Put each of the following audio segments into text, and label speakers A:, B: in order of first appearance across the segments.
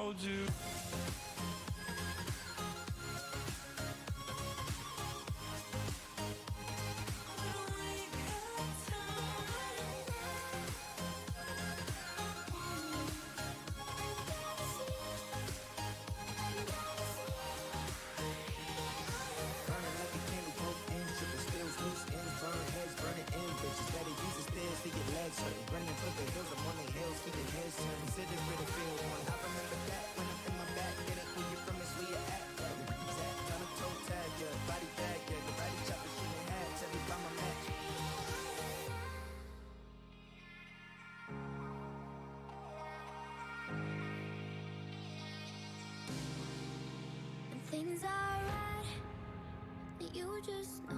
A: hold you.
B: Things are right, you just know.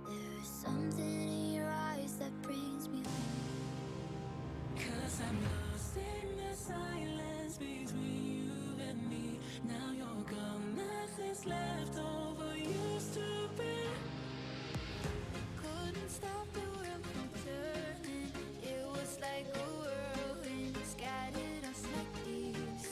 B: There's something in your eyes that brings me home. 'Cause I'm lost in the silence between you and me. Now you're gone, nothing's left over used to be. Couldn't stop the world from turning. It was like a whirlwind, scattered us like leaves.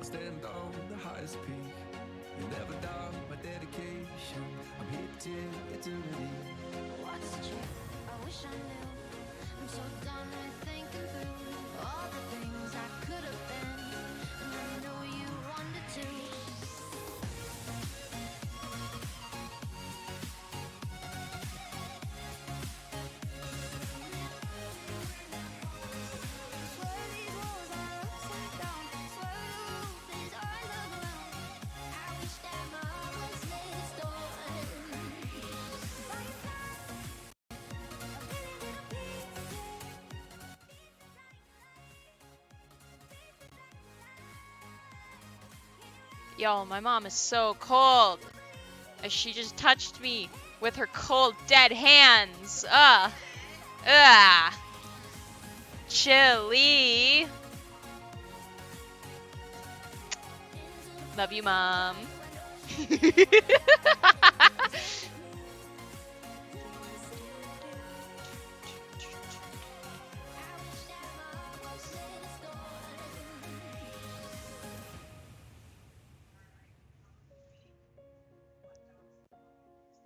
A: Stand on the highest peak. You'll never doubt my dedication. I'm here till eternity.
B: What's the truth? I wish I knew. I'm so done with thinking through all the things I could have been, and I know you wanted to.
C: Yo, my mom is so cold. She just touched me with her cold, dead hands. Ugh. Chilly. Love you, Mom.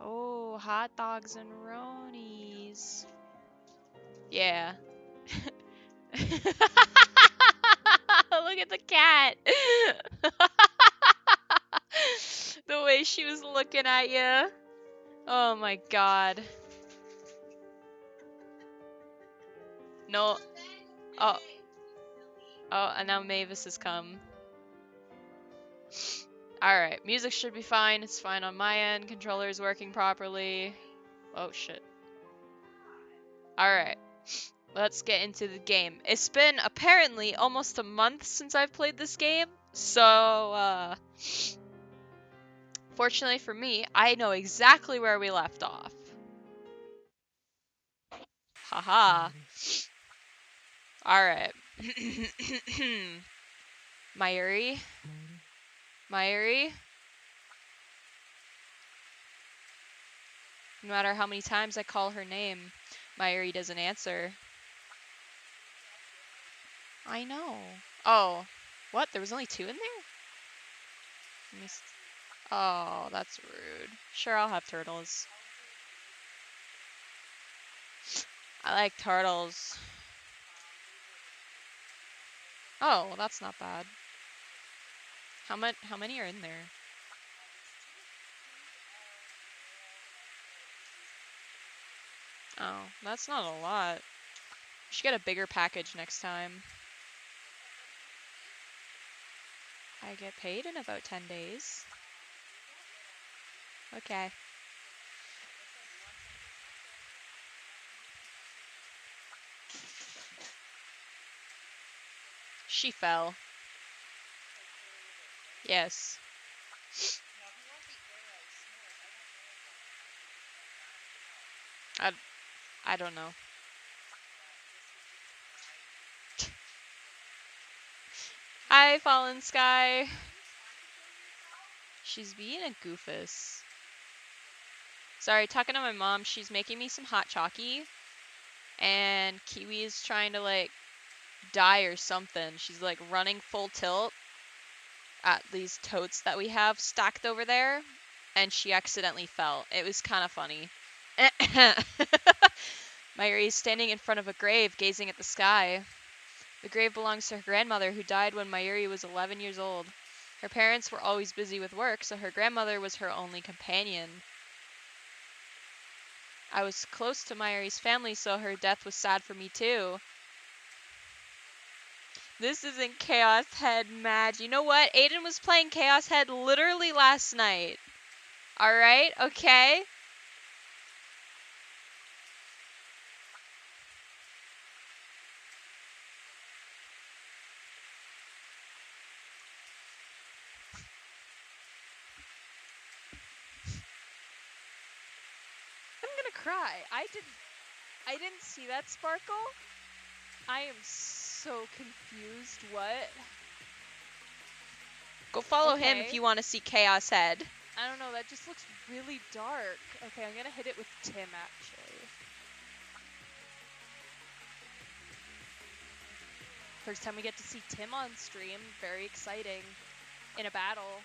C: Oh, hot dogs and Ronies. Yeah. Look at the cat. The way she was looking at you. Oh my god. No. Oh. Oh, and now Mavis has come. Alright, music should be fine. It's fine on my end. Controller is working properly. Oh, shit. Alright, let's get into the game. It's been apparently almost a month since I've played this game. So, fortunately for me, I know exactly where we left off. Haha. Alright. Mayuri? Mayuri? No matter how many times I call her name, Mayuri doesn't answer. I know. Oh. What? There was only 2 in there? Let me oh, that's rude. Sure, I'll have turtles. I like turtles. Oh, well, that's not bad. How many are in there? Oh, that's not a lot. We should get a bigger package next time. I get paid in about 10 days. Okay. She fell. Yes. I don't know. Hi, Fallen Sky. She's being a goofus. Sorry, talking to my mom, she's making me some hot chalky. And Kiwi is trying to, like, die or something. She's, like, running full tilt at these totes that we have stacked over there. And she accidentally fell. It was kind of funny. Mayuri is standing in front of a grave, gazing at the sky. The grave belongs to her grandmother, who died when Mayuri was 11 years old. Her parents were always busy with work, so her grandmother was her only companion. I was close to Mayuri's family, so her death was sad for me too. This isn't Chaos Head Madge. You know what? Aiden was playing Chaos Head literally last night. Alright? Okay? I'm gonna cry. I didn't see that sparkle. I am so confused. What? Go follow him if you want to see Chaos Head.
D: I don't know, that just looks really dark. Okay, I'm gonna hit it with Tim, actually. First time we get to see Tim on stream. Very exciting. In a battle.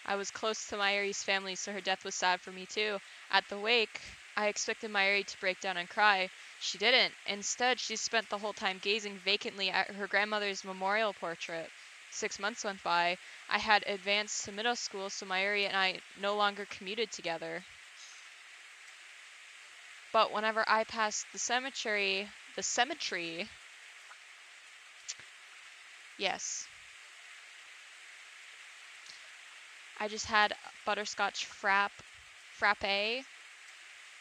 C: I was close to Mayuri's family, so her death was sad for me too. At the wake, I expected Mayuri to break down and cry. She didn't. Instead, she spent the whole time gazing vacantly at her grandmother's memorial portrait. 6 months went by. I had advanced to middle school, so Mayuri and I no longer commuted together. But whenever I passed the cemetery, yes. I just had butterscotch frappe,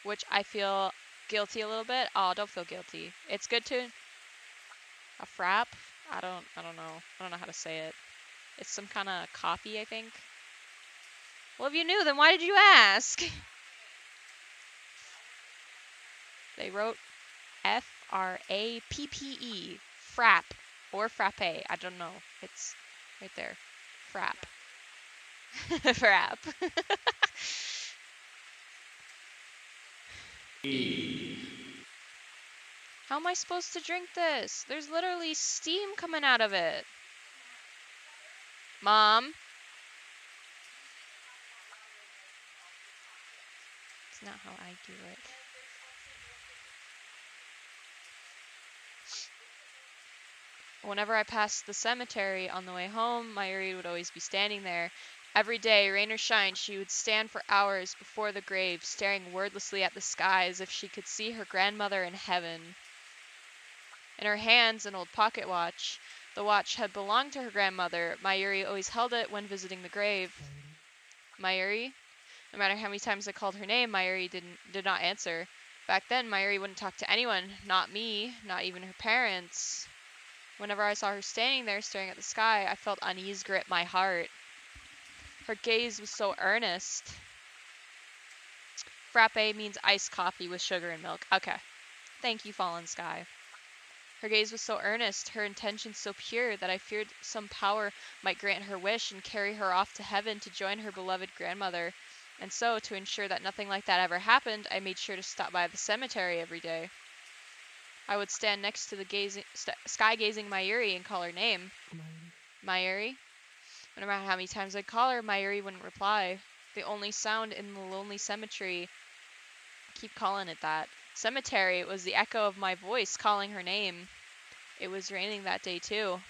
C: which I feel guilty a little bit. Oh, don't feel guilty. It's good to a frappe. I don't know. I don't know how to say it. It's some kind of coffee, I think. Well, if you knew, then why did you ask? They wrote F-R-A-P-P-E, frappe, or frappe. I don't know. It's right there. Frappe. Frappe. How am I supposed to drink this? There's literally steam coming out of it. Mom? It's not how I do it. Whenever I passed the cemetery on the way home, Mayuri would always be standing there. Every day, rain or shine, she would stand for hours before the grave, staring wordlessly at the sky as if she could see her grandmother in heaven. In her hands, an old pocket watch. The watch had belonged to her grandmother. Mayuri always held it when visiting the grave. Mayuri? No matter how many times I called her name, Mayuri did not answer. Back then, Mayuri wouldn't talk to anyone. Not me, not even her parents. Whenever I saw her standing there staring at the sky, I felt unease grip my heart. Her gaze was so earnest. Frappe means iced coffee with sugar and milk. Okay. Thank you, fallen sky. Her gaze was so earnest, her intentions so pure, that I feared some power might grant her wish and carry her off to heaven to join her beloved grandmother. And so, to ensure that nothing like that ever happened, I made sure to stop by the cemetery every day. I would stand next to the sky-gazing Mayuri and call her name. Mayuri? No matter how many times I'd call her, Mayuri wouldn't reply. The only sound in the lonely cemetery, keep calling it that, cemetery was the echo of my voice calling her name. It was raining that day too.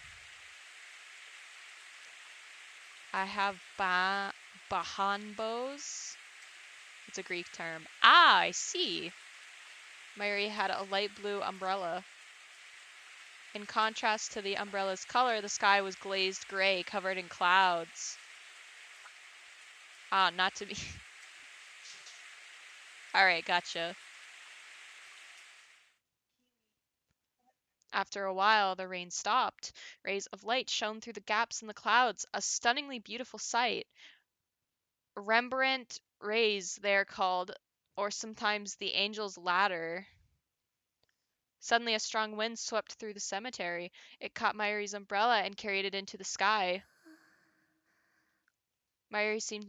C: I have bahanbos. It's a Greek term. Ah, I see. Mayuri had a light blue umbrella. In contrast to the umbrella's color, the sky was glazed gray, covered in clouds. Ah, not to be... Alright, gotcha. After a while, the rain stopped. Rays of light shone through the gaps in the clouds, a stunningly beautiful sight. Rembrandt rays, they are called, or sometimes the angel's ladder. Suddenly, a strong wind swept through the cemetery. It caught Mayuri's umbrella and carried it into the sky. Mayuri seemed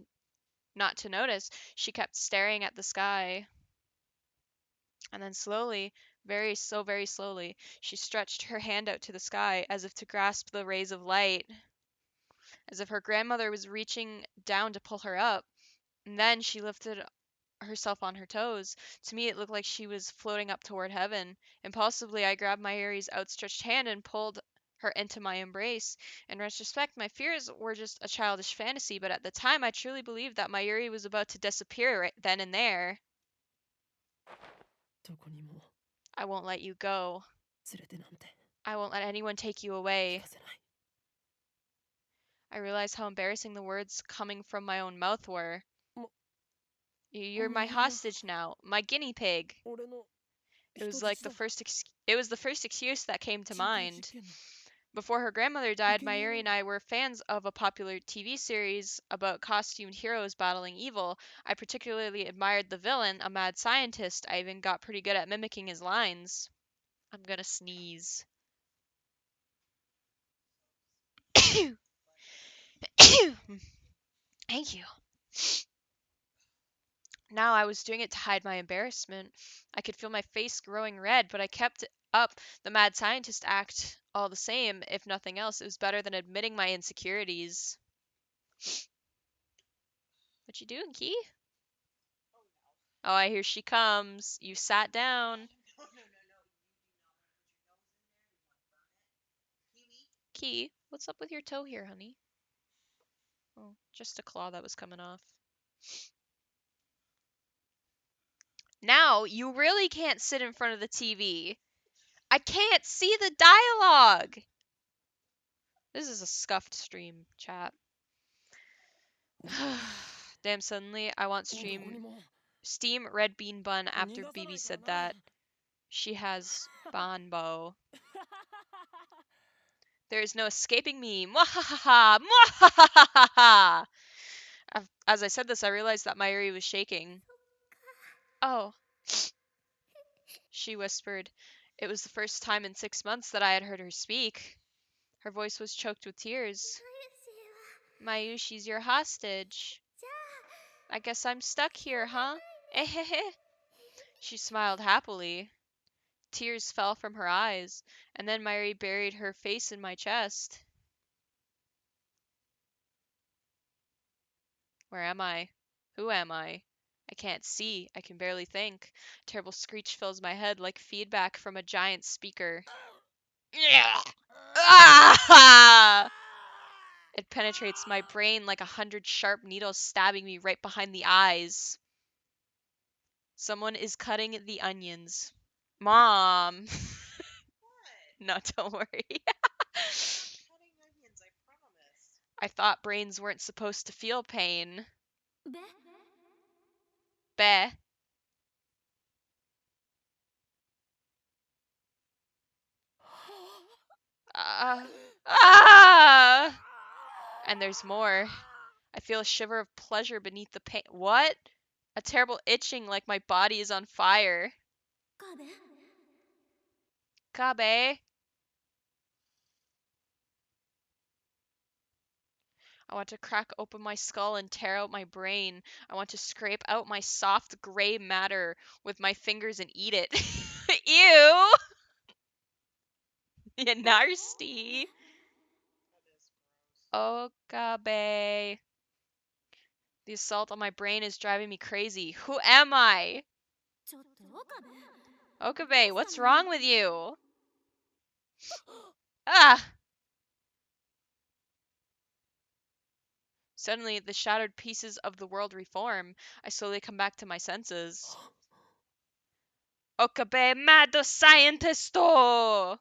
C: not to notice. She kept staring at the sky. And then slowly, very slowly, she stretched her hand out to the sky as if to grasp the rays of light, as if her grandmother was reaching down to pull her up. And then she lifted herself on her toes. To me, it looked like she was floating up toward heaven. Impulsively, I grabbed Mayuri's outstretched hand and pulled her into my embrace. In retrospect, my fears were just a childish fantasy, but at the time, I truly believed that Mayuri was about to disappear right then and there. I won't let you go. I won't let anyone take you away. I realized how embarrassing the words coming from my own mouth were. You're my hostage now, my guinea pig. It was the first excuse that came to mind. Before her grandmother died, Mayuri and I were fans of a popular TV series about costumed heroes battling evil. I particularly admired the villain, a mad scientist. I even got pretty good at mimicking his lines. I'm gonna sneeze. Thank you. Now I was doing it to hide my embarrassment. I could feel my face growing red, but I kept up the mad scientist act all the same. If nothing else, it was better than admitting my insecurities. What you doing, Key? Oh, I hear she comes. You sat down. Key, what's up with your toe here, honey? Oh, just a claw that was coming off. Now, you really can't sit in front of the TV. I can't see the dialogue! This is a scuffed stream, chat. Damn, suddenly I want steam red bean bun after BB said that. She has Banbo. There is no escaping me. Mwahaha! Mwahaha! As I said this, I realized that Mayuri was shaking. Oh, she whispered. It was the first time in 6 months that I had heard her speak. Her voice was choked with tears. Mayushi's your hostage. I guess I'm stuck here, huh? Ehehe. She smiled happily. Tears fell from her eyes, and then Mayuri buried her face in my chest. Where am I? Who am I? I can't see. I can barely think. A terrible screech fills my head like feedback from a giant speaker. Ah! It penetrates my brain like 100 sharp needles stabbing me right behind the eyes. Someone is cutting the onions. Mom! No, don't worry.
E: Cutting onions, I promise.
C: I thought brains weren't supposed to feel pain.
B: べ
C: Beh. Ah! And there's more. I feel a shiver of pleasure beneath the pain. What? A terrible itching like my body is on fire.
B: かべ
C: Kabe. I want to crack open my skull and tear out my brain. I want to scrape out my soft gray matter with my fingers and eat it. Ew! You nasty.
E: That is gross.
C: Okabe. The assault on my brain is driving me crazy. Who am I?
B: ちょっと岡部
C: Okabe, what's wrong with you? Ah! Suddenly, the shattered pieces of the world reform. I slowly come back to my senses. Okabe, mad scientisto!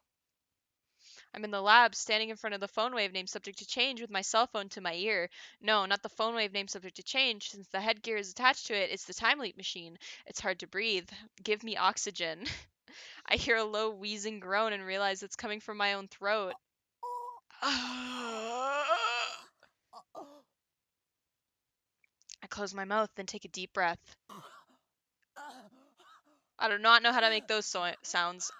C: I'm in the lab, standing in front of the phone wave named subject to change with my cell phone to my ear. No, not the phone wave named subject to change. Since the headgear is attached to it, it's the time leap machine. It's hard to breathe. Give me oxygen. I hear a low wheezing groan and realize it's coming from my own throat. I close my mouth, then take a deep breath. I do not know how to make those sounds.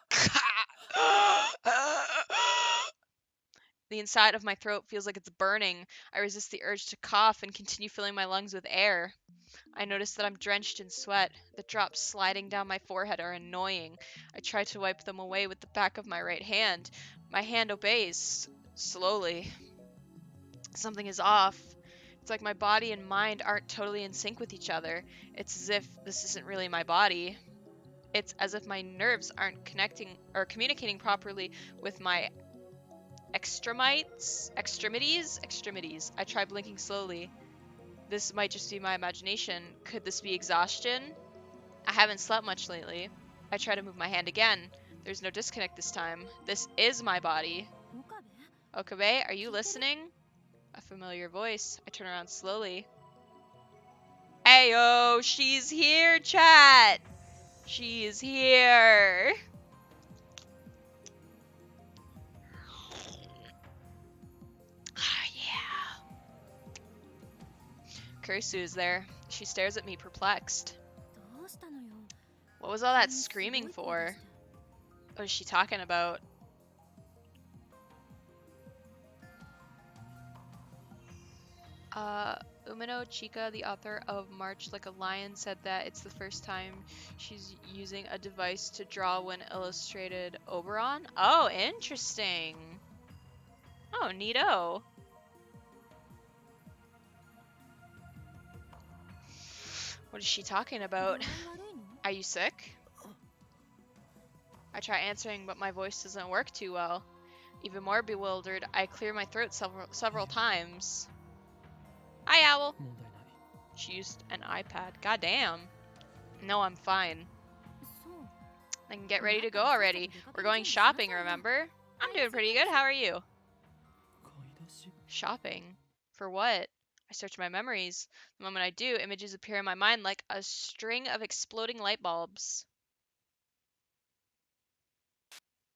C: The inside of my throat feels like it's burning. I resist the urge to cough and continue filling my lungs with air. I notice that I'm drenched in sweat. The drops sliding down my forehead are annoying. I try to wipe them away with the back of my right hand. My hand obeys. Slowly. Something is off. It's like my body and mind aren't totally in sync with each other. It's as if this isn't really my body. It's as if my nerves aren't connecting or communicating properly with my extremities. I try blinking slowly. This might just be my imagination. Could this be exhaustion? I haven't slept much lately. I try to move my hand again. There's no disconnect this time. This is my body.
B: 岡部
C: Okabe, are you listening? A familiar voice. I turn around slowly. Ayo, she's here, chat! She is here! Ah, yeah. Kurisu is there. She stares at me, perplexed.
B: どうしたのよ
C: What was all that
B: 急にすごい
C: screaming
B: 声
C: for?
B: 出して
C: What is she talking about? Umino Chika, the author of March Like a Lion, said that it's the first time she's using a device to draw when illustrated Oberon. Oh, interesting. Oh, neato. What is she talking about?
B: 具合悪いの
C: Are you sick? I try answering, but my voice doesn't work too well. Even more bewildered, I clear my throat several times. Hi, Owl.
F: 問題ない
C: She used an iPad. Goddamn. No, I'm fine.
B: そう
C: I can get ready to go already. We're going shopping, remember? I'm doing pretty good. How are you?
F: 買い出し
C: Shopping? For what? I search my memories. The moment I do, images appear in my mind like a string of exploding light bulbs.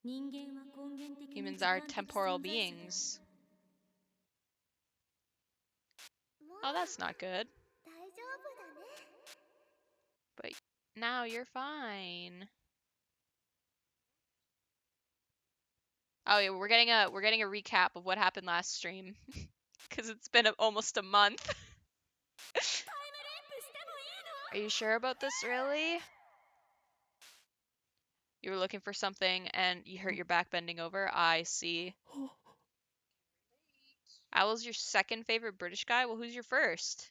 B: 人間は根源的に
C: Humans
B: 時
C: are
B: 間的
C: temporal
B: 存在者だ
C: beings.
B: もう
C: Oh, that's not good.
B: 大丈夫だね
C: But now you're fine. Oh yeah, we're getting a recap of what happened last stream because it's been almost a month.
B: タイムリープしてもいいの
C: Are you sure about this, really? You were looking for something and you hurt your back bending over? I see. Owl's your second favorite British guy? Well, who's your first?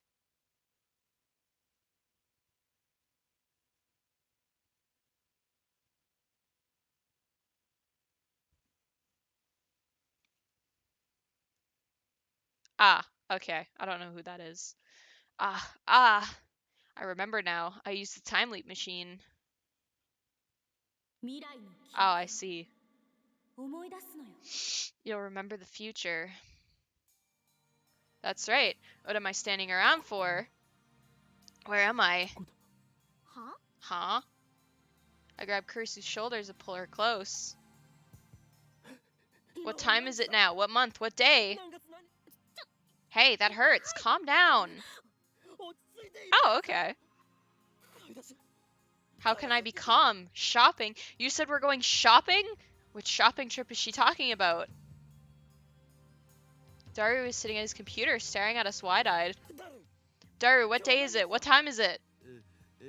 C: Ah, okay. I don't know who that is. Ah. I remember now. I used the time leap machine.
B: 未来の記
C: Oh,
B: 憶
C: I see.
B: 思い出すのよ。
C: You'll remember the future. That's right. What am I standing around for? Where am I?
B: は？
C: Huh? I grab Kirsty's shoulders and pull her close. What time is it now? What month? What day? Hey, that hurts. Calm down. Oh, okay. How can I be calm? Shopping? You said we're going shopping? Which shopping trip is she talking about? Daru is sitting at his computer, staring at us wide-eyed. Daru, what day is it? What time is it?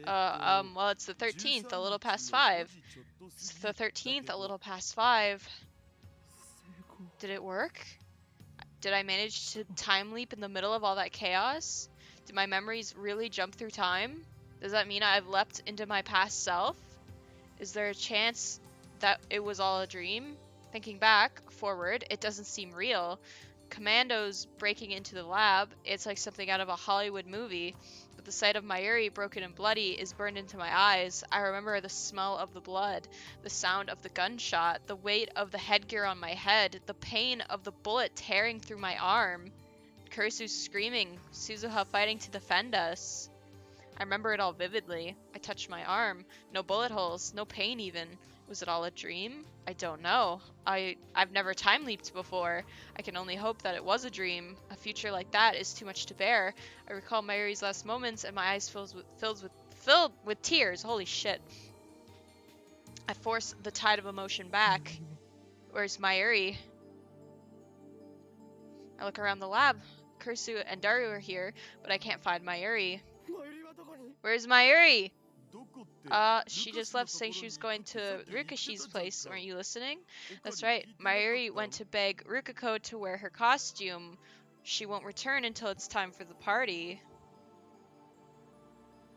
C: Well, it's the 13th, a little past 5. It's the 13th, a little past 5. Did it work? Did I manage to time leap in the middle of all that chaos? Did my memories really jump through time? Does that mean I've leapt into my past self? Is there a chance that it was all a dream? Thinking back, forward, it doesn't seem real. Commandos breaking into the lab, it's like something out of a Hollywood movie. But the sight of Mayuri broken and bloody is burned into my eyes. I remember the smell of the blood, the sound of the gunshot, the weight of the headgear on my head, the pain of the bullet tearing through my arm. Kursu screaming, Suzuha fighting to defend us. I remember it all vividly. I touched my arm. No bullet holes, no pain even. Was it all a dream? I don't know. I've never time leaped before. I can only hope that it was a dream. A future like that is too much to bear. I recall Mayuri's last moments and my eyes filled with tears. Holy shit. I force the tide of emotion back. Where's Mayuri? I look around the lab. Kursu and Daru are here, but I can't find Mayuri. Where's Mayuri? She just left saying she was going to Rukashi's place. Weren't you listening? That's right. Mayuri went to beg Rukako to wear her costume. She won't return until it's time for the party.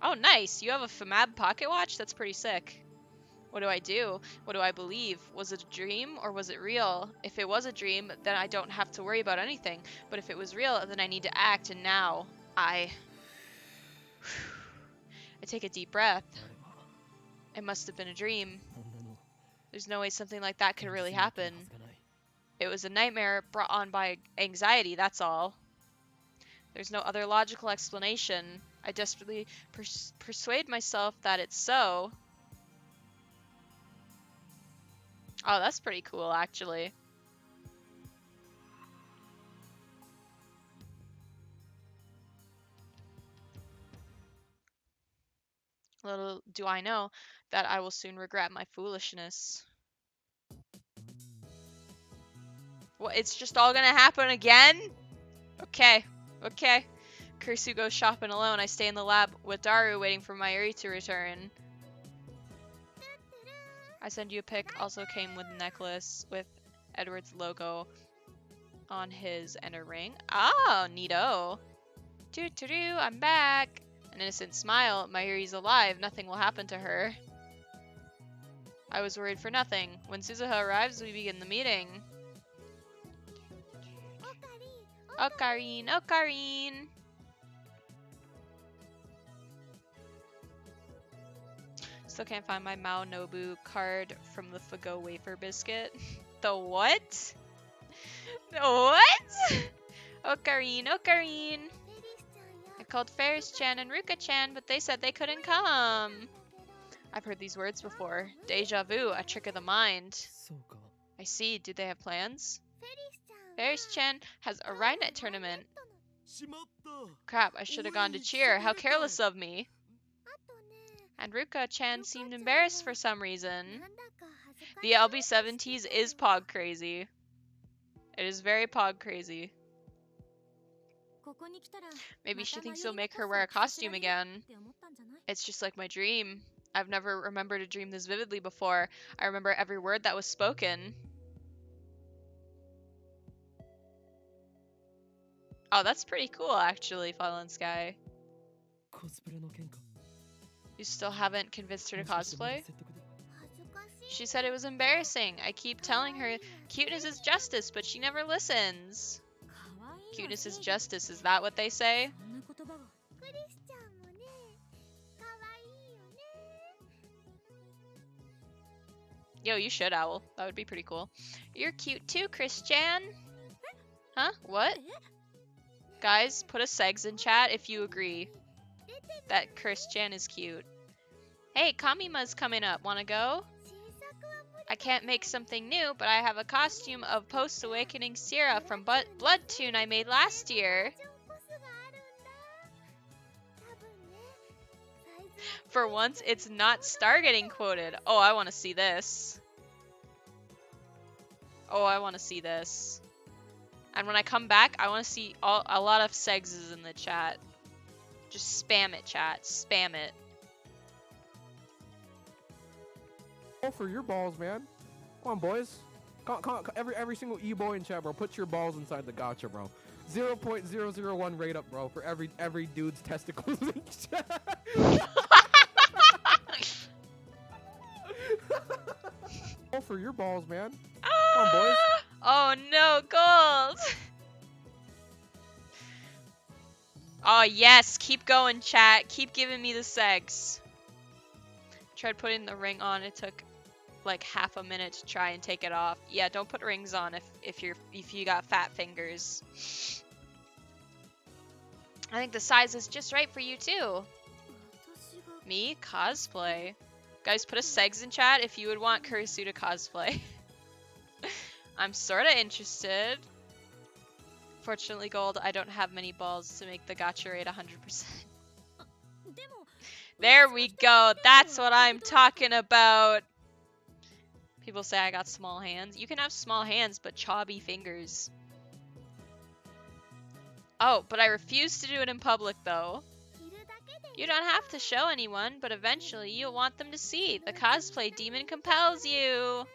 C: Oh, nice. You have a FMAB pocket watch? That's pretty sick. What do I do? What do I believe? Was it a dream or was it real? If it was a dream, then I don't have to worry about anything. But if it was real, then I need to act, and now I take a deep breath. It must have been a dream. There's no way something like that could really happen. It was a nightmare brought on by anxiety, that's all. There's no other logical explanation. I desperately persuade myself that it's so. Oh, that's pretty cool, actually. Little do I know that I will soon regret my foolishness. What, it's just all gonna happen again? Okay, okay. Kursu goes shopping alone. I stay in the lab with Daru waiting for Mayuri to return. I send you a pic. Also came with a necklace with Edward's logo on his and a ring. Oh, neato. Doo-doo-doo, I'm back. An innocent smile. Mayuri's alive. Nothing will happen to her. I was worried for nothing. When Suzuha arrives, we begin the meeting. Ocarine, Ocarine. Still can't find my Mao Nobu card from the Fago wafer biscuit. The what? The what? Ocarine, Ocarine. I called Ferris-chan and Ruka-chan, but they said they couldn't come. I've heard these words before. Deja vu, a trick of the mind. I see. Do they have plans? Ferris-chan has a Rhinet tournament. Crap, I should have gone to cheer. How careless of me. And Ruka-chan seemed embarrassed for some reason. The LB70s is pog crazy. It is very pog crazy. Maybe she thinks it'll make her wear a costume again. It's just like my dream. I've never remembered a dream this vividly before. I remember every word that was spoken. Oh, that's pretty cool, actually, Fallen Sky. You still haven't convinced her to cosplay? She said it was embarrassing. I keep telling her cuteness is justice, but she never listens. Cuteness is justice, is that what they say? Yo, you should, Owl. That would be pretty cool. You're cute too, Christian. Huh? What? Guys, put a segs in chat if you agree that Christian is cute. Hey, Kamima's coming up. Wanna go? I can't make something new, but I have a costume of Post-Awakening Sierra from Blood Tune I made last year. For once, it's not Star getting quoted. Oh, I want to see this. Oh, I want to see this. And when I come back, I want to see a lot of segses in the chat. Just spam it, chat. Spam it.
G: For your balls, man. Come on, boys. Every single e-boy in chat, bro. Put your balls inside the gacha, bro. 0.001 rate up, bro, for every dude's testicles in chat. For your balls, man. Come on, boys.
C: Oh no, gold! Oh yes, keep going, chat. Keep giving me the segs. Tried putting the ring on. It took like half a minute to try and take it off. Yeah, don't put rings on if you got fat fingers. I think the size is just right for you too. Me cosplay. Guys, put a segs in chat if you would want Kurisu to cosplay. I'm sorta interested. Fortunately, Gold, I don't have many balls to make the gacha rate 100%. There we go. That's what I'm talking about. People say I got small hands. You can have small hands, but chubby fingers. Oh, but I refuse to do it in public, though. You don't have to show anyone, but eventually you'll want them to see. The cosplay demon compels you.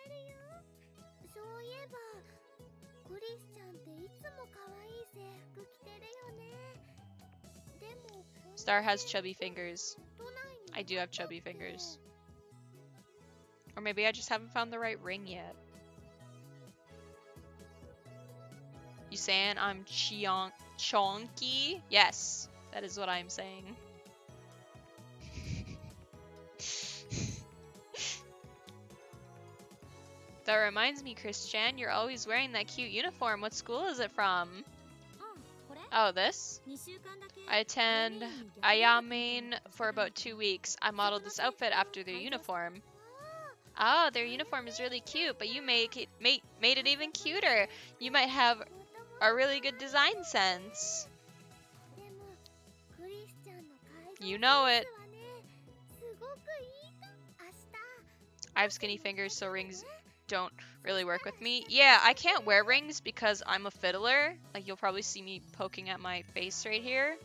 C: Star has chubby fingers. I do have chubby fingers. Or maybe I just haven't found the right ring yet. You saying I'm chonky? Yes, that is what I'm saying. That reminds me, Christian, you're always wearing that cute uniform. What school is it from? Oh, this? I attend Ayamin for about 2 weeks. I modeled this outfit after their uniform. Oh, their uniform is really cute, but you made it even cuter. You might have a really good design sense. You know it. I have skinny fingers, so rings don't really work with me. Yeah, I can't wear rings because I'm a fiddler. Like, you'll probably see me poking at my face right here.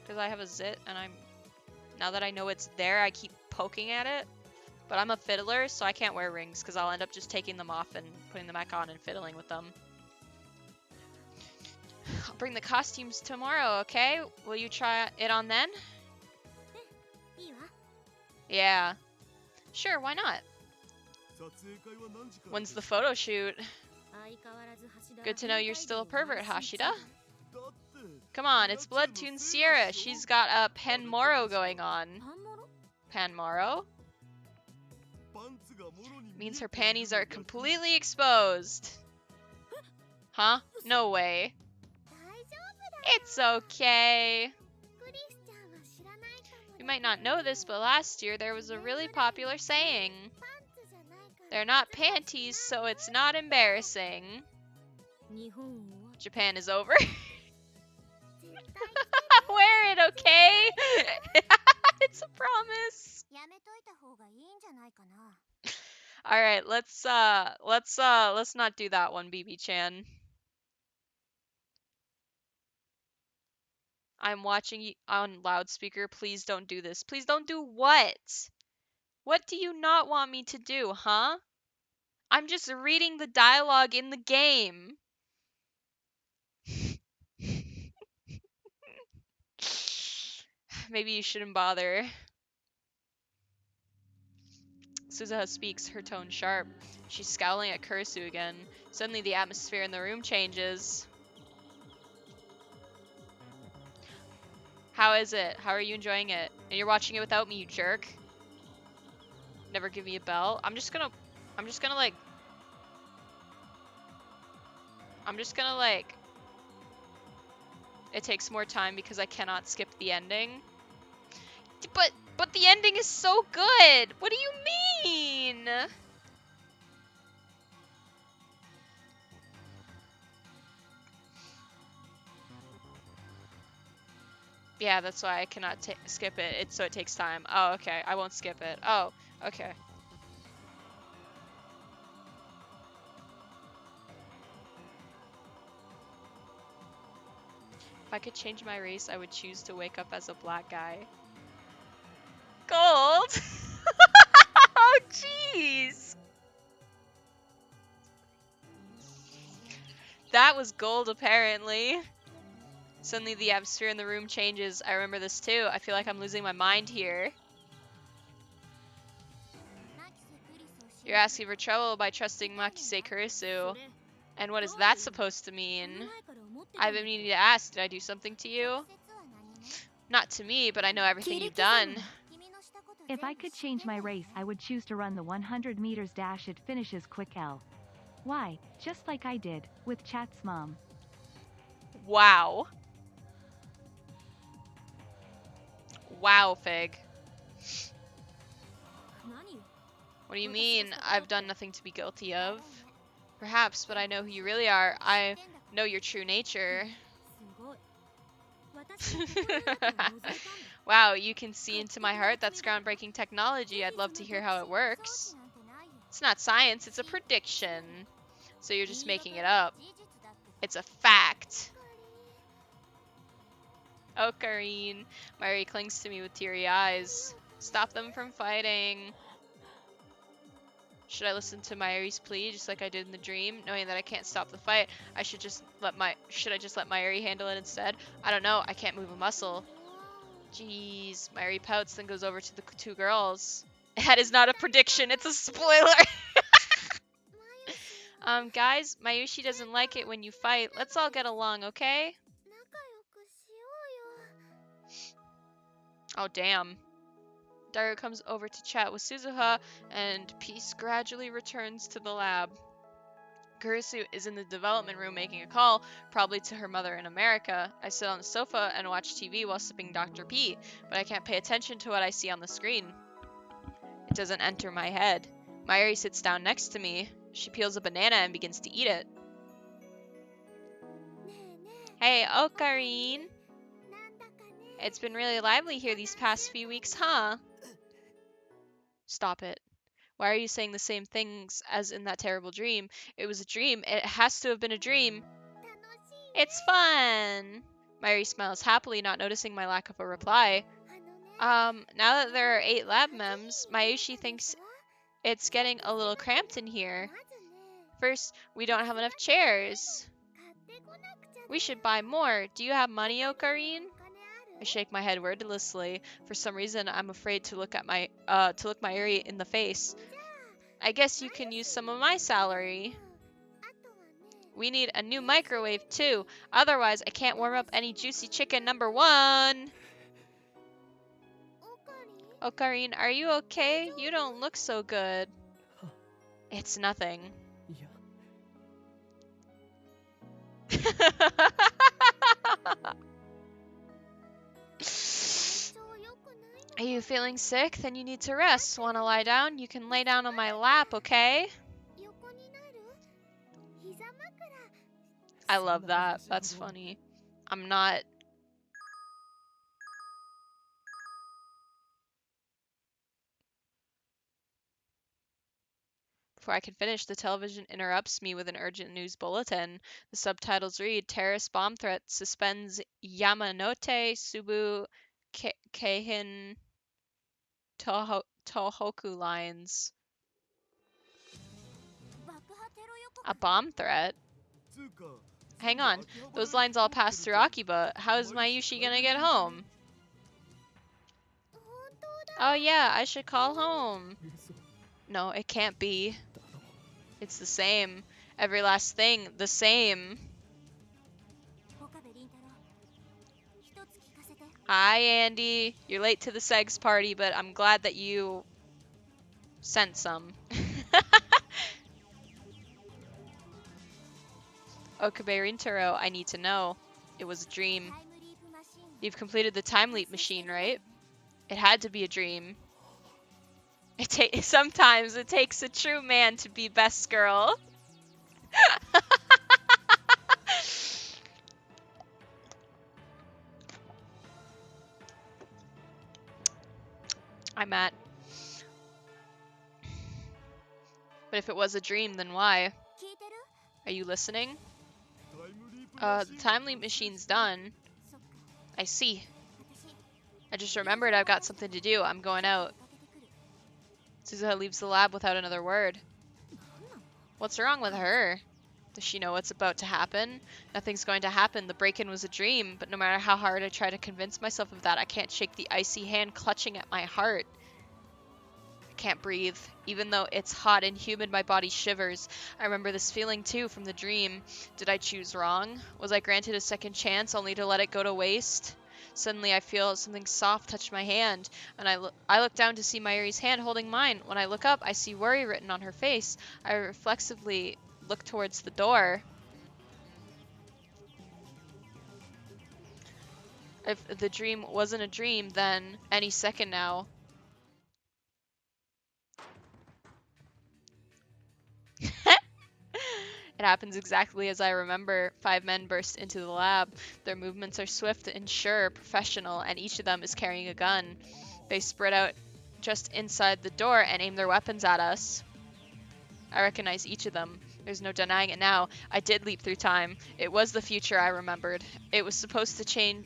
C: Because I have a zit, and now that I know it's there, I keep poking at it. But I'm a fiddler, so I can't wear rings because I'll end up just taking them off and putting them back on and fiddling with them. I'll bring the costumes tomorrow, okay? Will you try it on then? Yeah. Sure, why not? When's the photo shoot? Good to know you're still a pervert, Hashida. Come on, it's Blood Tune Sierra. She's got a Panmoro going on. Panmoro? Means her panties are completely exposed. Huh? No way. It's okay. You might not know this, but last year there was a really popular saying. They're not panties, so it's not embarrassing. Japan is over. Wear it, okay? It's a promise. All right, let's not do that one, BB-chan. I'm watching you on loudspeaker. Please don't do this. Please don't do what? What do you not want me to do, huh? I'm just reading the dialogue in the game. Maybe you shouldn't bother. Suzuha speaks, her tone sharp. She's scowling at Kurisu again. Suddenly the atmosphere in the room changes. How is it? How are you enjoying it? And you're watching it without me, you jerk. Never give me a bell. I'm just gonna like it takes more time because I cannot skip the ending. But the ending is so good. What do you mean? Yeah, that's why I cannot skip it. So it takes time. Oh, okay. I won't skip it. Oh, okay. If I could change my race, I would choose to wake up as a black guy. Gold? Oh, jeez. That was gold, apparently. Suddenly the atmosphere in the room changes. I remember this too. I feel like I'm losing my mind here. You're asking for trouble by trusting Makise Kurisu. And what is that supposed to mean? I've been meaning to ask, did I do something to you? Not to me, but I know everything you've done.
H: If I could change my race, I would choose to run the 100 meters dash. It finishes quick L. Why? Just like I did, with Chat's mom.
C: Wow. Wow, Fig. What do you mean? I've done nothing to be guilty of. Perhaps, but I know who you really are. I know your true nature. Wow, you can see into my heart. That's groundbreaking technology. I'd love to hear how it works. It's not science, it's a prediction. So you're just making it up. It's a fact. Oh, Karine. Mayuri clings to me with teary eyes. Stop them from fighting. Should I listen to Mayuri's plea just like I did in the dream, knowing that I can't stop the fight? Should I just let Mayuri handle it instead? I don't know. I can't move a muscle. Jeez. Mayuri pouts, then goes over to the two girls. That is not a prediction. It's a spoiler. Guys, Mayushi doesn't like it when you fight. Let's all get along, okay? Oh, damn. Daru comes over to chat with Suzuha, and peace gradually returns to the lab. Kurisu is in the development room making a call, probably to her mother in America. I sit on the sofa and watch TV while sipping Dr. P, but I can't pay attention to what I see on the screen. It doesn't enter my head. Mayuri sits down next to me. She peels a banana and begins to eat it. Hey, Okarine. It's been really lively here these past few weeks, huh? Stop it. Why are you saying the same things as in that terrible dream? It was a dream. It has to have been a dream. It's fun. Mayuri smiles happily, not noticing my lack of a reply. Now that there are 8 lab mems, Mayushi thinks it's getting a little cramped in here. First, we don't have enough chairs. We should buy more. Do you have money, Okarine? I shake my head wordlessly. For some reason, I'm afraid to look Mayuri in the face. I guess you can use some of my salary. We need a new microwave, too. Otherwise, I can't warm up any juicy chicken #1. Okarine, are you okay? You don't look so good. It's nothing. Are you feeling sick? Then you need to rest. Want to lie down? You can lay down on my lap, okay? I love that. That's funny. I'm not... Before I can finish, the television interrupts me with an urgent news bulletin. The subtitles read, Terrorist bomb threat suspends Yamanote Subu Keihin Tohoku lines. A bomb threat? Hang on, those lines all pass through Akiba. How is Mayushi gonna get home? Oh yeah, I should call home. No, it can't be. It's the same. Every last thing, the same. Hi, Andy. You're late to the Segs party, but I'm glad that you Sent some. Okabe Rintaro, I need to know. It was a dream. You've completed the time leap machine, right? It had to be a dream. Sometimes it takes a true man to be best girl. I'm at. But if it was a dream, then why? Are you listening? The time leap machine's done. I see. I just remembered I've got something to do. I'm going out. Suzuha leaves the lab without another word. What's wrong with her? Does she know what's about to happen? Nothing's going to happen. The break-in was a dream, but no matter how hard I try to convince myself of that, I can't shake the icy hand clutching at my heart. I can't breathe. Even though it's hot and humid, my body shivers. I remember this feeling too from the dream. Did I choose wrong? Was I granted a second chance only to let it go to waste? Suddenly I feel something soft touch my hand, and I look down to see Mayuri's hand holding mine. When I look up, I see worry written on her face. I reflexively look towards the door. If the dream wasn't a dream, then any second now. It happens exactly as I remember. 5 men burst into the lab. Their movements are swift and sure, professional, and each of them is carrying a gun. They spread out just inside the door and aim their weapons at us. I recognize each of them. There's no denying it now. I did leap through time. It was the future I remembered. I was supposed to change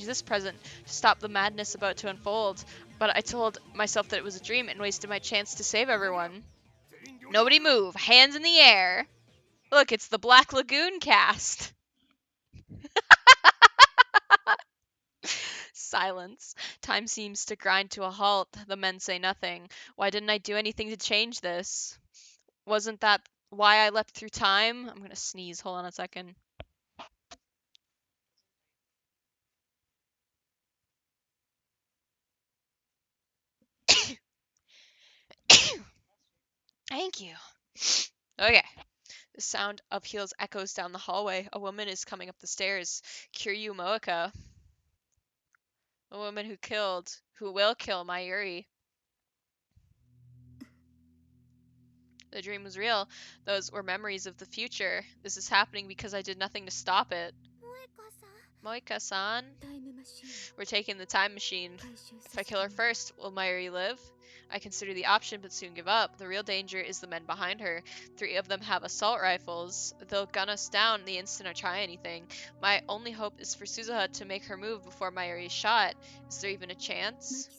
C: this present to stop the madness about to unfold, but I told myself that it was a dream and wasted my chance to save everyone. Nobody move. Hands in the air. Look, it's the Black Lagoon cast. Silence. Time seems to grind to a halt. The men say nothing. Why didn't I do anything to change this? Wasn't that why I leapt through time? I'm gonna sneeze. Hold on a second. Thank you. Okay. The sound of heels echoes down the hallway. A woman is coming up the stairs. Kiryu Moeka. A woman who will kill Mayuri. The dream was real. Those were memories of the future. This is happening because I did nothing to stop it. Moeka-san? We're taking the time machine. If I kill her first, will Mayuri live? I consider the option, but soon give up. The real danger is the men behind her. 3 of them have assault rifles. They'll gun us down the instant I try anything. My only hope is for Suzuha to make her move before Mayuri is shot. Is there even a chance?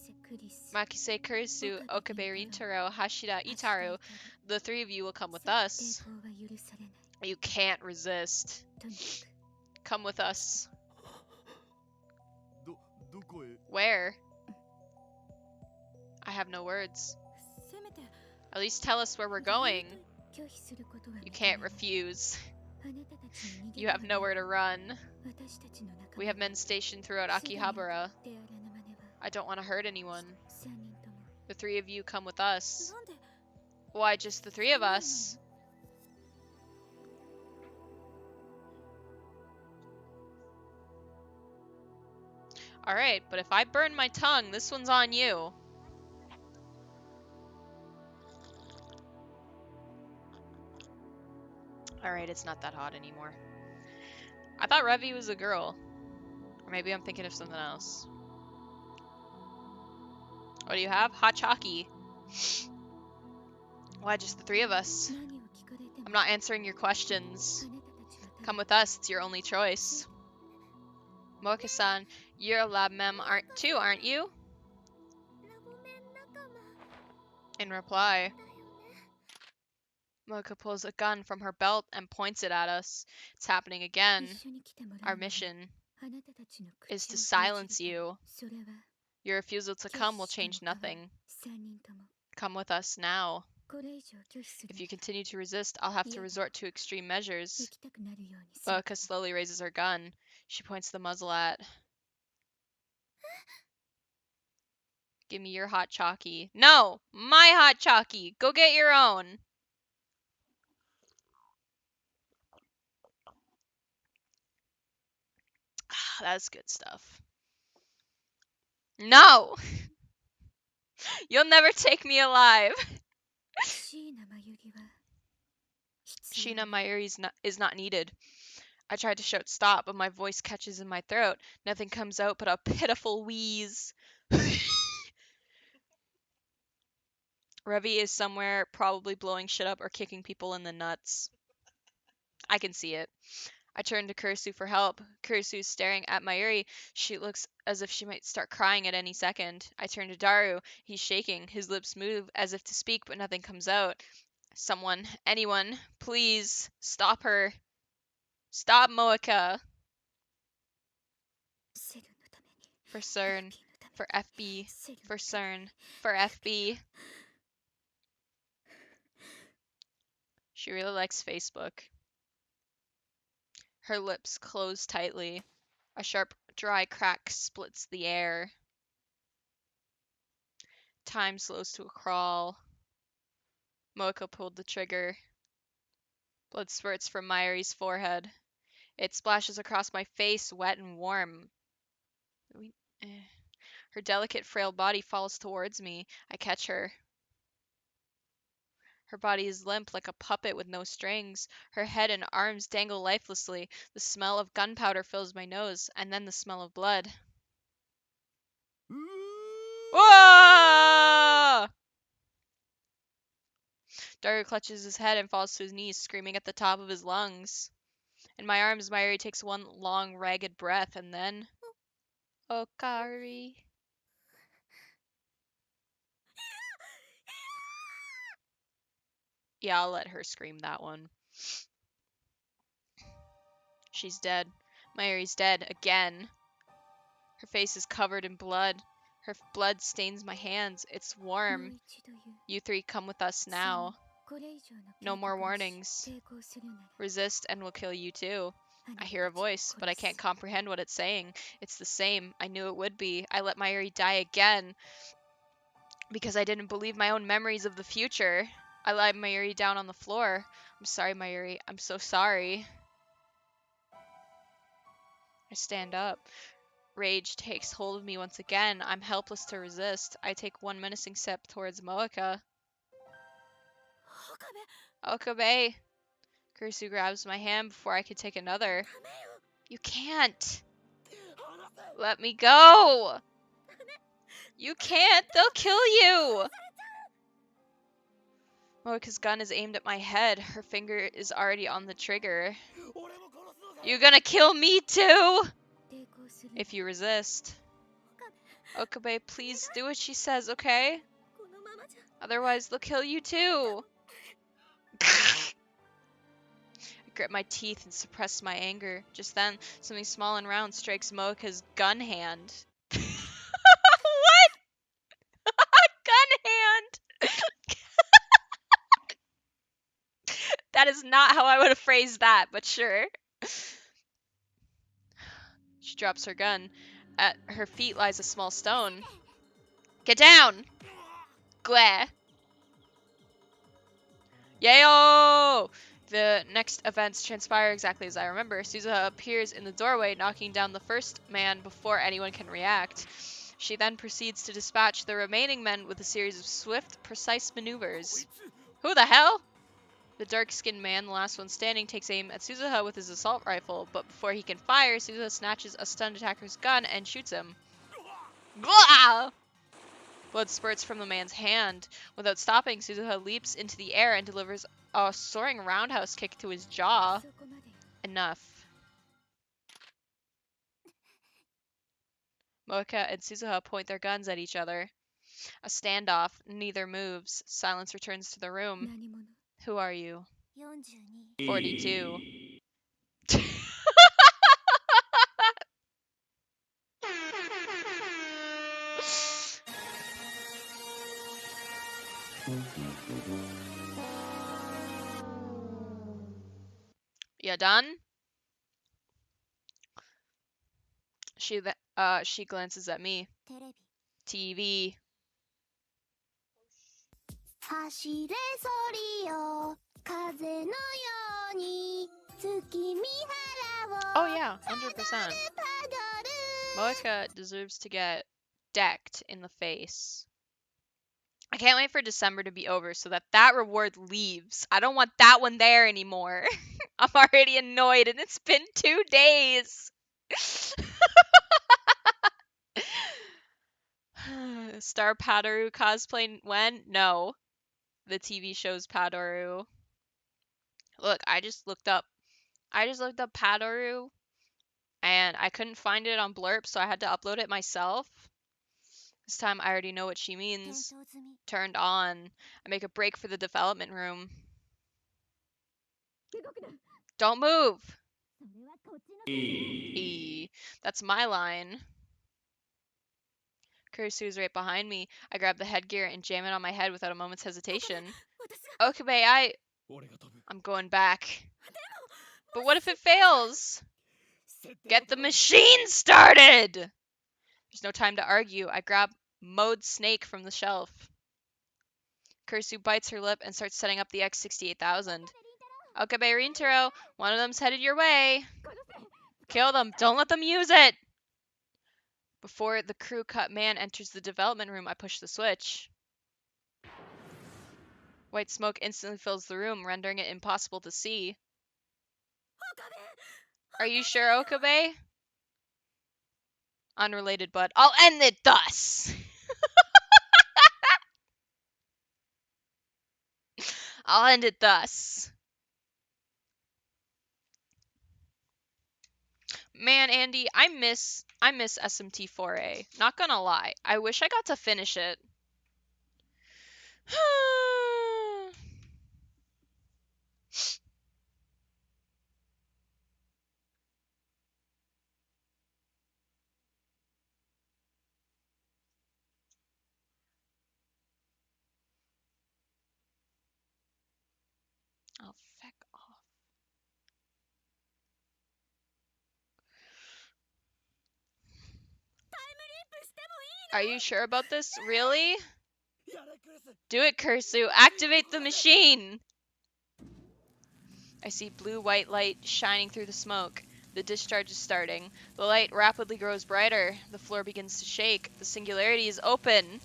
C: Makise Kurisu, Okabe Rintaro, Hashida Itaru. The 3 of you will come with us. You can't resist. Come with us. Where? I have no words. At least tell us where we're going. You can't refuse. You have nowhere to run. We have men stationed throughout Akihabara. I don't want to hurt anyone. The 3 of you come with us. Why just the 3 of us? Alright, but if I burn my tongue, this one's on you. Alright, it's not that hot anymore. I thought Revi was a girl. Or maybe I'm thinking of something else. What do you have? Hot chalky. Why just the 3 of us? I'm not answering your questions. Come with us, it's your only choice. Moeka-san, you're a lab mem aren't you? In reply, Moeka pulls a gun from her belt and points it at us. It's happening again. Our mission is to silence you. Your refusal to come will change nothing. Come with us now. If you continue to resist, I'll have to resort to extreme measures. Moeka slowly raises her gun. She points the muzzle at... Give me your hot chalky. No! My hot chalky! Go get your own! That's good stuff. No! You'll never take me alive! Sheena, my ear is not needed. I tried to shout stop, but my voice catches in my throat. Nothing comes out but a pitiful wheeze. Revi is somewhere, probably blowing shit up or kicking people in the nuts. I can see it. I turn to Kurisu for help. Kurisu's staring at Mayuri. She looks as if she might start crying at any second. I turn to Daru. He's shaking. His lips move as if to speak, but nothing comes out. Someone, anyone, please, stop her. Stop Moeka. For CERN. For FB. For CERN. For FB. She really likes Facebook. Her lips close tightly. A sharp, dry crack splits the air. Time slows to a crawl. Moeka pulled the trigger. Blood spurts from Mayuri's forehead. It splashes across my face, wet and warm. Her delicate, frail body falls towards me. I catch her. Her body is limp like a puppet with no strings. Her head and arms dangle lifelessly. The smell of gunpowder fills my nose, and then the smell of blood. Whoa! Daru clutches his head and falls to his knees, screaming at the top of his lungs. In my arms, Mayuri takes one long, ragged breath, and then... Okari. Yeah, I'll let her scream that one. She's dead. Mayuri's dead, again. Her face is covered in blood. Her blood stains my hands. It's warm. You three come with us now. No more warnings. Resist and we'll kill you too. I hear a voice, but I can't comprehend what it's saying. It's the same. I knew it would be. I let Mayuri die again because I didn't believe my own memories of the future. I lied Mayuri down on the floor. I'm sorry, Mayuri. I'm so sorry. I stand up. Rage takes hold of me once again. I'm helpless to resist. I take one menacing step towards Moeka. Okabe! Kurisu grabs my hand before I can take another. You can't! Let me go! You can't! They'll kill you! Moeka's gun is aimed at my head. Her finger is already on the trigger. You gonna kill me too? If you resist. Okabe, please do what she says, okay? Otherwise, they'll kill you too. I grip my teeth and suppress my anger. Just then, something small and round strikes Moeka's gun hand. What? Gun hand! That is not how I would have phrased that, but sure. She drops her gun. At her feet lies a small stone. Get down! Glare. Yayo! The next events transpire exactly as I remember. Suzuha appears in the doorway, knocking down the first man before anyone can react. She then proceeds to dispatch the remaining men with a series of swift, precise maneuvers. Who the hell? The dark-skinned man, the last one standing, takes aim at Suzuha with his assault rifle, but before he can fire, Suzuha snatches a stunned attacker's gun and shoots him. Blah! Blood spurts from the man's hand. Without stopping, Suzuha leaps into the air and delivers a soaring roundhouse kick to his jaw. Enough. Moeka and Suzuha point their guns at each other. A standoff. Neither moves. Silence returns to the room. Who are you? 42. You done? She glances at me. TV.
B: 走れソリよ風のように月見原を
C: Oh yeah, 100%. Moeka deserves to get decked in the face. I can't wait for December to be over so that reward leaves. I don't want that one there anymore. I'm already annoyed and it's been 2 days. Star Padaru cosplay when? No. The TV show's Padaru. Look, I just looked up Padaru and I couldn't find it on Blurp, so I had to upload it myself. This time I already know what she means. Turned on. I make a break for the development room. Don't move! That's my line. Kurisu's right behind me. I grab the headgear and jam it on my head without a moment's hesitation. Okay, I'm going back. But what if it fails? Get the machine started! There's no time to argue. I grab Mode Snake from the shelf. Kurisu bites her lip and starts setting up the X68000. Okabe Rintaro, one of them's headed your way. Kill them. Don't let them use it. Before the crew cut man enters the development room, I push the switch. White smoke instantly fills the room, rendering it impossible to see. Are you sure, Okabe? Unrelated, but I'll end it thus. I'll end it thus. Man, Andy, I miss SMT4A. Not gonna lie. I wish I got to finish it. Oh, feck off. Are you sure about this? Really? Do it, Kursu. Activate the machine! I see blue-white light shining through the smoke. The discharge is starting. The light rapidly grows brighter. The floor begins to shake. The singularity is open.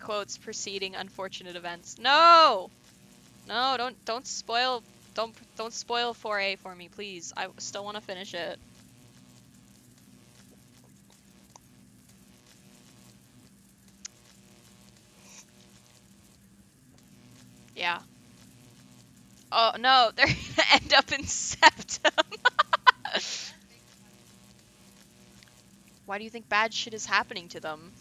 C: Quotes preceding unfortunate events. No! No, don't spoil don't spoil 4A for me, please. I still want to finish it. Yeah. Oh no, they're gonna end up in septum. Why do you think bad shit is happening to them?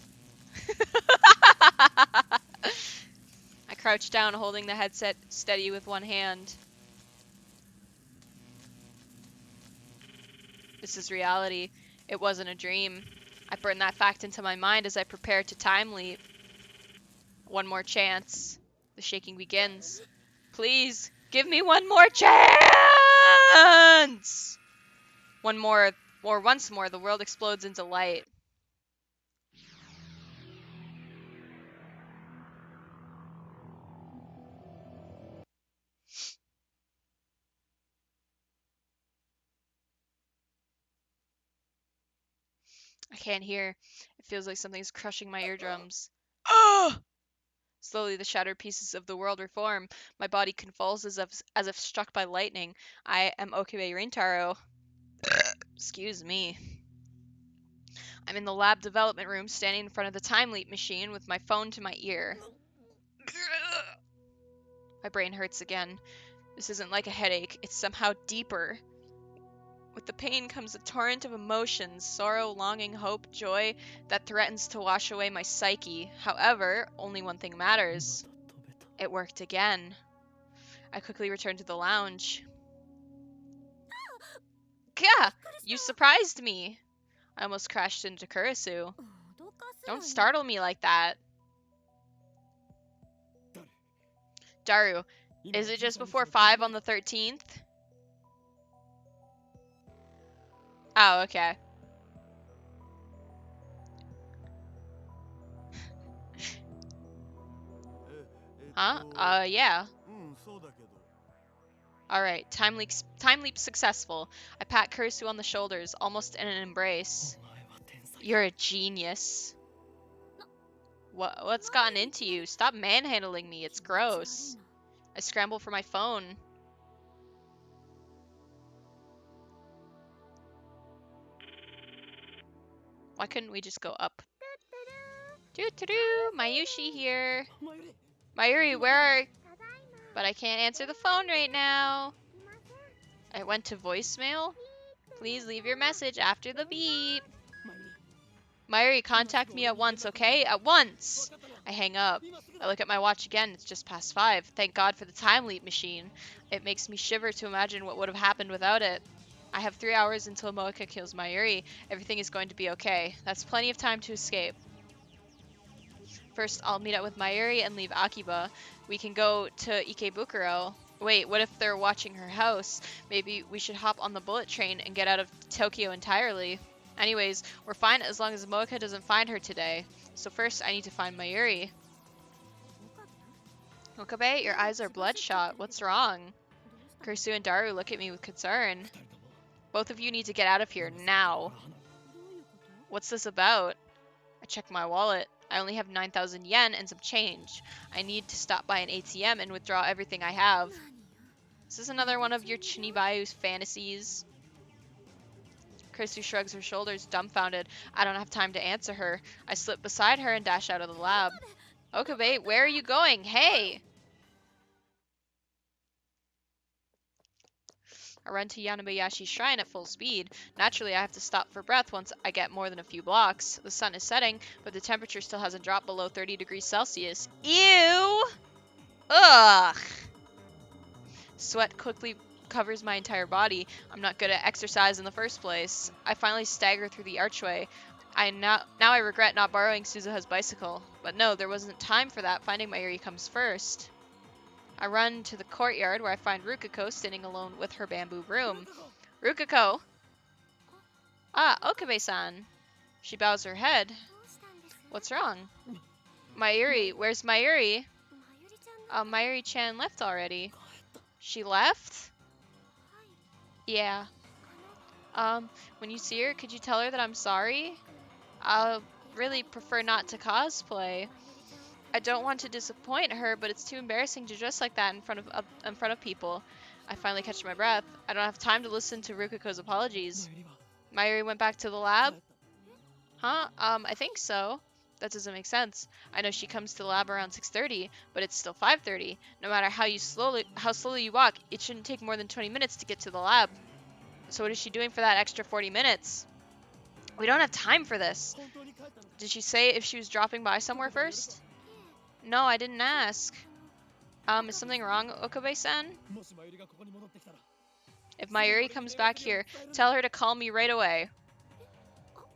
C: I crouch down, holding the headset steady with one hand. This is reality. It wasn't a dream. I burn that fact into my mind as I prepare to time leap. One more chance. The shaking begins. Please, give me one more chance! One more, or once more, the world explodes into light. I can't hear. It feels like something's crushing my eardrums. Ugh! Slowly, the shattered pieces of the world reform. My body convulses as if struck by lightning. I am Okabe Rintaro. Excuse me. I'm in the lab development room, standing in front of the time leap machine with my phone to my ear. My brain hurts again. This isn't like a headache. It's somehow deeper. With the pain comes a torrent of emotions, sorrow, longing, hope, joy, that threatens to wash away my psyche. However, only one thing matters. It worked again. I quickly returned to the lounge. Gah! You surprised me! I almost crashed into Kurisu. Don't startle me like that. Daru, is it just before 5 on the 13th? Oh, okay. Huh? Yeah. Alright, time leap successful. I pat Kursu on the shoulders, almost in an embrace. You're a genius. What's gotten into you? Stop manhandling me, it's gross. I scramble for my phone. Why couldn't we just go up? Doo-doo-doo! Mayushi here. Mayuri, where are... But I can't answer the phone right now. I went to voicemail. Please leave your message after the beep. Mayuri, contact me at once, okay? At once! I hang up. I look at my watch again. It's just past 5. Thank God for the time leap machine. It makes me shiver to imagine what would have happened without it. I have 3 hours until Moeka kills Mayuri. Everything is going to be okay. That's plenty of time to escape. First, I'll meet up with Mayuri and leave Akiba. We can go to Ikebukuro. Wait, what if they're watching her house? Maybe we should hop on the bullet train and get out of Tokyo entirely. Anyways, we're fine as long as Moeka doesn't find her today. So first, I need to find Mayuri. Okabe, your eyes are bloodshot. What's wrong? Kursu and Daru look at me with concern. Both of you need to get out of here, now. What's this about? I check my wallet. I only have 9,000 yen and some change. I need to stop by an ATM and withdraw everything I have. Is this another one of your Chinibayu's fantasies? Kursu shrugs her shoulders, dumbfounded. I don't have time to answer her. I slip beside her and dash out of the lab. Okabe, where are you going? Hey! I run to Yanabayashi's shrine at full speed. Naturally, I have to stop for breath once I get more than a few blocks. The sun is setting, but the temperature still hasn't dropped below 30 degrees Celsius. Ew! Ugh! Sweat quickly covers my entire body. I'm not good at exercise in the first place. I finally stagger through the archway. Now I regret not borrowing Suzuha's bicycle. But no, there wasn't time for that. Finding Mayuri comes first. I run to the courtyard where I find Rukiko sitting alone with her bamboo broom. Rukiko! Ah, Okabe-san. She bows her head. What's wrong? Mayuri, where's Mayuri? Mayuri-chan left already. She left? Yeah. When you see her, could you tell her that I'm sorry? I'll really prefer not to cosplay. I don't want to disappoint her, but it's too embarrassing to dress like that in front of people. I finally catch my breath. I don't have time to listen to Rukiko's apologies. Mayuri went back to the lab? Huh? I think so. That doesn't make sense. I know she comes to the lab around 6:30, but it's still 5:30. No matter how slowly you walk, it shouldn't take more than 20 minutes to get to the lab. So what is she doing for that extra 40 minutes? We don't have time for this. Did she say if she was dropping by somewhere first? No, I didn't ask. Is something wrong, Okabe-san? If Mayuri comes back here, tell her to call me right away.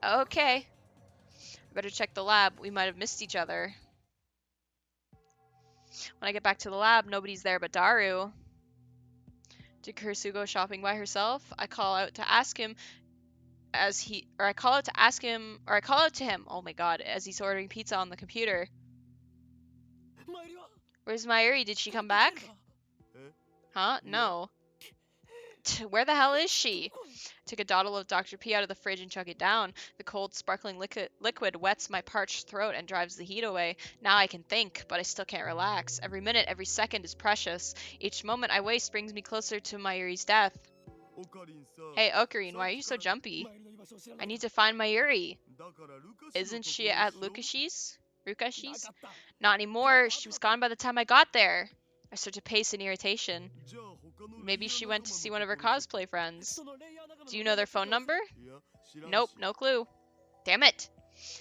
C: Okay. I better check the lab. We might have missed each other. When I get back to the lab, nobody's there but Daru. Did Kursu go shopping by herself? I call out to him. Oh my god, as he's ordering pizza on the computer. Where's Mayuri? Did she come back? Huh? No. Where the hell is she? Take a bottle of Dr. P out of the fridge and chug it down. The cold, sparkling liquid wets my parched throat and drives the heat away. Now I can think, but I still can't relax. Every minute, every second is precious. Each moment I waste brings me closer to Mayuri's death. Hey, Ocarine, why are you so jumpy? I need to find Mayuri. Isn't she at Lukashi's? Rukashi's? Not anymore. She was gone by the time I got there. I start to pace in irritation. Maybe she went to see one of her cosplay friends. Do you know their phone number? Nope, no clue. Damn it.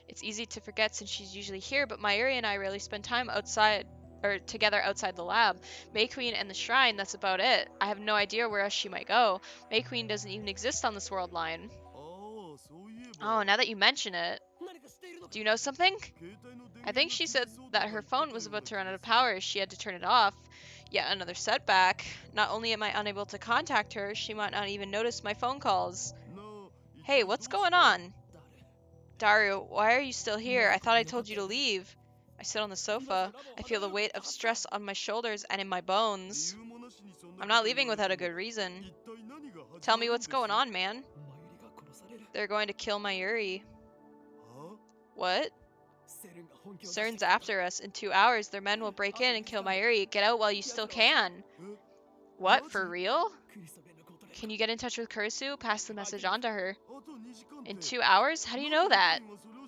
C: It's easy to forget since she's usually here, but Mayuri and I rarely spend time together outside the lab. May Queen and the shrine, that's about it. I have no idea where else she might go. May Queen doesn't even exist on this world line. Oh, now that you mention it. Do you know something? I think she said that her phone was about to run out of power. She had to turn it off. Yet another setback. Not only am I unable to contact her, she might not even notice my phone calls. Hey, what's going on? Daru, why are you still here? I thought I told you to leave. I sit on the sofa. I feel the weight of stress on my shoulders and in my bones. I'm not leaving without a good reason. Tell me what's going on, man. They're going to kill Mayuri. What? Cern's after us. In 2 hours, their men will break in and kill Mayuri. Get out while you still can. What, for real? Can you get in touch with Kurisu? Pass the message on to her. In 2 hours? How do you know that?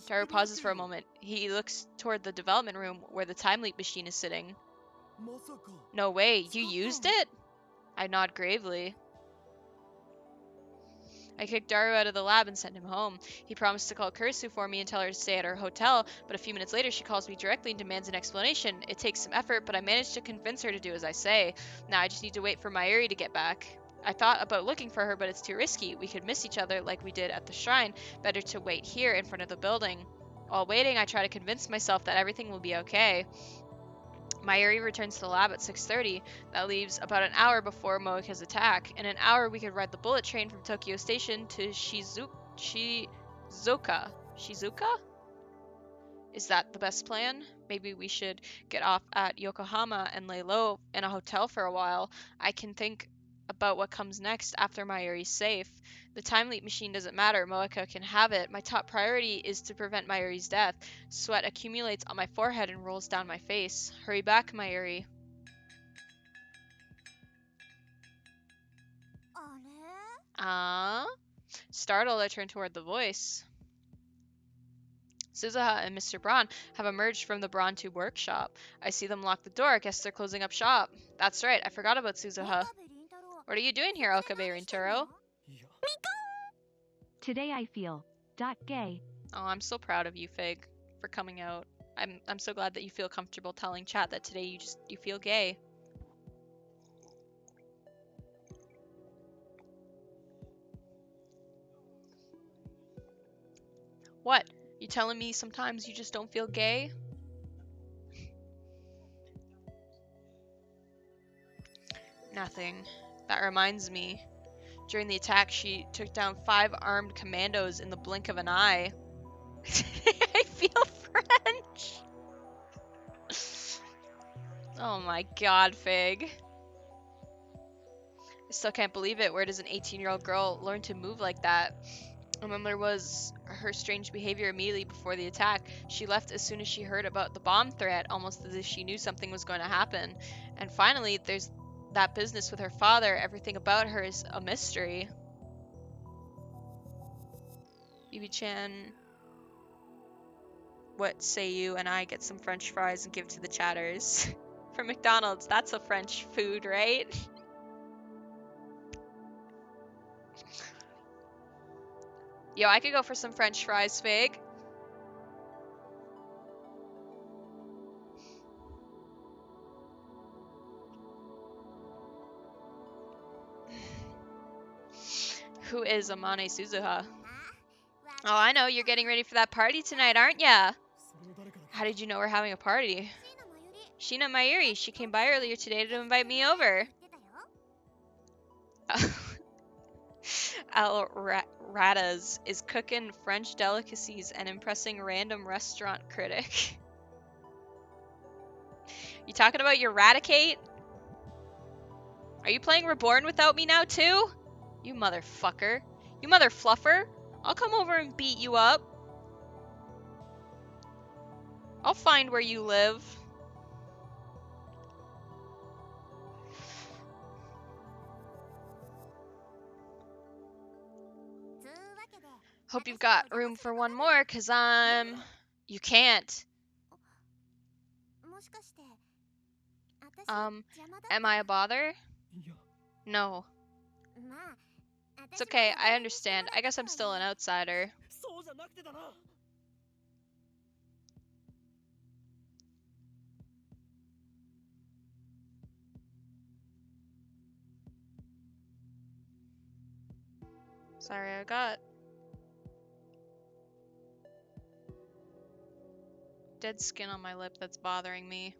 C: Taro pauses for a moment. He looks toward the development room where the time leap machine is sitting. No way, you used it? I nod gravely. I kicked Daru out of the lab and sent him home. He promised to call Kurisu for me and tell her to stay at her hotel, but a few minutes later she calls me directly and demands an explanation. It takes some effort, but I managed to convince her to do as I say. Now I just need to wait for Mayuri to get back. I thought about looking for her, but it's too risky. We could miss each other like we did at the shrine. Better to wait here in front of the building. While waiting, I try to convince myself that everything will be okay. Mayuri returns to the lab at 6:30. That leaves about an hour before Moeka's attack. In an hour, we could ride the bullet train from Tokyo Station to Shizuoka. Shizuka? Is that the best plan? Maybe we should get off at Yokohama and lay low in a hotel for a while. I can think about what comes next after Mayuri's safe. The time leap machine doesn't matter. Moeka can have it. My top priority is to prevent Mayuri's death. Sweat accumulates on my forehead and rolls down my face. Hurry back, Mayuri. Startled, I turn toward the voice. Suzuha and Mr. Braun have emerged from the Braun Tube workshop. I see them lock the door. Guess they're closing up shop. That's right, I forgot about Suzuha. What are you doing here, Okabe Rintaro?
H: Today I feel gay.
C: Oh, I'm so proud of you, Fig, for coming out. I'm so glad that you feel comfortable telling chat that today you feel gay. What? You telling me sometimes you just don't feel gay? Nothing. That reminds me. During the attack, she took down 5 armed commandos in the blink of an eye. I feel French. Oh my god, Fig. I still can't believe it. Where does an 18-year-old girl learn to move like that? And then there was her strange behavior immediately before the attack. She left as soon as she heard about the bomb threat, almost as if she knew something was going to happen. And finally, there's that business with her father. Everything about her is a mystery. Bibi-chan, what say you and I get some French fries and give to the chatters? From McDonald's, that's a French food, right? Yo, I could go for some French fries, Fig. Who is Amane Suzuha? Oh, I know. You're getting ready for that party tonight, aren't ya? How did you know we're having a party? Shina Mayuri. She came by earlier today to invite me over. Al Radas is cooking French delicacies and impressing random restaurant critic. You talking about your Raticate? Are you playing Reborn without me now too? You motherfucker. You mother fluffer. I'll come over and beat you up. I'll find where you live. Hope you've got room for one more, cause you can't. Am I a bother? No. It's okay, I understand. I guess I'm still an outsider. Sorry, I got dead skin on my lip that's bothering me.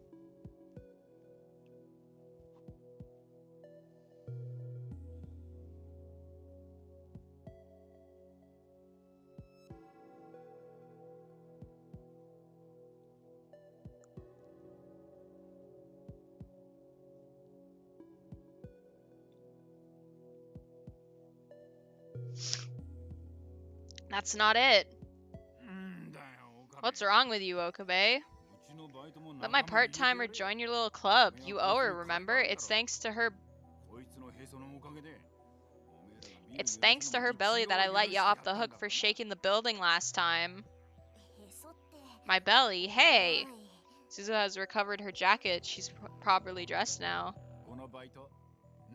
C: That's not it. What's wrong with you, Okabe? Let my part-timer join your little club. You owe her, remember? It's thanks to her belly that I let you off the hook for shaking the building last time. My belly? Hey! Suzuha has recovered her jacket. She's properly dressed now.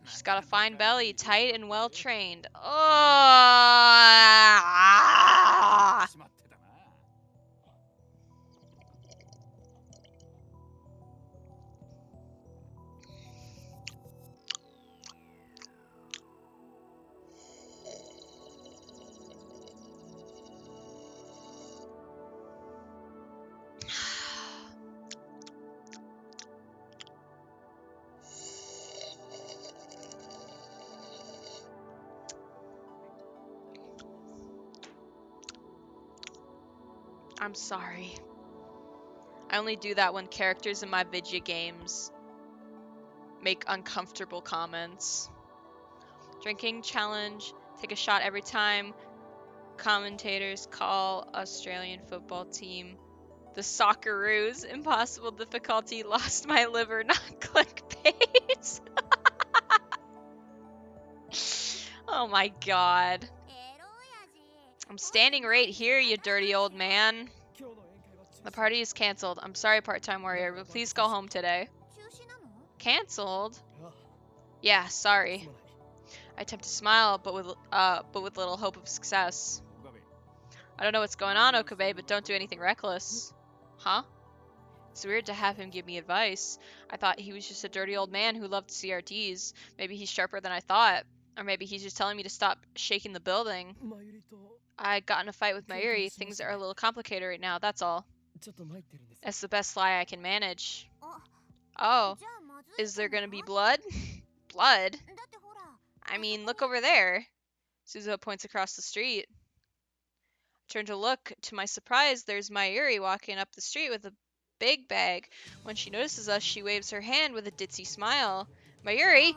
C: She's got a fine belly, tight and well trained. Oh! I'm sorry. I only do that when characters in my video games make uncomfortable comments. Drinking challenge. Take a shot every time commentators call Australian football team the Socceroos. Impossible difficulty. Lost my liver, not clickbait. Oh my god. I'm standing right here, you dirty old man. The party is cancelled. I'm sorry, part-time warrior, but please go home today. Cancelled? Yeah, sorry. I attempt to smile, but with little hope of success. I don't know what's going on, Okabe, but don't do anything reckless. Huh? It's weird to have him give me advice. I thought he was just a dirty old man who loved CRTs. Maybe he's sharper than I thought. Or maybe he's just telling me to stop shaking the building. I got in a fight with Mayuri. Things are a little complicated right now, that's all. That's the best lie I can manage. Oh, is there gonna be blood? Blood? I mean, look over there. Suzuha points across the street. I turn to look. To my surprise, there's Mayuri walking up the street with a big bag. When she notices us, she waves her hand with a ditzy smile. Mayuri?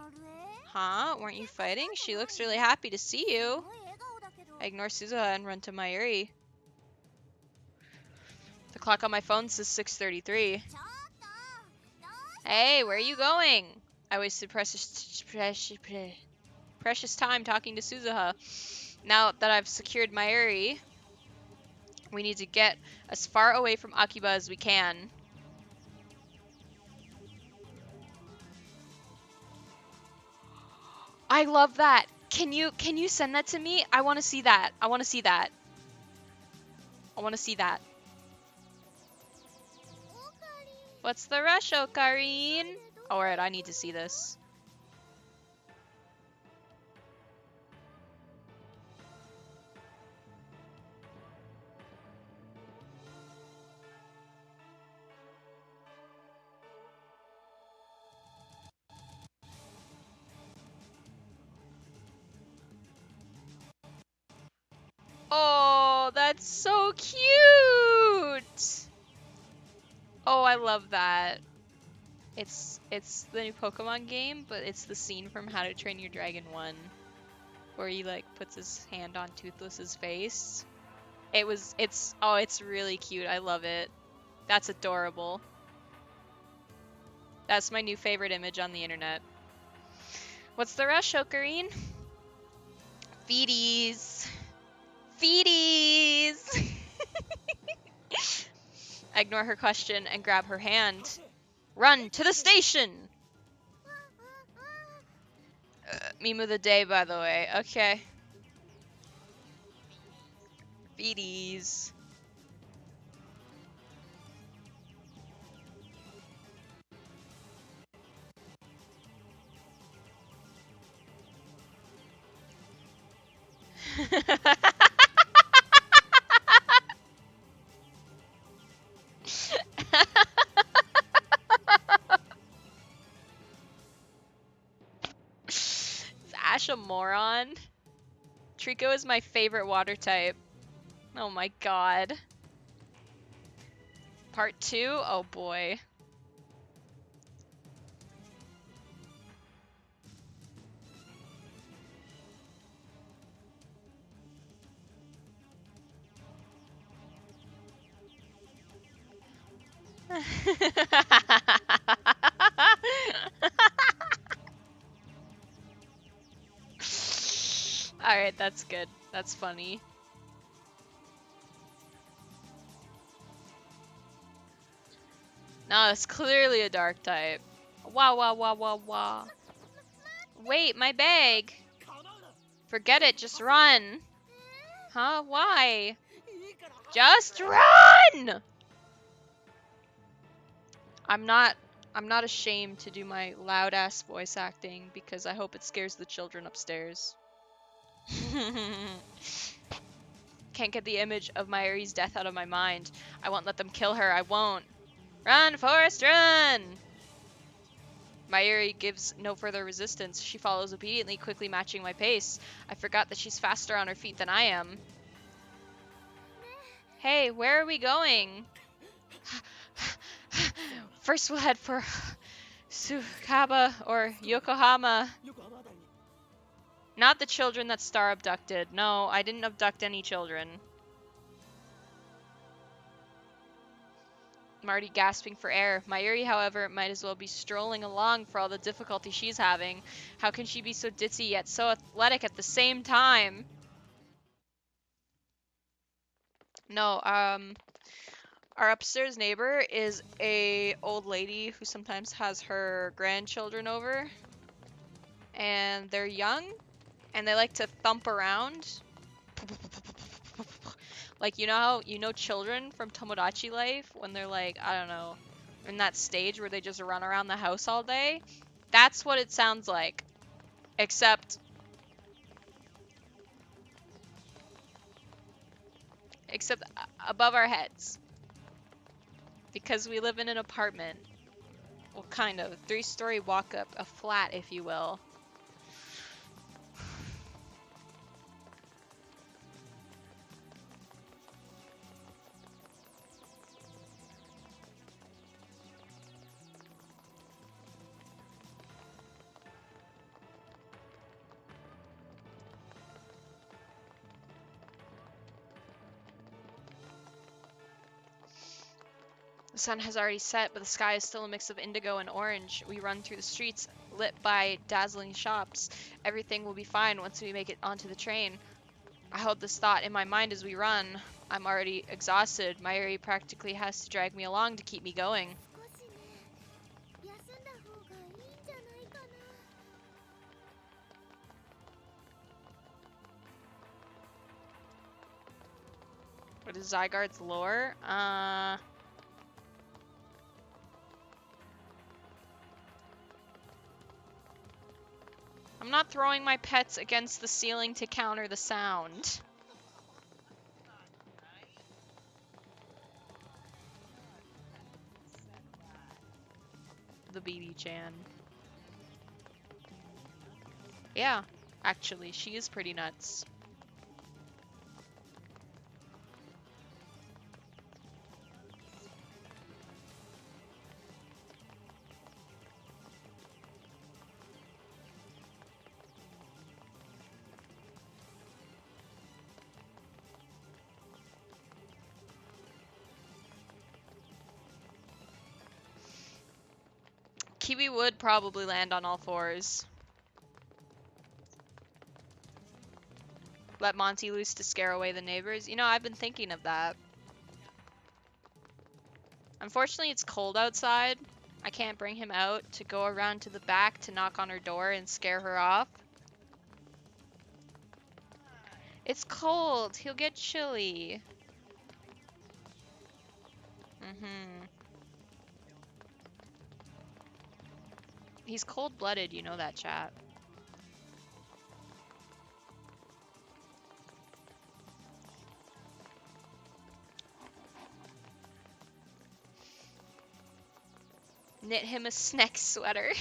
C: Huh? Weren't you fighting? She looks really happy to see you. I ignore Suzuha and run to Mayuri. The clock on my phone says 6:33. Hey, where are you going? I wasted precious time talking to Suzuha. Now that I've secured Mayuri, we need to get as far away from Akiba as we can. I love that. Can you send that to me? I want to see that. I want to see that. I want to see that. What's the rush, Ocarine? Alright, I need to see this. Oh, that's so cute! Oh, I love that. It's the new Pokemon game, but it's the scene from How to Train Your Dragon 1 where he like puts his hand on Toothless's face. It's really cute. I love it. That's adorable. That's my new favorite image on the internet. What's the rush, Ocarine? Feeties. Feeties! I ignore her question and grab her hand. Run to the station! Meme of the day, by the way. Okay. Feeties. Is Ash a moron? Trico is my favorite water type. Oh my god. Part 2? Oh boy. Alright, that's good. That's funny. No, it's clearly a dark type. Wah wah wah wah wah. Wait, my bag. Forget it, just run. Huh? Why? Just run! I'm not ashamed to do my loud ass voice acting because I hope it scares the children upstairs. Can't get the image of Mayuri's death out of my mind. I won't let them kill her. I won't. Run, Forrest, run! Mayuri gives no further resistance. She follows obediently, quickly matching my pace. I forgot that she's faster on her feet than I am. Hey, where are we going? First we'll head for Tsukaba or Yokohama. Not the children that Star abducted. No, I didn't abduct any children. I'm already gasping for air. Mayuri, however, might as well be strolling along for all the difficulty she's having. How can she be so ditzy yet so athletic at the same time? No, our upstairs neighbor is a old lady who sometimes has her grandchildren over. And they're young, and they like to thump around. Like, you know how, children from Tomodachi Life, when they're like, I don't know, in that stage where they just run around the house all day? That's what it sounds like. Except above our heads. Because we live in an apartment. Well, kind of. 3-story walk-up, a flat, if you will. The sun has already set, but the sky is still a mix of indigo and orange. We run through the streets, lit by dazzling shops. Everything will be fine once we make it onto the train. I hold this thought in my mind as we run. I'm already exhausted. Mayuri practically has to drag me along to keep me going. What is Zygarde's lore? I'm not throwing my pets against the ceiling to counter the sound. The BB-chan. Yeah, actually, she is pretty nuts. Kiwi would probably land on all fours. Let Monty loose to scare away the neighbors. You know, I've been thinking of that. Unfortunately, it's cold outside. I can't bring him out to go around to the back to knock on her door and scare her off. It's cold. He'll get chilly. He's cold-blooded, you know that, chat. Knit him a snack sweater.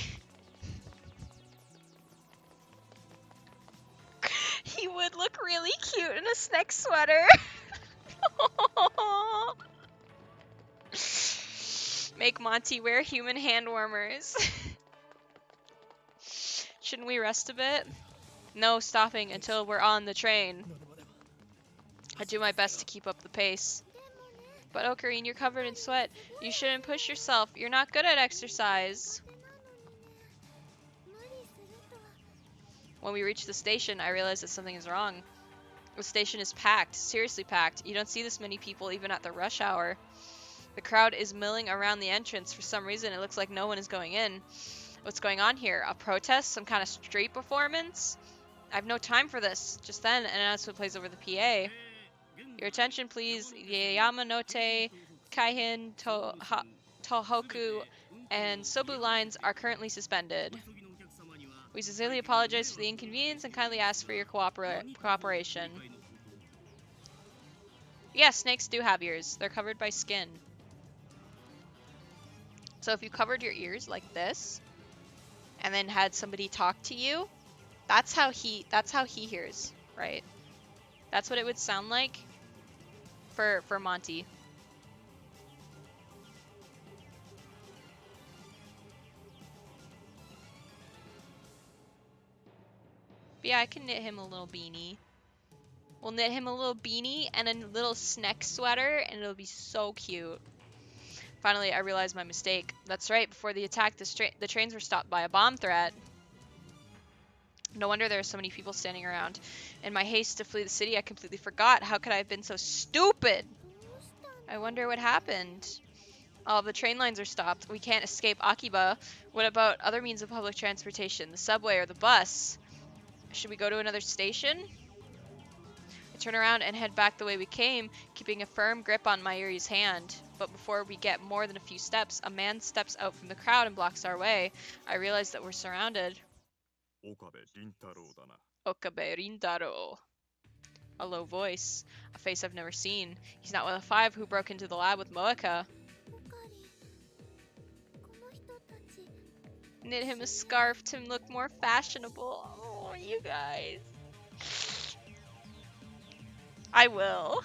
C: He would look really cute in a snack sweater. Make Monty wear human hand warmers. Shouldn't we rest a bit? No stopping until we're on the train. I do my best to keep up the pace. But Ocarine, you're covered in sweat. You shouldn't push yourself. You're not good at exercise. When we reach the station, I realize that something is wrong. The station is packed, seriously packed. You don't see this many people even at the rush hour. The crowd is milling around the entrance. For some reason, it looks like no one is going in. What's going on here? A protest? Some kind of street performance? I have no time for this. Just then, an announcement plays over the PA. Your attention, please. Yamanote, Kaihin, Tohoku, and Sobu lines are currently suspended. We sincerely apologize for the inconvenience and kindly ask for your cooperation. Yeah, snakes do have ears. They're covered by skin. So if you covered your ears like this, and then had somebody talk to you, that's how he hears, right? That's what it would sound like for Monty. But yeah, I can knit him a little beanie. We'll knit him a little beanie and a little snack sweater, and it'll be so cute. Finally, I realized my mistake. That's right, before the attack, the trains were stopped by a bomb threat. No wonder there are so many people standing around. In my haste to flee the city, I completely forgot. How could I have been so stupid? I wonder what happened. All the train lines are stopped. We can't escape Akiba. What about other means of public transportation? The subway or the bus? Should we go to another station? I turn around and head back the way we came, keeping a firm grip on Mayuri's hand. But before we get more than a few steps, a man steps out from the crowd and blocks our way. I realize that we're surrounded. Okabe Rintaro. A low voice. A face I've never seen. He's not one of the 5 who broke into the lab with Moeka. Knit him a scarf to look more fashionable. Oh, you guys. I will.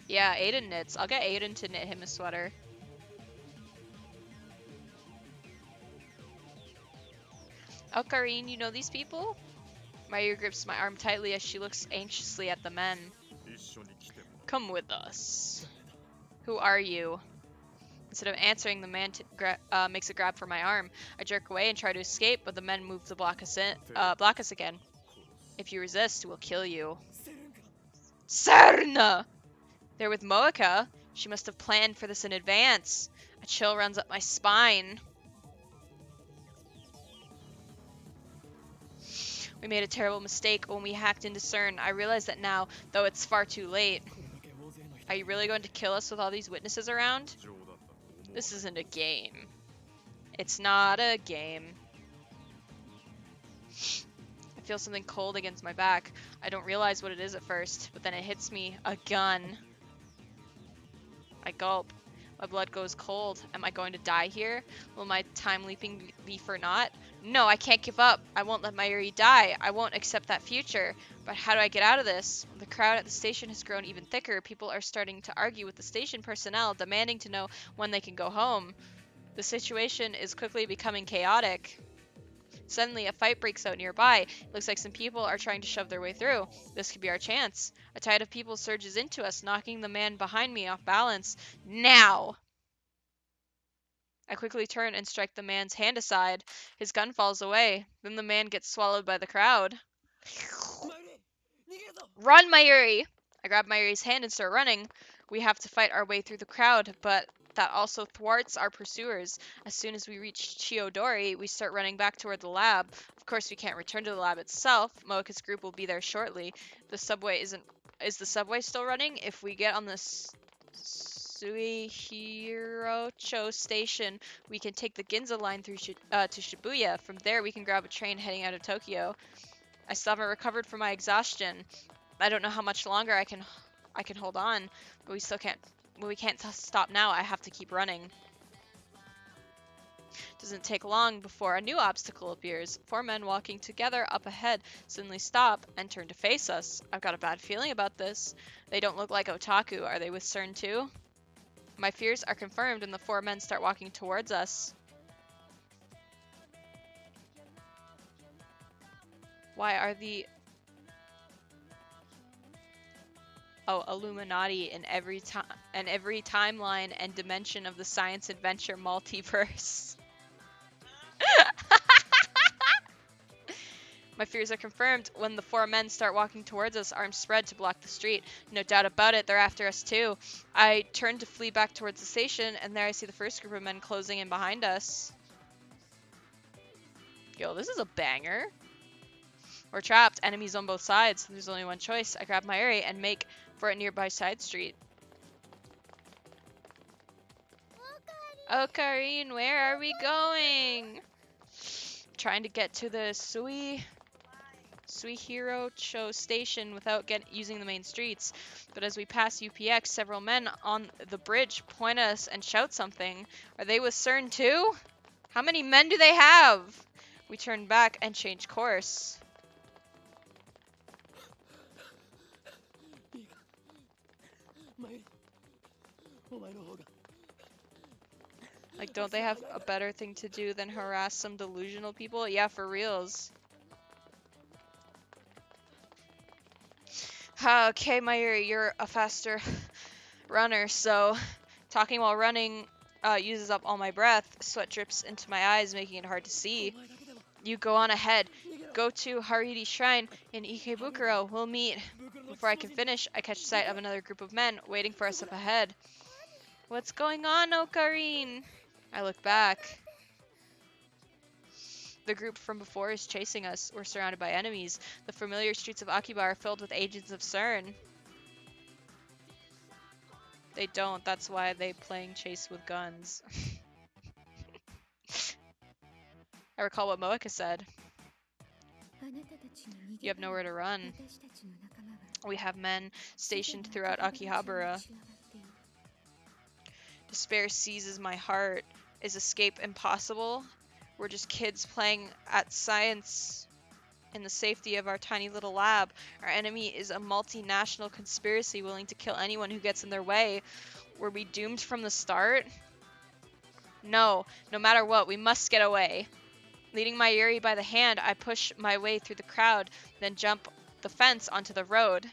C: Yeah, Aiden knits. I'll get Aiden to knit him a sweater. Ocarine, you know these people? Mayuri grips my arm tightly as she looks anxiously at the men. Come with us. Who are you? Instead of answering, the man makes a grab for my arm. I jerk away and try to escape, but the men move to block us again. If you resist, we'll kill you. Serna! They're with Moeka. She must have planned for this in advance. A chill runs up my spine. We made a terrible mistake when we hacked into CERN. I realize that now, though it's far too late. Are you really going to kill us with all these witnesses around? This isn't a game. It's not a game. I feel something cold against my back. I don't realize what it is at first, but then it hits me. A gun. I gulp. My blood goes cold. Am I going to die here? Will my time leaping be for naught? No, I can't give up. I won't let Mayuri die. I won't accept that future. But how do I get out of this? The crowd at the station has grown even thicker. People are starting to argue with the station personnel, demanding to know when they can go home. The situation is quickly becoming chaotic. Suddenly, a fight breaks out nearby. It looks like some people are trying to shove their way through. This could be our chance. A tide of people surges into us, knocking the man behind me off balance. Now! I quickly turn and strike the man's hand aside. His gun falls away. Then the man gets swallowed by the crowd. Run, Mayuri! I grab Mayuri's hand and start running. We have to fight our way through the crowd, but that also thwarts our pursuers. As soon as we reach Chiodori, we start running back toward the lab. Of course, we can't return to the lab itself. Moeka's group will be there shortly. Is the subway still running? If we get on this Suihirocho station, we can take the Ginza line through to Shibuya. From there, we can grab a train heading out of Tokyo. I still haven't recovered from my exhaustion. I don't know how much longer I can hold on, but we can't stop now. I have to keep running. Doesn't take long before a new obstacle appears. 4 men walking together up ahead suddenly stop and turn to face us. I've got a bad feeling about this. They don't look like otaku. Are they with CERN too? My fears are confirmed when the 4 men start walking towards us. Why are the Illuminati in every timeline and dimension of the science adventure multiverse. My fears are confirmed when the four men start walking towards us, arms spread to block the street. No doubt about it, they're after us too. I turn to flee back towards the station, and there I see the first group of men closing in behind us. Yo, this is a banger. We're trapped, enemies on both sides. There's only one choice. I grab my area and make for a nearby side street. Oh, Karine, where are we going? Trying to get to the Suihiro-cho station without using the main streets. But as we pass UPX, several men on the bridge point at us and shout something. Are they with CERN too? How many men do they have? We turn back and change course. Like, don't they have a better thing to do than harass some delusional people? Yeah, for reals. Okay, Mayuri, you're a faster runner, so talking while running uses up all my breath. Sweat drips into my eyes, making it hard to see. You go on ahead. Go to Haridi Shrine in Ikebukuro. We'll meet. Before I can finish, I catch sight of another group of men waiting for us up ahead. What's going on, Okarine? I look back. The group from before is chasing us. We're surrounded by enemies. The familiar streets of Akiba are filled with agents of CERN. They don't. That's why they playing chase with guns. I recall what Moeka said. You have nowhere to run. We have men stationed throughout Akihabara. Despair seizes my heart. Is escape impossible? We're just kids playing at science in the safety of our tiny little lab. Our enemy is a multinational conspiracy willing to kill anyone who gets in their way. Were we doomed from the start? No. No matter what, we must get away. Leading Mayuri by the hand, I push my way through the crowd, then jump the fence onto the road.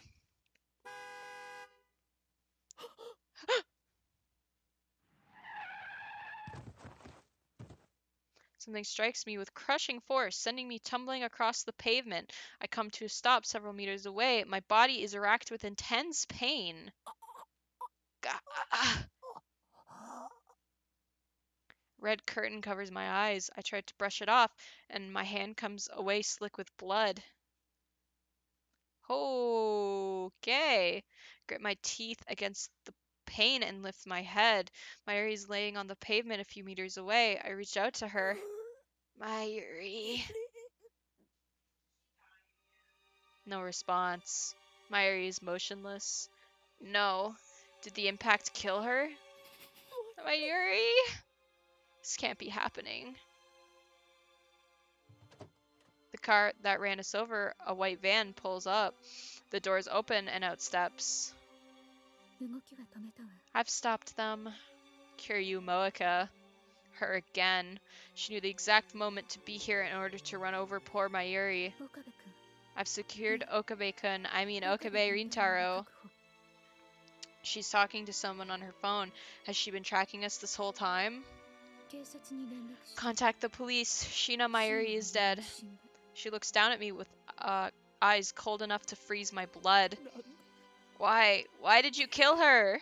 C: Something strikes me with crushing force, sending me tumbling across the pavement. I come to a stop several meters away. My body is racked with intense pain. Red curtain covers my eyes. I try to brush it off, and my hand comes away slick with blood. Okay. Grit my teeth against the pain and lift my head. Mayuri is laying on the pavement a few meters away. I reach out to her. Mayuri. No response. Mayuri is motionless. No. Did the impact kill her? Mayuri? This can't be happening. The car that ran us over, a white van, pulls up. The doors open and out steps. I've stopped them. Kiryu Moeka. Her again. She knew the exact moment to be here in order to run over poor Mayuri. I've secured Okabe-kun, Okabe Rintaro. She's talking to someone on her phone. Has she been tracking us this whole time? Contact the police. Shina Mayuri is dead. She looks down at me with eyes cold enough to freeze my blood. Why? Why did you kill her?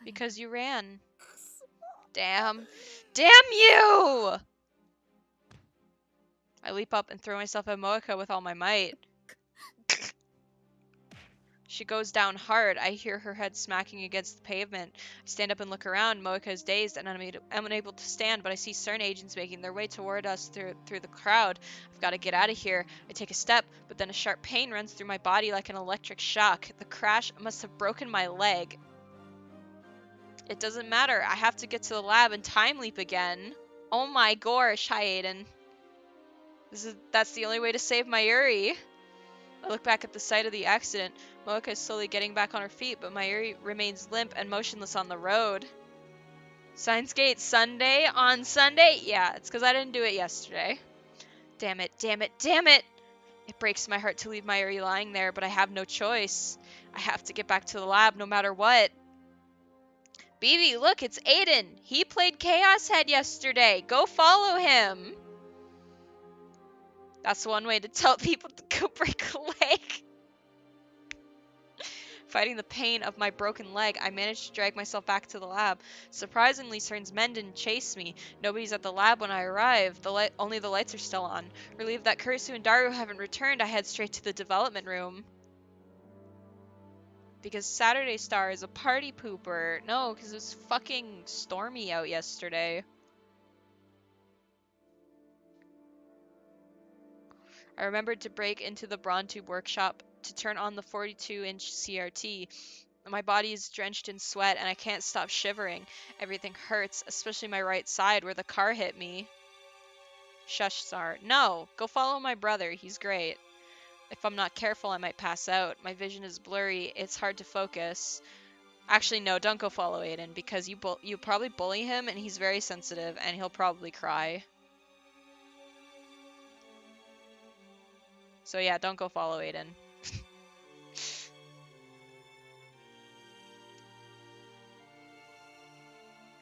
C: Because you ran. Damn. Damn you! I leap up and throw myself at Moeka with all my might. She goes down hard. I hear her head smacking against the pavement. I stand up and look around. Moeka is dazed and I'm unable to stand, but I see CERN agents making their way toward us through the crowd. I've got to get out of here. I take a step, but then a sharp pain runs through my body like an electric shock. The crash must have broken my leg. It doesn't matter. I have to get to the lab and time leap again. Oh my gosh, hi Aiden. That's the only way to save Mayuri. I look back at the site of the accident. Moeka is slowly getting back on her feet, but Mayuri remains limp and motionless on the road. Steins Gate Sunday? On Sunday? Yeah, it's because I didn't do it yesterday. Damn it, damn it, damn it! It breaks my heart to leave Mayuri lying there, but I have no choice. I have to get back to the lab no matter what. BB, look, it's Aiden. He played Chaos Head yesterday. Go follow him. That's one way to tell people to go break a leg. Fighting the pain of my broken leg, I managed to drag myself back to the lab. Surprisingly, CERN's men didn't chase me. Nobody's at the lab when I arrive. Only the lights are still on. Relieved that Kurisu and Daru haven't returned, I head straight to the development room. Because Saturday Star is a party pooper. No, because it was fucking stormy out yesterday. I remembered to break into the Brontube workshop to turn on the 42-inch CRT. My body is drenched in sweat and I can't stop shivering. Everything hurts, especially my right side where the car hit me. Shush, Sar. No, go follow my brother. He's great. If I'm not careful, I might pass out. My vision is blurry. It's hard to focus. Actually, no, don't go follow Aiden because you probably bully him and he's very sensitive and he'll probably cry. So yeah, don't go follow Aiden.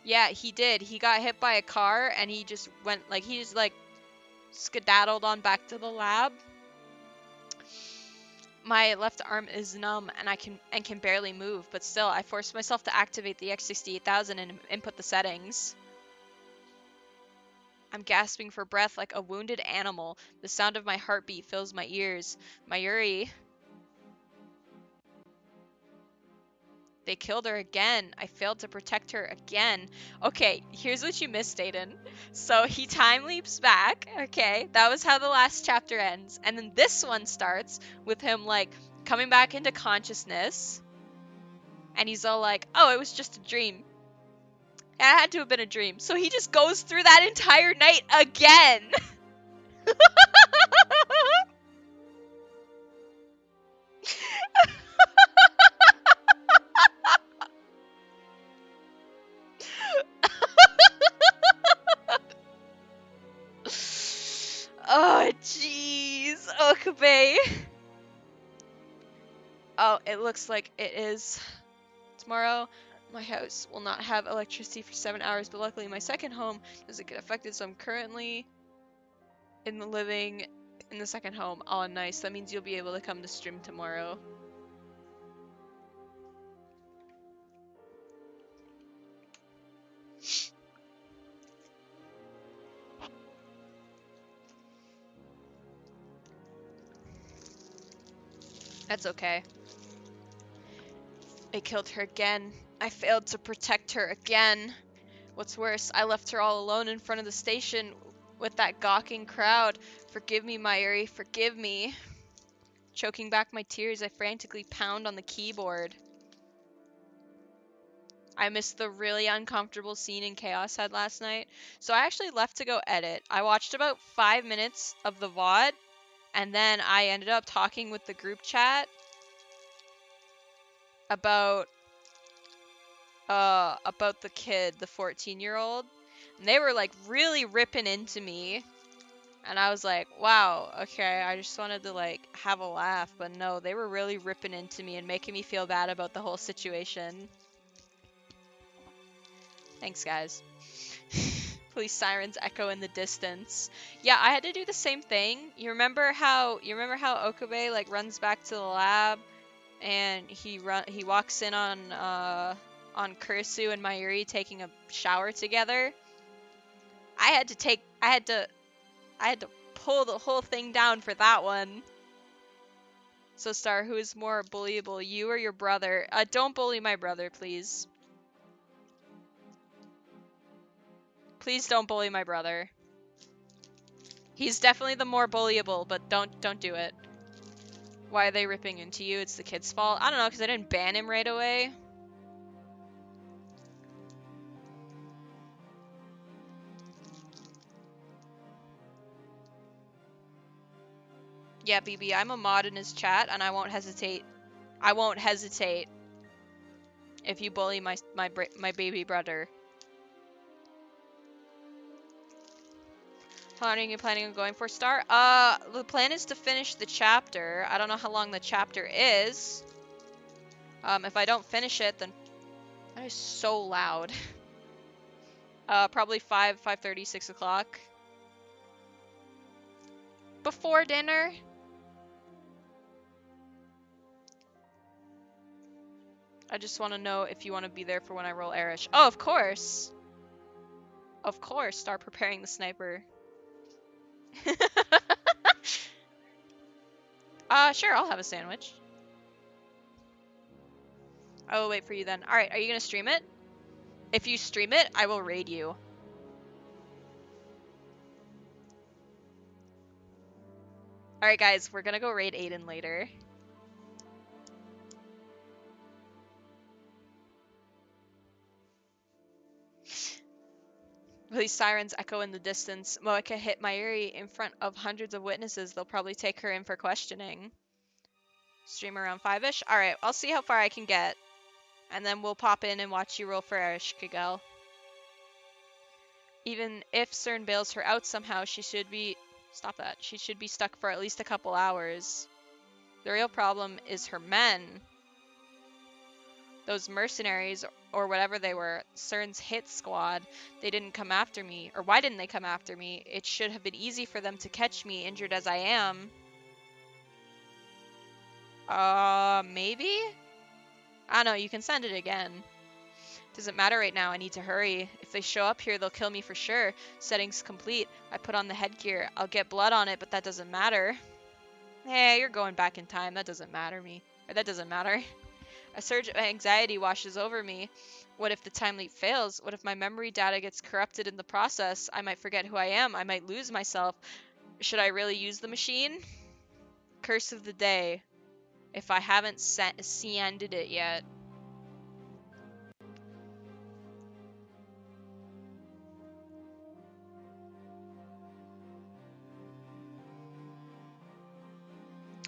C: Yeah, he did. He got hit by a car and he just skedaddled on back to the lab. My left arm is numb and can barely move, but still I forced myself to activate the X68000 and input the settings. I'm gasping for breath like a wounded animal. The sound of my heartbeat fills my ears. Mayuri. They killed her again. I failed to protect her again. Okay, here's what you missed, Aiden. So he time leaps back, okay? That was how the last chapter ends. And then this one starts with him, like, coming back into consciousness. And he's all like, oh, it was just a dream. It had to have been a dream. So he just goes through that entire night again. Oh, jeez. Okabe. Oh, it looks like it is. Tomorrow, my house will not have electricity for 7 hours, but luckily my second home doesn't get affected, so I'm currently living in the second home. Oh, nice. That means you'll be able to come to stream tomorrow. That's okay. I killed her again. I failed to protect her again. What's worse, I left her all alone in front of the station with that gawking crowd. Forgive me, Mayuri, forgive me. Choking back my tears, I frantically pound on the keyboard. I missed the really uncomfortable scene in Chaos Head last night, so I actually left to go edit. I watched about 5 minutes of the VOD, and then I ended up talking with the group chat about the kid, the 14-year-old, and they were like really ripping into me, and I was like, wow, okay, I just wanted to like have a laugh, but no, they were really ripping into me and making me feel bad about the whole situation. Thanks, guys. Police sirens echo in the distance. Yeah, I had to do the same thing. You remember how Okabe like runs back to the lab and he walks in on Kurisu and Mayuri taking a shower together? I had to pull the whole thing down for that one. So Star, who is more bullyable, you or your brother? Don't bully my brother, please. Please don't bully my brother. He's definitely the more bullyable, but don't do it. Why are they ripping into you? It's the kid's fault. I don't know, because I didn't ban him right away. Yeah, BB, I'm a mod in his chat, and I won't hesitate. I won't hesitate if you bully my baby brother. How long are you planning on going for, Star? The plan is to finish the chapter. I don't know how long the chapter is. If I don't finish it, then that is so loud. Probably 5:30, 6 o'clock. Before dinner. I just want to know if you want to be there for when I roll Erish. Oh, of course. Of course, start preparing the sniper. Sure, I'll have a sandwich. I will wait for you then. Alright, are you gonna stream it? If you stream it, I will raid you. Alright guys, we're gonna go raid Aiden later. These sirens echo in the distance. Moeka hit Mayuri in front of hundreds of witnesses. They'll probably take her in for questioning. Stream around 5-ish? Alright, I'll see how far I can get. And then we'll pop in and watch you roll for Erish, Kagel. Even if CERN bails her out somehow, she should be... Stop that. She should be stuck for at least a couple hours. The real problem is her men. Those mercenaries, or whatever they were, CERN's hit squad, they didn't come after me. Or why didn't they come after me? It should have been easy for them to catch me, injured as I am. Maybe? I don't know, you can send it again. Doesn't matter right now, I need to hurry. If they show up here, they'll kill me for sure. Settings complete. I put on the headgear. I'll get blood on it, but that doesn't matter. Hey, you're going back in time. That doesn't matter me. Or that doesn't matter. A surge of anxiety washes over me. What if the time leap fails? What if my memory data gets corrupted in the process? I might forget who I am. I might lose myself. Should I really use the machine? Curse of the day. If I haven't sanded it yet.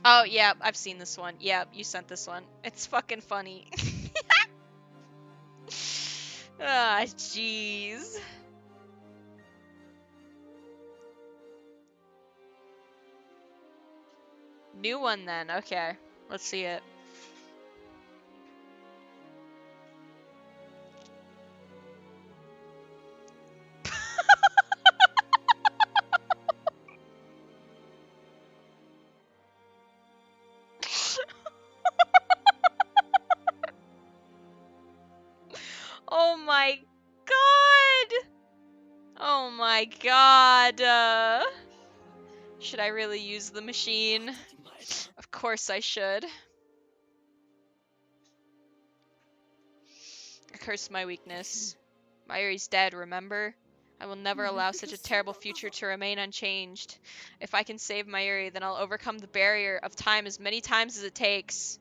C: Oh, yeah, I've seen this one. Yeah, you sent this one. It's fucking funny. Ah, jeez. New one then. Okay, let's see it. Oh my god! Oh my god! Should I really use the machine? Of course I should. I curse my weakness. Mayuri's dead, remember? I will never allow such a terrible future to remain unchanged. If I can save Mayuri, then I'll overcome the barrier of time as many times as it takes.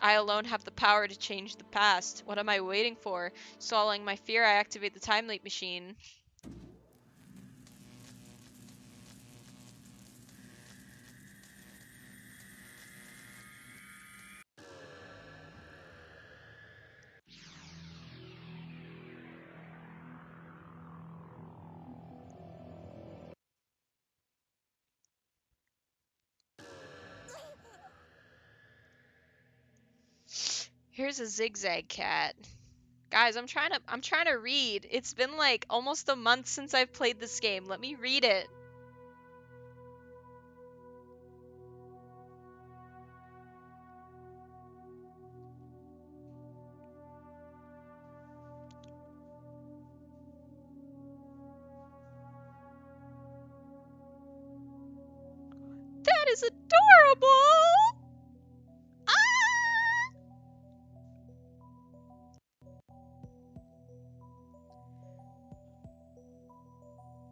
C: I alone have the power to change the past. What am I waiting for? Swallowing my fear, I activate the time leap machine. Here's a zigzag cat. Guys, I'm trying to read. It's been like almost a month since I've played this game. Let me read it. That is adorable! Ah!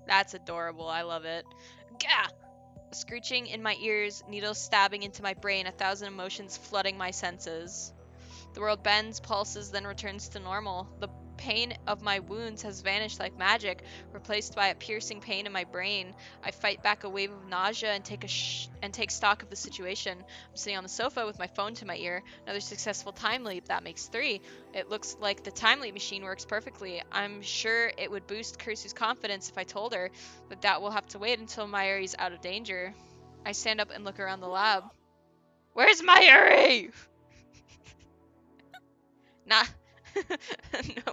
C: That's adorable. I love it. Gah! Screeching in my ears, needles stabbing into my brain, 1,000 emotions flooding my senses. The world bends, pulses, then returns to normal. The pain of my wounds has vanished like magic, replaced by a piercing pain in my brain. I fight back a wave of nausea and take stock of the situation. I'm sitting on the sofa with my phone to my ear. Another successful time leap. That makes 3. It looks like the time leap machine works perfectly. I'm sure it would boost Kursu's confidence if I told her, but that will have to wait until Mayuri's out of danger. I stand up and look around the lab. Where's Mayuri? Nah.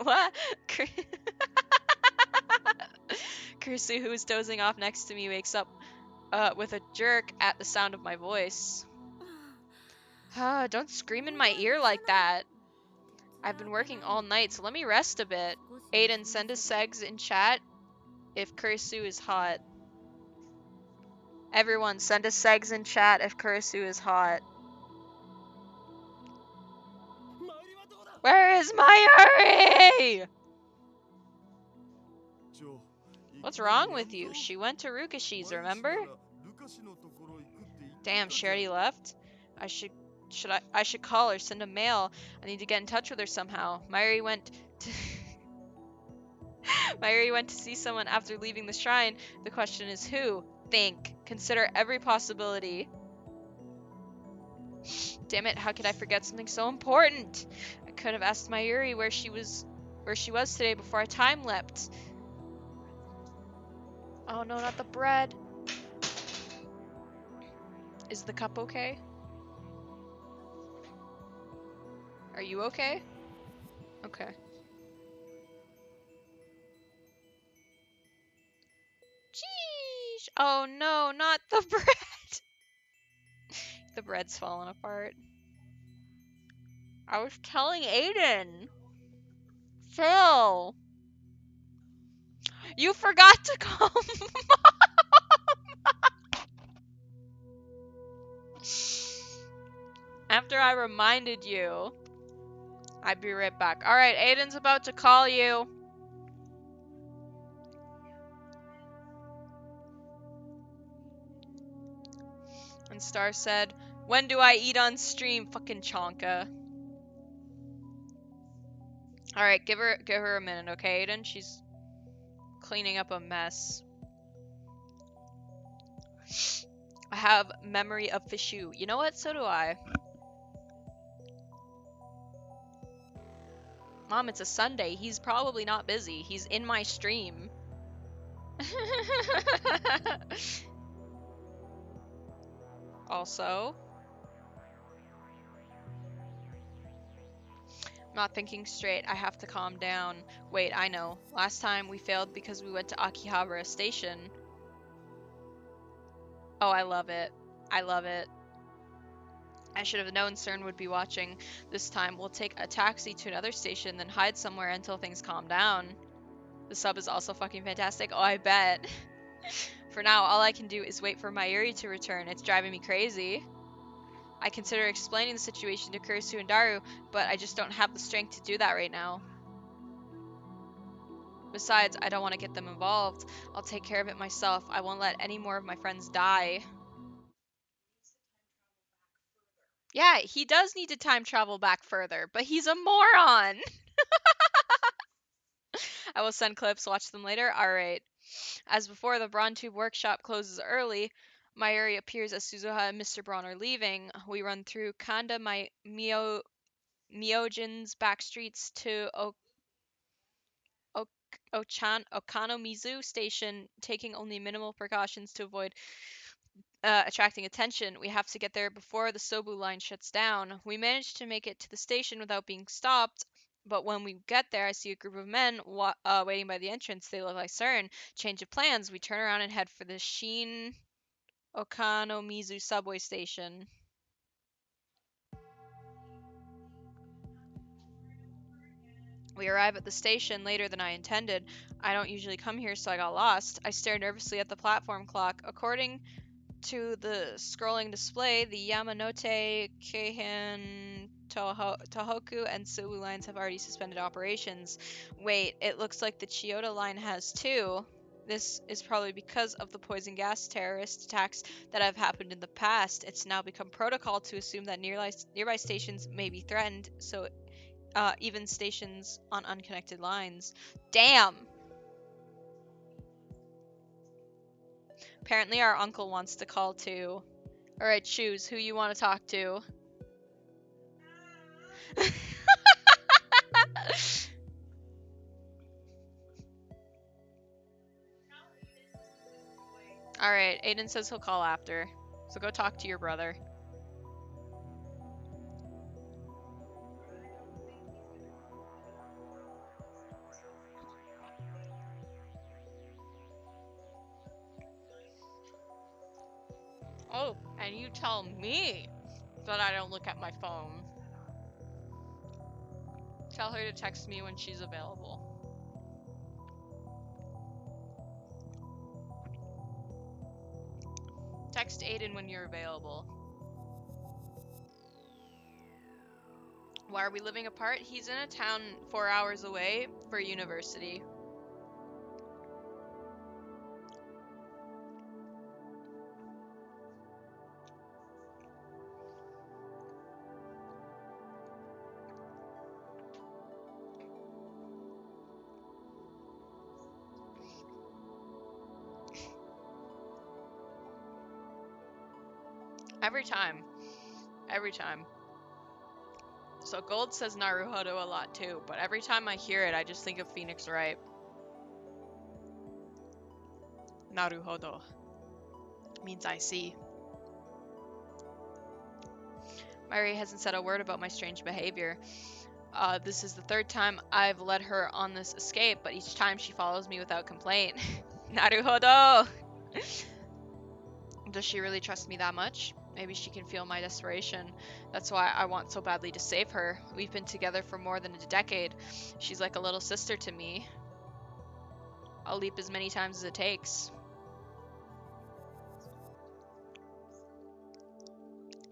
C: What? Kursu, who is dozing off next to me, wakes up with a jerk at the sound of my voice. Don't scream in my ear like that. I've been working all night, so let me rest a bit. Aiden, send a segs in chat if Kursu is hot. Everyone, send a segs in chat if Kursu is hot. Where is Mayuri? What's wrong with you? She went to Rukashi's, remember? Damn, she already left? I should call her, send a mail. I need to get in touch with her somehow. Mayuri went to see someone after leaving the shrine. The question is who? Think. Consider every possibility. Damn it, how could I forget something so important? I could have asked Mayuri where she was today before I time leapt. Oh no, not the bread. Is the cup okay? Are you okay? Okay. Jeez. Oh no, not the bread. The bread's falling apart. I was telling Aiden. Phil. You forgot to call Mom. After I reminded you. I'd be right back. Alright, Aiden's about to call you. And Star said, when do I eat on stream, fucking Chonka? Alright, give her a minute, okay, Aiden? She's cleaning up a mess. I have memory of Fishu. You know what? So do I. Mom, it's a Sunday. He's probably not busy. He's in my stream. Also, I'm not thinking straight. I have to calm down. Wait, I know. Last time we failed because we went to Akihabara Station. Oh, I love it. I love it. I should have known CERN would be watching. This time, we'll take a taxi to another station, then hide somewhere until things calm down. The sub is also fucking fantastic. Oh, I bet. For now, all I can do is wait for Mayuri to return. It's driving me crazy. I consider explaining the situation to Kursu and Daru, but I just don't have the strength to do that right now. Besides, I don't want to get them involved. I'll take care of it myself. I won't let any more of my friends die. Yeah, he does need to time travel back further, but he's a moron! I will send clips, watch them later. Alright. As before, the Braun Tube workshop closes early. Mayuri appears as Suzuha and Mr. Braun are leaving. We run through Kanda Myojin's back streets to Okanomizu Station, taking only minimal precautions to avoid attracting attention. We have to get there before the Sobu line shuts down. We manage to make it to the station without being stopped, but when we get there, I see a group of men waiting by the entrance. They look like CERN. Change of plans. We turn around and head for the Shin Okanomizu subway station. We arrive at the station later than I intended. I don't usually come here, so I got lost. I stare nervously at the platform clock. According to the scrolling display, the Yamanote, Keihan, Tohoku, and Sobu lines have already suspended operations. Wait, it looks like the Chiyoda line has too. This is probably because of the poison gas terrorist attacks that have happened in the past. It's now become protocol to assume that nearby stations may be threatened, so even stations on unconnected lines. Damn! Apparently our uncle wants to call too. Alright, choose who you want to talk to. Alright, Aiden says he'll call after. So go talk to your brother. Oh, and you tell me that I don't look at my phone. Tell her to text me when she's available. Text Aiden when you're available. Why are we living apart? He's in a town 4 hours away for university. Every time. Every time. So Gold says Naruhodo a lot too, but every time I hear it, I just think of Phoenix Wright. Naruhodo means I see. Mary hasn't said a word about my strange behavior. This is the third time I've led her on this escape, but each time she follows me without complaint. Naruhodo! Does she really trust me that much? Maybe she can feel my desperation. That's why I want so badly to save her. We've been together for more than a decade. She's like a little sister to me. I'll leap as many times as it takes.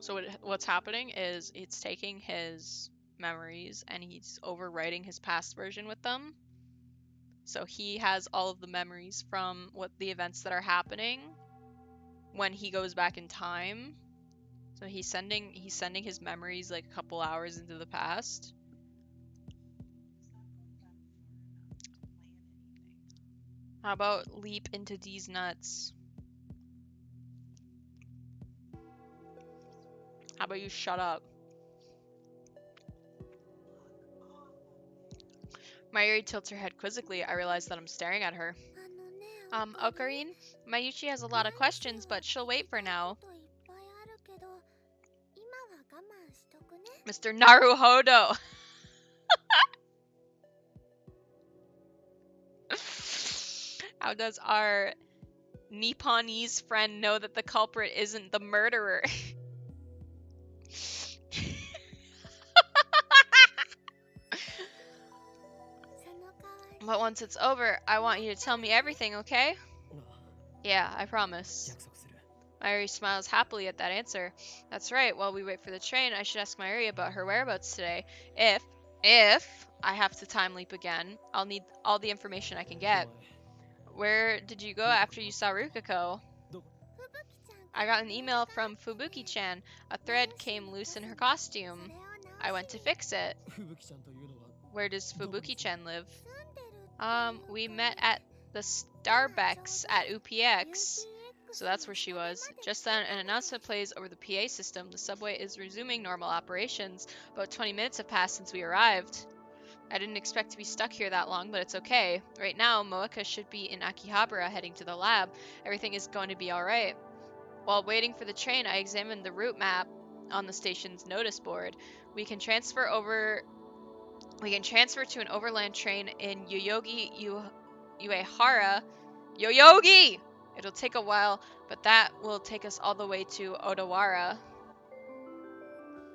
C: So what's happening is it's taking his memories and he's overwriting his past version with them. So he has all of the memories from what the events that are happening when he goes back in time. So he's sending his memories like a couple hours into the past. How about leap into these nuts? How about you shut up? Mayuri tilts her head quizzically. I realize that I'm staring at her. Ocarine? Mayuchi has a lot of questions, but she'll wait for now. Mr. Naruhodo! How does our Nipponese friend know that the culprit isn't the murderer? But once it's over, I want you to tell me everything, okay? Yeah, I promise. Mayuri smiles happily at that answer. That's right, while we wait for the train, I should ask Mayuri about her whereabouts today. If I have to time leap again, I'll need all the information I can get. Where did you go after you saw Rukako? I got an email from Fubuki-chan. A thread came loose in her costume. I went to fix it. Where does Fubuki-chan live? We met at the Starbucks at UPX. So that's where she was. Just then, an announcement plays over the PA system. The subway is resuming normal operations. About 20 minutes have passed since we arrived. I didn't expect to be stuck here that long, but it's okay. Right now, Moeka should be in Akihabara heading to the lab. Everything is going to be alright. While waiting for the train, I examined the route map on the station's notice board. We can transfer to an overland train in Uehara. Yoyogi! It'll take a while, but that will take us all the way to Odawara.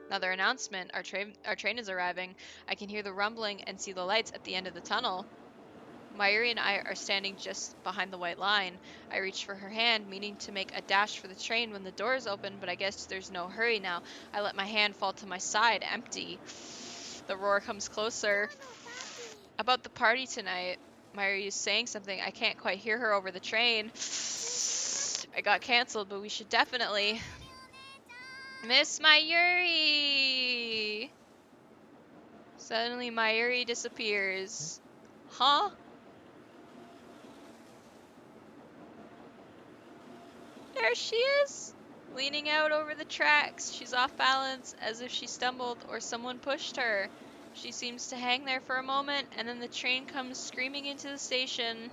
C: Another announcement. Our train is arriving. I can hear the rumbling and see the lights at the end of the tunnel. Mayuri and I are standing just behind the white line. I reach for her hand, meaning to make a dash for the train when the doors open, but I guess there's no hurry now. I let my hand fall to my side, empty. The roar comes closer. About the party tonight. Mayuri is saying something. I can't quite hear her over the train. I got canceled, but we should definitely. Miss Mayuri! Suddenly, Mayuri disappears. Huh? There she is! Leaning out over the tracks. She's off balance, as if she stumbled or someone pushed her. She seems to hang there for a moment, and then the train comes screaming into the station.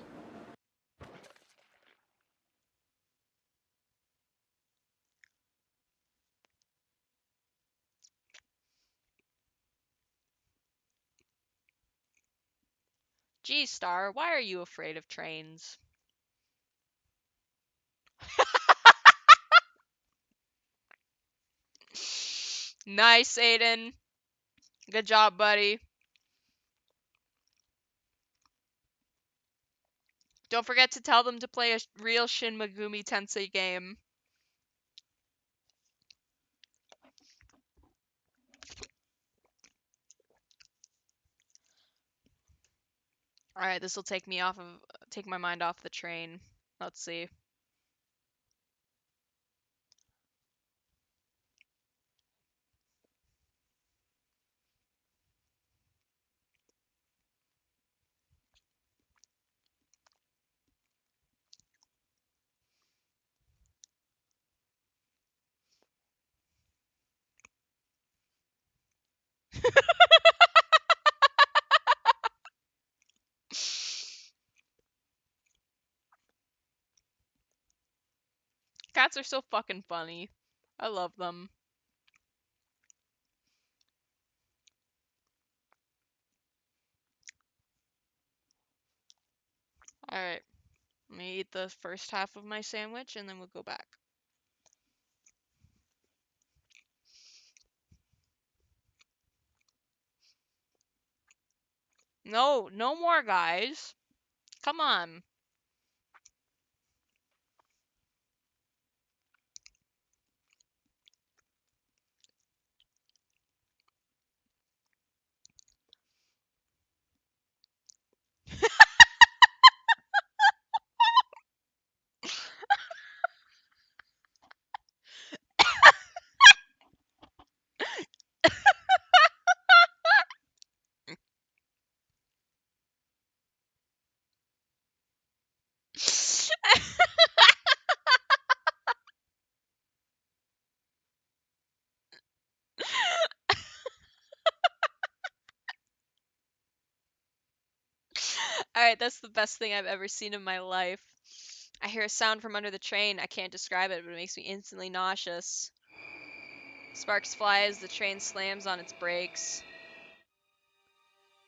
C: Gee, Star, why are you afraid of trains? Nice, Aiden. Good job, buddy. Don't forget to tell them to play a real Shin Megumi Tensei game. Alright, this will take my mind off the train. Let's see. Cats are so fucking funny. I love them. Alright. Let me eat the first half of my sandwich and then we'll go back. No, no more, guys. Come on. Alright, that's the best thing I've ever seen in my life. I hear a sound from under the train. I can't describe it, but it makes me instantly nauseous. Sparks fly as the train slams on its brakes.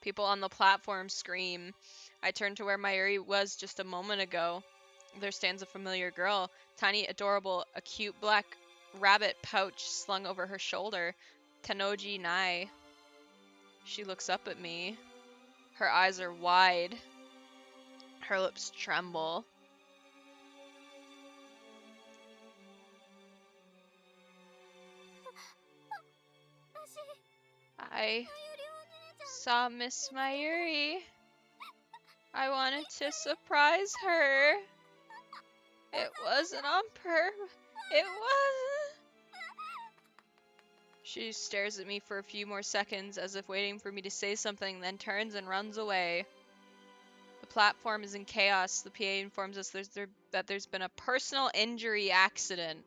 C: People on the platform scream. I turn to where Mayuri was just a moment ago. There stands a familiar girl, tiny, adorable, a cute black rabbit pouch slung over her shoulder. Tanoji Nai. She looks up at me. Her eyes are wide. Her lips tremble. I saw Miss Mayuri. I wanted to surprise her. It wasn't on purpose. It wasn't. She stares at me for a few more seconds as if waiting for me to say something, then turns and runs away. The platform is in chaos. The PA informs us that there's been a personal injury accident.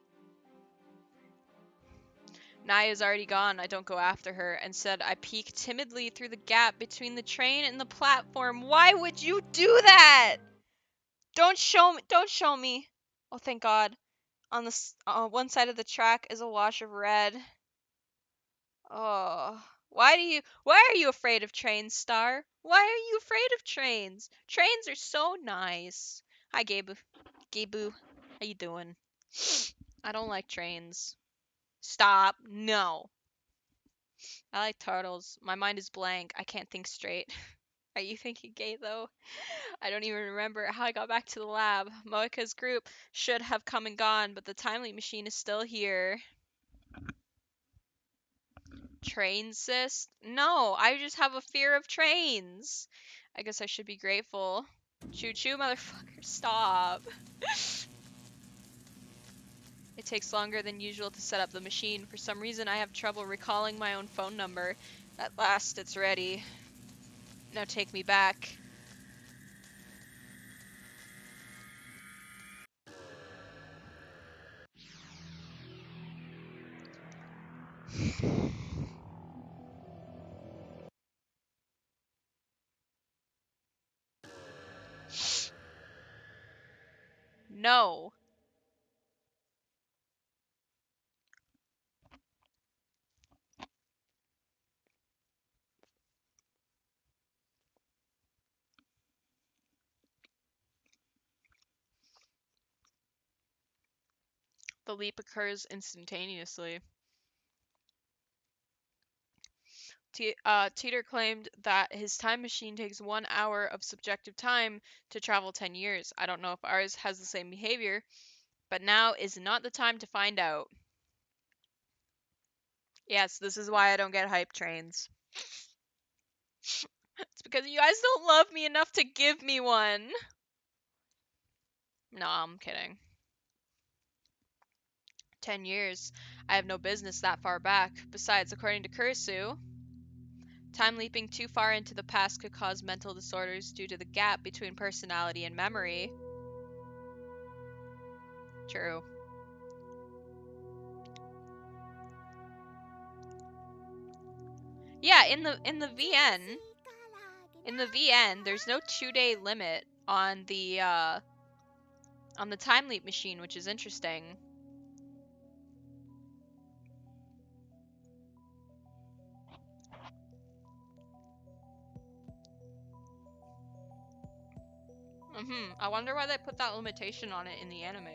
C: Naya's already gone. I don't go after her. Instead, I peek timidly through the gap between the train and the platform. Why would you do that? Don't show me. Don't show me. Oh, thank God. On the one side of the track is a wash of red. Oh. Why are you afraid of trains, Star? Why are you afraid of trains? Trains are so nice. Hi, Gabu. Gabu, how you doing? I don't like trains. Stop. No. I like turtles. My mind is blank. I can't think straight. Are you thinking gay, though? I don't even remember how I got back to the lab. Moika's group should have come and gone, but the timely machine is still here. Train cyst? No, I just have a fear of trains. I guess I should be grateful. Choo choo, motherfucker, stop. It takes longer than usual to set up the machine. For some reason, I have trouble recalling my own phone number. At last, it's ready. Now take me back. No. The leap occurs instantaneously. Teeter claimed that his time machine takes 1 hour of subjective time to travel 10 years. I don't know if ours has the same behavior, but now is not the time to find out. Yes, this is why I don't get hype trains. It's because you guys don't love me enough to give me one. No, I'm kidding. 10 years. I have no business that far back. Besides, according to Kurisu, time leaping too far into the past could cause mental disorders due to the gap between personality and memory. True. Yeah, in the VN, there's no 2-day limit on the time leap machine, which is interesting. I wonder why they put that limitation on it in the anime.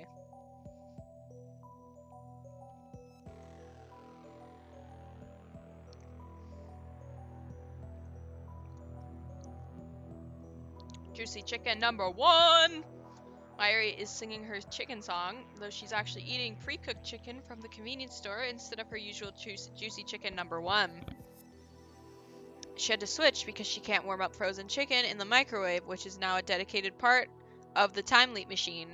C: Juicy chicken number 1! Mayuri is singing her chicken song, though she's actually eating pre-cooked chicken from the convenience store instead of her usual juicy chicken number 1. She had to switch because she can't warm up frozen chicken in the microwave, which is now a dedicated part of the time leap machine.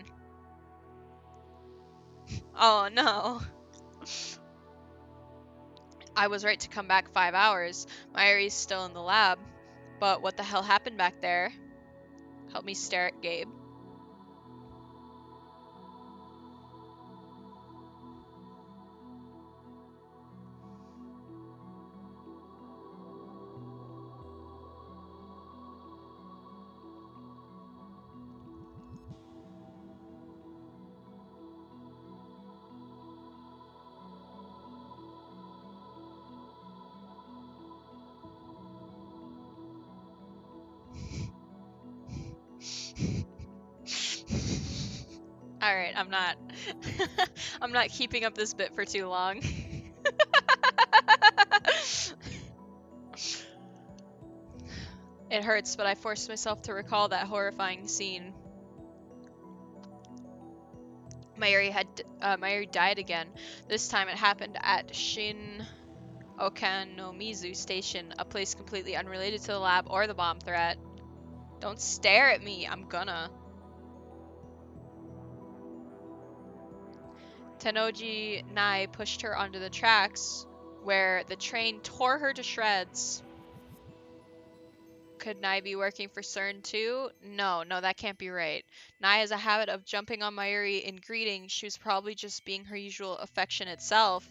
C: Oh no. I was right to come back 5 hours. Mayuri's still in the lab. But what the hell happened back there? Help me stare at Gabe. Alright, I'm not I'm not keeping up this bit for too long. It hurts, but I forced myself to recall that horrifying scene. Mayuri died again. This time it happened at Shin Okanomizu Station, a place completely unrelated to the lab or the bomb threat. Don't stare at me, I'm gonna. Tenoji Nai pushed her onto the tracks, where the train tore her to shreds. Could Nai be working for CERN too? No, that can't be right. Nai has a habit of jumping on Mayuri in greeting. She was probably just being her usual affectionate self.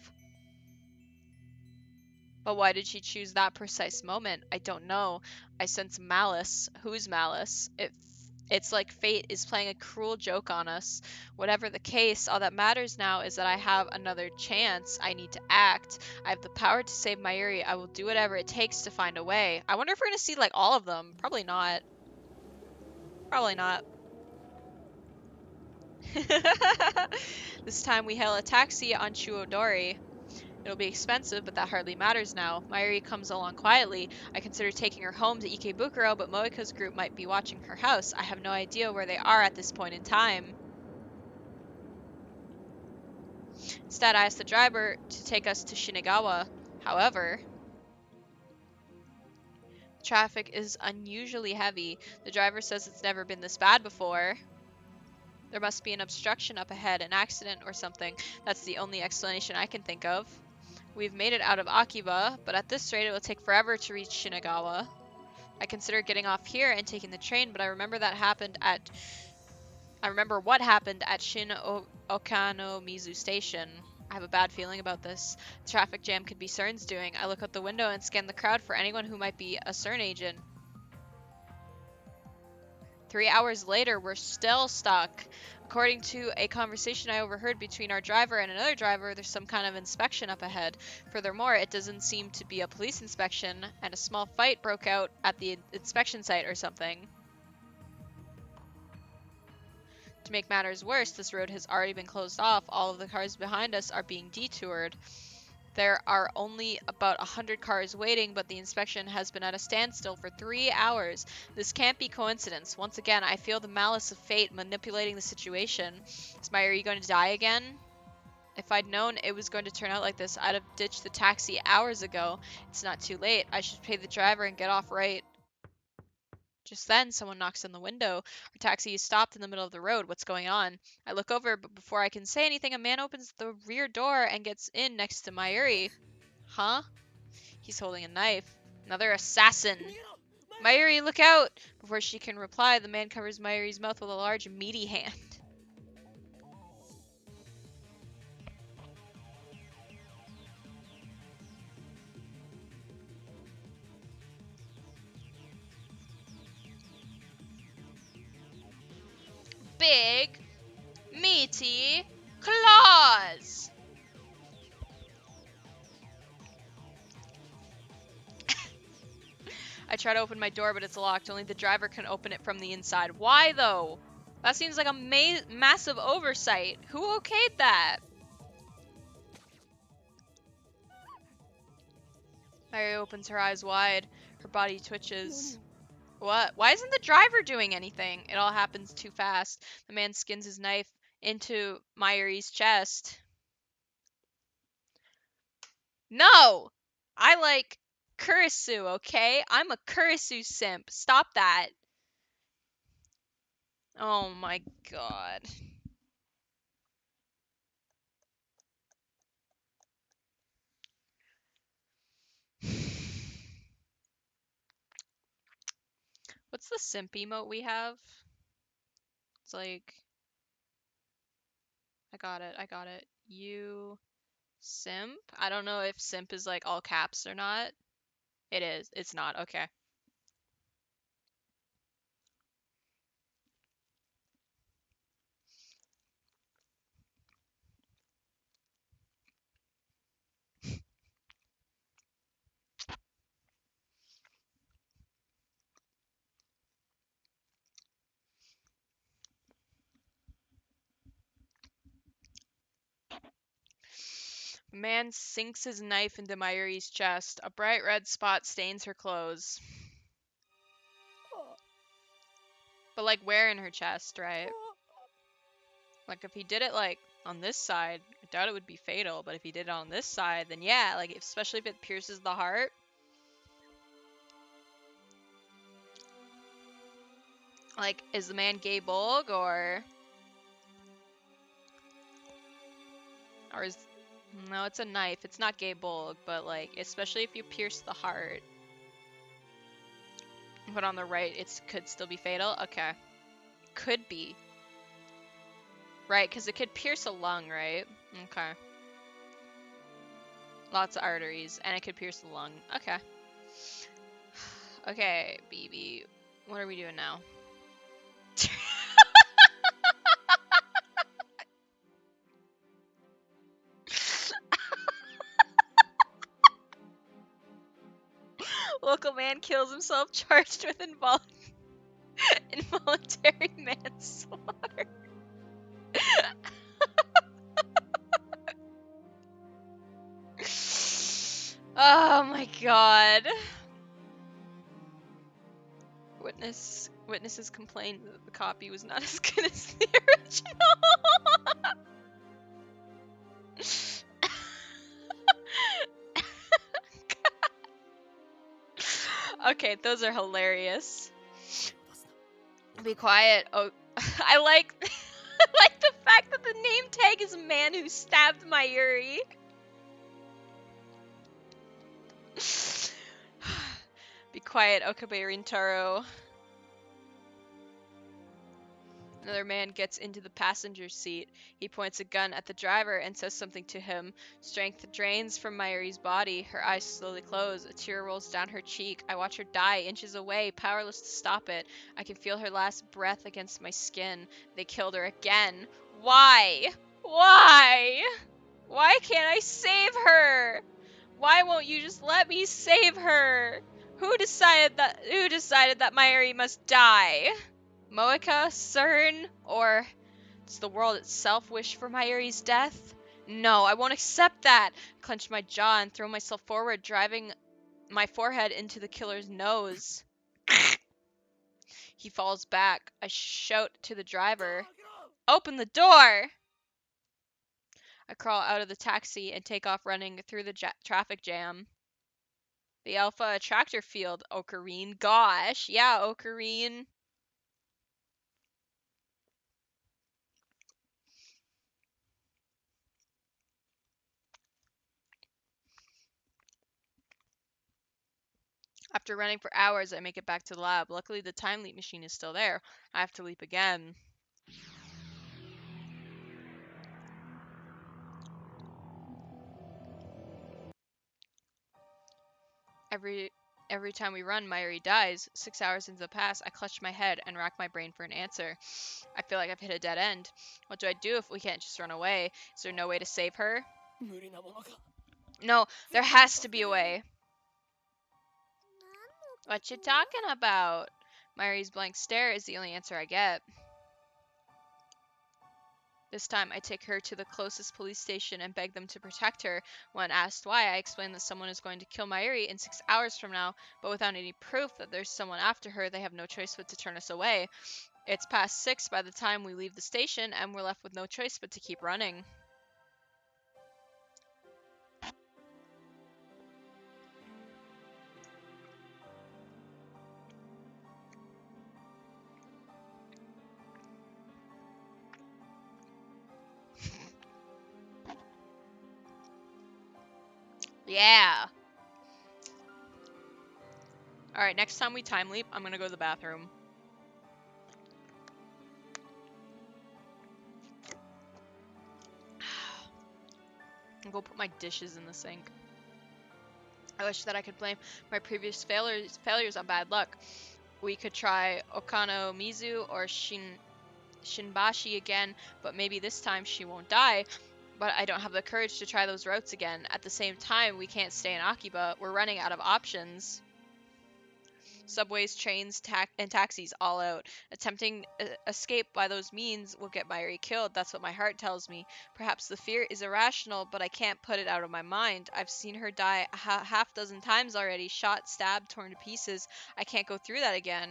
C: But why did she choose that precise moment? I don't know. I sense malice. Whose malice? It's like fate is playing a cruel joke on us. Whatever the case, all that matters now is that I have another chance. I need to act. I have the power to save Mayuri. I will do whatever it takes to find a way. I wonder if we're gonna see like all of them. Probably not. Probably not. This time we hail a taxi on Chuodori. It'll be expensive, but that hardly matters now. Mayuri comes along quietly. I consider taking her home to Ikebukuro, but Moeka's group might be watching her house. I have no idea where they are at this point in time. Instead, I asked the driver to take us to Shinagawa. However, the traffic is unusually heavy. The driver says it's never been this bad before. There must be an obstruction up ahead, an accident or something. That's the only explanation I can think of. We've made it out of Akiba, but at this rate it will take forever to reach Shinagawa. I consider getting off here and taking the train, but I remember what happened at Okanomizu Station. I have a bad feeling about this. The traffic jam could be CERN's doing. I look out the window and scan the crowd for anyone who might be a CERN agent. 3 hours later, we're still stuck. According to a conversation I overheard between our driver and another driver, there's some kind of inspection up ahead. Furthermore, it doesn't seem to be a police inspection, and a small fight broke out at the inspection site or something. To make matters worse, this road has already been closed off. All of the cars behind us are being detoured. There are only about 100 cars waiting, but the inspection has been at a standstill for 3 hours. This can't be coincidence. Once again, I feel the malice of fate manipulating the situation. Is Mayuri going to die again? If I'd known it was going to turn out like this, I'd have ditched the taxi hours ago. It's not too late. I should pay the driver and get off right. Just then, someone knocks on the window. Our taxi is stopped in the middle of the road. What's going on? I look over, but before I can say anything, a man opens the rear door and gets in next to Mayuri. Huh? He's holding a knife. Another assassin! Mayuri, look out! Before she can reply, the man covers Mayuri's mouth with a large, meaty hand. Big, meaty claws! I try to open my door, but it's locked. Only the driver can open it from the inside. Why, though? That seems like a massive oversight. Who okayed that? Mary opens her eyes wide. Her body twitches. What? Why isn't the driver doing anything? It all happens too fast. The man skins his knife into Mayuri's chest. No! I like Kurisu, okay? I'm a Kurisu simp. Stop that. Oh my god. What's the simp emote we have? It's like... I got it. You... Simp? I don't know if simp is like all caps or not. It is. It's not. Okay. The man sinks his knife into Mayuri's chest. A bright red spot stains her clothes. But like where in her chest, right? Like if he did it like on this side, I doubt it would be fatal, but if he did it on this side, then yeah, like especially if it pierces the heart. Like, is the man gay bulg or is no, it's a knife. It's not gay bulg, but like especially if you pierce the heart. But on the right, it could still be fatal. Okay. Could be. Right, because it could pierce a lung, right? Okay. Lots of arteries, and it could pierce the lung. Okay. Okay, BB. What are we doing now? Local man kills himself charged with involuntary manslaughter. Oh my god. Witnesses complained that the copy was not as good as the original. Okay, those are hilarious. Be quiet. Oh, I like I like the fact that the name tag is a man who stabbed Mayuri. Be quiet, Okabe Rintaro. Another man gets into the passenger seat. He points a gun at the driver and says something to him. Strength drains from Mayuri's body. Her eyes slowly close. A tear rolls down her cheek. I watch her die inches away, powerless to stop it. I can feel her last breath against my skin. They killed her again. Why? Why? Why can't I save her? Why won't you just let me save her? Who decided that Mayuri must die? Moeka, CERN, or does the world itself wish for Mayuri's death? No, I won't accept that! I clench my jaw and throw myself forward, driving my forehead into the killer's nose. He falls back. I shout to the driver, "Open the door!" I crawl out of the taxi and take off running through the traffic jam. The Alpha Attractor Field, Ocarine. Gosh, yeah, Ocarine. After running for hours, I make it back to the lab. Luckily, the time leap machine is still there. I have to leap again. Every time we run, Mayuri dies. 6 hours into the past, I clutch my head and rack my brain for an answer. I feel like I've hit a dead end. What do I do if we can't just run away? Is there no way to save her? No, there has to be a way. What you talking about? Mayuri's blank stare is the only answer I get. This time, I take her to the closest police station and beg them to protect her. When asked why, I explain that someone is going to kill Mayuri in 6 hours from now, but without any proof that there's someone after her, they have no choice but to turn us away. It's past 6 by the time we leave the station, and we're left with no choice but to keep running. Yeah! Alright, next time we time leap, I'm gonna go to the bathroom. And go put my dishes in the sink. I wish that I could blame my previous failures on bad luck. We could try Okano Mizu or Shinbashi again, but maybe this time she won't die. But I don't have the courage to try those routes again. At the same time, we can't stay in Akiba. We're running out of options. Subways, trains, and taxis all out. Attempting escape by those means will get Mayuri killed. That's what my heart tells me. Perhaps the fear is irrational, but I can't put it out of my mind. I've seen her die half dozen times already. Shot, stabbed, torn to pieces. I can't go through that again.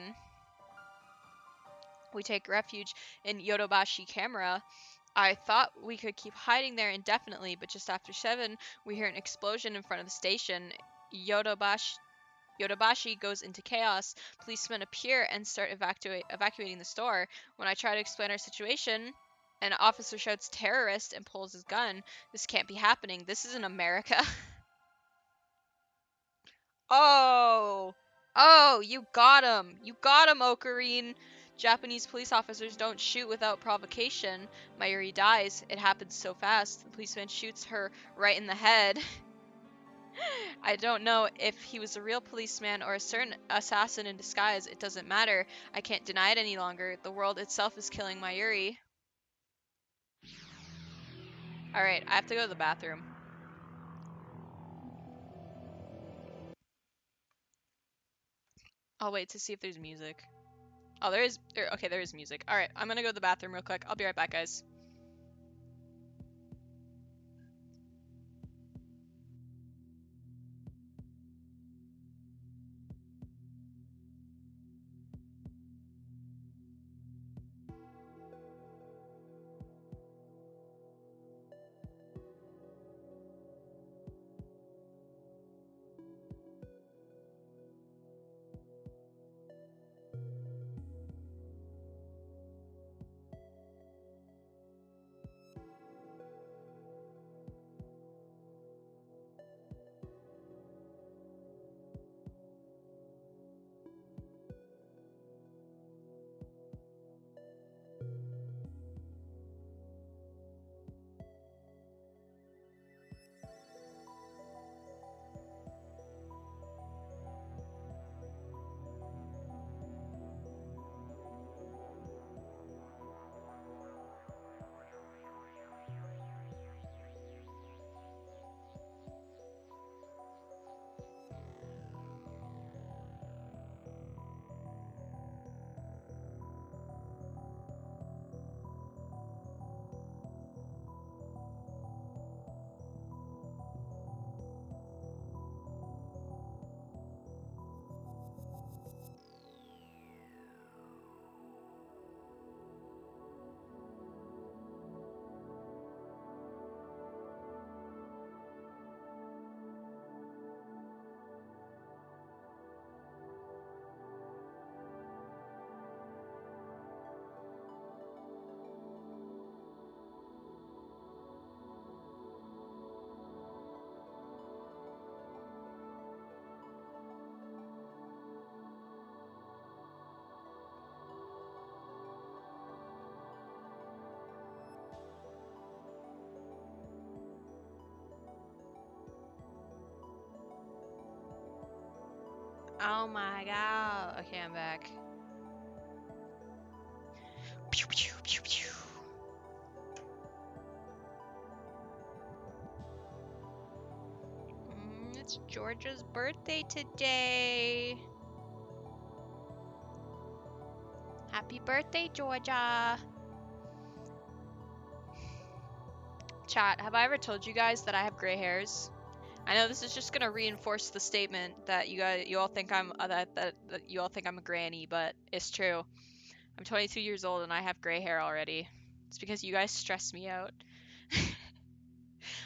C: We take refuge in Yodobashi Camera. I thought we could keep hiding there indefinitely, but just after 7, we hear an explosion in front of the station. Yodobashi goes into chaos. Policemen appear and start evacuating the store. When I try to explain our situation, an officer shouts "terrorist" and pulls his gun. This can't be happening. This isn't America. Oh! Oh, you got him! You got him, Ocarine! Japanese police officers don't shoot without provocation. Mayuri dies. It happens so fast. The policeman shoots her right in the head. I don't know if he was a real policeman or a certain assassin in disguise. It doesn't matter. I can't deny it any longer. The world itself is killing Mayuri. Alright, I have to go to the bathroom. I'll wait to see if there's music. Oh, there is. Okay, there is music. Alright, I'm gonna go to the bathroom real quick. I'll be right back, guys. Oh my god. Okay, I'm back. Pew, pew, pew, pew. It's Georgia's birthday today. Happy birthday, Georgia. Chat, have I ever told you guys that I have gray hairs? I know this is just gonna reinforce the statement that you all think I'm that you all think I'm a granny, but it's true. I'm 22 years old and I have gray hair already. It's because you guys stress me out.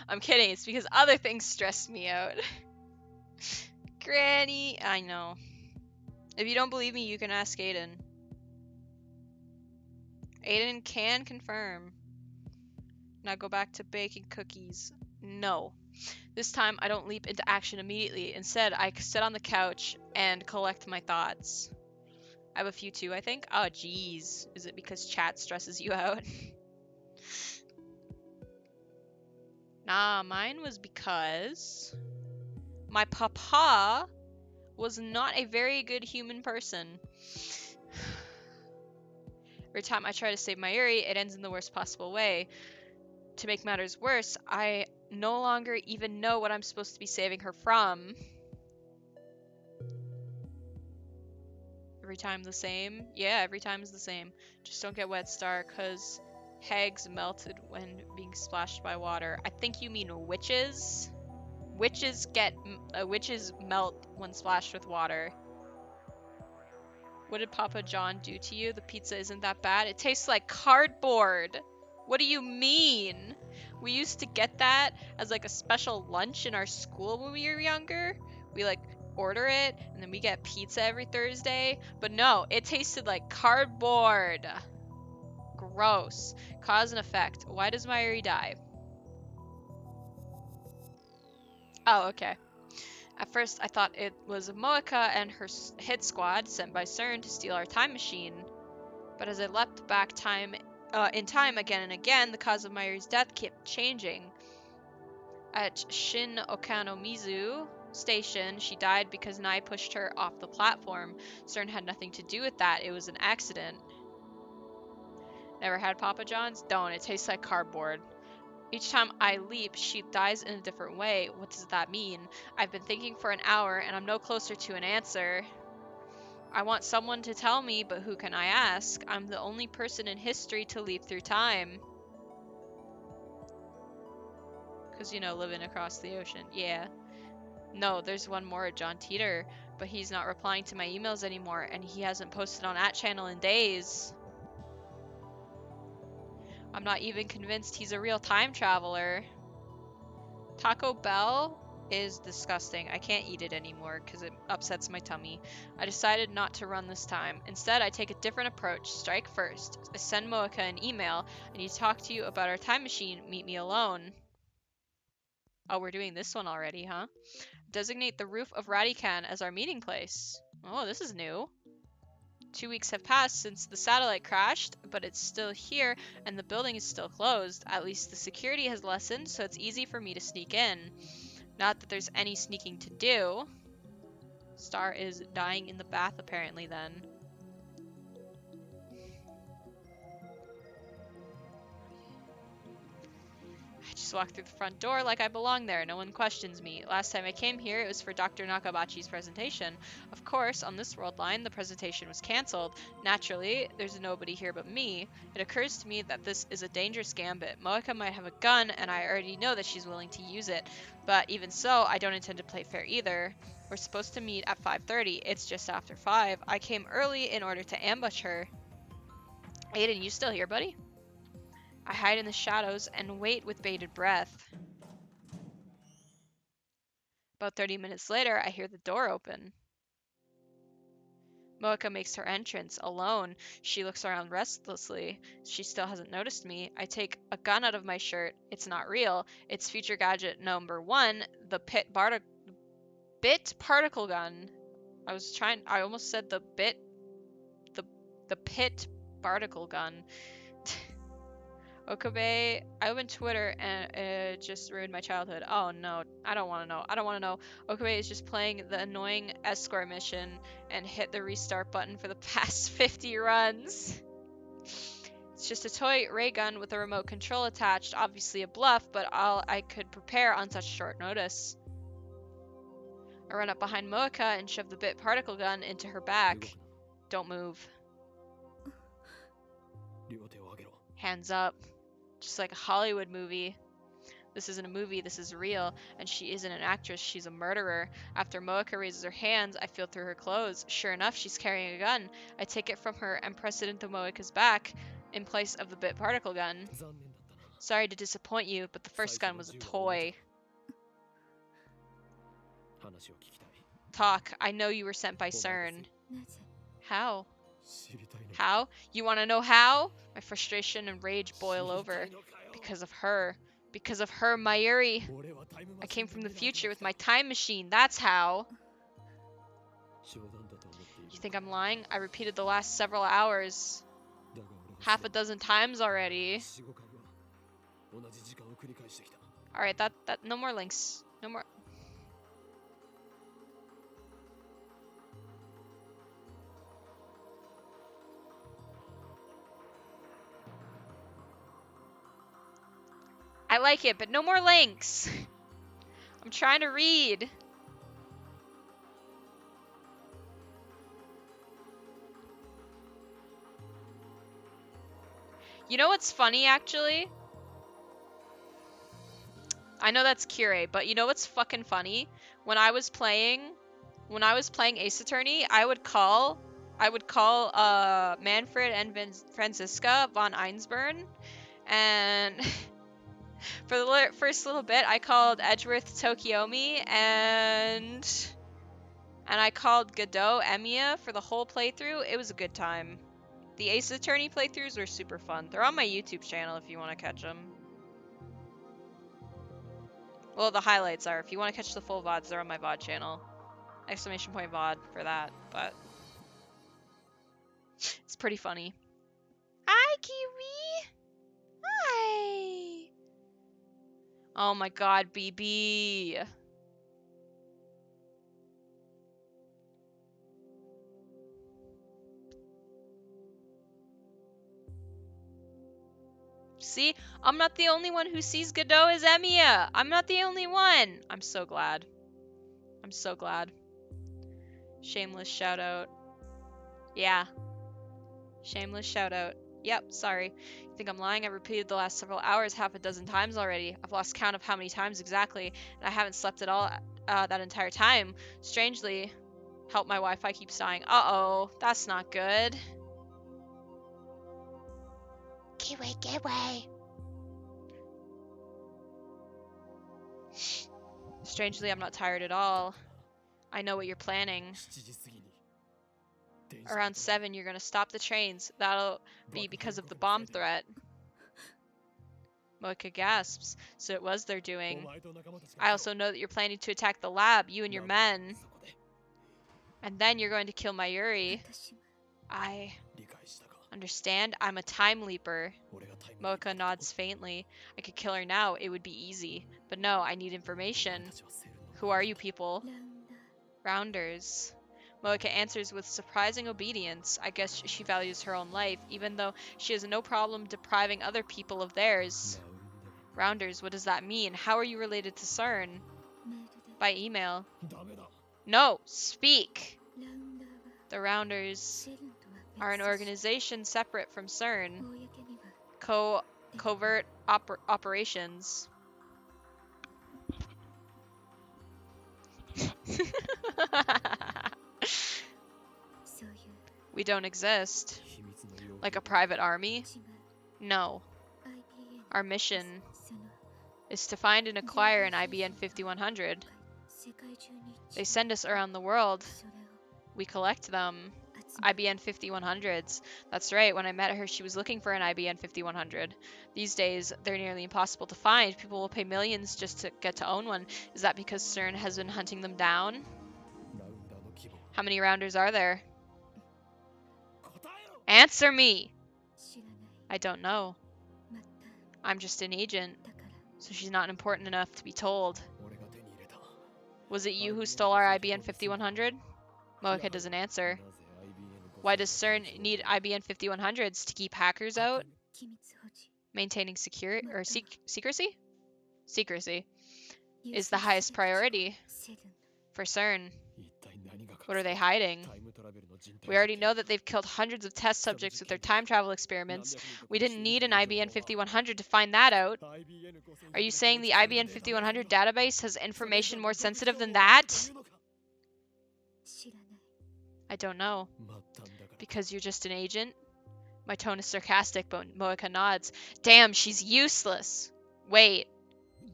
C: I'm kidding. It's because other things stress me out. Granny, I know. If you don't believe me, you can ask Aiden. Aiden can confirm. Now go back to baking cookies. No. This time I don't leap into action immediately. Instead, I sit on the couch and collect my thoughts. I have a few too, I think. Oh, jeez. Is it because chat stresses you out? Nah, mine was because my papa was not a very good human person. Every time I try to save my Yuri, it ends in the worst possible way. To make matters worse, I no longer even know what I'm supposed to be saving her from. Every time the same? Yeah, every time is the same. Just don't get wet, Star, cause hags melted when being splashed by water. I think you mean witches. Witches melt when splashed with water. What did Papa John do to you? The pizza isn't that bad. It tastes like cardboard. What do you mean? We used to get that as like a special lunch in our school when we were younger. We like order it and then we get pizza every Thursday. But no, it tasted like cardboard. Gross. Cause and effect. Why does Mayuri die? Oh, okay. At first, I thought it was Moeka and her hit squad sent by CERN to steal our time machine. But as I leapt back in time again and again, the cause of Mayuri's death kept changing. At Shin Okanomizu Station, she died because Nai pushed her off the platform. CERN had nothing to do with that. It was an accident. Never had Papa John's? Don't. It tastes like cardboard. Each time I leap, she dies in a different way. What does that mean? I've been thinking for an hour, and I'm no closer to an answer. I want someone to tell me, but who can I ask? I'm the only person in history to leap through time. Because, living across the ocean. Yeah. No, there's one more, John Teeter, but he's not replying to my emails anymore, and he hasn't posted on @channel in days. I'm not even convinced he's a real time traveler. Taco Bell is disgusting. I can't eat it anymore because it upsets my tummy. I decided not to run this time. Instead, I take a different approach. Strike first. I send Moeka an email. I need to talk to you about our time machine. Meet me alone. Oh, we're doing this one already, huh? Designate the roof of Radican as our meeting place. Oh, this is new. 2 weeks have passed since the satellite crashed, but it's still here and the building is still closed. At least the security has lessened, so it's easy for me to sneak in. Not that there's any sneaking to do. Star is dying in the bath apparently then. I just walk through the front door like I belong there. No one questions me. Last time I came here, it was for Dr. Nakabachi's presentation. Of course, on this world line, the presentation was cancelled. Naturally, there's nobody here but me. It occurs to me that this is a dangerous gambit. Moeka might have a gun, and I already know that she's willing to use it. But even so, I don't intend to play fair either. We're supposed to meet at 5:30. It's just after 5. I came early in order to ambush her. Aiden, you still here, buddy? I hide in the shadows and wait with bated breath. About 30 minutes later, I hear the door open. Moeka makes her entrance, alone. She looks around restlessly. She still hasn't noticed me. I take a gun out of my shirt. It's not real. It's feature gadget number 1, the bit particle gun. I almost said the pit particle gun. Okabe, I opened Twitter and it just ruined my childhood. Oh no, I don't want to know. I don't want to know. Okabe is just playing the annoying escort mission and hit the restart button for the past 50 runs. It's just a toy ray gun with a remote control attached. Obviously a bluff, but all I could prepare on such short notice. I run up behind Moeka and shove the bit particle gun into her back. Don't move.
F: 両手を上げろ
C: Hands up. Just like a Hollywood movie. This isn't a movie, this is real. And she isn't an actress, she's a murderer. After Moeka raises her hands, I feel through her clothes. Sure enough, she's carrying a gun. I take it from her and press it into Moeka's back in place of the bit particle gun.
F: 残念だったな
C: Sorry to disappoint you, but the first gun was a toy.
F: 話を聞きたい
C: Talk, I know you were sent by CERN.
B: なぜ
C: How?
F: 知りたいの
C: How? You want to know how? My frustration and rage boil over.
F: 知りたいのかよ
C: Because of her. Because of her, Mayuri.
F: 俺はタイムマ
C: I
F: シン
C: came
F: で
C: from the
F: 未来
C: future
F: に
C: with my time machine. That's how.
F: 冗談だと思っている
C: You think I'm lying? I repeated the last several hours.
F: だが俺は
C: Half a dozen times already.
F: 4、5回は同じ時間を繰り返してきた
C: Alright, no more links. No more. I like it, but no more links. I'm trying to read. You know what's funny, actually? I know that's Kire, but you know what's fucking funny? When I was playing Ace Attorney, I would call Manfred and Franziska von Einsburn, and for the first little bit, I called Edgeworth Tokiomi, and I called Godot Emiya for the whole playthrough. It was a good time. The Ace Attorney playthroughs were super fun. They're on my YouTube channel if you want to catch them. Well, the highlights are. If you want to catch the full VODs, they're on my VOD channel. Exclamation point VOD for that, but it's pretty funny. Hi, Kiwi! Hi! Oh my god, BB! See? I'm not the only one who sees Godot as Emiya! I'm not the only one! I'm so glad. I'm so glad. Shameless shout out. Yeah. Shameless shout out. Yep, sorry. You think I'm lying? I repeated the last several hours half a dozen times already. I've lost count of how many times exactly, and I haven't slept at all that entire time. Strangely, help, my Wi-Fi keeps dying. Uh-oh, that's not good. Kiwi, Kiwi! Strangely, I'm not tired at all. I know what you're planning.
F: 7時過ぎに電車
C: Around 7, you're gonna stop the trains. That'll be because of the bomb threat. Moeka gasps. So it was their
F: お
C: doing.
F: 前と仲間たちが
C: I also know that you're planning to attack the lab, you and your
F: なんと
C: men.
F: そこで
C: And then you're going to kill Mayuri.
B: 私は
C: I
F: 理解したか
C: understand. I'm a time leaper.
F: 俺がタイムリープ
C: Moeka nods faintly. I could kill her now. It would be easy. But no, I need
F: お前
C: information.
F: たちはセルの
C: Who are you people?
B: ラウンダー
C: Rounders. Moeka answers with surprising obedience. I guess she values her own life, even though she has no problem depriving other people of theirs.
F: ラウンダー
C: Rounders, what does that mean? How are you related to CERN?
B: メールで
C: By email.
F: ダメだ
C: No, speak!
B: ラウンダーは
C: The Rounders
B: セルンとは
C: are an
B: 別組織
C: organization separate from CERN.
B: 公には
C: Covert operations.
B: そういう
C: We don't exist.
F: 秘密の用
C: Like a
F: 品
C: private army?
B: 違う
C: No.
B: IBM
C: Our mission
B: その
C: is to find and acquire an IBN 5100.
B: 世界中に
C: They send us around the world.
B: それを
C: We collect them.
B: 集め
C: IBN 5100s. That's right, when I met her, she was looking for an IBN 5100. These days, they're nearly impossible to find. People will pay millions just to get to own one. Is that because CERN has been hunting them down?
F: ラウンダーの規模
C: How many rounders are there?
F: 答えろ
C: Answer me!
B: 知らない
C: I don't know.
B: また
C: I'm just an agent, so she's not important enough to be told.
F: 俺が手に入れた
C: Was it you who stole our IBN 5100? Moeka doesn't answer.
F: なぜ IBN
C: Why does CERN need IBN 5100s to keep hackers out?
B: 機密保持
C: Maintaining secrecy? Secrecy is the highest priority
B: セルン
C: for CERN.
F: 一体何が隠
C: What are
F: され
C: they hiding?
F: タイムトラベルの人体
C: We already know that they've killed hundreds of test subjects with their time travel experiments. We didn't need an IBN 5100 to find that out. Are you saying the IBN 5100 database has information more sensitive than that?
B: 知らない
C: I don't know.
F: 末端だから
C: Because you're just an agent? My tone is sarcastic, but Moeka nods. Damn, she's useless. Wait.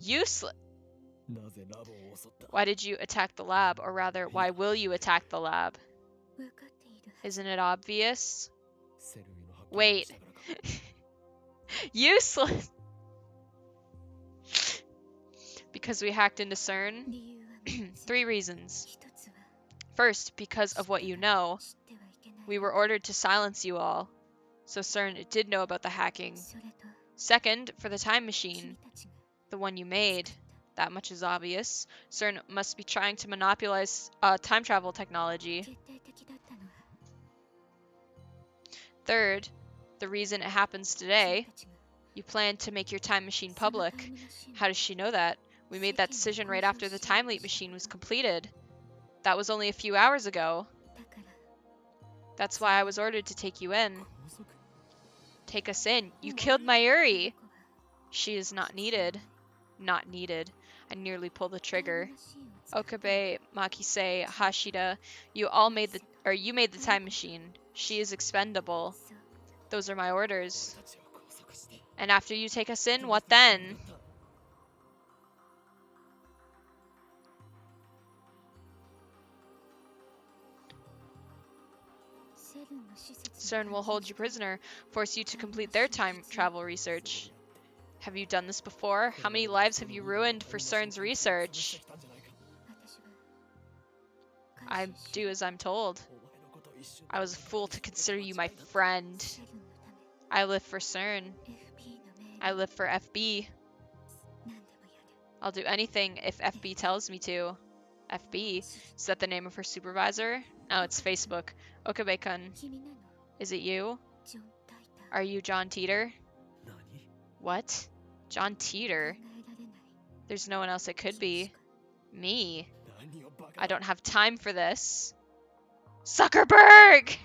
C: Useless?
F: なぜラボを襲った
C: Why did you attack the lab? Or rather, why will you attack the lab?
B: 分かっている
C: Isn't it obvious?
F: セルミの発見
C: Wait.
F: をしたからか
C: Useless! Because we hacked into CERN?
B: 理由は3つ
C: Three reasons.
B: 一つは
C: First, because of what you know.
B: 知ってはいけない
C: We were ordered to silence you all. So CERN did know about the hacking.
B: それと
C: Second, for the time
B: 君
C: machine.
B: たちが
C: The one you made. That much is obvious. CERN must be trying to monopolize time travel technology.
B: 決定的だったのは
C: Third, the reason it happens
B: 君
C: today.
B: たちが
C: You plan to make your time machine
B: その
C: public.
B: タイムマシン
C: How does she know that? We made that decision right after the time leap machine was completed. That was only a few hours ago.
B: だから
C: That's why I was ordered to take you in.
F: 拘束
C: Take us in. You killed Mayuri.
B: この子は
C: She is not needed. Not needed. I nearly pulled the
B: タイム
C: trigger.
B: マシンを使って
C: Okabe, Makise, Hashida, you made the time machine. She is expendable.
B: そう
C: Those are my orders.
F: 俺たちを拘束して
C: And after you take us in, what then?
B: セルンの施設
C: CERN will hold you prisoner, force you to complete their time travel research. Have you done this before? How many lives have you ruined for CERN's
F: 潰
C: research?
F: してきたんじゃないか
B: 私は
C: I
B: 感謝し
C: do as I'm told.
F: お前のことを一緒に
C: I was a fool to consider you my friend.
B: セルンのため
C: I live for CERN.
B: FP の命
C: I live for FB.
B: 何でもやる
C: I'll do anything if FB tells me to. FB? Is that the name of her supervisor? No, it's Facebook. Okabe-kun,
B: 君なの
C: is it you?
B: ジョン・タイター
C: Are you John Teeter?
F: 何
C: What? John
B: 考
C: Teeter?
B: えられない
C: There's no one else it could
B: 君
C: be.
B: しか
C: Me.
F: 何をバカ
C: I don't have time for this. Zuckerberg!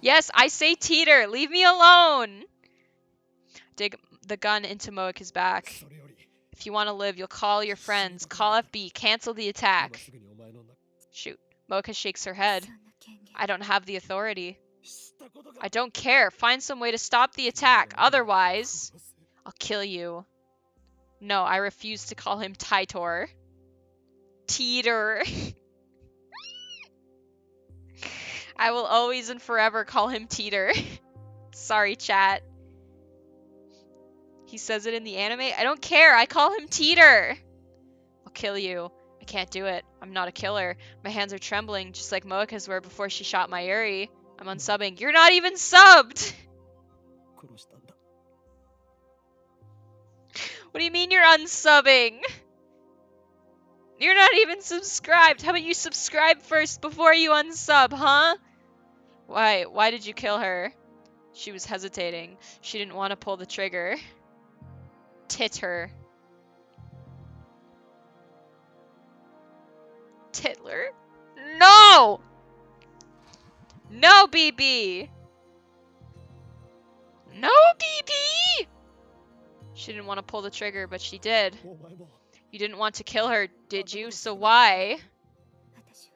C: Yes, I say Teeter. Leave me alone. Dig the gun into Moeka's back.
F: それより
C: If you want to live, you'll call your friends. Call FB. Cancel the
F: 今
C: attack.
F: すぐにお前の
C: Shoot. Moeka shakes her head.
B: そんな権限
C: I don't have the authority.
F: 知ったことが
C: I don't care. Find some way to stop the attack. Otherwise,
F: 殺す
C: I'll kill you. No, I refuse to call him Titor. Teeter. I will always and forever call him Teeter. Sorry, chat. He says it in the anime. I don't care. I call him Teeter. I'll kill you. I can't do it. I'm not a killer. My hands are trembling, just like Moeka's were before she shot Mayuri. I'm unsubbing. You're not even subbed!
F: 殺したんだ
C: What do you mean you're unsubbing? You're not even subscribed. How about you subscribe first before you unsub, huh? Why? Why did you kill her? She was hesitating. She didn't want to pull the trigger. Tit her. Titler? No! No, BB! No, BB! She didn't want to pull the trigger, but she did.
F: お前も
C: You didn't want to kill her, did you? So why?
B: 私は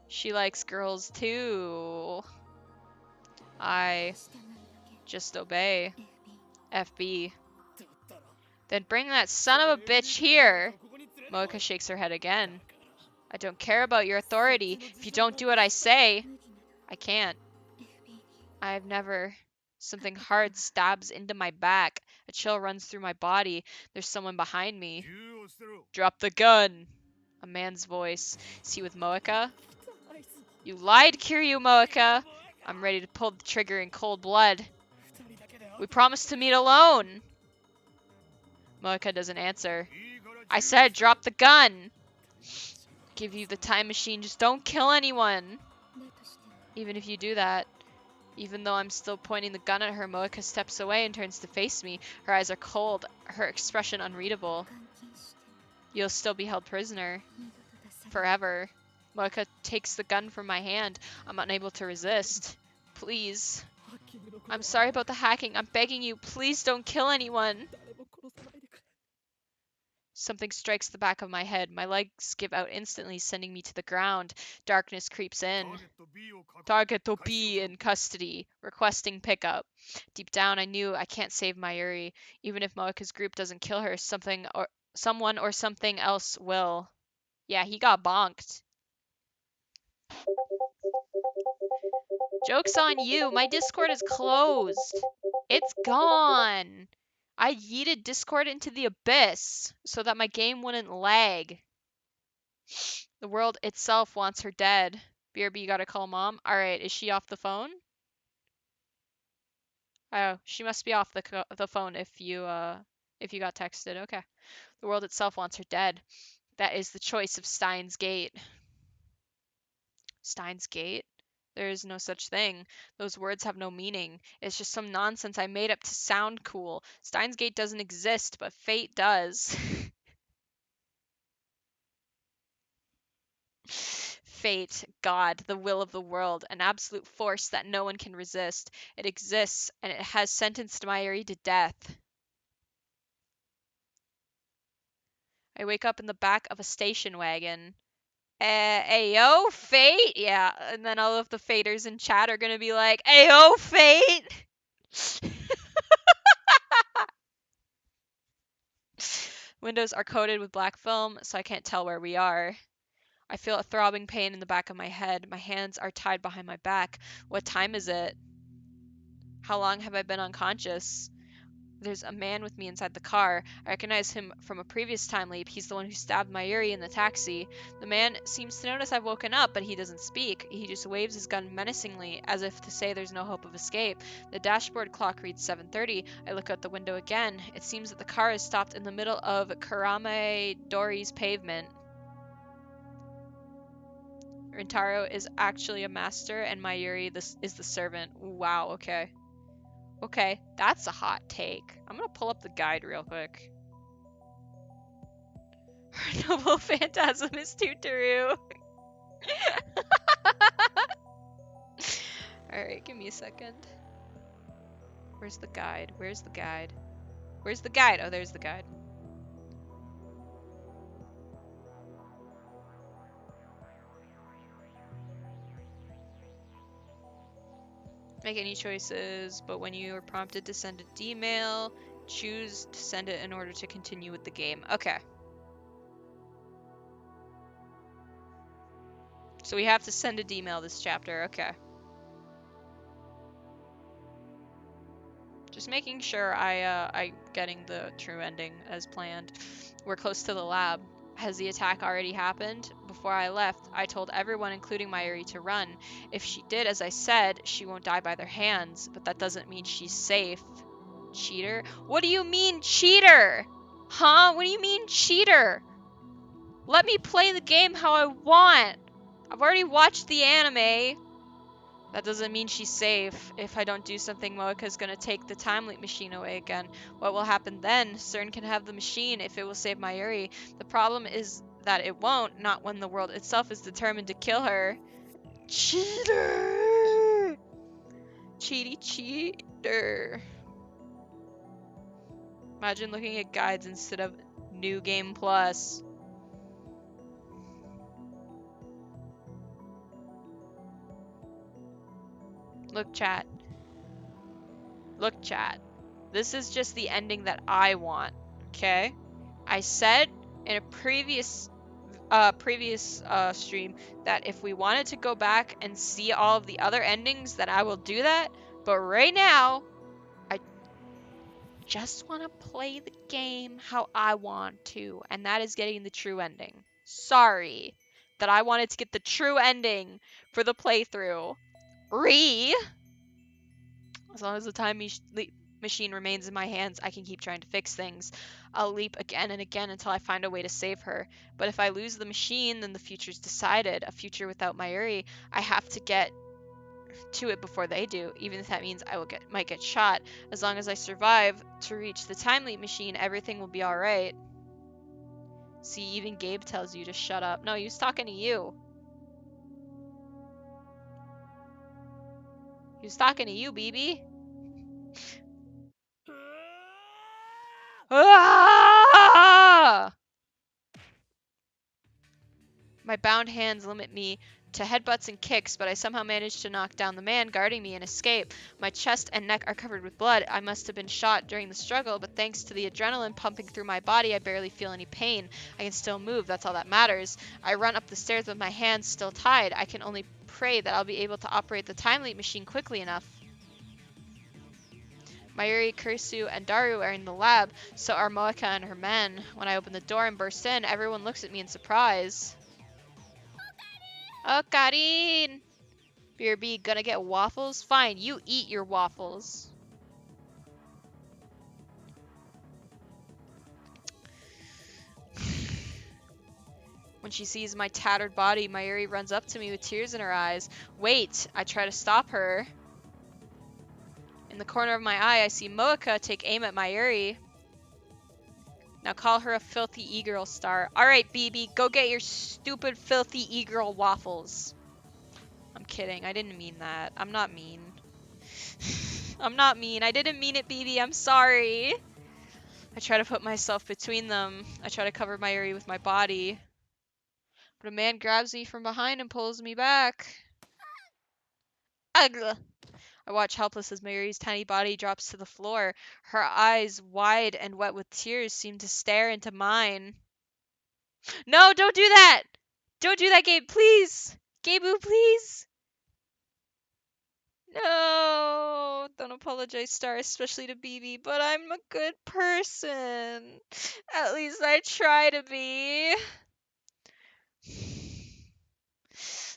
C: She likes girls too. I
B: 従うだけ
C: just obey.
B: FB
C: FB.
F: だったら
C: Then bring that son of a bitch here.
F: ここに連れて
C: Moeka shakes her head again. I don't care about your authority. If you don't do what I say,
B: 無理なの
C: I can't.
B: FB に
C: I've never. Something hard stabs into my back. A chill runs through my body. There's someone behind me.
F: 銃を捨てろ
C: Drop the gun. A man's voice. Is he with Moeka? You lied, Kiryu Moeka. I'm ready to pull the trigger in cold blood.
F: 二人だけで
C: We promised to meet alone. Moeka doesn't answer. I said drop the gun. Give you the time machine, just don't kill anyone. Even if you do that. Even though I'm still pointing the gun at her, Moeka steps away and turns to face me. Her eyes are cold, her expression unreadable. You'll still be held prisoner. Forever. Moeka takes the gun from my hand. I'm unable to resist. Please. I'm sorry about the hacking. I'm begging you, please don't kill anyone. Something strikes the back of my head. My legs give out instantly, sending me to the ground. Darkness creeps in. Target to be in custody. Requesting pickup. Deep down, I knew I can't save Mayuri. Even if Moeka's group doesn't kill her, someone or something else will. Yeah, he got bonked. Joke's on you. My Discord is closed. It's gone. I yeeted Discord into the abyss so that my game wouldn't lag. The world itself wants her dead. BRB, you gotta call mom. Alright, is she off the phone? Oh, she must be off the phone if you got texted. Okay. The world itself wants her dead. That is the choice of Steins Gate. Steins Gate? There is no such thing. Those words have no meaning. It's just some nonsense I made up to sound cool. Steins Gate doesn't exist, but fate does. Fate, God, the will of the world, an absolute force that no one can resist. It exists, and it has sentenced Mayuri to death. I wake up in the back of a station wagon. Ayo, Fate? Yeah, and then all of the Faters in chat are gonna be like, Ayo, Fate! Windows are coated with black film, so I can't tell where we are. I feel a throbbing pain in the back of my head. My hands are tied behind my back. What time is it? How long have I been unconscious? There's a man with me inside the car. I recognize him from a previous time leap. He's the one who stabbed Mayuri in the taxi. The man seems to notice I've woken up, but he doesn't speak. He just waves his gun menacingly, as if to say there's no hope of escape. The dashboard clock reads 7:30. I look out the window again. It seems that the car is stopped in the middle of Karame Dori's pavement. Rintaro is actually a master, and Mayuri is the servant. Wow, okay. Okay, that's a hot take. I'm gonna pull up the guide real quick. Her noble phantasm is Tutoru. Alright, give me a second. Where's the guide? Where's the guide? Where's the guide? Oh, there's the guide. Make any choices, but when you are prompted to send an email, choose to send it in order to continue with the game. Okay. So we have to send an email this chapter. Okay. Just making sure I'm getting the true ending as planned. We're close to the lab. Has the attack already happened? Before I left, I told everyone, including Mayuri, to run. If she did, as I said, she won't die by their hands, but that doesn't mean she's safe. Cheater? What do you mean, cheater? Huh? What do you mean, cheater? Let me play the game how I want. I've already watched the anime. That doesn't mean she's safe. If I don't do something, Moeka's gonna take the time leap machine away again. What will happen then? CERN can have the machine if it will save Mayuri. The problem is that it won't, not when the world itself is determined to kill her. Cheater! Cheaty cheater. Imagine looking at guides instead of New Game Plus. Look, chat. Look, chat. This is just the ending that I want, okay? I said in a previous stream that if we wanted to go back and see all of the other endings, then I will do that. But right now, I just want to play the game how I want to, and that is getting the true ending. Sorry that I wanted to get the true ending for the playthrough. As long as the time machine remains in my hands, I can keep trying to fix things. I'll leap again and again until I find a way to save her. But if I lose the machine, then the future's decided. A future without Mayuri. I have to get to it before they do, even if that means might get shot. As long as I survive to reach the time leap machine, everything will be alright. See, even Gabe tells you to shut up. No, he was talking to you. He was talking to you, BB. Ah! My bound hands limit me to headbutts and kicks, but I somehow manage to knock down the man guarding me and escape. My chest and neck are covered with blood. I must have been shot during the struggle, but thanks to the adrenaline pumping through my body, I barely feel any pain. I can still move, that's all that matters. I run up the stairs with my hands still tied. I can only pray that I'll be able to operate the time leap machine quickly enough. Mayuri, Kursu, and Daru are in the lab, so are Moeka and her men. When I open the door and burst in, everyone looks at me in surprise. Oh, Karin! BRB, gonna get waffles? Fine, you eat your waffles. When she sees my tattered body, Mayuri runs up to me with tears in her eyes. Wait, I try to stop her. In the corner of my eye, I see Moeka take aim at Mayuri. Now call her a filthy e-girl star. Alright, BB, go get your stupid filthy e-girl waffles. I'm kidding, I didn't mean that. I'm not mean. I'm not mean. I didn't mean it, BB. I'm sorry. I try to put myself between them. I try to cover Mayuri with my body. But a man grabs me from behind and pulls me back. Ugh. I watch helpless as Mayuri's tiny body drops to the floor. Her eyes, wide and wet with tears, seem to stare into mine. No, don't do that! Don't do that, Gabe, please! Gabu, please! No, don't apologize, Star, especially to BB, but I'm a good person. At least I try to be.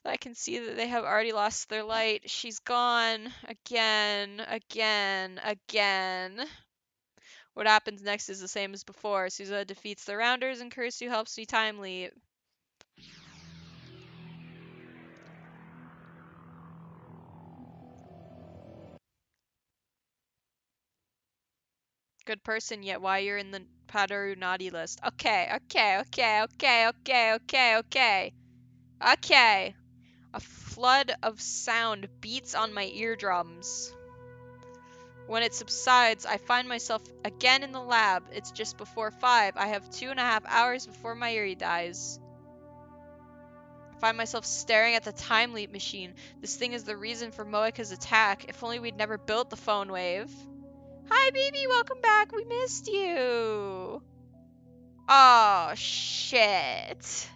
C: I can see that they have already lost their light. She's gone. Again, again, again. What happens next is the same as before. Suza defeats the Rounders and Kursu helps me time leap. Good person, yet why you're in the Padaru naughty list. Okay. Okay. A flood of sound beats on my eardrums. When it subsides, I find myself again in the lab. It's just before 5. I have 2.5 hours before Mayuri dies. I find myself staring at the time leap machine. This thing is the reason for Moeka's attack. If only we'd never built the phone wave. Hi, baby. Welcome back. We missed you. Oh, shit.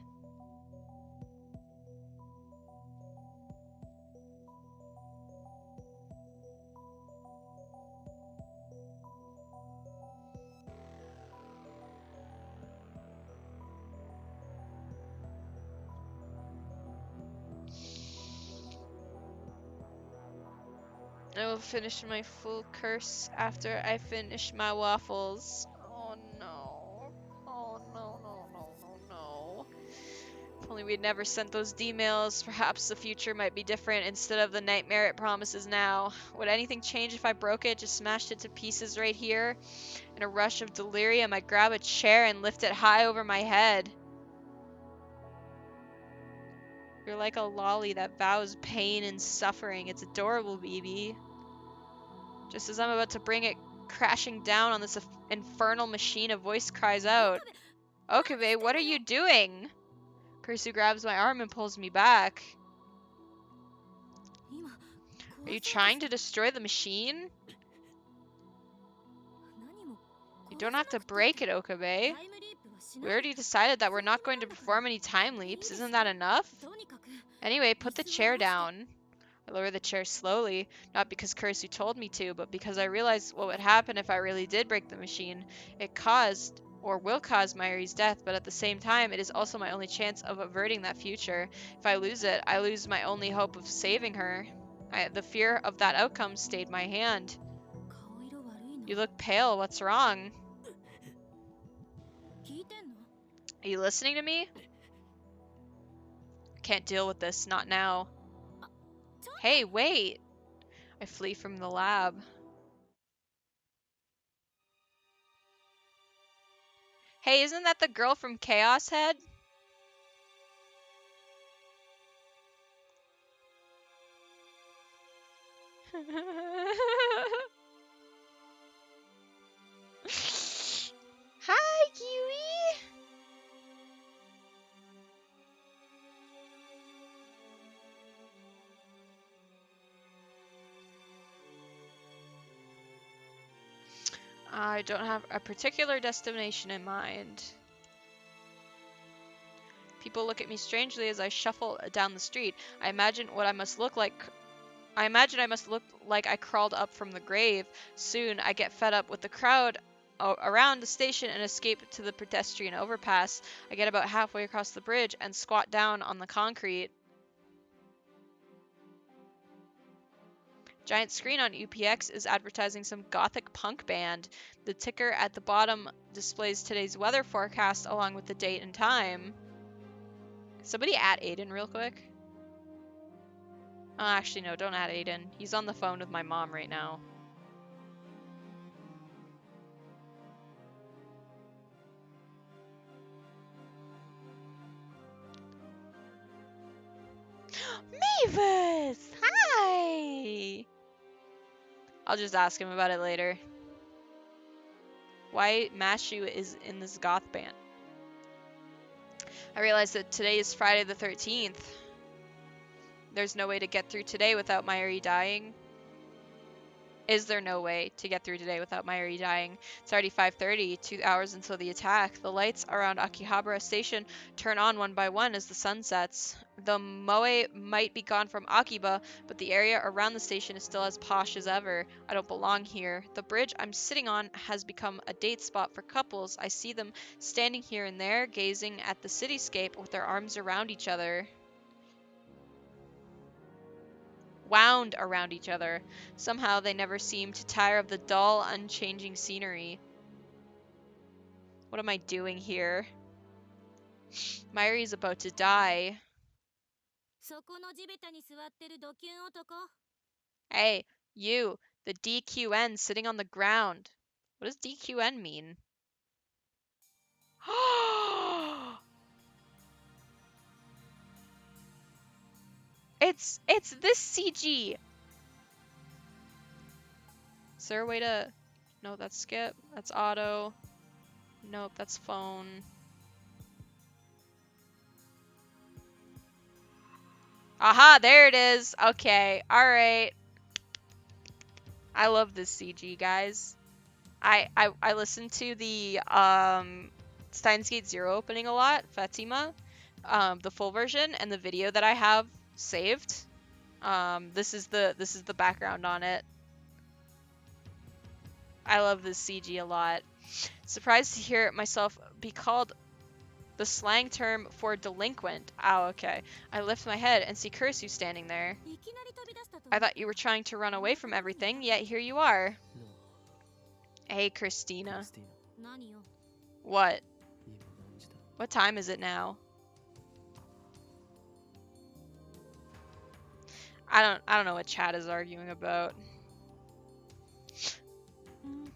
C: I will finish my full curse after I finish my waffles. Oh no. Oh no. If only we'd never sent those D-mails, perhaps the future might be different instead of the nightmare it promises now. Would anything change if I broke it, just smashed it to pieces right here? In a rush of delirium, I grab a chair and lift it high over my head. You're like a lolly that vows pain and suffering. It's adorable, BB. Just as I'm about to bring it crashing down on this infernal machine, a voice cries out. Okabe, what are you doing? Kursu grabs my arm and pulls me back. Are you trying to destroy the machine? You don't have to break it, Okabe. We already decided that we're not going to perform any time leaps. Isn't that enough? Anyway, put the chair down. I lower the chair slowly, not because Kursu told me to, but because I realized what would happen if I really did break the machine. It caused, or will cause, Mayuri's death, but at the same time, it is also my only chance of averting that future. If I lose it, I lose my only hope of saving her. The fear of that outcome stayed my hand. You look pale. What's wrong?
B: 聞いてんの？
C: Are you listening to me? Can't deal with this. Not now. Hey, wait. I flee from the lab. Hey, isn't that the girl from Chaos Head? Hi, Kiwi! I don't have a particular destination in mind. People look at me strangely as I shuffle down the street. I imagine I must look like I crawled up from the grave. Soon I get fed up with the crowd around the station and escape to the pedestrian overpass. I get about halfway across the bridge and squat down on the concrete. Giant screen on UPX is advertising some gothic punk band. The ticker at the bottom displays today's weather forecast along with the date and time. Somebody add Aiden real quick. Oh, actually, no, don't add Aiden. He's on the phone with my mom right now. Mavis! Hi! I'll just ask him about it later. Why Mashu is in this goth band. I realized that today is Friday the 13th. There's no way to get through today without Mayuri dying. Is there no way to get through today without Mayuri dying? It's already 5:30, 2 hours until the attack. The lights around Akihabara Station turn on one by one as the sun sets. The moe might be gone from Akiba, but the area around the station is still as posh as ever. I don't belong here. The bridge I'm sitting on has become a date spot for couples. I see them standing here and there, gazing at the cityscape with their arms around each other. Wound around each other. Somehow they never seem to tire of the dull, unchanging scenery. What am I doing here? Mayuri's about to die.
B: そこの地べたに座ってるドキュン男。
C: Hey, you, the DQN sitting on the ground. What does DQN mean? It's this CG. Is there a way to... No, that's skip. That's auto. Nope, that's phone. Aha, there it is. Okay, alright. I love this CG, guys. I listened to the Steins Gate 0 opening a lot, Fatima, the full version, and the video that I have saved. This is the background on it. I love this CG a lot. Surprised to hear myself be called the slang term for delinquent. Oh, okay. I lift my head and see Kursu standing there.
B: いきなり飛び出したと。
C: I thought you were trying to run away from everything, yet here you are.
F: No,
C: Hey, Christina.
F: Christina.
B: 何よ。
C: What?
F: 今何時だ？
C: What time is it now? I don't know what chat is arguing about.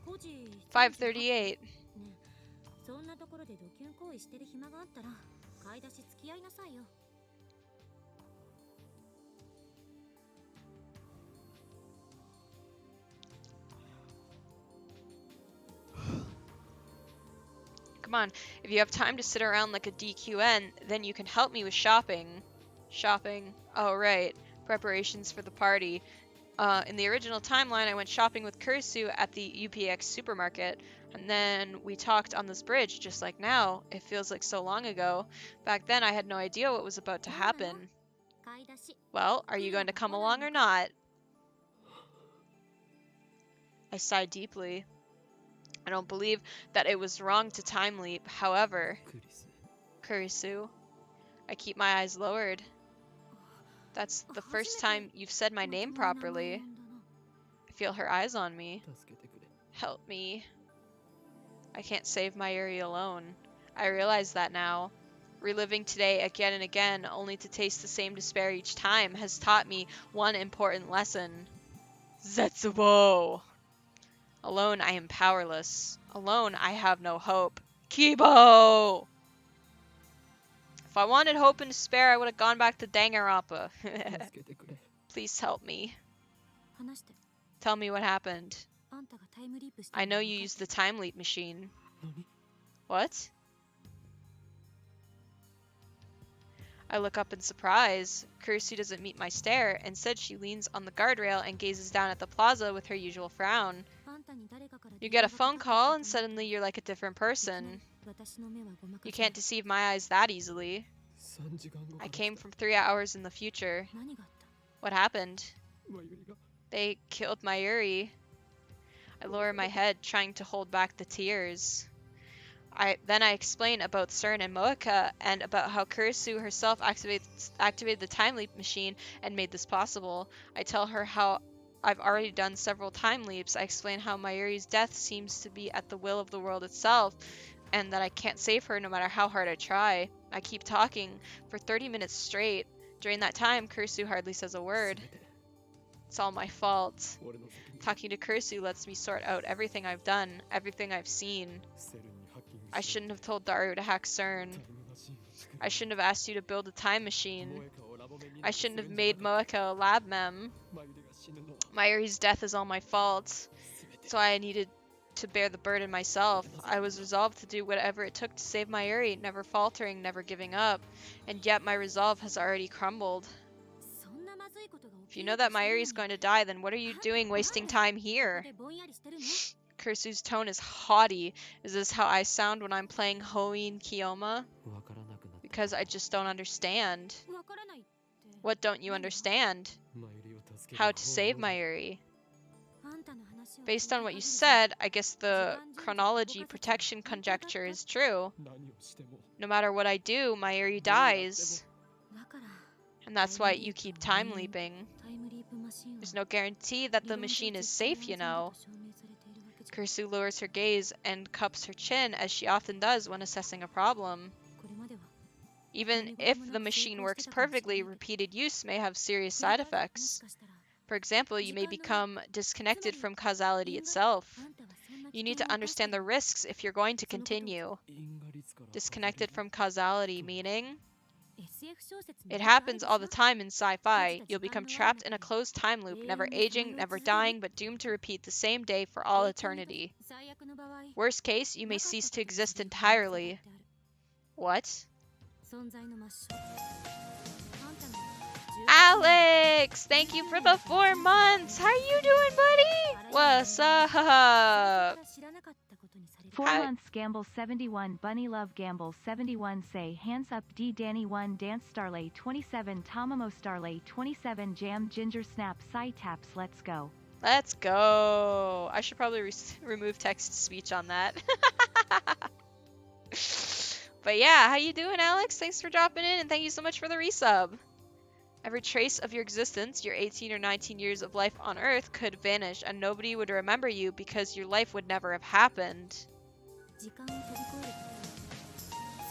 B: 5時。
C: 5:38.
B: そんなところでドキュン行為してる暇があったら買い出し付き合いなさいよ。
C: Come on, if you have time to sit around like a DQN, then you can help me with shopping. Shopping. Oh, right. Preparations for the party. In the original timeline, I went shopping with Kursu at the UPX supermarket, and then we talked on this bridge just like now. It feels like so long ago. Back then, I had no idea what was about to happen.
B: 買い出し。
C: Well, are you going to come along or not? I sighed deeply. I don't believe that it was wrong to time leap. However,
F: クリス。
C: Kurisu, I keep my eyes lowered. That's the first time you've said my name properly. I feel her eyes on me.
F: 助けてくれ。
C: Help me. I can't save Mayuri alone. I realize that now. Reliving today again and again, only to taste the same despair each time, has taught me one important lesson. Zetsubo! Alone I am powerless. Alone I have no hope. Kibo! If I wanted hope and despair, I would have gone back to Danganronpa.
F: 助けてくれ。
C: Please help me.
B: 話して。
C: Tell me what happened.
B: あんたがタイムリープして
C: I
B: るの
C: know
B: 分
C: you
B: かっ
C: used
B: て
C: the time leap machine.
F: 何？
C: What? I look up in surprise. Kursu doesn't meet my stare. Instead, she leans on the guardrail and gazes down at the plaza with her usual frown.
B: あんたに誰かから
C: You
B: 電
C: get
B: 話
C: a
B: がか
C: phone
B: かってき
C: call
B: た
C: and
B: と思った
C: suddenly you're like a different
B: いきなり
C: person.
B: 私の目はごまか
C: You
B: せない
C: can't deceive my eyes that easily.
F: 3時間後か
C: I
F: ら
C: came
F: 来た。
C: from 3 hours in the future.
B: 何があった
C: What happened?
F: マユリが
C: They killed Mayuri. I lower my head, trying to hold back the tears. Then I explain about CERN and Moeka, and about how Kurisu herself activated the time leap machine and made this possible. I tell her how I've already done several time leaps. I explain how Mayuri's death seems to be at the will of the world itself, and that I can't save her no matter how hard I try. I keep talking for 30 minutes straight. During that time, Kurisu hardly says a word.
F: 全て
C: It's all my fault.
F: 俺の責任。
C: Talking to Kurisu lets me sort out everything I've done, everything I've seen.
F: セルにハッキング
C: I
F: しろ
C: shouldn't have told Daru to hack CERN.
F: タイムマシンを作る
C: I shouldn't have asked you to build a time machine.
F: 萌香をラボメに
C: I
F: なんかす
C: shouldn't
F: る
C: have
F: んじゃな
C: made
F: かった
C: Moeka a lab mem.
F: マユリが死ぬのは
C: Mayuri's death is all my fault.
F: 全て
C: So I needed to bear the burden myself. I was resolved to do whatever it took to save Mayuri, never faltering, never giving up. And yet my resolve has already crumbled.
B: そんなまずいことが
C: If
B: 起
C: you
B: きよ
C: know
B: うと
C: that
B: してるの
C: Mayuri's
B: に
C: going to die, then what are you doing wasting time
B: こ
C: here?
B: こでぼんやりしてるの
C: Kursu's tone is haughty. Is this how I sound when I'm playing Hoin Kiyoma?
F: わからなくなった
C: Because I just don't understand.
B: わからないって
C: What don't you understand?
F: マユリを助ける
C: How
F: 方
C: to save
F: 法だ
C: Mayuri.
B: あんたの話を
C: Based
B: 聞い
C: on
B: た
C: what you
B: 限りじゃ
C: said, I guess the chronology protection conjecture is true.
F: 何をしても
C: No matter what I do, Mayuri dies.
B: だから
C: And that's why you keep time leaping.
B: タイムリープマシンは
C: There's no guarantee that the machine is safe, you know.
B: 証明されているわけじゃ
C: Kursu lowers her gaze and cups her chin as she often does when assessing a problem.
B: これまでは
C: Even if the machine works perfectly, repeated use may have serious side
B: も
C: effects.
B: しかしたら
C: For example, you may become disconnected from causality itself.
B: あんたはそんな
C: You
B: 危
C: need to
B: 険を冒して
C: understand the risks if you're going to continue.
F: 因果律から
C: Disconnected from causality, meaning
B: SF 小説に
C: it
B: よくある
C: happens
B: で
C: all
B: し
C: the
B: ょ
C: time in sci-fi. You'll become trapped in a closed time loop, never aging, never dying, but doomed to repeat the same day for all eternity.
B: 最悪の場合
C: Worst case, you may
B: なかった
C: cease
B: こ
C: to
B: とに
C: exist
B: する可能性だって
C: entirely.
B: ある
C: What?
B: 存在の抹消あんたの
C: Alex! Thank you for the 4 months! How you doing, buddy? What's up?
B: 知らなかったことにされる
H: 4
C: Hi.
H: months Gamble 71 Bunny Love Gamble 71 Say Hands Up D Danny 1 Dance Starlay 27 Tamamo Starlay 27 Jam Ginger Snap Psy Taps Let's go.
C: Let's go. I should probably remove text to speech on that. But yeah, how you doing, Alex? Thanks for dropping in, and thank you so much for the resub. Every trace of your existence, your 18 or 19 years of life on Earth, could vanish, and nobody would remember you because your life would never have happened.
B: 時間を飛び越えるこ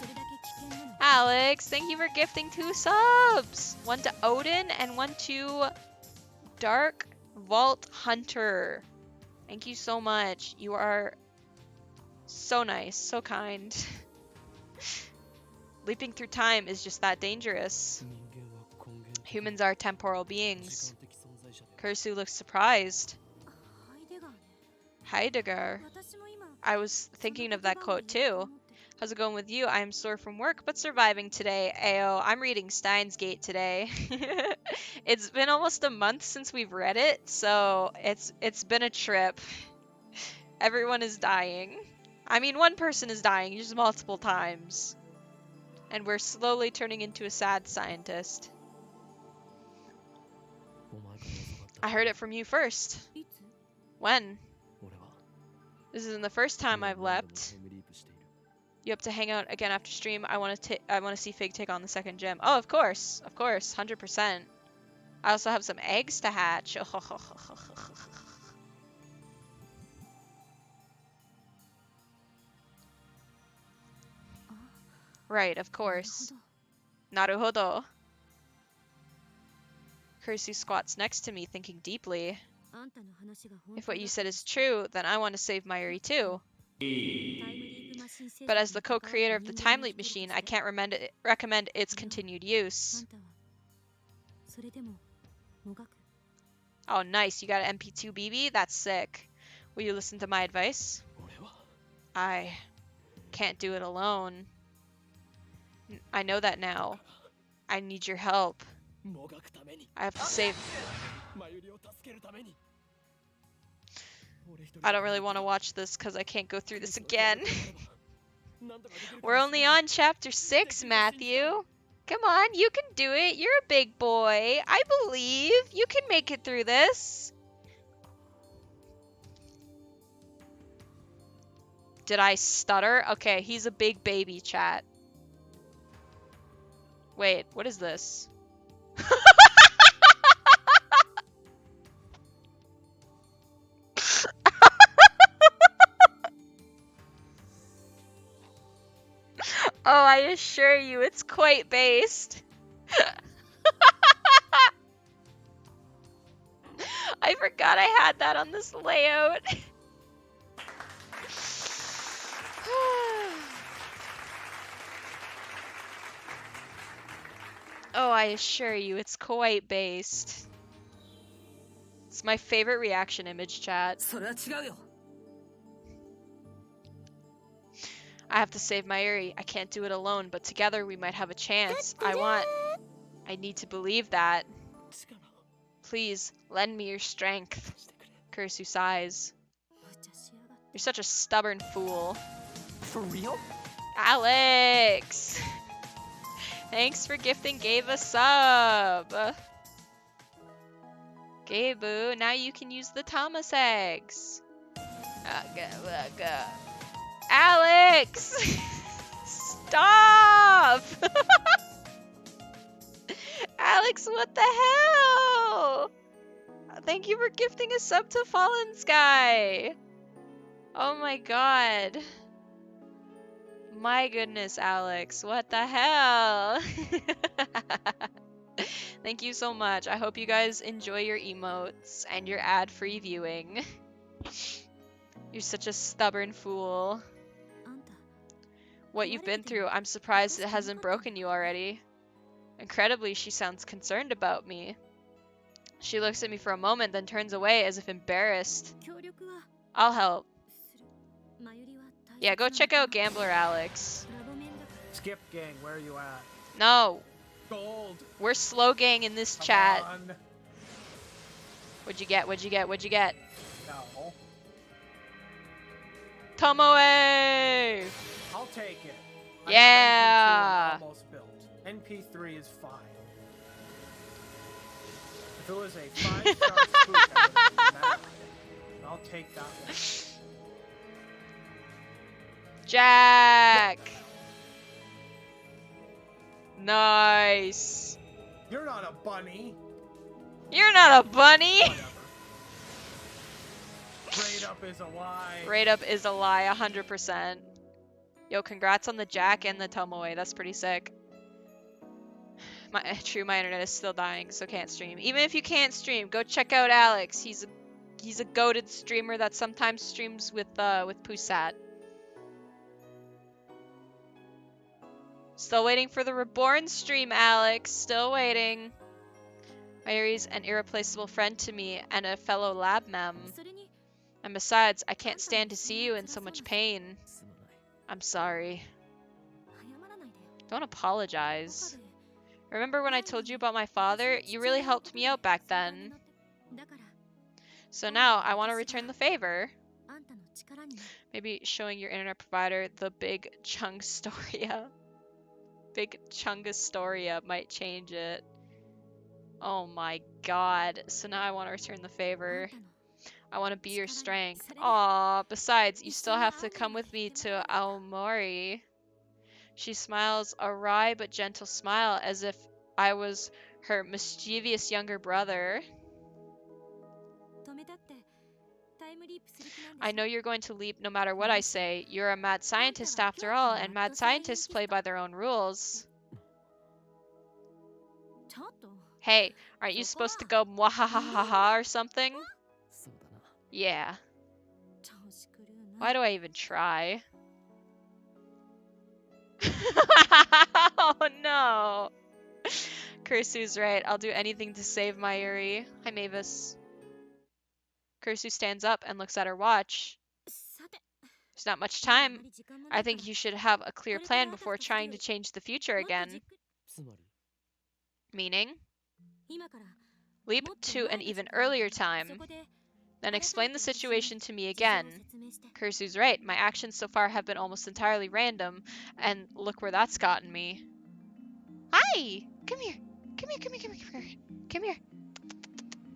B: とそれだけ危険なの
C: Alex, thank you for gifting 2 subs! One to Odin and one to Dark Vault Hunter. Thank you so much. You are so nice, so kind. Leaping through time is just that dangerous.
F: 人間は根源的
C: Humans are temporal
F: 時
C: beings.
F: 間的存在者で
C: Kursu looks surprised.
B: ハイデガーね
C: Heidegger.
B: 私も今
C: I was thinking of that quote too. How's it going with you? I'm sore from work, but surviving today. Ayo, I'm reading Steins Gate today. It's been almost a month since we've read it, so it's been a trip. Everyone is dying. I mean, one person is dying just multiple times. And we're slowly turning into a sad scientist.
F: お前から教わった
C: I heard it from you first.
B: いつ
C: When?
F: 俺は
C: This isn't the first time
F: 今
C: I've
F: 何度も
C: leapt.
F: タイムリープしている
C: You have to hang out again after stream. I want to see Fig take on the second gym. Oh, of course, 100%. I also have some eggs to hatch. Right, of course. Naruhodo. Kursu squats next to me, thinking deeply. If what you said is true, then I want to save Mayuri too. But as the co-creator of the time leap machine, I can't recommend its continued use. Oh, nice. You got an MP2 BB? That's sick. Will you listen to my advice?
F: 俺は
C: I can't do it alone. I know that now. I need your help.
F: もがくために
C: I have to save...
F: マユリを助けるために
C: I don't really want to watch this because I can't go through this again. We're only on chapter 6, Matthew. Come on, you can do it. You're a big boy. I believe. You can make it through this. Did I stutter? Okay, he's a big baby, chat. Wait, what is this? Oh, I assure you, it's quite based. I forgot I had that on this layout. Oh, I assure you, it's quite based. It's my favorite reaction image, chat.
I: それは違うよ
C: I have to save Mayuri. I can't do it alone, but together we might have a chance. I need to believe that.
F: 力を
C: Please, lend me your strength.
F: してくれ
C: Kursu sighs.
I: 無茶しやがって
C: You're such a stubborn fool.
F: For real?
C: Alex! Thanks for gifting Gabe a sub. Gabu, now you can use the Thomas eggs. Alex! Stop! Alex, what the hell? Thank you for gifting a sub to Fallen Sky. Oh my god. My goodness, Alex. What the hell? Thank you so much. I hope you guys enjoy your emotes and your ad-free viewing. You're such a stubborn fool.
I: あんた
C: What you've been through, I'm surprised it hasn't broken you already. Incredibly, she sounds concerned about me. She looks at me for a moment, then turns away as if embarrassed.
I: 協力は
C: I'll help.
I: するマユリは大
C: Yeah,
I: 切
C: go
I: な
C: check
I: 仲
C: out
I: 間
C: Gambler Alex.
I: ラボ面だから
J: Skip gang, where are you at?
C: No,
J: Gold.
C: we're slow gang in this
J: Come
C: chat.
J: on.
C: What'd you get? What'd you get? What'd you get?
J: No.
C: Tomoe!
J: I'll take it. I have
C: Yeah.
J: NP2 almost built. NP3 is fine. If it was a 5-star spook, I would have mad. I'll take that one.
C: Jack! Nice.
J: You're not a bunny.
C: You're not a bunny!
J: Whatever. Grade up is a lie.
C: Rate up is a lie, 100%. Yo, congrats on the Jack and the Tomoe. That's pretty sick. My internet is still dying, so can't stream. Even if you can't stream, go check out Alex. He's a goated streamer that sometimes streams with Pusat. Still waiting for the Reborn stream, Alex. Still waiting. Mayuri's an irreplaceable friend to me and a fellow lab mem.
I: それに
C: And besides, I can't stand to see you in so much pain.
F: すまない
C: I'm sorry.
I: 謝らないでよ
C: Don't
I: 他
C: apologize.
I: で
C: Remember when I told you about my father? You really helped me out back then.
I: だから
C: So now, I want to return the favor.
I: あんたの力になる
C: Maybe showing your internet provider the big Chungastoria. Big Chungastoria might change it. Oh my god. So now I want to return the
I: あ
C: favor.
I: んたの
C: I want to be your strength. Aw, besides, you still have to come with me to Aomori. She smiles a wry but gentle smile as if I was her mischievous younger brother.
I: 止めたって
C: I know you're going to leap no matter what I say. You're a mad scientist after all, and mad scientists play by their own rules. Hey, aren't you supposed to go mwahahaha or something? Yeah. Why do I even try? Oh no! Kursu's right. I'll do anything to save Mayuri. Hi, Mavis. Kursu stands up and looks at her watch. There's not much time. I think you should have a clear plan before trying to change the future again. Meaning? Leap to an even earlier time. Then explain the situation to me again. Kursu's right. My actions so far have been almost entirely random, and look where that's gotten me. Hi! Come here. Come here, come here, come here, come here. Come here.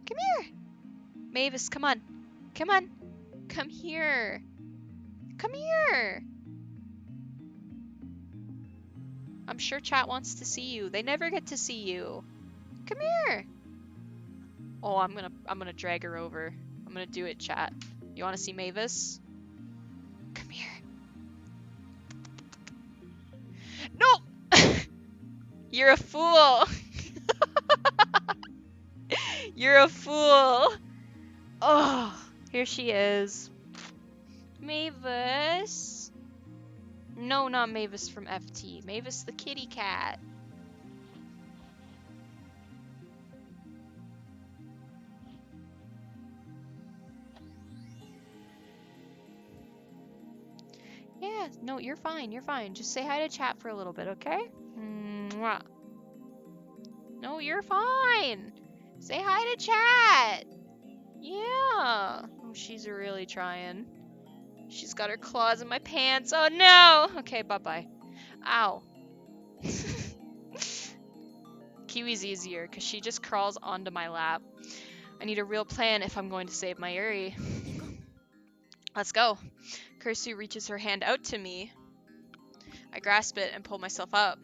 C: Come here. Mavis, come on. Come on. Come here. Come here. I'm sure chat wants to see you. They never get to see you. Come here. Oh, I'm gonna drag her over. I'm gonna do it, chat. You wanna see Mavis? Come here. No! You're a fool. You're a fool. Oh, here she is. Mavis. No, not Mavis from FT. Mavis the kitty cat. Yeah, no, you're fine. You're fine. Just say hi to chat for a little bit, okay? Mwah. No, you're fine. Say hi to chat. Yeah. Oh, she's really trying. She's got her claws in my pants. Oh, no. Okay, bye-bye. Ow. Kiwi's easier because she just crawls onto my lap. I need a real plan if I'm going to save Mayuri. Let's go. Kursu reaches her hand out to me. I grasp it and pull myself up.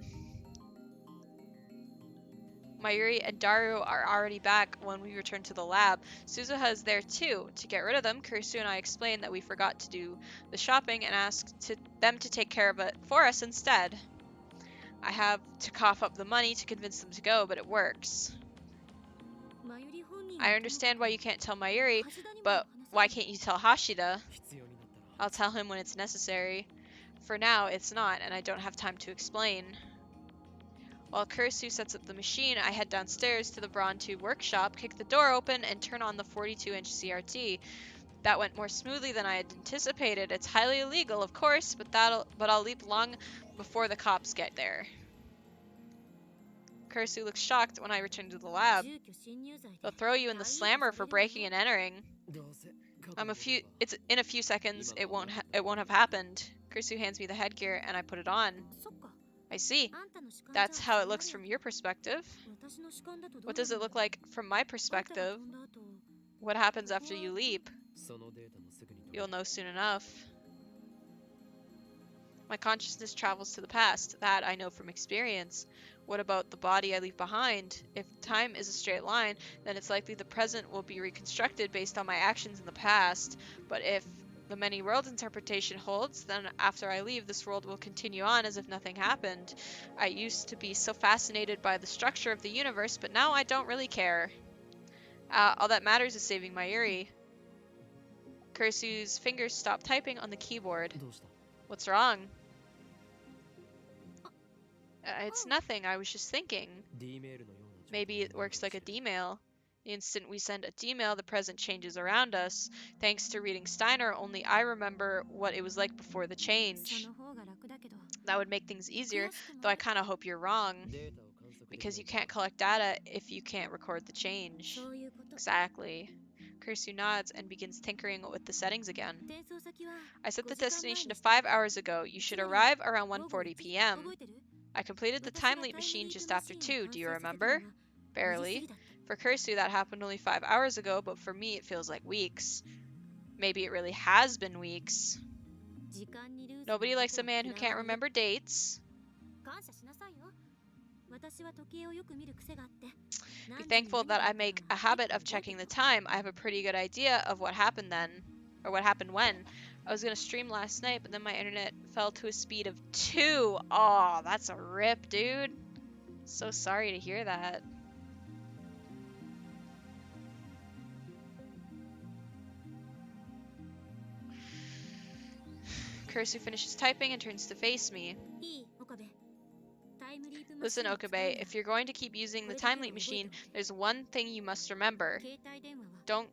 C: Mayuri and Daru are already back when we return to the lab. Suzuha is there too. To get rid of them, Kursu and I explain that we forgot to do the shopping and ask them to take care of it for us instead. I have to cough up the money to convince them to go, but it works. I understand why you can't tell Mayuri, but why can't you tell Hashida? I'll tell him when it's necessary. For now, it's not, and I don't have time to explain. While Kursu sets up the machine, I head downstairs to the Braun Tube workshop, kick the door open, and turn on the 42-inch CRT. That went more smoothly than I had anticipated. It's highly illegal, of course, but I'll leap long before the cops get there. Kursu looks shocked when I return to the lab. They'll throw you in the slammer for breaking and entering. In a few seconds. It won't have happened. Kursu hands me the headgear and I put it on. I see. That's how it looks from your perspective. What does it look like from my perspective? What happens after you leap? You'll know soon enough. My consciousness travels to the past. That I know from experience. What about the body I leave behind? If time is a straight line, then it's likely the present will be reconstructed based on my actions in the past. But if the many worlds interpretation holds, then after I leave, this world will continue on as if nothing happened. I used to be so fascinated by the structure of the universe, but now I don't really care. All that matters is saving Mayuri. Kursu's fingers stop typing on the keyboard. What's wrong? It's nothing, I was just thinking. Maybe it works like a D-mail. The instant we send a D-mail, the present changes around us. Thanks to reading Steiner, only I remember what it was like before the change. That would make things easier, though I kind of hope you're wrong. Because you can't collect data if you can't record the change. Exactly. Kursu nods and begins tinkering with the settings again. I set the destination to 5 hours ago. You should arrive around 1:40 p.m. I completed the time leap machine just after 2, do you remember? Barely. For Kursu, that happened only 5 hours ago, but for me, it feels like weeks. Maybe it really has been weeks. Nobody likes a man who can't remember dates. Be thankful that I make a habit of checking the time. I have a pretty good idea of what happened then, or what happened when. I was gonna stream last night, but then my internet fell to a speed of 2. Oh, that's a rip, dude. So sorry to hear that. Kursu finishes typing and turns to face me. Listen, Okabe, if you're going to keep using the time leap machine, there's one thing you must remember. Don't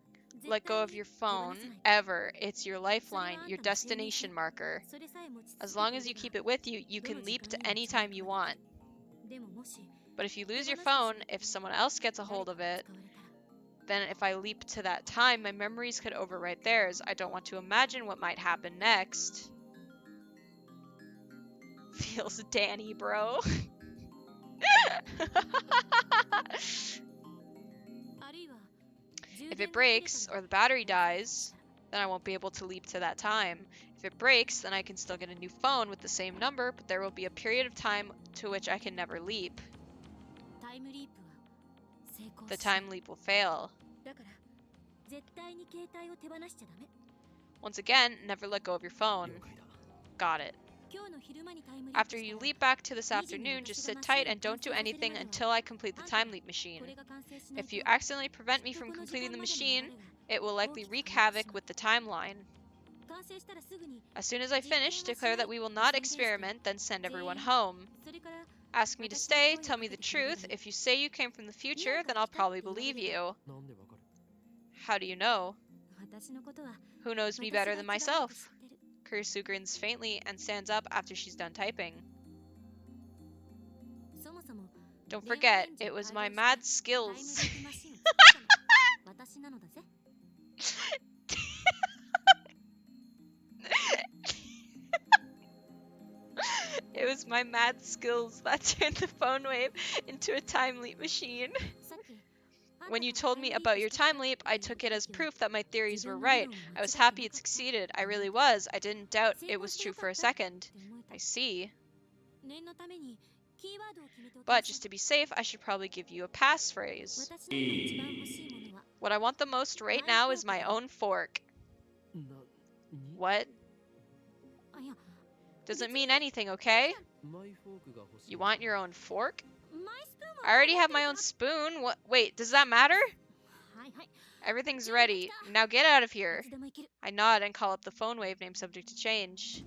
C: let go of your phone, ever. It's your lifeline, your destination marker. As long as you keep it with you, you can leap to any time you want. But if you lose your phone, if someone else gets a hold of it, then if I leap to that time, my memories could overwrite theirs. I don't want to imagine what might happen next. Feels Danny, bro. If it breaks, or the battery dies, then I won't be able to leap to that time. If it breaks, then I can still get a new phone with the same number, but there will be a period of time to which I can never leap. The time leap will fail. Once again, never let go of your phone. Got it. After you leap back to this afternoon, just sit tight and don't do anything until I complete the time leap machine. If you accidentally prevent me from completing the machine, it will likely wreak havoc with the timeline. As soon as I finish, declare that we will not experiment, then send everyone home. Ask me to stay, tell me the truth. If you say you came from the future, then I'll probably believe you. How do you know? Who knows me better than myself? Kursu grins faintly and stands up after she's done typing. Don't forget, it was my mad skills. It was my mad skills that turned the phone wave into a time leap machine. When you told me about your time leap, I took it as proof that my theories were right. I was happy it succeeded. I really was. I didn't doubt it was true for a second. I see. But just to be safe, I should probably give you a passphrase. What I want the most right now is my own fork. What? Doesn't mean anything, okay? You want your own fork? I already have my own spoon. What? Wait, does that matter? Everything's ready. Now get out of here. I nod and call up the phone wave name subject to change.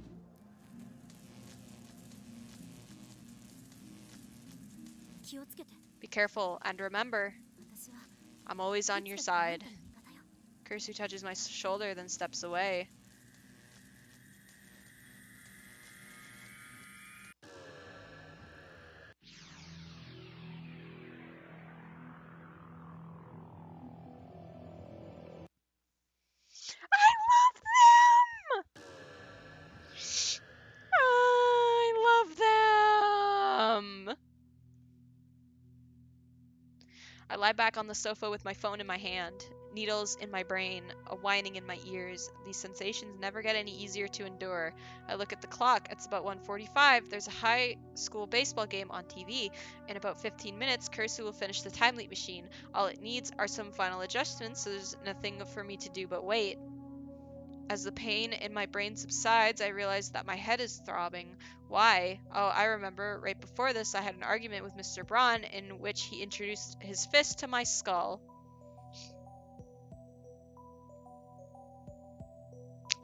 C: Be careful, and remember, I'm always on your side. Kursu touches my shoulder, then steps away. I love them! I lie back on the sofa with my phone in my hand, needles in my brain, a whining in my ears. These sensations never get any easier to endure. I look at the clock. It's about 1:45. There's a high school baseball game on TV. In about 15 minutes, Kursu will finish the time leap machine. All it needs are some final adjustments, so there's nothing for me to do but wait. As the pain in my brain subsides, I realize that my head is throbbing. Why? Oh, I remember. Right before this, I had an argument with Mr. Braun in which he introduced his fist to my skull.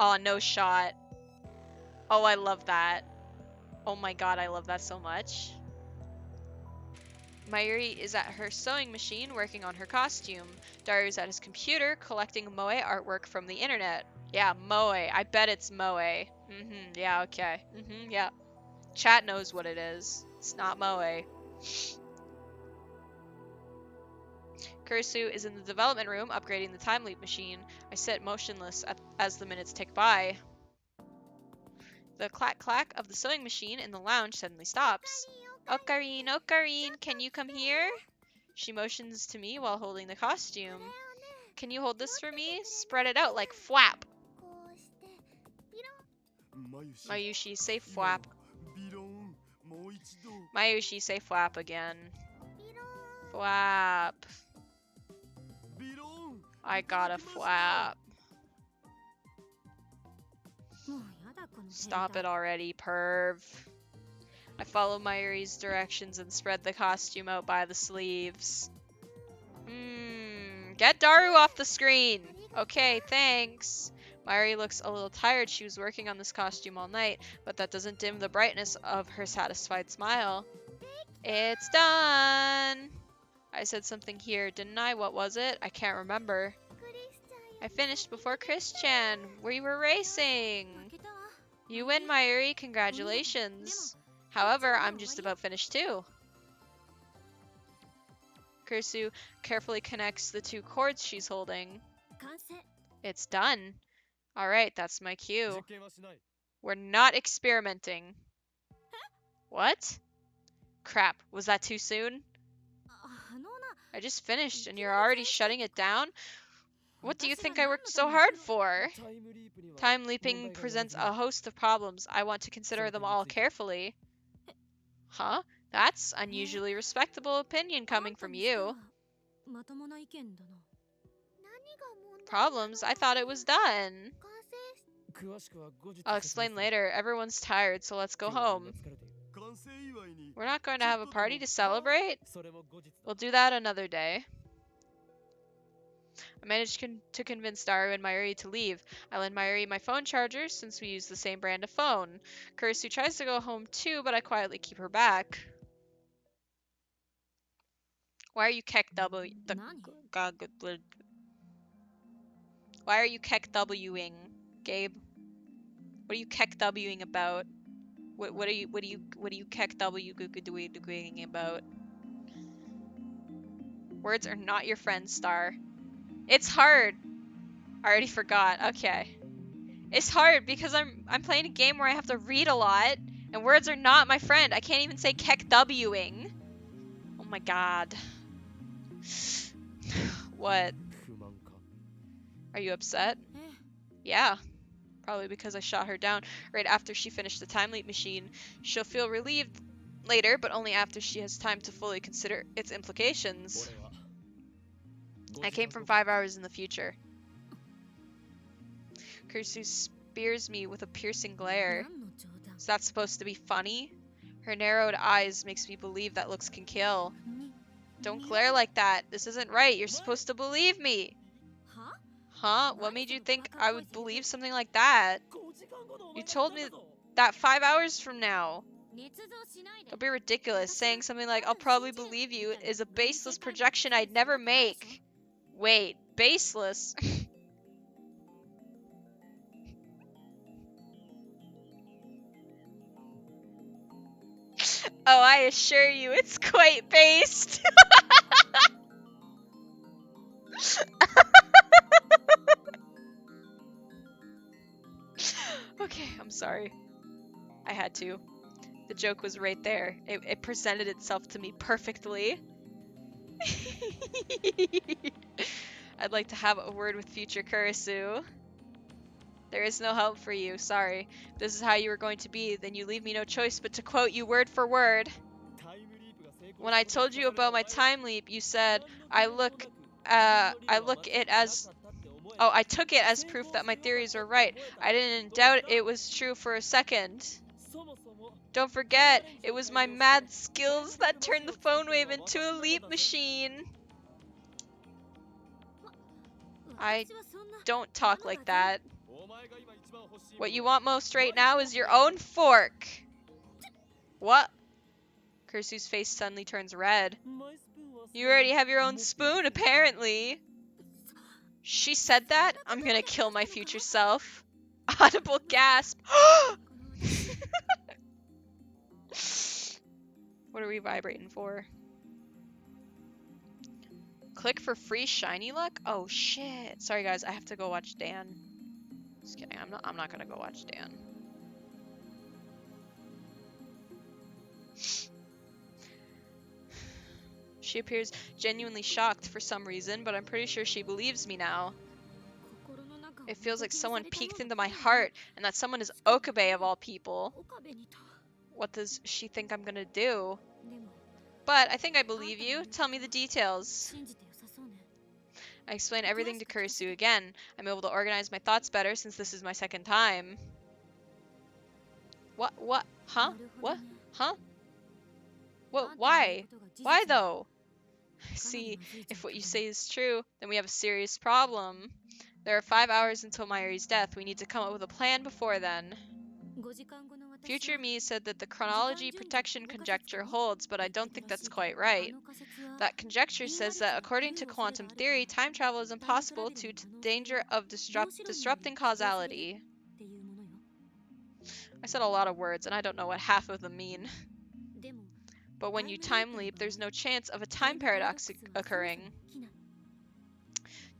C: Oh, no shot. Oh, I love that. Oh my god, I love that so much. Mayuri is at her sewing machine working on her costume. Dario's at his computer collecting moe artwork from the internet. Yeah, moe. I bet it's moe. Yeah, okay. Yeah. Chat knows what it is. It's not moe. Kursu is in the development room upgrading the time leap machine. I sit motionless as the minutes tick by. The clack-clack of the sewing machine in the lounge suddenly stops. Ocarine, Ocarine, can you come here? She motions to me while holding the costume. Can you hold this for me? Spread it out like fwap. Mayushi, say fwap. Mayushi, say flap again. Flap. I got a flap. Stop it already, perv. I follow Mayuri's directions and spread the costume out by the sleeves. Get Daru off the screen! Okay, thanks. Mayuri looks a little tired. She was working on this costume all night, but that doesn't dim the brightness of her satisfied smile. It's done! I said something here, didn't I? What was it? I can't remember. I finished before Chris-chan. We were racing. You win, Mayuri. Congratulations. However, I'm just about finished too. Kursu carefully connects the two cords she's holding. It's done. Alright, that's my cue. We're not experimenting. What? Crap, was that too soon? I just finished and you're already shutting it down? What do you think I worked so hard for? Time leaping presents a host of problems. I want to consider them all carefully. Huh? That's unusually respectable opinion coming from you. Problems? I thought it was done. I'll explain later. Everyone's tired, so let's go home. We're not going to have a party to celebrate? We'll do that another day. I managed to convince Daru and Mayuri to leave. I lend Mayuri my phone charger since we use the same brand of phone. Kurisu tries to go home too, but I quietly keep her back. Why are you Why are you KEKWing, Gabe? What are you KEKWing about? What are you KEKWing about? Words are not your friend, Star. It's hard. I already forgot. Okay. It's hard because I'm playing a game where I have to read a lot, and words are not my friend. I can't even say KEKWing. Oh my god. What? Are you upset? Yeah. Probably because I shot her down right after she finished the time leap machine. She'll feel relieved later, but only after she has time to fully consider its implications. I came from 5 hours in the future. Kursu spears me with a piercing glare. Is that supposed to be funny? Her narrowed eyes makes me believe that looks can kill. Don't glare like that. This isn't right. You're supposed to believe me. Huh? What made you think I would believe something like that? You told me that 5 hours from now. Don't be ridiculous. Saying something like, I'll probably believe you, is a baseless projection I'd never make. Wait, baseless? Oh, I assure you, it's quite based. Okay, I'm sorry. I had to. The joke was right there. It presented itself to me perfectly. I'd like to have a word with future Kurisu. There is no help for you, sorry. If this is how you were going to be, then you leave me no choice but to quote you word for word. When I told you about my time leap, you said, I took it as proof that my theories were right. I didn't doubt it was true for a second. Don't forget, it was my mad skills that turned the phone wave into a leap machine. I don't talk like that. What you want most right now is your own fork. What? Kursu's face suddenly turns red. You already have your own spoon, apparently. She said that? I'm gonna kill my future self. Audible gasp. What are we vibrating for? Click for free shiny luck? Oh shit. Sorry guys, I have to go watch Dan. Just kidding. I'm not gonna go watch Dan. She appears genuinely shocked for some reason, but I'm pretty sure she believes me now. It feels like someone peeked into my heart, and that someone is Okabe of all people. What does she think I'm gonna do?
I: でも
C: But I think I believe you. Tell me the details.
I: 信じて良さそうね
C: I explain everything to Kurisu again. I'm able to organize my thoughts better since this is my second time. What? Huh?
I: なるほど
C: What?
I: ね
C: Huh?
I: あ
C: What?
I: んたの言う
C: Why?
I: ことが事実
C: Why
I: なら
C: though?
I: かなり
C: See,
I: まずい状
C: if what
I: 況
C: you
I: だ
C: say
I: ね
C: is true, then we have a serious problem. There are 5 hours until Mayuri's death. We need to come up with a plan before then.
I: 5時間後の私
C: Future
I: は
C: me said that the
I: 時間
C: chronology
I: 順序
C: protection
I: 保護仮説
C: conjecture
I: を
C: holds, but I
I: 言って
C: don't
I: た
C: think
I: らし
C: that's
I: いけど
C: quite
I: あ
C: right.
I: の仮説は
C: That conjecture
I: 因果
C: says
I: 律
C: that
I: が
C: according
I: 狂
C: to
I: う恐れが
C: quantum
I: あるけ
C: theory,
I: ど
C: time travel is
I: タイムトラ
C: impossible
I: ベルの
C: due to
I: 可
C: the
I: 能性
C: danger
I: は
C: of
I: 量子論により
C: disrupting
I: 可能それで
C: causality.
I: っていうものよ
C: I said a lot of words, and I don't know what half of them mean.
I: でも
C: But
I: タ
C: when
I: イ
C: you
I: ムリー
C: time
I: プの
C: leap,
I: 場合
C: there's no chance of a
I: タイ
C: time
I: ムパラドッ
C: paradox
I: クスはそもそも
C: occurring.
I: 起きない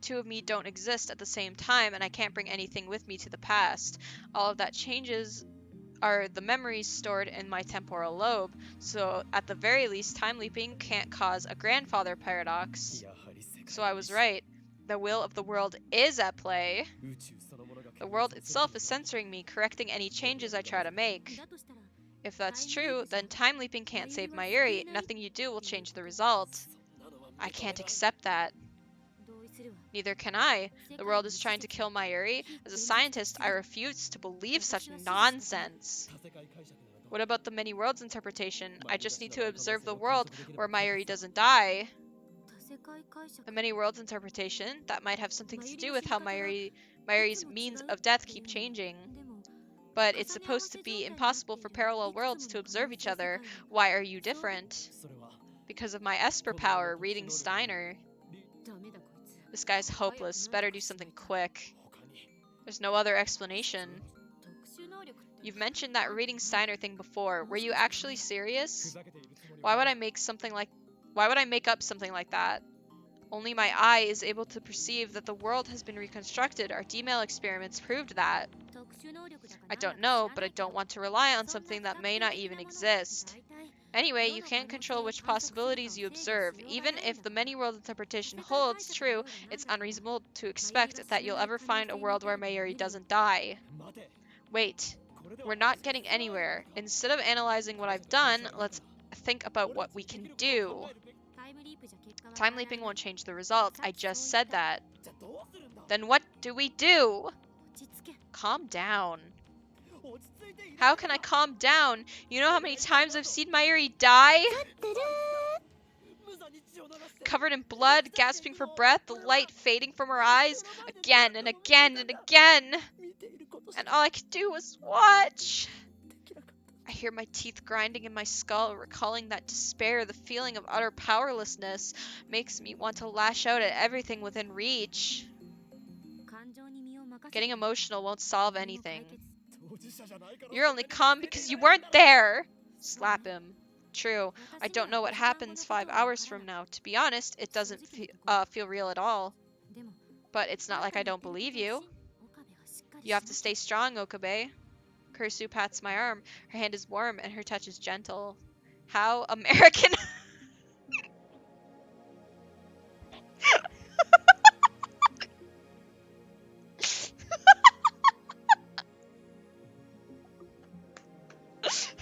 C: Two of me don't exist at the same time, and I can't bring anything with me to the past. All of that changes are the memories stored in my temporal lobe, so at the very least, time leaping can't cause a grandfather paradox.
F: やはり世
C: So
F: 界
C: I
F: の
C: was
F: 意志
C: right. The will of the world is at play.
F: 宇宙そのものが
C: The
F: 検閲
C: world
F: をする
C: itself
F: と
C: is
F: いうのは
C: censoring me, correcting any changes I try to make.
I: だとしたら
C: If
I: タ
C: that's
I: イムリー
C: true,
I: プじゃ
C: then time leaping can't save
I: Mayuri
C: Mayuri.
I: は救えない
C: Nothing you do will
I: っていう
C: change the
I: こと
C: result.
F: そんなのは
C: I
F: 認め
C: can't
F: ない
C: accept that.
I: 同意するわ
C: Neither can I.
I: 世
C: The
I: 界
C: world
I: の
C: is
I: 一
C: trying to
I: 説
C: kill Mayuri.
I: 非
C: As a
I: 現実的
C: scientist,
I: す
C: I
I: ぎる
C: refuse to believe such
I: 私は信じたくない
C: nonsense.
F: 多世界解釈ならどう
C: What about the many worlds interpretation? I just need to
F: 前昔
C: observe
F: の
C: the
F: 可能性を
C: world
F: 観測できれ
C: where
F: ば解
C: Mayuri
F: 決だ
C: doesn't die.
I: 多世界解釈
C: The many worlds interpretation, that might have something to
I: マユリ
C: do
I: の
C: with
I: 死に
C: how
I: 方が
C: Mayuri's
I: いつも違
C: means
I: う
C: of
I: っ
C: death
I: ていう
C: keep
I: の
C: changing.
I: でも
C: But
I: 重
C: it's
I: ね合わ
C: supposed
I: せ
C: to
I: 状
C: be
I: 態になって
C: impossible
I: い
C: for
I: て
C: parallel
I: いく
C: worlds
I: つ
C: to
I: もの可能
C: observe each
I: 性世
C: other.
I: 界は
C: Why are you
I: そう
C: different?
F: それは
C: Because of my Esper
F: この俺
C: power,
F: の特殊
C: reading
F: 能力
C: Steiner.
I: ダメだこいつ
C: This guy's
I: 早く
C: hopeless.
I: 何
C: Better
I: か
C: do
I: しない
C: something
I: と
C: quick.
F: 他に
C: There's no other explanation.
I: 特殊能力って
C: You've mentioned that reading Steiner thing before. Were you
I: もしかして
C: actually serious?
F: ふざけているつもり
C: Why
F: は
C: would
F: な
C: I
F: い
C: why would I make up something like that? Only my eye is able to perceive that the world has been reconstructed. Our D-mail experiments proved that.
I: 特殊能力だか
C: I
I: なんだ
C: don't
I: か知
C: know,
I: ら
C: but
I: な
C: I
I: いけど
C: don't want to rely on
I: そんな
C: something
I: 不
C: that
I: 確
C: may
I: 定
C: not
I: 的
C: even
I: なもの
C: exist.
I: 大体
C: Anyway,
I: ど
C: you
I: の
C: can't
I: 可能
C: control
I: 性を
C: which
I: 観測するかを
C: possibilities you
I: 制御
C: observe.
I: しようが
C: Even
I: ないん
C: if
I: だ
C: the
I: から
C: many world interpretation
I: 世界解
C: holds
I: 釈
C: true,
I: がどうだなん
C: it's
I: だろうが
C: unreasonable to
I: マユリ
C: expect
I: が
C: that
I: 死
C: you'll
I: なない
C: ever
I: 可能
C: find a
I: 性に
C: world
I: 至
C: where
I: るのは
C: Mayuri
I: 無理よ
C: doesn't die.
F: 待て
C: Wait,
F: これでは
C: we're not
F: 説
C: getting
F: 明はないの
C: anywhere.
F: か
C: Instead of analyzing what
F: 解
C: I've
F: 釈の
C: done,
F: 仕方が
C: let's think about
F: 俺
C: what
F: たち
C: we
F: にでき
C: can
F: ることを
C: do.
F: 考えるべき
I: タイムリープじゃ結果は
C: Time
I: 変えられ
C: leaping
I: ない
C: won't change the result.
I: さ
C: I
I: っきそう
C: just
I: 言っ
C: said
I: た
C: that.
F: じゃあどうするんだ
C: Then what do we do?
I: 落ち着け
C: Calm down.
F: 落ち着いている
C: How can I calm down? You know how many times I've seen Mayuri die?
F: 無残に血を流して
C: Covered in blood, gasping for breath, the light fading from her eyes, again and again and again.
F: 見ていることし
C: And
F: か
C: all I could do was watch.
F: できなかった
C: I hear my teeth grinding in my skull, recalling that despair, the feeling of utter powerlessness, makes me want to lash out at everything within reach.
I: 感情に身を任せ
C: Getting
I: て
C: emotional won't solve
I: 何も解
C: anything.
I: 決
F: 当事者じゃないから
C: You're
F: そんな
C: only
F: に
C: calm
F: 出て
C: because
F: い
C: you
F: ないん
C: weren't
F: だ
C: there. Slap
I: そう
C: him. True. I
I: 私に
C: don't know
I: は
C: what
I: 5時間後
C: happens
I: のことは
C: 5
I: わ
C: hours
I: から
C: from
I: ない
C: now. To be honest, it
I: 正
C: doesn't
I: 直なところ
C: feel real at all.
I: でも
C: But it's
I: あ
C: not
I: な
C: like
I: た
C: I
I: の
C: don't
I: 言ってる
C: believe
I: ことを
C: you.
I: 信岡部はしっかり
C: You
I: し
C: have
I: な
C: to
I: き
C: stay
I: ゃ
C: strong, Okabe. Kursu pats my arm. Her hand is warm and her touch is gentle. How American.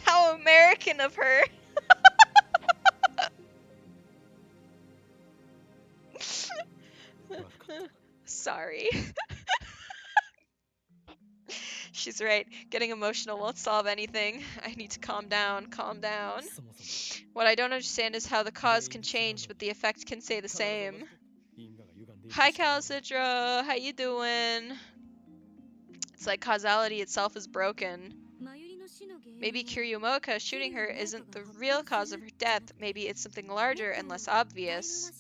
C: How American of her. Sorry. She's right. Getting emotional won't solve anything. I need to calm down, calm down.
F: そもそも
C: What I don't understand is how the cause can change, but the effect can stay the
F: 体は
C: same.
F: 同じく因果が歪んでいる
C: Hi,
F: としか思えない
C: Calcitra. How you doing? It's like causality itself is broken.
I: マユリの死の原因
C: Maybe
I: は
C: Kiryumoka shooting her isn't the real cause of her death. Maybe it's something larger and less obvious.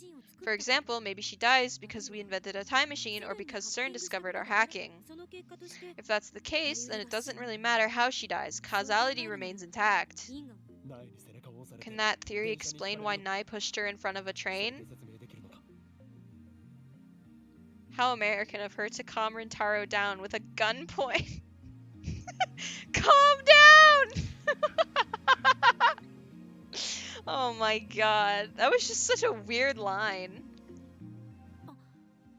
C: For example, maybe she dies because we invented a time machine or because CERN discovered our hacking.
I: その結果として
C: If that's the case, then it doesn't really matter how she dies. Causality remains intact.
I: 因果
F: 苗に背中を押されて
C: Can that theory
F: 電車にひか
C: explain
F: れ
C: why
F: る
C: Nai pushed her in front of a
F: それ
C: train?
F: で説明できるのか
C: How American of her to calm Rintaro down with a gunpoint. Calm down! Oh my god. That was just such a weird line.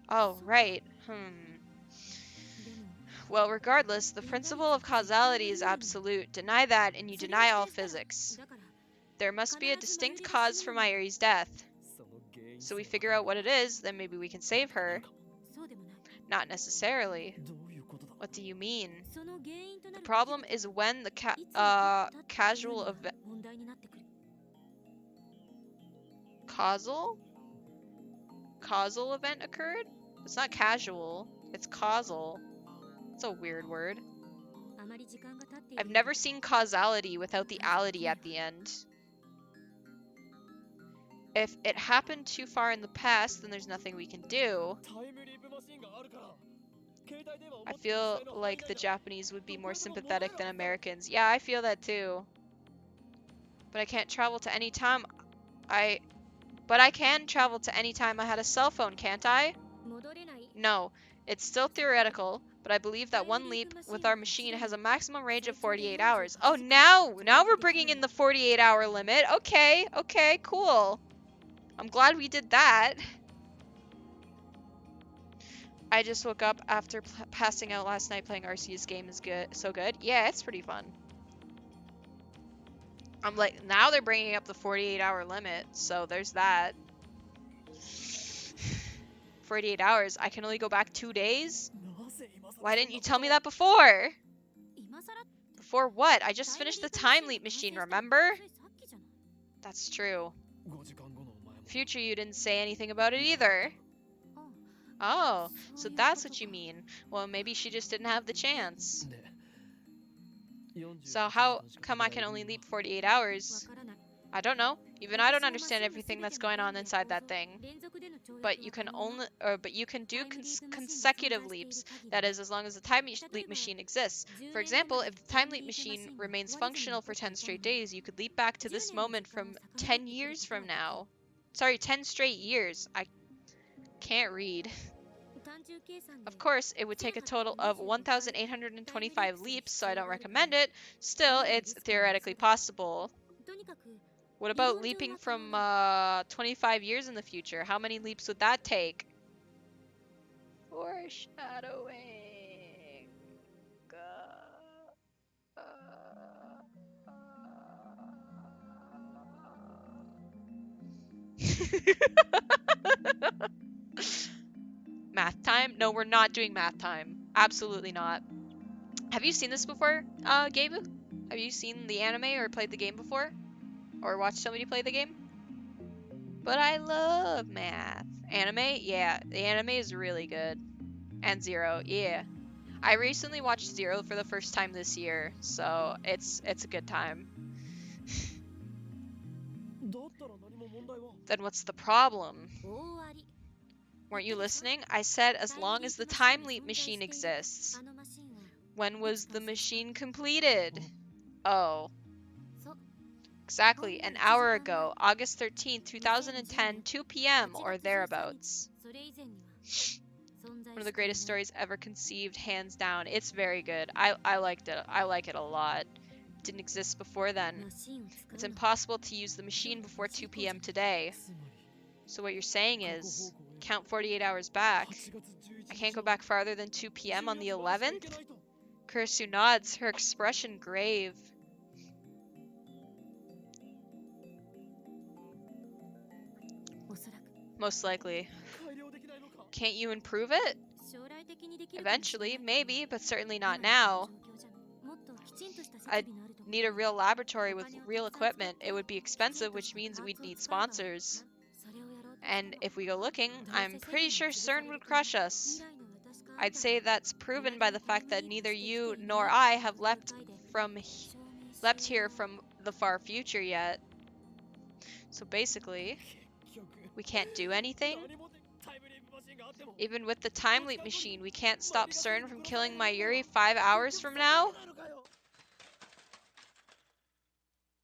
C: Oh, right.
I: でも
C: Well, regardless, the principle of causality is absolute. Deny that, and you deny all physics. There must be a distinct cause for Mayuri's death. So we figure out what it is, then maybe we can save her. Not necessarily. What do you mean? The problem is when the casual event... Causal event occurred? It's not casual. It's causal. It's a weird word. I've never seen causality without the ality at the end. If it happened too far in the past, then there's nothing we can do. I feel like the Japanese would be more sympathetic than Americans. Yeah, I feel that too. But I can't travel to any time. But I can travel to any time I had a cell phone, can't I? No, it's still theoretical, but I believe that one leap with our machine has a maximum range of 48 hours. Oh, now we're bringing in the 48-hour limit. Okay, cool. I'm glad we did that. I just woke up after passing out last night playing Arceus game is so good. Yeah, it's pretty fun. I'm like, now they're bringing up the 48-hour limit, so there's that. 48 hours, I can only go back 2 days? Why didn't you tell me that before? Before what? I just finished the time leap machine, remember? That's true. Future, you didn't say anything about it either. Oh, so that's what you mean. Well, maybe she just didn't have the chance. So how come I can only leap 48 hours? I don't know. Even I don't understand everything that's going on inside that thing. But you can do consecutive leaps. That is, as long as the time leap machine exists. For example, if the time leap machine remains functional for 10 straight days, you could leap back to this moment from 10 years from now. Sorry, 10 straight years. I can't read. Of course, it would take a total of 1,825 leaps, so I don't recommend it. Still, it's theoretically possible. What about leaping from 25 years in the future? How many leaps would that take? Foreshadowing. Math time? No, we're not doing math time. Absolutely not. Have you seen this before, Gabe? Have you seen the anime or played the game before? Or watched somebody play the game? But I love math. Anime? Yeah, the anime is really good. And Zero, yeah. I recently watched Zero for the first time this year, so it's a good time. Then what's the problem? Weren't you listening? I said as long as the time leap machine exists. When was the machine completed? Oh. Exactly, an hour ago, August 13th, 2010, 2 p.m. or thereabouts. One of the greatest stories ever conceived, hands down. It's very good. I liked it. I like it a lot. It didn't exist before then. It's impossible to use the machine before 2 p.m. today. So what you're saying is, count 48 hours back. I can't go back farther than 2 p.m. on the 11th? Kurisu nods, her expression grave. Most likely. Can't you improve it? Eventually, maybe, but certainly not now. I'd need a real laboratory with real equipment. It would be expensive, which means we'd need sponsors. And if we go looking, I'm pretty sure CERN would crush us. I'd say that's proven by the fact that neither you nor I have leapt here from the far future yet. So basically, we can't do anything? Even with the time leap machine, we can't stop CERN from killing Mayuri 5 hours from now?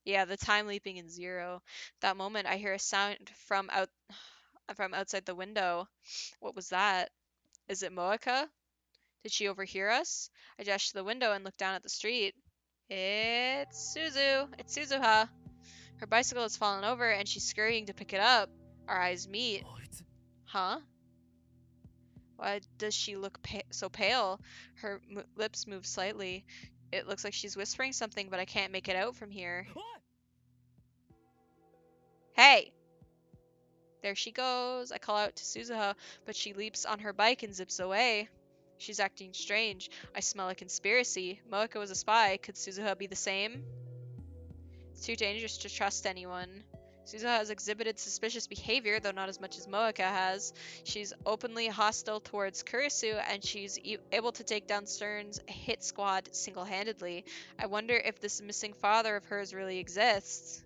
C: Yeah, the time leaping in Zero. That moment, I hear a sound from outside the window. What was that? Is it Moeka? Did she overhear us? I dash to the window and look down at the street. It's Suzu. It's Suzuha. Her bicycle has fallen over and she's scurrying to pick it up. Our eyes meet. Huh? Why does she look so pale? Her lips move slightly. It looks like she's whispering something, but I can't make it out from here. Hey! There she goes. I call out to Suzuha, but she leaps on her bike and zips away. She's acting strange. I smell a conspiracy. Moeka was a spy. Could Suzuha be the same? It's too dangerous to trust anyone. Suzuha has exhibited suspicious behavior, though not as much as Moeka has. She's openly hostile towards Kurisu, and she's able to take down Stern's hit squad single-handedly. I wonder if this missing father of hers really exists.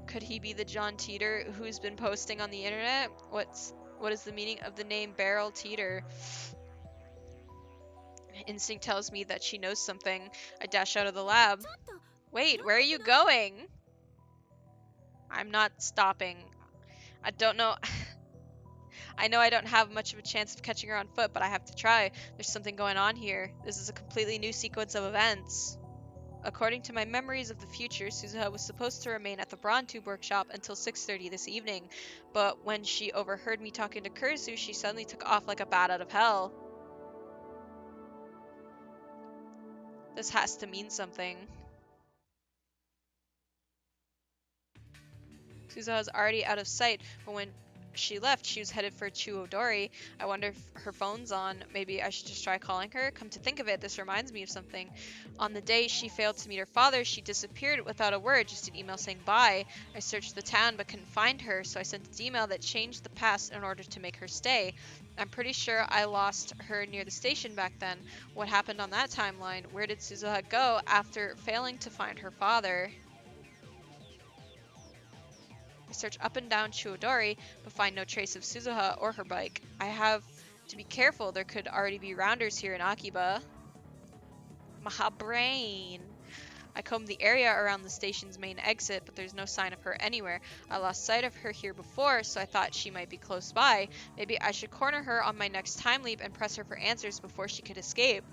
C: Could he be the John Teeter who's been posting on the internet? What is the meaning of the name Beryl Teeter? Instinct tells me that she knows something. I dash out of the lab. Wait, where are you going? I'm not stopping. I don't know. I know I don't have much of a chance of catching her on foot, but I have to try. There's something going on here. This is a completely new sequence of events. According to my memories of the future, Suzuha was supposed to remain at the Braun Tube workshop until 6:30 this evening, but when she overheard me talking to Kurisu, she suddenly took off like a bat out of hell. This has to mean something. Suzuha's already out of sight, but when she left, she was headed for Chuodori. I wonder if her phone's on. Maybe I should just try calling her. Come to think of it, this reminds me of something. On the day she failed to meet her father, she disappeared without a word, just an email saying bye. I searched the town but couldn't find her, so I sent an email that changed the past in order to make her stay. I'm pretty sure I lost her near the station back then. What happened on that timeline? Where did Suzuha go after failing to find her father? I search up and down Chuodori, but find no trace of Suzuha or her bike. I have to be careful, there could already be rounders here in Akiba. Maha brain. I combed the area around the station's main exit, but there's no sign of her anywhere. I lost sight of her here before, so I thought she might be close by. Maybe I should corner her on my next time leap and press her for answers before she could escape.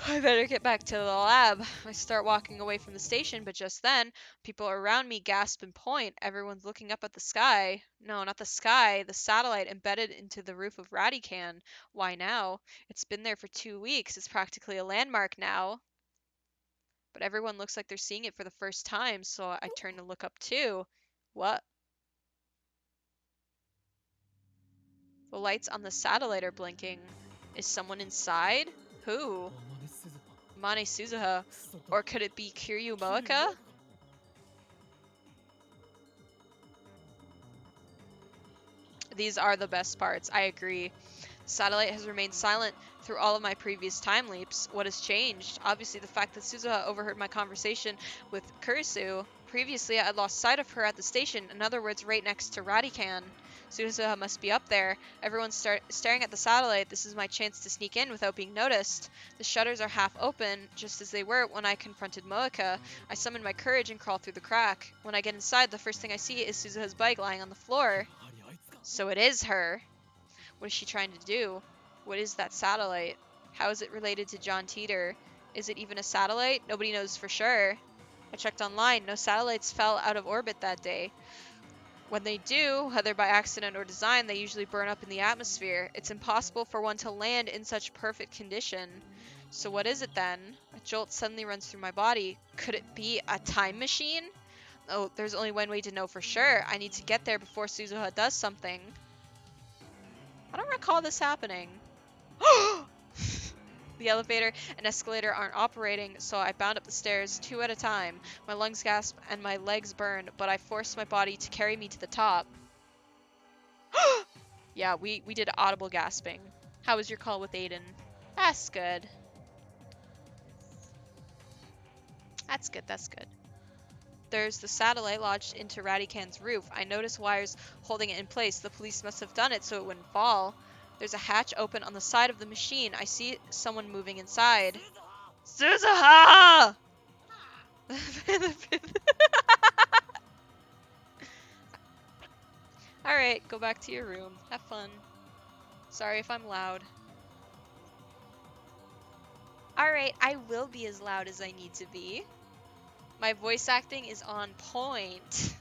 C: I better get back to the lab. I start walking away from the station, but just then, people around me gasp and point. Everyone's looking up at the sky. No, not the sky, the satellite embedded into the roof of Radican. Why now? It's been there for 2 weeks. It's practically a landmark now. But everyone looks like they're seeing it for the first time, so I turn to look up too. What? The lights on the satellite are blinking. Is someone inside? Who? Mane Suzuha. Or could it be Kiryu Moeka? These are the best parts, I agree. Satellite has remained silent through all of my previous time leaps. What has changed? Obviously the fact that Suzuha overheard my conversation with Kurisu. Previously I lost sight of her at the station, in other words right next to Radican. Suzuha must be up there. Everyone's staring at the satellite. This is my chance to sneak in without being noticed. The shutters are half open, just as they were when I confronted Moeka. I summon my courage and crawl through the crack. When I get inside, the first thing I see is Suzuha's bike lying on the floor. So it is her. What is she trying to do? What is that satellite? How is it related to John Teeter? Is it even a satellite? Nobody knows for sure. I checked online. No satellites fell out of orbit that day. When they do, whether by accident or design, they usually burn up in the atmosphere. It's impossible for one to land in such perfect condition. So what is it then? A jolt suddenly runs through my body. Could it be a time machine? Oh, there's only one way to know for sure. I need to get there before Suzuha does something. I don't recall this happening. The elevator and escalator aren't operating, so I bound up the stairs 2 at a time. My lungs gasp and my legs burn, but I forced my body to carry me to the top. Yeah, we did audible gasping. How was your call with Aiden? That's good. That's good, that's good. There's the satellite lodged into Radican's roof. I notice wires holding it in place. The police must have done it so it wouldn't fall. There's a hatch open on the side of the machine. I see someone moving inside. Suzuha! Alright, go back to your room. Have fun. Sorry if I'm loud. Alright, I will be as loud as I need to be. My voice acting is on point.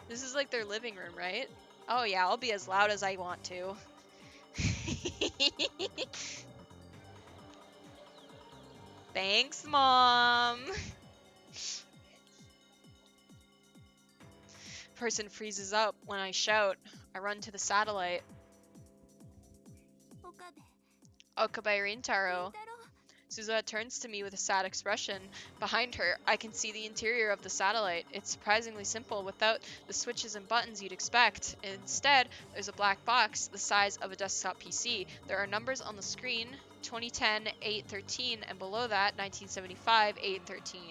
C: This is like their living room, right? Oh yeah, I'll be as loud as I want to. Thanks, Mom. Person freezes up when I shout. I run to the satellite. Okabe Rintaro. Suzuha turns to me with a sad expression. Behind her, I can see the interior of the satellite. It's surprisingly simple without the switches and buttons you'd expect. Instead, there's a black box the size of a desktop PC. There are numbers on the screen, 2010, 813, and below that, 1975, 813.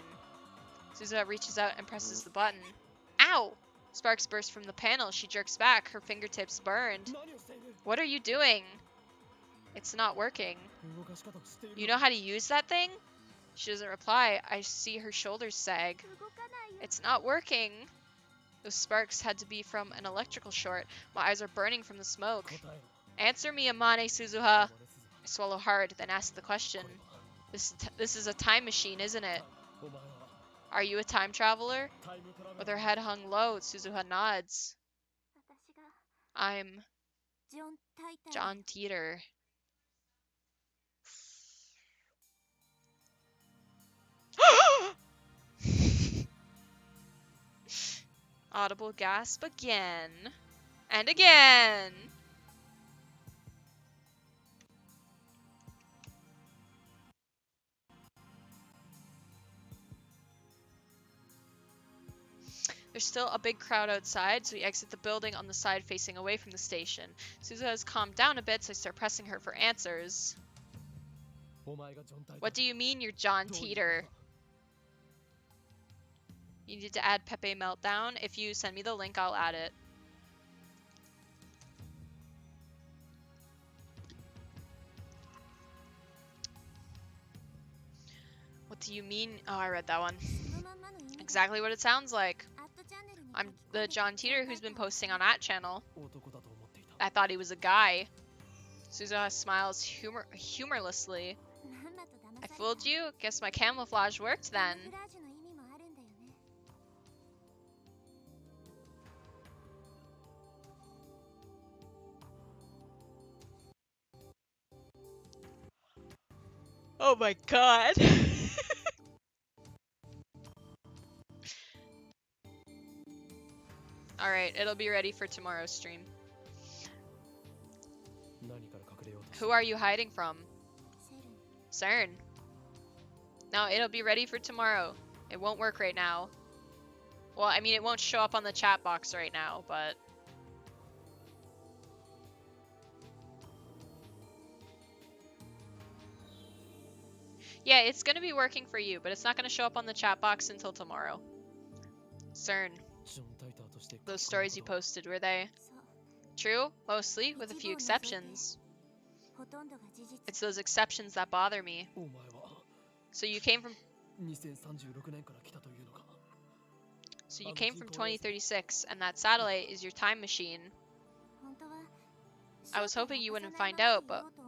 C: Suzuha reaches out and presses the button. Ow! Sparks burst from the panel. She jerks back, her fingertips burned. What are you doing? It's not working. You know how to use that thing? She doesn't reply. I see her shoulders sag. It's not working. Those sparks had to be from an electrical short. My eyes are burning from the smoke. Answer me, Amane Suzuha. I swallow hard, then ask the question. This is a time machine, isn't it? Are you a time traveler? With her head hung low, Suzuha nods. I'm John Teeter. Audible gasp again. And again. There's still a big crowd outside, so we exit the building on the side facing away from the station. Suzuha has calmed down a bit, so I start pressing her for answers. What do you mean you're John Teeter? You need to add Pepe Meltdown. If you send me the link, I'll add it. What do you mean? Oh, I read that one. Exactly what it sounds like. I'm the John Teeter who's been posting on that channel. I thought he was a guy. Suzuha smiles humorlessly. I fooled you? Guess my camouflage worked then. Oh my god. Alright, it'll be ready for tomorrow's stream. Who are you hiding from? CERN. No, it'll be ready for tomorrow. It won't work right now. Well, I mean, it won't show up on the chat box right now, but... Yeah, it's gonna be working for you, but it's not gonna show up on the chat box until tomorrow. CERN. Those stories you posted, were they true? Mostly, with a few exceptions. It's those exceptions that bother me. So you came from 2036, and that satellite is your time machine. I was hoping you wouldn't find out,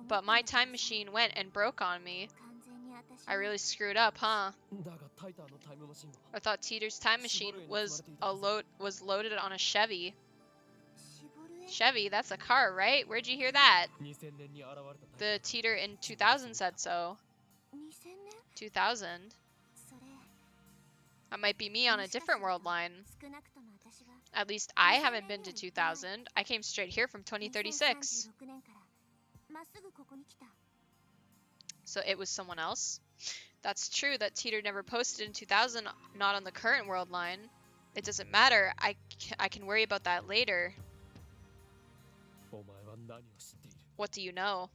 C: but my time machine went and broke on me. I really screwed up, huh? I thought Teeter's time machine was loaded on a Chevy. Chevy, that's a car, right? Where'd you hear that? The Teeter in 2000 said so. 2000? That might be me on a different world line. At least I haven't been to 2000. I came straight here from 2036. So it was someone else? That's true that Teeter never posted in 2000, not on the current world line. It doesn't matter. I can worry about that later. What do you know?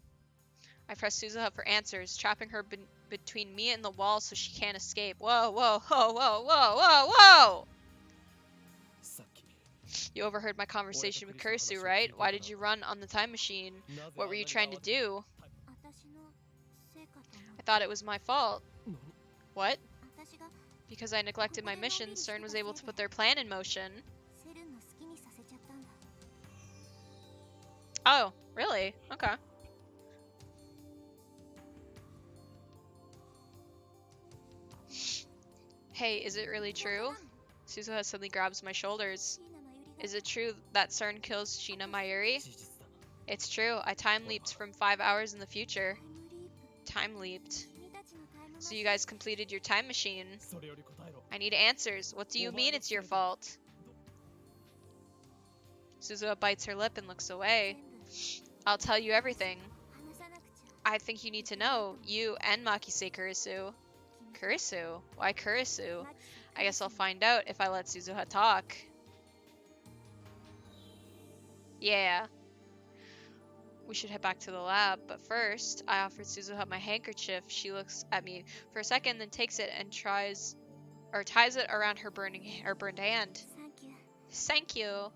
C: I press Suzuha for answers, trapping her between me and the wall so she can't escape. Whoa, whoa, whoa, whoa, whoa, whoa, whoa! You overheard my conversation with Kurisu, right? Why did you run on the time machine? What were you trying to do? I thought it was my fault. What? Because I neglected my mission, CERN was able to put their plan in motion. Oh, really? Okay. Hey, is it really true? Suzuha suddenly grabs my shoulders. Is it true that CERN kills Sheena Mayuri? It's true. I time leaped from 5 hours in the future. Time leaped. So you guys completed your time machine. I need answers. What do you mean it's your fault? Suzuha bites her lip and looks away. I'll tell you everything. I think you need to know. You and Makise Kurisu. Kurisu? Why Kurisu? I guess I'll find out if I let Suzuha talk. Yeah. We should head back to the lab, but first, I offered Suzuha my handkerchief. She looks at me for a second, then takes it and ties it around her burned hand.
B: Thank you.
C: Thank you.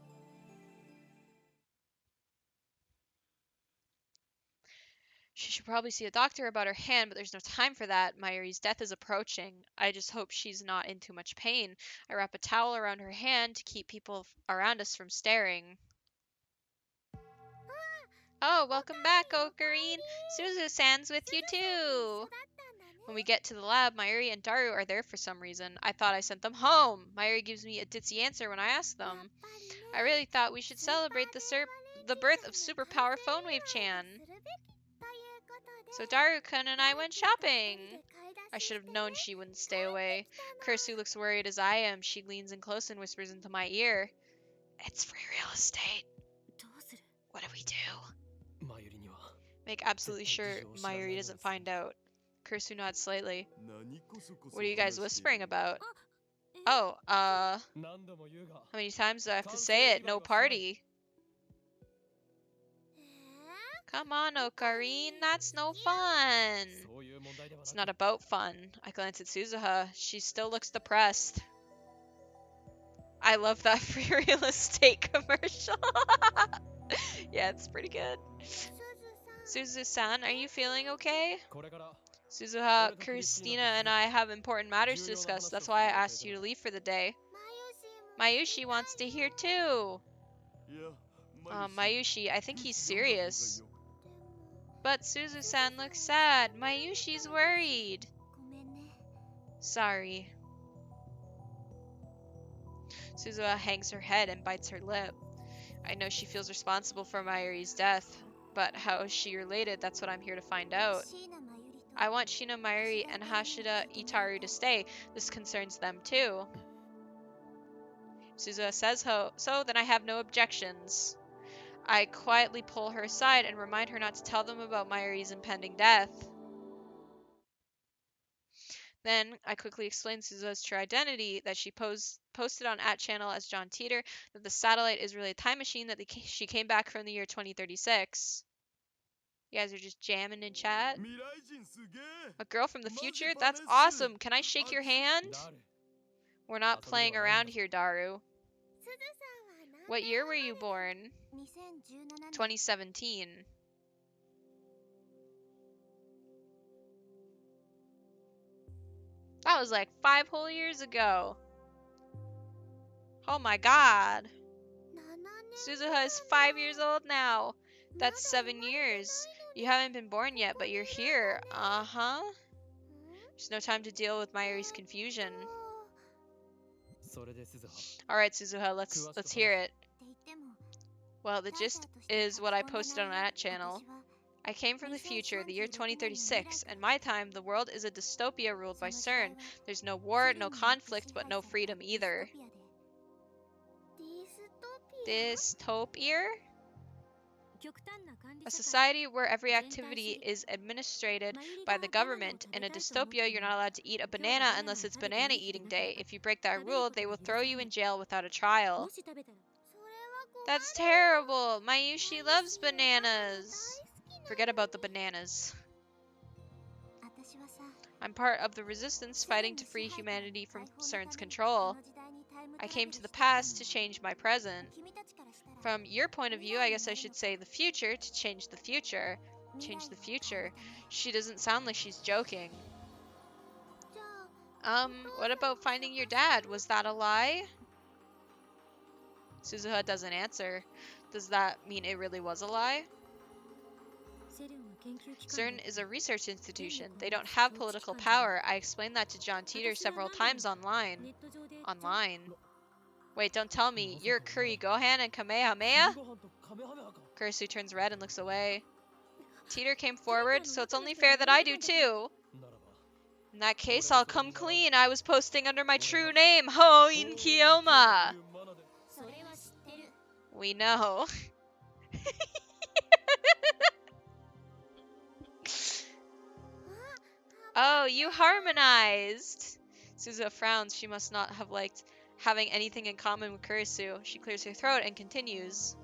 C: She should probably see a doctor about her hand, but there's no time for that. Mayuri's death is approaching. I just hope she's not in too much pain. I wrap a towel around her hand to keep people around us from staring. Oh, welcome back, Ocarine. Suzu-san's with you too. When we get to the lab, Mayuri and Daru are there for some reason. I thought I sent them home. Mayuri gives me a ditzy answer when I ask them. I really thought we should celebrate the birth of Superpower Phone Wave-chan. So Daru-kun and I went shopping. I should have known she wouldn't stay away. Kursu looks worried as I am. She leans in close and whispers into my ear. It's free real estate. What do we do? Make absolutely sure Mayuri doesn't find out. Kursu nods slightly. What are you guys whispering about? Oh, how many times do I have to say it? No party. Come on, Ocarine, that's no fun. It's not about fun. I glance at Suzuha. She still looks depressed. I love that free real estate commercial. Yeah, it's pretty good. Suzu-san, are you feeling okay? Suzuha, Christina, and I have important matters to discuss. That's why I asked you to leave for the day. Mayushi wants to hear too. Mayushi, I think he's serious. But Suzu-san looks sad. Mayushi's worried. Sorry. Suzuha hangs her head and bites her lip. I know she feels responsible for Mayuri's death, but how is she related? That's what I'm here to find out. I want Shina Mayuri and Hashida Itaru to stay. This concerns them too. Suzuha says so, then I have no objections. I quietly pull her aside and remind her not to tell them about Mayuri's impending death. Then I quickly explain Suzuha's true identity, that she posted on @channel as John Teeter, that the satellite is really a time machine, that she came back from the year 2036. You guys are just jamming in chat? A girl from the future? That's awesome! Can I shake your hand? We're not playing around here, Daru. What year were you born? 2017. That was like 5 whole years ago. Oh my god. Suzuha is 5 years old now. That's 7 years. You haven't been born yet, but you're here. Uh-huh. There's no time to deal with Mayuri's confusion. Alright, Suzuha, let's hear it. Well, the gist is what I posted on that channel. I came from the future, the year 2036, and my time, the world is a dystopia ruled by CERN. There's no war, no conflict, but no freedom either. Dystopia? A society where every activity is administrated by the government. In a dystopia, you're not allowed to eat a banana unless it's banana eating day. If you break that rule, they will throw you in jail without a trial. That's terrible! Mayushi loves bananas! Forget about the bananas. I'm part of the resistance fighting to free humanity from CERN's control. I came to the past to change my present. From your point of view, I guess I should say the future to change the future. Change the future. She doesn't sound like she's joking. What about finding your dad? Was that a lie? Suzuha doesn't answer. Does that mean it really was a lie?
I: セルンは研究機関
C: CERN
I: で
C: is a research institution.
I: 電
C: They
I: 力を
C: don't
I: 持つ
C: have
I: 統治
C: political
I: 機関じゃない
C: power. I explained that to John Teeter
I: 私は
C: several
I: 何
C: times
I: 度も
C: online.
I: ネット上で
C: Online?
F: う
C: Wait, don't tell me.
F: まさ
C: You're
F: か
C: Curry
F: お前
C: Gohan and Kamehameha?
F: ご飯とカメハメハか
C: Kurisu turns red and looks away. Teeter came
I: テー
C: forward,
I: タ
C: so
I: の
C: it's
I: 中の
C: only
I: 人に
C: fair that
I: 見
C: I
I: え
C: do
I: たんだから
C: too.
F: ならば
C: In that case,
F: 俺は
C: I'll
F: それに
C: come
F: 倣う
C: clean. I was posting under my
F: 俺
C: true
F: は
C: name,
F: お
C: Hoin
F: お
C: Kiyoma.
F: というマナで
B: それは知ってる
C: We know. Oh, you harmonized! Suzuha frowns. She must not have liked having anything in common with Kurisu. She clears her throat and continues.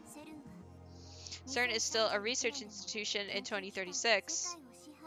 B: セルンは
C: CERN is still a research institution in 2036.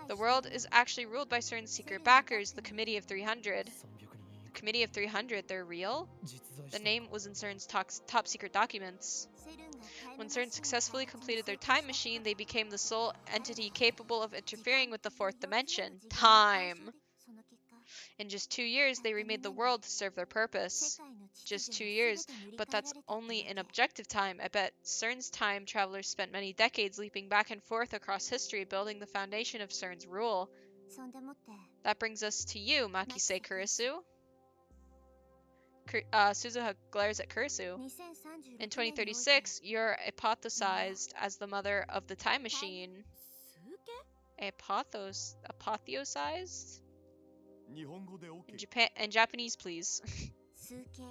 C: The world is actually ruled by CERN's secret backers, the Committee of 300.
F: 300 人
C: The Committee of 300, they're real?
F: 実在
C: The
F: したの
C: name was in CERN's top secret documents.
B: セルンがタイム
C: When
B: マシン
C: CERN
B: を
C: successfully
B: 開発に
C: completed their
B: 成功
C: time
B: した
C: machine,
B: こと
C: they
B: で
C: became the sole
B: 彼ら
C: entity
B: は
C: capable of
B: 時
C: interfering
B: 間
C: with the
B: という
C: fourth
B: 4つの
C: dimension,
B: 時間の対
C: time.
B: 象でその結果
C: In just 2 years, they remade the world to serve their
B: 世
C: purpose.
B: 界の秩
C: Just 2
B: 序は
C: years,
B: 全て塗り
C: but
B: 替え
C: that's
B: られたって
C: only
B: わ
C: in
B: け
C: objective time. I bet CERN's time travelers spent many decades leaping back and forth across history building the foundation of CERN's rule.
B: そんでもって
C: That brings us to you, Makise Kurisu. Suzuha glares at Kurisu.
B: 2036
C: In
B: 年において
C: 2036, you're hypothesized as the mother of the time machine.
I: 数形
C: Apotheosized?
F: 日本語で OK
C: In Japanese, please.
B: 数形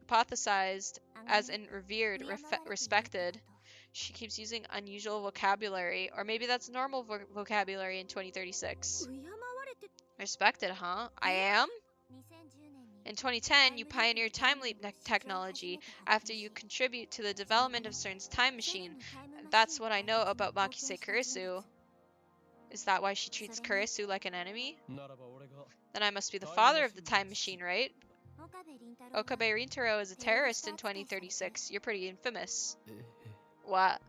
C: Hypothesized,
B: あが
C: as
B: め
C: in revered,
B: 敬われているって
C: respected.
B: こと
C: She keeps using unusual vocabulary, or maybe that's normal vocabulary in 2036.
I: 敬われて
C: Respected, huh? I am?
B: 2010年に
C: In 2010, you pioneered time leap technology after you contribute to the development of CERN's time machine. That's what I know about Makise Kurisu. Is that why she treats Kurisu like an enemy?
F: ならば俺が
C: Then I must be the father of the time machine, right?
B: 岡部倫太郎は
C: Okabe Rintaro is a terrorist in 2036. You're pretty infamous.
F: ええ
C: What?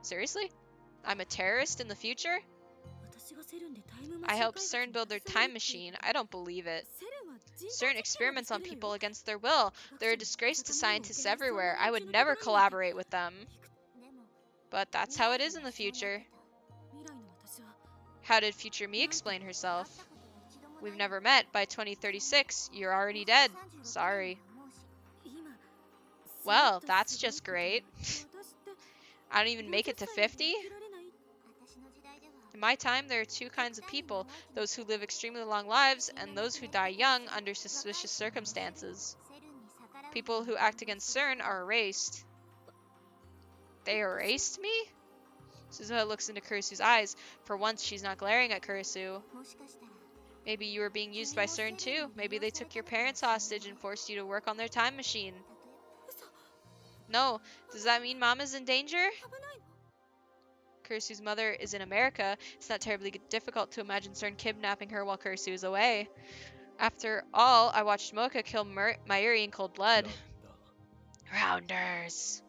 C: Seriously? I'm a terrorist in the future?
I: 私がセルンでタイムマシ
C: I
I: ン
C: helped
I: 開発
C: CERN
I: に
C: build their
I: 携わ
C: time
I: るっていう
C: machine. I don't believe it.
I: セルンは人
C: CERN
I: 体実験まで
C: experiments
I: して
C: on
I: るの
C: people
I: よ
C: against their will.
I: 科
C: They're a
I: 学者
C: disgrace to
I: の戦いにも
C: scientists
I: 現実を
C: everywhere. I
I: 学
C: would
I: ぶ
C: never
I: ところに
C: collaborate with them.
B: でも
C: But that's how it is in the future.
I: 未来の私は
C: How did future me explain
B: 会
C: herself?
B: ったことが一度も
C: We've
B: ない
C: never met. By 2036, you're already dead. Sorry.
I: 今
C: Well,
I: セルンと
C: that's
I: すごい
C: just
I: こと
C: great.
I: 私って
C: I don't even make it to
I: 50歳まで
C: 50?
I: 生きられない
B: 私の時代では
C: In my time, there are two kinds of people, those who live extremely long lives and those who die young under suspicious circumstances.
B: セルンに逆らう
C: People who act against CERN are erased. They erased me? Suzuha looks into Kurisu's eyes. For once, she's not glaring at Kurisu.
B: もしかしたら
C: Maybe you were being used by CERN too. Maybe they took your parents hostage and forced you to work on their time machine.
B: 例え
C: No. Does that mean Mom is in danger?
I: 危ないの
C: Kurisu's mother is in America. It's not terribly difficult to imagine CERN kidnapping her while Kurisu is away. After all, I watched Mocha kill Mayuri in cold
F: な
C: blood.
F: んだ
C: Rounders.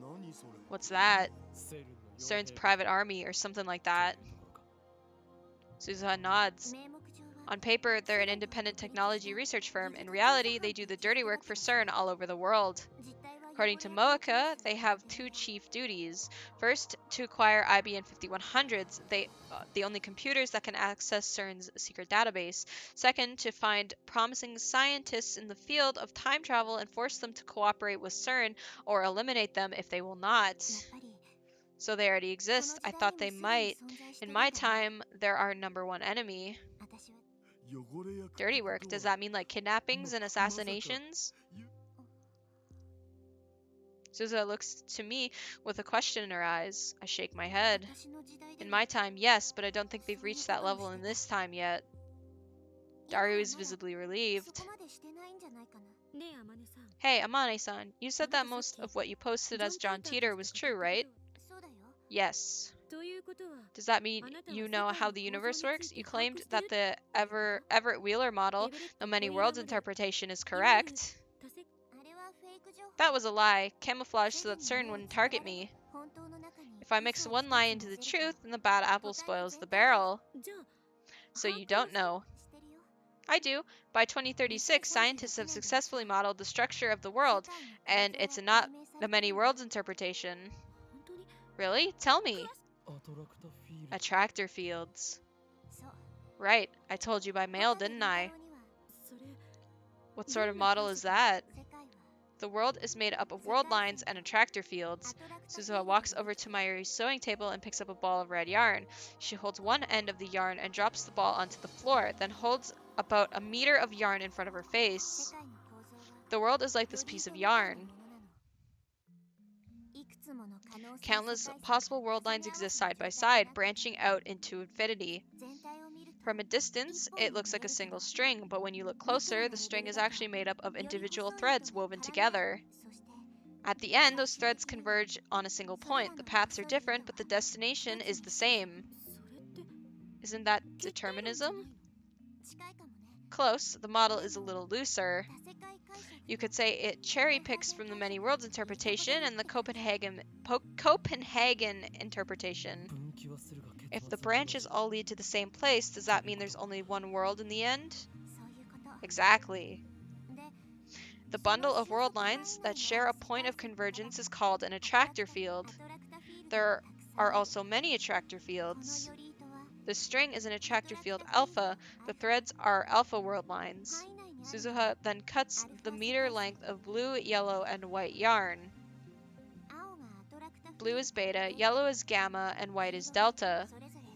F: 何それ
C: What's that?
F: セルンの傭
C: CERN's
F: 兵
C: private army or something like
F: とい
C: that.
F: うところか
C: Suzuha nods.
B: 名目上は
C: On paper, they're an independent technology research firm. In reality, they do the dirty work for CERN all over the world.
B: 実態は
C: According to Moeka, they have two chief duties. First, to acquire IBM 5100s, the only computers that can access CERN's secret database. Second, to find promising scientists in the field of time travel and force them to cooperate with CERN or eliminate them if they will
B: やっ
C: not.
B: ぱり
C: So they already
B: この
C: exist.
B: 時
C: I
B: 代
C: thought
B: に
C: they
B: もすでに
C: might.
B: 存在して
C: In
B: る
C: my
B: んだね
C: time, they're our number one enemy.
B: 私は
F: 汚れ役って
C: Dirty
F: こ
C: work.
F: と
C: Does
F: は
C: that mean like kidnappings and
F: まさか
C: assassinations?
F: ゆ
C: Suzuha looks to me with a question in her eyes. I shake my head.
B: 私の時代で
C: In
B: は
C: my time, yes, but I don't think they've reached that level in this time yet.
B: 今は
C: Daru
B: ま
C: is
B: だ
C: visibly
B: そ
C: relieved.
B: こまでしてないんじゃないかな
I: ねえ、あまねさん。
C: Hey, Amane-san, you said that most of what you posted as John Teeter was true, right?
B: そうだよ
C: Yes.
I: ということは、
C: Does that mean you know how the universe works? You claimed that the Everett Wheeler model,
I: レベル
C: the many
I: こういう
C: worlds
I: ままで
C: interpretation, is
I: 今まで
C: correct.
I: 多世
B: あれはフェイク情報
C: That was a lie, camouflaged so that CERN wouldn't target me.
B: 本当の中に
C: If I mix
B: 嘘を
C: one
B: 一つ
C: lie
B: 乗
C: into
B: せ
C: the
B: れば
C: truth, then the bad apple spoils the barrel.
I: じゃあ、
C: So
I: 犯
C: you
I: 行
C: don't know.
B: してるよ
C: I do. By 2036, scientists have successfully modeled the structure of the world, and it's not the many worlds interpretation.
I: 本当に
C: Really? Tell me.
F: アトラクタフィールド
C: Attractor fields.
B: そう
C: Right. I told you by mail, didn't I?
I: それ
C: What sort of model is that?
B: 世界は
C: The world is made up of world lines and attractor fields. Suzuha walks over to Mayuri's sewing table and picks up a ball of red yarn. She holds one end of the yarn and drops the ball onto the floor, then holds about a meter of yarn in front of her
B: 世
C: face.
B: 界の構造は
C: The world is like this piece of yarn.
B: いくつもの可能性
C: Countless possible world lines exist side by side, branching out into infinity.
B: 全体を見ると
C: From a distance, it looks like a single string, but when you look closer, the string is actually made up of individual threads woven together.
B: そして
C: At the end, those threads converge on a single point. The paths are different, but the destination is the same.
I: それって
C: Isn't that determinism?
B: 近いかもね
C: Close. The model is a little looser.
B: 多世界解釈
C: You could say it cherry picks from the many worlds interpretation and the Copenhagen interpretation.
F: 分岐はするが結
C: If
F: 末
C: the
F: は
C: branches all lead to the same place, does that mean there's only one world in the end?
B: そういうこと
C: Exactly.
B: で
C: The bundle of world lines that share a point of convergence is called an attractor field.
B: アトラクタフィールド
C: There
B: がたくさん
C: are also many attractor
B: こ
C: fields.
B: のより糸は
C: The string is an attractor field alpha. The threads are alpha world lines.
B: 範囲内にある
C: Suzuha then cuts the meter length of blue, yellow, and white yarn.
B: 青がアトラクタフィールド
C: Blue is beta, yellow is gamma, and white is delta.
B: それぞれ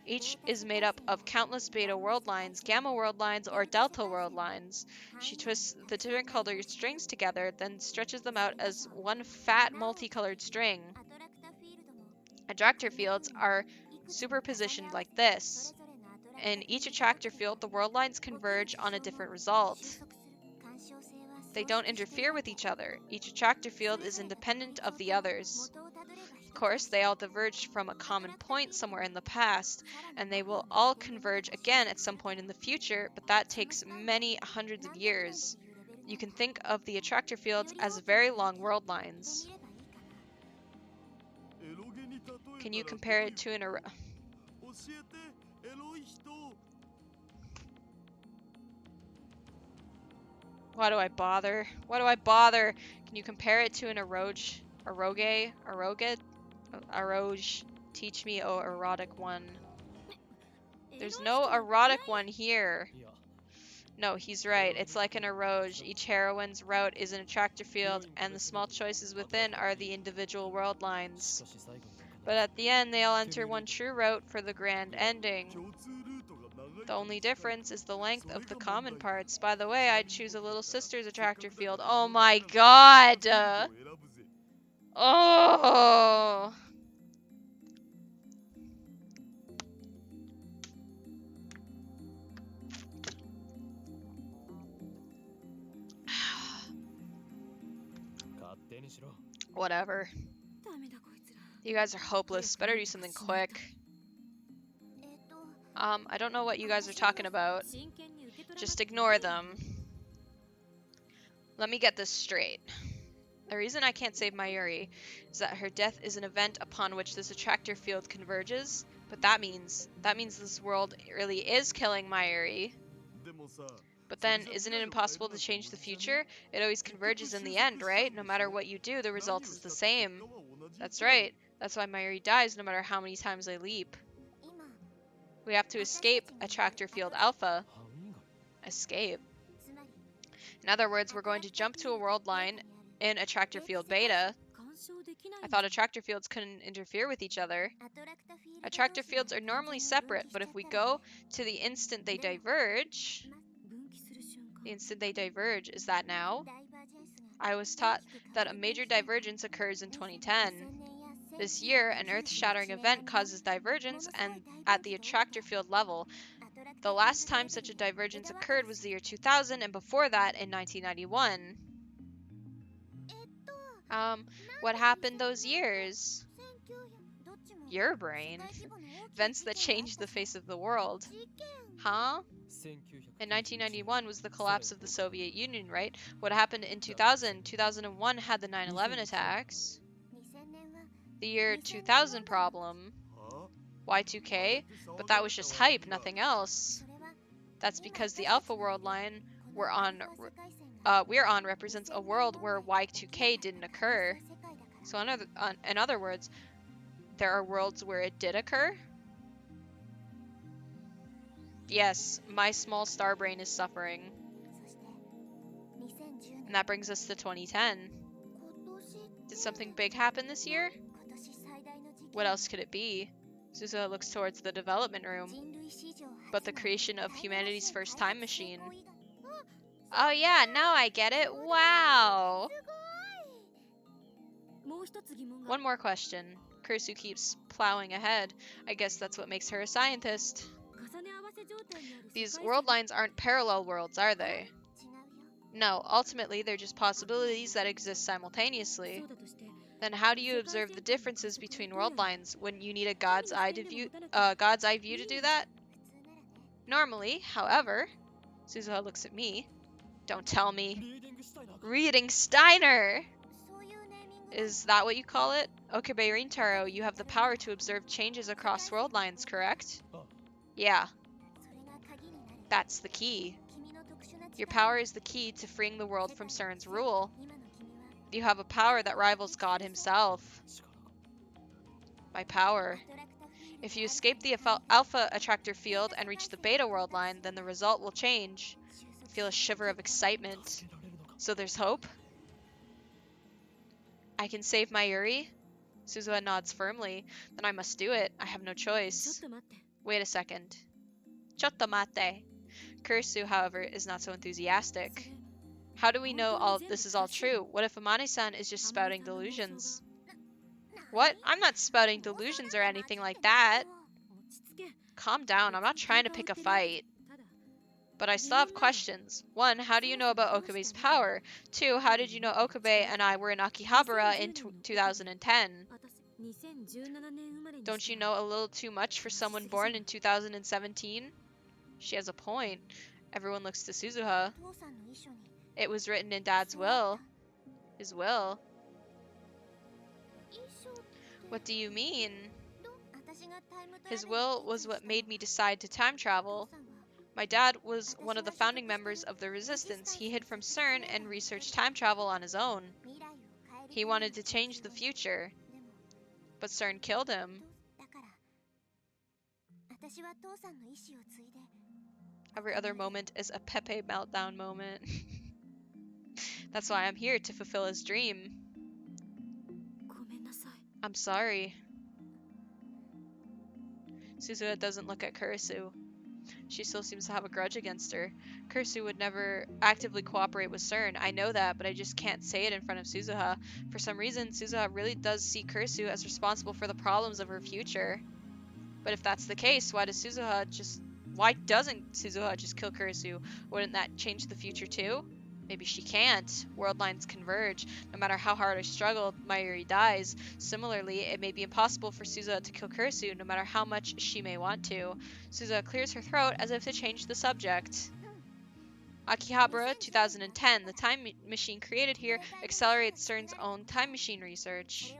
C: Each is made up of countless beta world lines, gamma world lines, or delta world lines. She twists the different colored strings together, then stretches them out as one fat multicolored string.
B: アトラクタフィールドも
C: Attractor fields are
B: いくつも重ね合わ
C: superpositioned
B: せ
C: like
B: そ
C: this.
B: れぞれのアトラクタ
C: In each attractor field, the world lines converge on a different result.
B: 収束する干渉性は
C: They
B: 相
C: don't
B: 似してい
C: interfere
B: る
C: with each other. Each attractor field is independent of the others.
B: 元をたどれば一
C: Of
B: つ
C: course, they all diverged from a common point somewhere in the past, and they will all converge again at some point in the future, but that takes many hundreds of years. You can think of the attractor fields as very long world lines.
B: 見ればいいかな
F: エロゲに例え
C: Can you
F: たら
C: compare
F: どう
C: it to an
F: 教えてエロい人
C: Why do I bother? Why do I bother? Can you compare it to an eroge? Eroge? Teach me, oh erotic one. There's no erotic one here.
F: いや
C: No, he's right. It's like an eroge. Each heroine's route is an attractor field, and the small choices within are the individual world
F: し
C: lines.
F: かし最後の中
C: But
F: で
C: at the end, they all enter one true route for the grand ending.
F: 共通ルートが長い
C: The only difference is the length of the common parts. By the way, I'd choose a little sister's attractor field. Oh my god!
F: を選ぶぜ
C: Oh! Whatever.
I: ダメだこいつら
C: You guys are hopeless. Better do something quick.
B: えっと
C: I don't know what you guys are talking about.
I: 真剣に受け取らな
C: Just
I: くていい
C: ignore them. Let me get this straight. The reason I can't save Mayuri is that her death is an event upon which this attractor field converges. But that means this world really is killing Mayuri.
F: でもさ
C: But then, isn't it impossible to change the future? It always converges in the end, right? No matter what you do, the result is the same. That's right. That's why Mayuri dies no matter how many times they leap.
B: 今
C: We have to escape attractor field alpha.
F: 歯磨き
C: Escape.
B: つまり
C: In other words, we're going to jump to a world line in attractor field beta.
I: 干渉できない
C: I thought attractor fields couldn't interfere with each other.
B: アトラクタフィールド
C: Attractor fields are normally separate, but if we go to the instant they diverge...
I: 分岐する瞬間
C: The instant they diverge, is that now?
B: ダイバージェンスが
C: I was taught that a major divergence occurs in 2010. This year, an earth-shattering event causes divergence and at the attractor field level. The last time such a divergence occurred was the year 2000, and before that, in 1991. What happened those years? Your brain. Events that changed the face of the world. Huh?
F: 1900
C: In 1991 was the collapse of the Soviet Union, right? What happened in 2000? 2001 had the 9/11 attacks.
B: 2000年は
C: The year 2000 problem.
F: は
C: Y2K? But that was just hype, nothing else.
B: それは
C: That's because the alpha world line we're on represents a world where Y2K didn't occur. So in other words, there are worlds where it did occur. Yes, my small star brain is suffering. And that brings us to 2010. Did something big happen this year? What else could it be? Suzuha looks towards the development room. But the creation of humanity's first time machine. Oh yeah, now I get it. Wow! One more question. Kursu keeps plowing ahead. I guess that's what makes her a scientist. These world lines aren't parallel worlds, are they? No, ultimately they're just possibilities that exist simultaneously. Then how do you observe the differences between world lines when you need a God's eye view to do that? Normally, however, Suzuha looks at me. Don't tell me. Reading Steiner! Is that what you call it? Okabe Rintaro, you have the power to observe changes across world lines, correct? Yeah. That's the key. Your power is the key to freeing the world from CERN's rule. You have a power that rivals God himself. My power. If you escape the alpha attractor field and reach the beta world line, then the result will change. I feel a shiver of excitement. So there's hope? I can save Mayuri? Suzuha nods firmly. Then I must do it. I have no choice. Wait a second. Chotto mate. Kursu, however, is not so enthusiastic. How do we know this is all true? What if Amane-san is just spouting delusions? What? I'm not spouting delusions or anything like that. Calm down, I'm not trying to pick a fight. But I still have questions. 1, how do you know about Okabe's power? 2, how did you know Okabe and I were in Akihabara in 2010? Don't you know a little too much for someone born in 2017? She has a point. Everyone looks to Suzuha. It was written in Dad's will. His will. What do you mean? His will was what made me decide to time travel. My dad was one of the founding members of the Resistance. He hid from CERN and researched time travel on his own. He wanted to change the future. But CERN killed him. Every other moment is a Pepe meltdown moment. That's why I'm here, to fulfill his dream. I'm sorry. Suzuha doesn't look at Kurisu. She still seems to have a grudge against her. Kurisu would never actively cooperate with CERN. I know that, but I just can't say it in front of Suzuha. For some reason, Suzuha really does see Kurisu as responsible for the problems of her future. But if that's the case, why doesn't Suzuha just kill Kurisu? Wouldn't that change the future too? Maybe she can't. World lines converge. No matter how hard I struggle, Mayuri dies. Similarly, it may be impossible for Suzuha to kill Kurisu, no matter how much she may want to. Suzuha clears her throat as if to change the subject. Akihabara, 2010. The time machine created here accelerates CERN's own time machine research.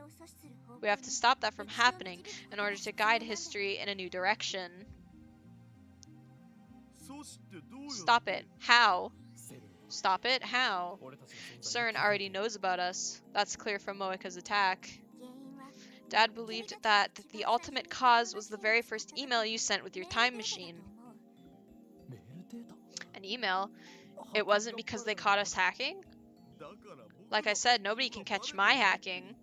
C: We have to stop that from happening in order to guide history in a new direction. Stop it. How? Stop it? How? CERN already knows about us. That's clear from Moeka's attack. Dad believed that the ultimate cause was the very first email you sent with your time machine. An email? It wasn't because they caught us hacking? Like I said, nobody can catch my hacking.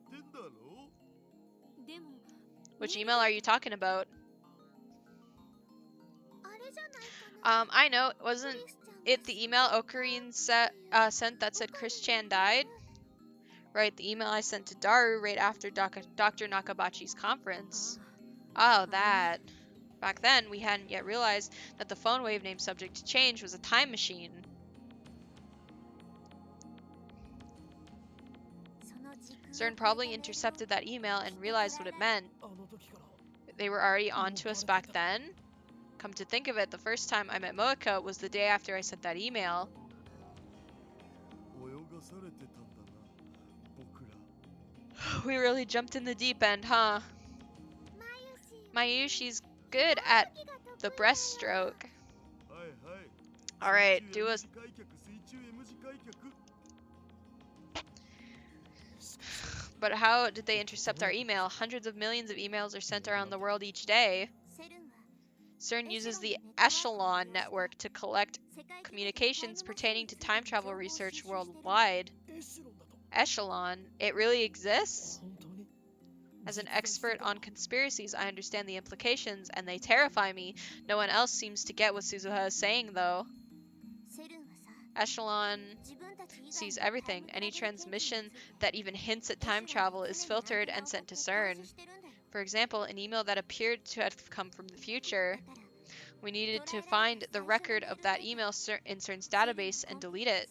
C: Which email are you talking about? I know. Wasn't it the email Ocarine sent that said Chris Chan died? Right, the email I sent to Daru right after Dr. Nakabachi's conference. Oh, that. Back then, we hadn't yet realized that the phone wave name subject to change was a time machine. CERN probably intercepted that email and realized what it meant. They were already on to us back then? Come to think of it, the first time I met Moeka was the day after I sent that email. We really jumped in the deep end, huh? Mayushi's good at the breaststroke. All right, do a. But how did they intercept our email? Hundreds of millions of emails are sent around the world each day. CERN uses the Echelon network to collect communications pertaining to time travel research worldwide. Echelon? It really exists? As an expert on conspiracies, I understand the implications, and they terrify me. No one else seems to get what Suzuha is saying, though. Echelon sees everything. Any transmission that even hints at time travel is filtered and sent to CERN. For example, an email that appeared to have come from the future. We needed to find the record of that email in CERN's database and delete it.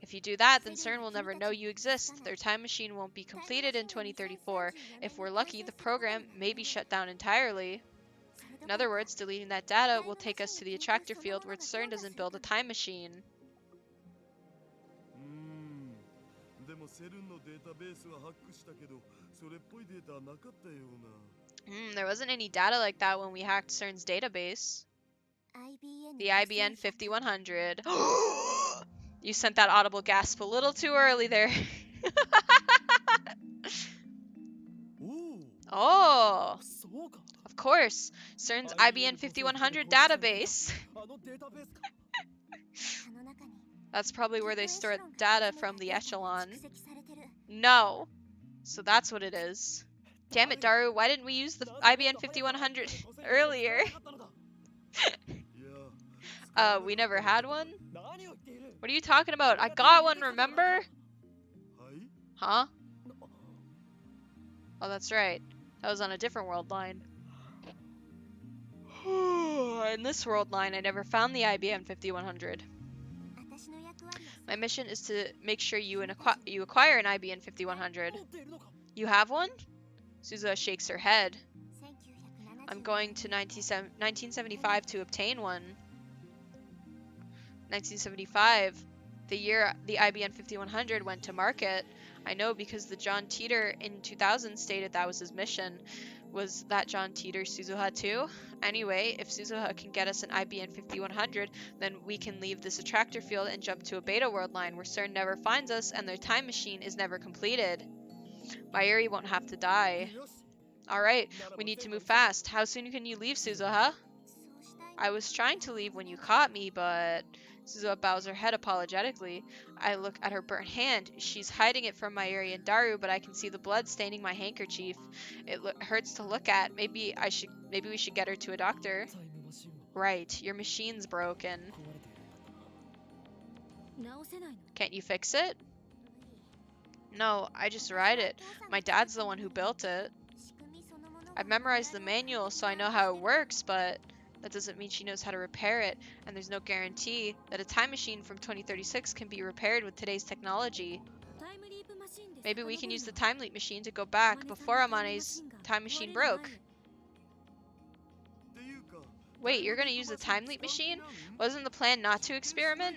C: If you do that, then CERN will never know you exist. Their time machine won't be completed in 2034. If we're lucky, the program may be shut down entirely. In other words, deleting that data will take us to the attractor field where CERN doesn't build a time machine. There wasn't any data like that when we hacked CERN's database. The IBN 5100. You sent that audible gasp a little too early there. Oh, of course. CERN's IBN 5100 database. That's probably where they store data from the Echelon. No. So that's what it is. Damn it, Daru, why didn't we use the IBN 5100 earlier? We never had one? What are you talking about? I got one, remember? Huh? Oh, that's right. That was on a different world line. In this world line, I never found the IBM 5100. My mission is to make sure you acquire an IBM 5100. You have one? Suzuha shakes her head. I'm going to 1975 to obtain one. 1975, the year the IBM 5100 went to market. I know because the John Teeter in 2000 stated that was his mission. Was that John Teeter Suzuha too? Anyway, if Suzuha can get us an IBM 5100, then we can leave this attractor field and jump to a beta world line where CERN never finds us and their time machine is never completed. Mayuri won't have to die. Alright, we need to move fast. How soon can you leave, Suzuha? I was trying to leave when you caught me, but... Suzuha bows her head apologetically. I look at her burnt hand. She's hiding it from Mayuri and Daru, but I can see the blood staining my handkerchief. It hurts to look at. Maybe we should get her to a doctor. Right, your machine's broken. Can't you fix it? No, I just ride it. My dad's the one who built it. I've memorized the manual, so I know how it works, but that doesn't mean she knows how to repair it, and there's no guarantee that a time machine from 2036 can be repaired with today's technology. Maybe we can use the time leap machine to go back before Amane's time machine broke. Wait, you're gonna use the time leap machine? Wasn't the plan not to experiment?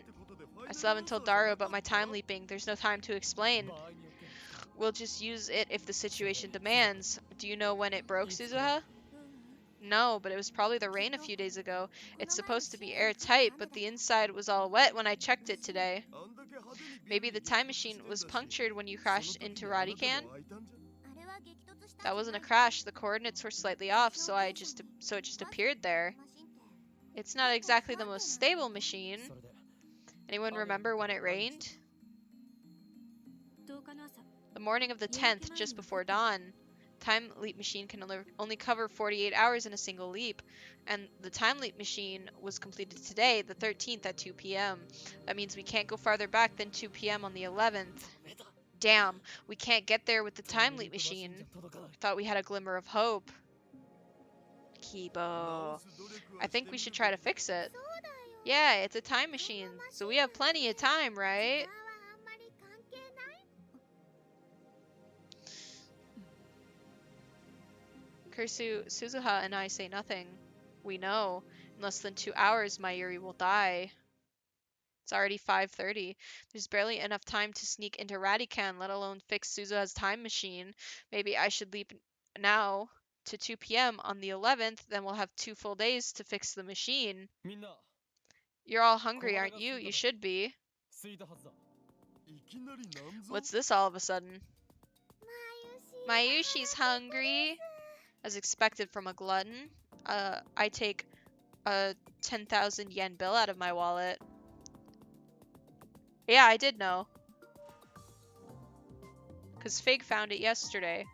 C: I still haven't told Daru about my time leaping. There's no time to explain. We'll just use it if the situation demands. Do you know when it broke, Suzuha? No, but it was probably the rain a few days ago. It's supposed to be airtight, but the inside was all wet when I checked it today. Maybe the time machine was punctured when you crashed into Radican? That wasn't a crash. The coordinates were slightly off, so it just appeared there. It's not exactly the most stable machine. Anyone remember when it rained? The morning of the 10th, just before dawn. Time leap machine can only cover 48 hours in a single leap, and the time leap machine was completed today, the 13th at 2 p.m. That means we can't go farther back than 2 p.m. on the 11th. Damn, we can't get there with the time leap machine. Thought we had a glimmer of hope. Kibo. I think we should try to fix it. Yeah, it's a time machine, so we have plenty of time, right? Suzuha and I say nothing. We know. In less than 2 hours, Mayuri will die. It's already 5:30. There's barely enough time to sneak into Radican, let alone fix Suzuha's time machine. Maybe I should leap now to 2 p.m. on the 11th, then we'll have 2 full days to fix the machine. You're all hungry, aren't you? You should be.
F: 空いたはずだ。いきなりなんぞ
C: What's this all of a sudden? Mayushi's hungry. As expected from a glutton. I take a 10,000 yen bill out of my wallet. Yeah, I did know. Because Fig found it yesterday.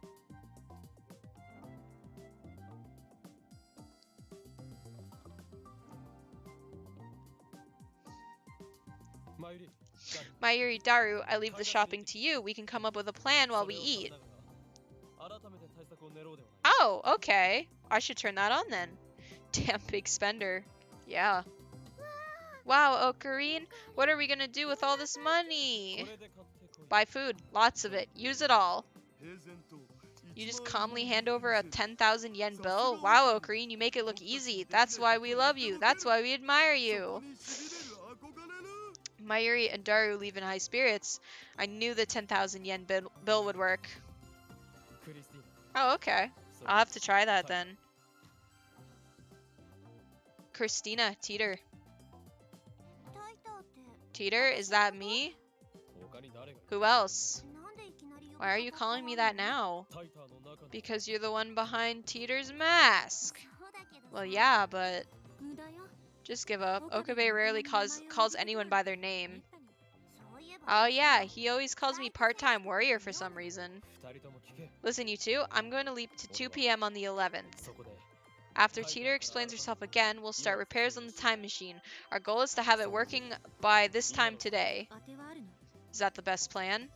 C: Mayuri Daru, I leave the shopping to you. We can come up with a plan while we eat. Oh, okay. I should turn that on then. Damn big spender. Yeah. Wow, Ocarine, what are we gonna do with all this money? Buy food. Lots of it. Use it all. You just calmly hand over a 10,000 yen bill? Wow, Ocarine, you make it look easy. That's why we love you. That's why we admire you. Mayuri and Daru leave in high spirits. I knew the 10,000 yen bill would work. Oh, okay. I'll have to try that then. Christina, Teeter. Teeter, is that me? Who else? Why are you calling me that now? Because you're the one behind Teeter's mask. Well, yeah, but... Just give up. Okabe rarely calls anyone by their name. Oh yeah, he always calls me part-time warrior for some reason. Listen, you two, I'm going to leap to 2 p.m. on the 11th. After Teeter explains herself again, we'll start repairs on the time machine. Our goal is to have it working by this time today. Is that the best plan?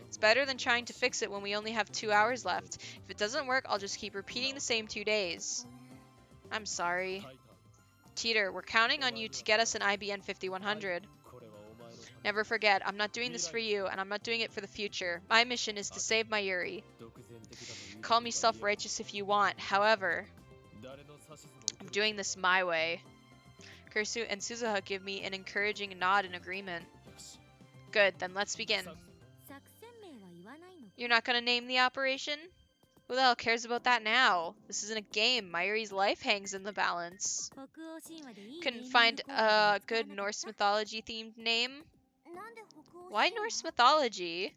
C: It's better than trying to fix it when we only have 2 hours left. If it doesn't work, I'll just keep repeating the same 2 days. I'm sorry. Teeter, we're counting on you to get us an IBN 5100. Never forget, I'm not doing this for you, and I'm not doing it for the future. My mission is to save Mayuri. Call me self-righteous if you want, however, I'm doing this my way. Kursu and Suzuha give me an encouraging nod in agreement. Good, then let's begin. You're not gonna name the operation? Who the hell cares about that now? This isn't a game. Mayuri's life hangs in the balance. Couldn't find a good Norse mythology themed name? Why Norse mythology?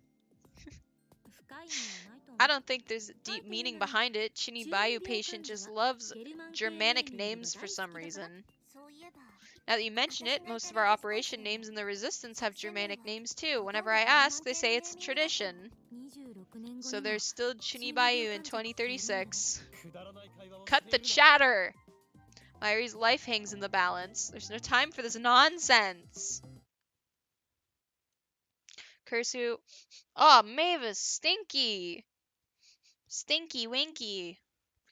C: I don't think there's a deep meaning behind it. Shinibayu patient just loves Germanic names for some reason. Now that you mention it, most of our operation names in the Resistance have Germanic names too. Whenever I ask, they say it's a tradition. So there's still Shinibayu in 2036. Cut the chatter! Mayuri's life hangs in the balance. There's no time for this nonsense. Kursu. Oh, Mavis, stinky! Stinky winky.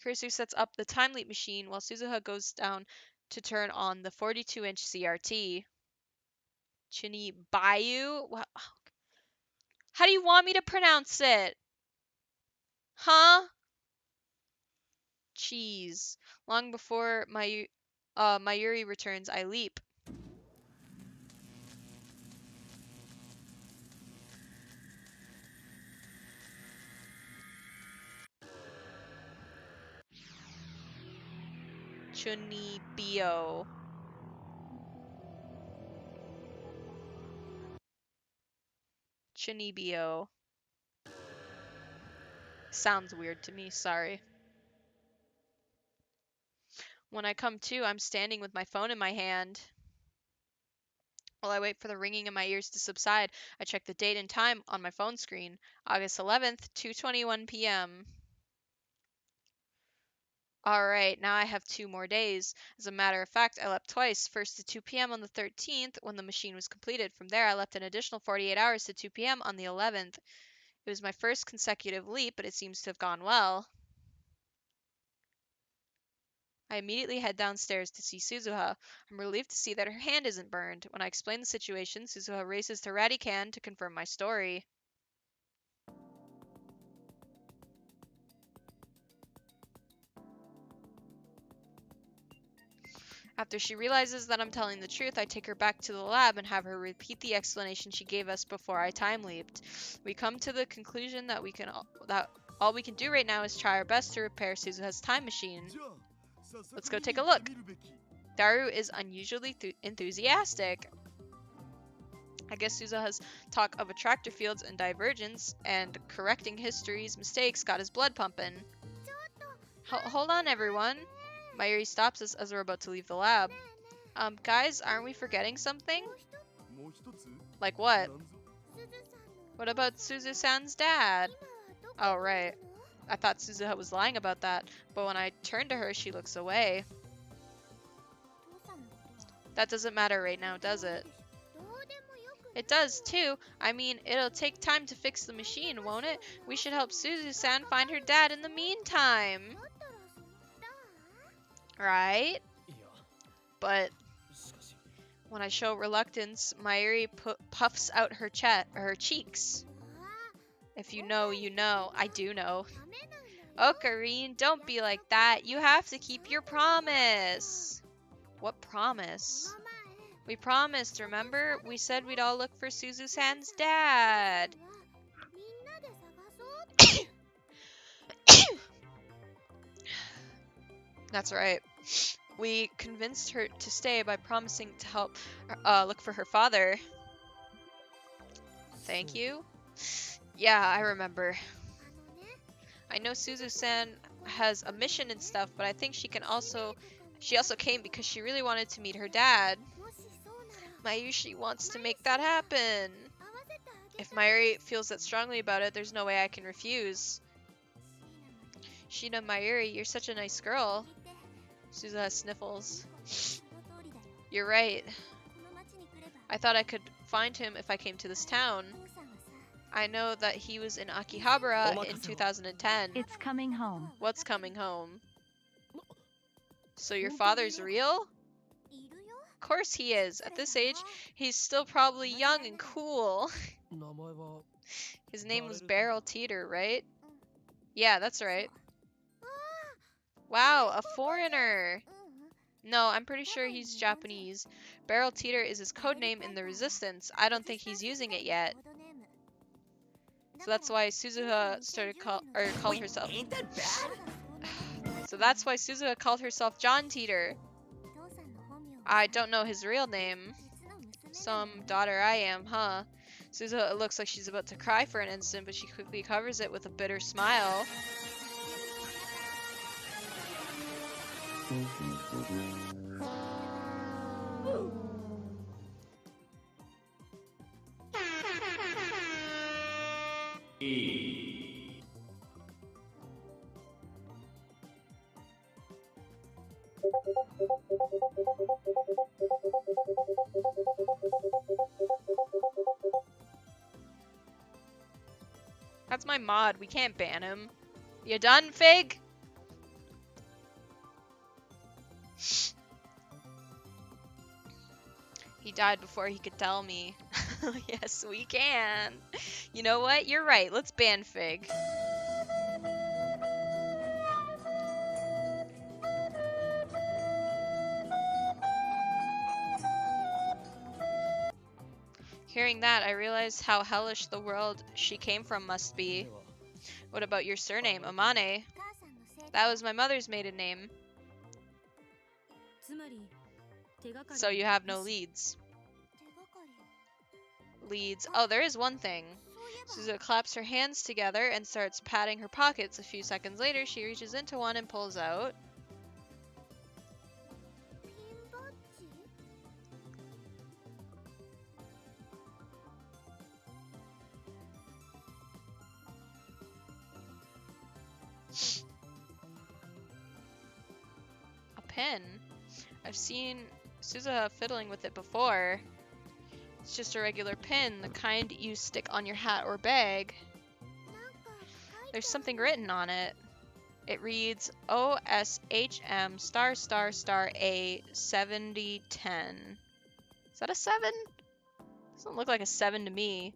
C: Kursu sets up the time leap machine while Suzuha goes down to turn on the 42-inch CRT. Shinibayu? How do you want me to pronounce it? Huh? Cheese. Long before Mayuri returns, I leap. Chunibyo. Chunibyo. Sounds weird to me, sorry. When I come to, I'm standing with my phone in my hand. While I wait for the ringing in my ears to subside, I check the date and time on my phone screen. August 11th, 2:21 p.m. Alright, now I have 2 more days. As a matter of fact, I leapt twice, first to 2 p.m. on the 13th when the machine was completed. From there, I leapt an additional 48 hours to 2 p.m. on the 11th. It was my first consecutive leap, but it seems to have gone well. I immediately head downstairs to see Suzuha. I'm relieved to see that her hand isn't burned. When I explain the situation, Suzuha raises her Radican to confirm my story. After she realizes that I'm telling the truth, I take her back to the lab and have her repeat the explanation she gave us before I time leaped. We come to the conclusion that all we can do right now is try our best to repair Suzuha's time machine. Let's go take a look. Daru is unusually enthusiastic. I guess Suzuha's talk of attractor fields and divergence and correcting history's mistakes got his blood pumping. Hold on, everyone. Mayuri stops us as we're about to leave the lab. Guys, aren't we forgetting something? Like what? What about Suzu-san's dad? Oh, right. I thought Suzuha was lying about that, but when I turn to her, she looks away. That doesn't matter right now, does it? It does, too. I mean, it'll take time to fix the machine, won't it? We should help Suzu-san find her dad in the meantime. Right? But when I show reluctance, Mayuri puffs out her cheeks. If you know, you know. I do know. Ocarine, don't be like that. You have to keep your promise. What promise? We promised, remember? We said we'd all look for Suzu-san's dad. That's right. We convinced her to stay by promising to help look for her father. Thank you. Yeah, I remember. I know Suzu-san has a mission and stuff, but I think she also came because she really wanted to meet her dad. Mayuri wants to make that happen. If Mayuri feels that strongly about it, there's no way I can refuse. Shina Mayuri, you're such a nice girl. Suzuha sniffles. You're right. I thought I could find him if I came to this town. I know that he was in Akihabara in 2010.
H: It's coming home.
C: What's coming home? So your father's real? Of course he is. At this age, he's still probably young and cool. His name was Beryl Teeter, right? Yeah, that's right. Wow, a foreigner! No, I'm pretty sure he's Japanese. Beryl Teeter is his code name in the Resistance. I don't think he's using it yet. So that's why Suzuha called herself.
J: Ain't that bad?
C: So that's why Suzuha called herself John Teeter. I don't know his real name. Some daughter I am, huh? Suzuha looks like she's about to cry for an instant, but she quickly covers it with a bitter smile. That's my mod. We can't ban him. You done, Fig? He died before he could tell me. Yes, we can. You know what? You're right. Let's ban Fig. Hearing that, I realized how hellish the world she came from must be. What about your surname, Amane? That was my mother's maiden name. So you have no leads. Leads. Oh, there is one thing. Suzuha claps her hands together and starts patting her pockets. A few seconds later, she reaches into one and pulls out a pin. I've seen Suzuha fiddling with it before. It's just a regular pin, the kind you stick on your hat or bag. There's something written on it. It reads OSHM *** A 7010. Is that a 7? Doesn't look like a 7 to me.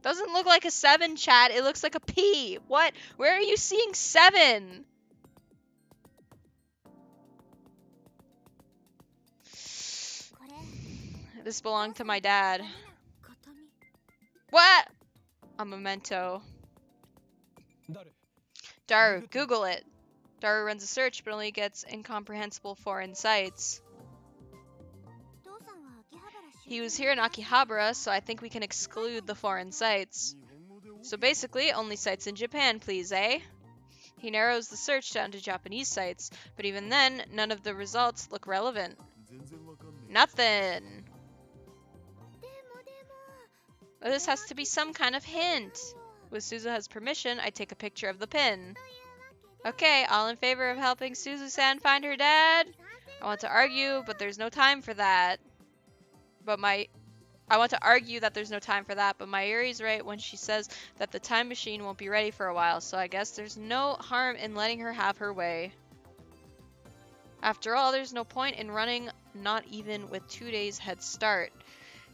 C: Doesn't look like a 7, chat. It looks like a P. What? Where are you seeing 7? This belonged to my dad. What? A memento. Daru, Google it. Daru runs a search but only gets incomprehensible foreign sites. He was here in Akihabara, so I think we can exclude the foreign sites. So basically, only sites in Japan, please, eh? He narrows the search down to Japanese sites, but even then, none of the results look relevant. Nothing! Well, this has to be some kind of hint. With Suzuha's permission, I take a picture of the pin. Okay, all in favor of helping Suzu-san find her dad? I want to argue, but there's no time for that. I want to argue that there's no time for that, but Mayuri's right when she says that the time machine won't be ready for a while, so I guess there's no harm in letting her have her way. After all, there's no point in running, not even with 2 days head start.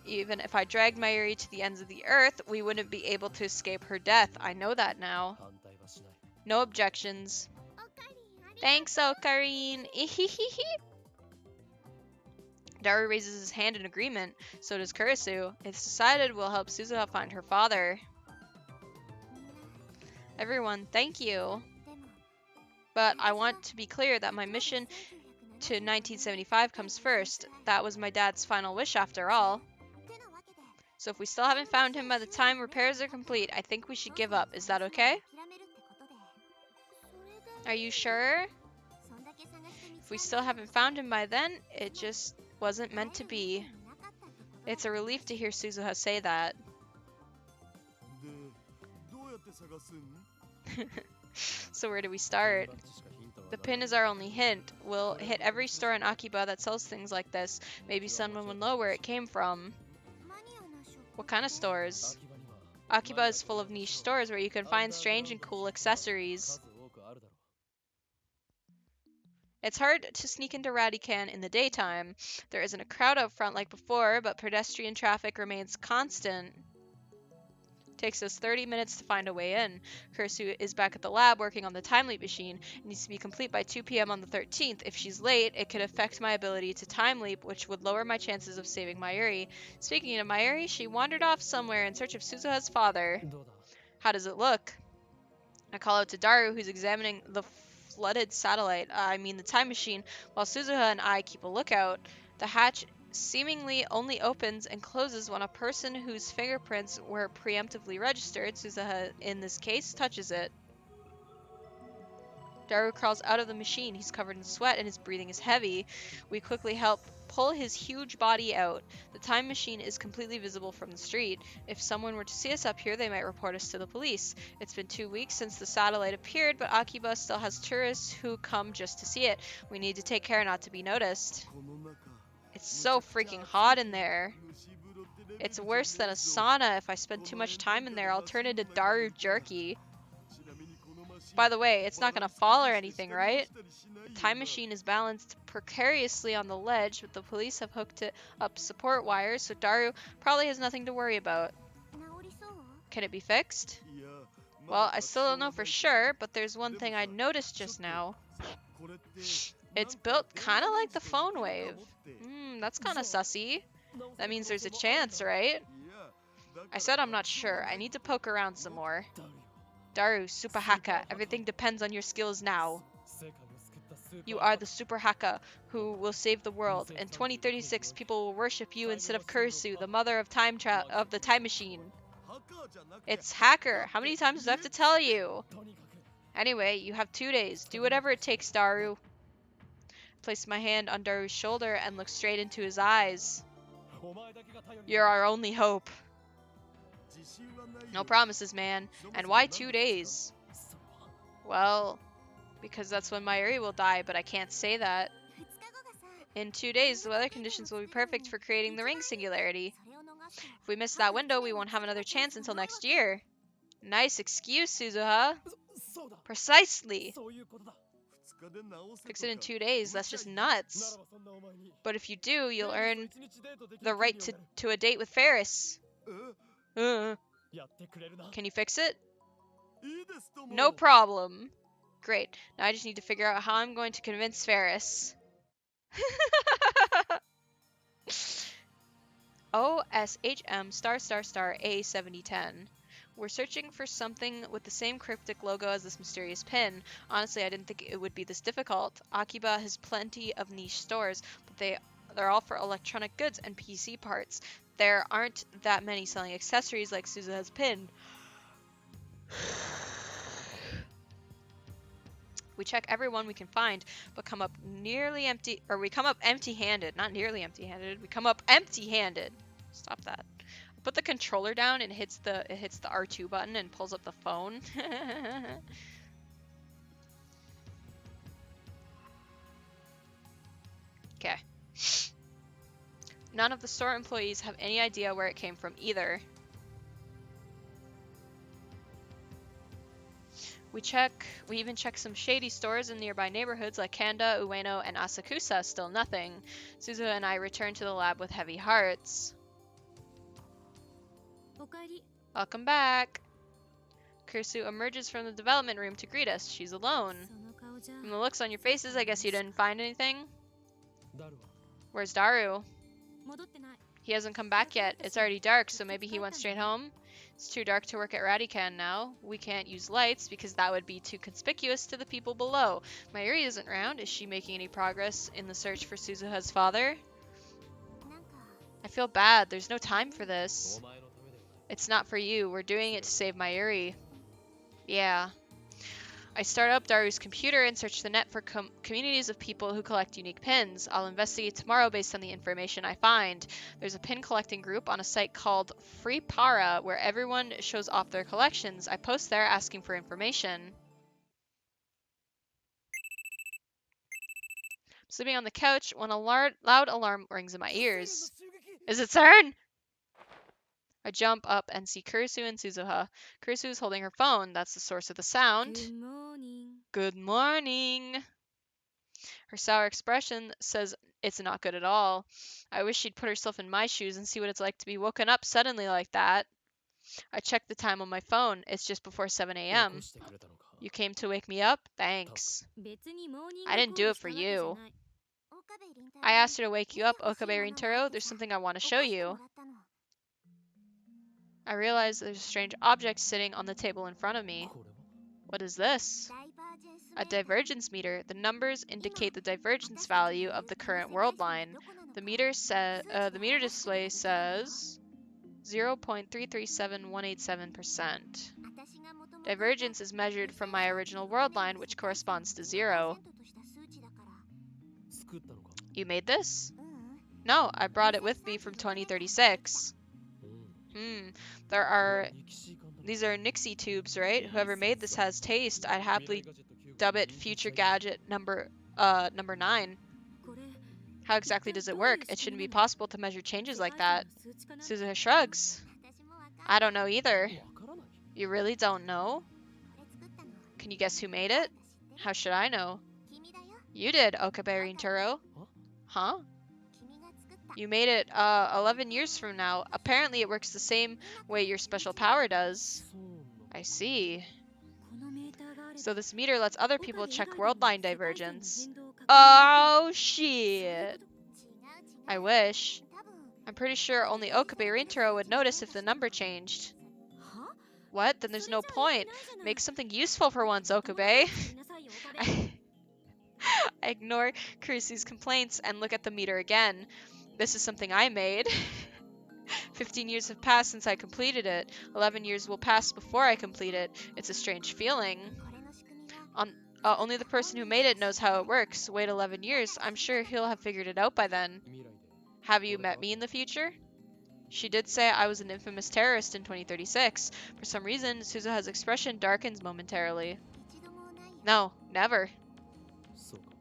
C: Even if I dragged Mayuri to the ends of the earth, we wouldn't be able to escape her death. I know that now. No objections. Thanks, Ocarine. Daru raises his hand in agreement, so does Kurisu. It's decided we'll help Suzuha find her father. Everyone, thank you. But I want to be clear that my mission to 1975 comes first. That was my dad's final wish after all. So if we still haven't found him by the time repairs are complete, I think we should give up. Is that okay? Are you sure? If we still haven't found him by then, it just wasn't meant to be. It's a relief to hear Suzuha say that. So where do we start? The pin is our only hint. We'll hit every store in Akiba that sells things like this. Maybe someone will know where it came from. What kind of stores? Akiba is full of niche stores where you can find strange and cool accessories. It's hard to sneak into Radican in the daytime. There isn't a crowd out front like before, but pedestrian traffic remains constant. Takes us 30 minutes to find a way in. Kurisu is back at the lab working on the time leap machine. It needs to be complete by 2 p.m. on the 13th. If she's late, it could affect my ability to time leap, which would lower my chances of saving Mayuri. Speaking of Mayuri, she wandered off somewhere in search of Suzuha's father. How does it look? I call out to Daru, who's examining the flooded satellite, the time machine, while Suzuha and I keep a lookout. The hatch seemingly only opens and closes when a person whose fingerprints were preemptively registered, Suzuha in this case, touches it. Daru crawls out of the machine. He's covered in sweat and his breathing is heavy. We quickly help pull his huge body out. The time machine is completely visible from the street. If someone were to see us up here, they might report us to the police. It's been 2 weeks since the satellite appeared, but Akiba still has tourists who come just to see it. We need to take care not to be noticed. It's so freaking hot in there. It's worse than a sauna. If I spend too much time in there, I'll turn into Daru jerky. By the way, it's not gonna fall or anything, right? The time machine is balanced precariously on the ledge, but the police have hooked it up support wires, so Daru probably has nothing to worry about. Can it be fixed? Well, I still don't know for sure, but there's one thing I noticed just now. It's built kind of like the phone wave. That's kind of sussy. That means there's a chance, right? I said I'm not sure. I need to poke around some more. Daru, Super Haka, everything depends on your skills now. You are the Super Haka who will save the world. In 2036, people will worship you instead of Kurisu, the mother of the time machine. It's Hacker. How many times do I have to tell you? Anyway, you have 2 days. Do whatever it takes, Daru. Place my hand on Daru's shoulder and look straight into his eyes. You're our only hope. No promises, man. And why 2 days? Well, because that's when Mayuri will die, but I can't say that. In 2 days, the weather conditions will be perfect for creating the ring singularity. If we miss that window, we won't have another chance until next year. Nice excuse, Suzuha. Precisely. Fix it in 2 days, that's just nuts. But if you do, you'll earn the right to a date with Ferris. Can you fix it? No problem. Great. Now I just need to figure out how I'm going to convince Ferris. OSHM *** A7010. We're searching for something with the same cryptic logo as this mysterious pin. Honestly, I didn't think it would be this difficult. Akiba has plenty of niche stores, but they're all for electronic goods and PC parts. There aren't that many selling accessories like Suzuha's pin. We check every one we can find, but come up empty-handed. Not nearly empty-handed. We come up empty-handed. Stop that. Put the controller down and it hits the R2 button and pulls up the phone. Okay. None of the store employees have any idea where it came from either. We even check some shady stores in nearby neighborhoods like Kanda, Ueno, and Asakusa. Still nothing. Suzu and I return to the lab with heavy hearts. Welcome back. Kursu emerges from the development room to greet us. She's alone. From the looks on your faces, I guess you didn't find anything? Where's Daru? He hasn't come back yet. It's already dark, so maybe he went straight home? It's too dark to work at Radican now. We can't use lights because that would be too conspicuous to the people below. Mayuri isn't around. Is she making any progress in the search for Suzuha's father? I feel bad. There's no time for this. It's not for you. We're doing it to save Mayuri. Yeah. I start up Daru's computer and search the net for communities of people who collect unique pins. I'll investigate tomorrow based on the information I find. There's a pin collecting group on a site called Free Para where everyone shows off their collections. I post there asking for information. Sleeping on the couch when a loud alarm rings in my ears. Is it CERN? I jump up and see Kursu and Suzuha. Kursu is holding her phone. That's the source of the sound.
I: Good morning.
C: Good morning. Her sour expression says it's not good at all. I wish she'd put herself in my shoes and see what it's like to be woken up suddenly like that. I check the time on my phone. It's just before 7 a.m. You came to wake me up? Thanks. I didn't do it for you. I asked her to wake you up, Okabe Rintaro. There's something I want to show you. I realize there's a strange object sitting on the table in front of me. What is this? A divergence meter. The numbers indicate the divergence value of the current world line. The meter display says 0.337187%. Divergence is measured from my original world line, which corresponds to 0. You made this? No, I brought it with me from 2036. These are Nixie tubes, right? Whoever made this has taste. I'd happily dub it Future Gadget number 9. How exactly does it work? It shouldn't be possible to measure changes like that. Suzuha shrugs. I don't know either. You really don't know? Can you guess who made it? How should I know? You did, Okabe Rintaro. Huh? You made it 11 years from now. Apparently it works the same way your special power does. I see. So this meter lets other people check world line divergence. Oh shit. I wish. I'm pretty sure only Okabe Rintaro would notice if the number changed. What? Then there's no point. Make something useful for once, Okabe. I ignore Kurisu's complaints and look at the meter again. This is something I made. 15 years have passed since I completed it. 11 years will pass before I complete it. It's a strange feeling. Only the person who made it knows how it works. Wait 11 years. I'm sure he'll have figured it out by then. Have you met me in the future? She did say I was an infamous terrorist in 2036. For some reason, Suzuha's expression darkens momentarily. No, never.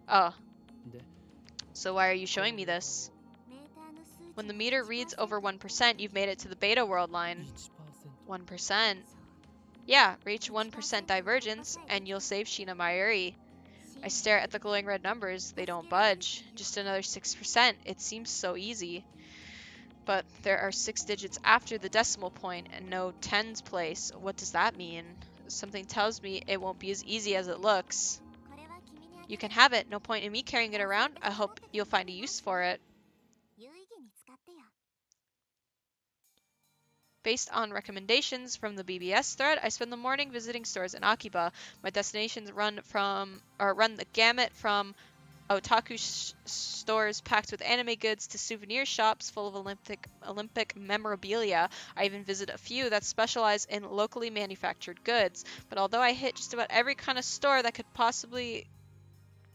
C: Oh. So why are you showing me this? When the meter reads over 1%, you've made it to the beta world line. 1%? Yeah, reach 1% divergence, and you'll save Shina Mayuri. I stare at the glowing red numbers. They don't budge. Just another 6%. It seems so easy. But there are 6 digits after the decimal point and no tens place. What does that mean? Something tells me it won't be as easy as it looks. You can have it. No point in me carrying it around. I hope you'll find a use for it. Based on recommendations from the BBS thread, I spend the morning visiting stores in Akiba. My destinations run the gamut from otaku stores packed with anime goods to souvenir shops full of Olympic memorabilia. I even visit a few that specialize in locally manufactured goods. But although I hit just about every kind of store that could possibly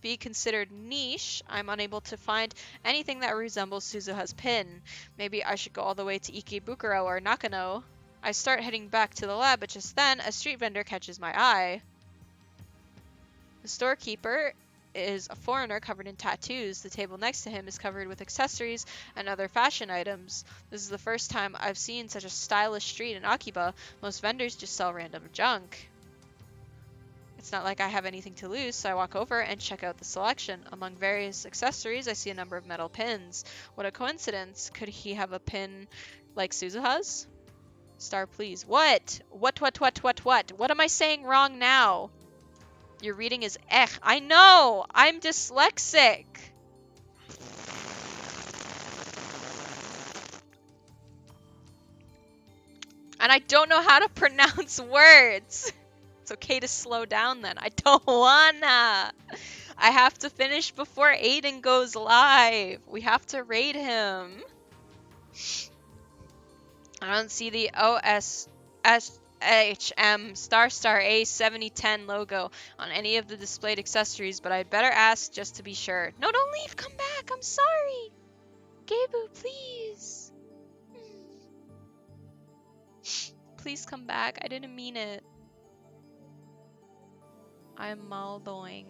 C: be considered niche, I'm unable to find anything that resembles Suzuha's pin. Maybe I should go all the way to Ikebukuro or Nakano. I start heading back to the lab, but just then, a street vendor catches my eye. The storekeeper is a foreigner covered in tattoos. The table next to him is covered with accessories and other fashion items. This is the first time I've seen such a stylish street in Akiba. Most vendors just sell random junk. It's not like I have anything to lose, so I walk over and check out the selection. Among various accessories, I see a number of metal pins. What a coincidence. Could he have a pin like Suzuha's? Star, please. What? What? What am I saying wrong now? Your reading is I know! I'm dyslexic! And I don't know how to pronounce words! It's okay to slow down then. I don't wanna! I have to finish before Aiden goes live. We have to raid him. I don't see the OSHM Star A7010 logo on any of the displayed accessories, but I'd better ask just to be sure. No, don't leave! Come back! I'm sorry! Gabu, please! Please come back. I didn't mean it. I'm maldoing.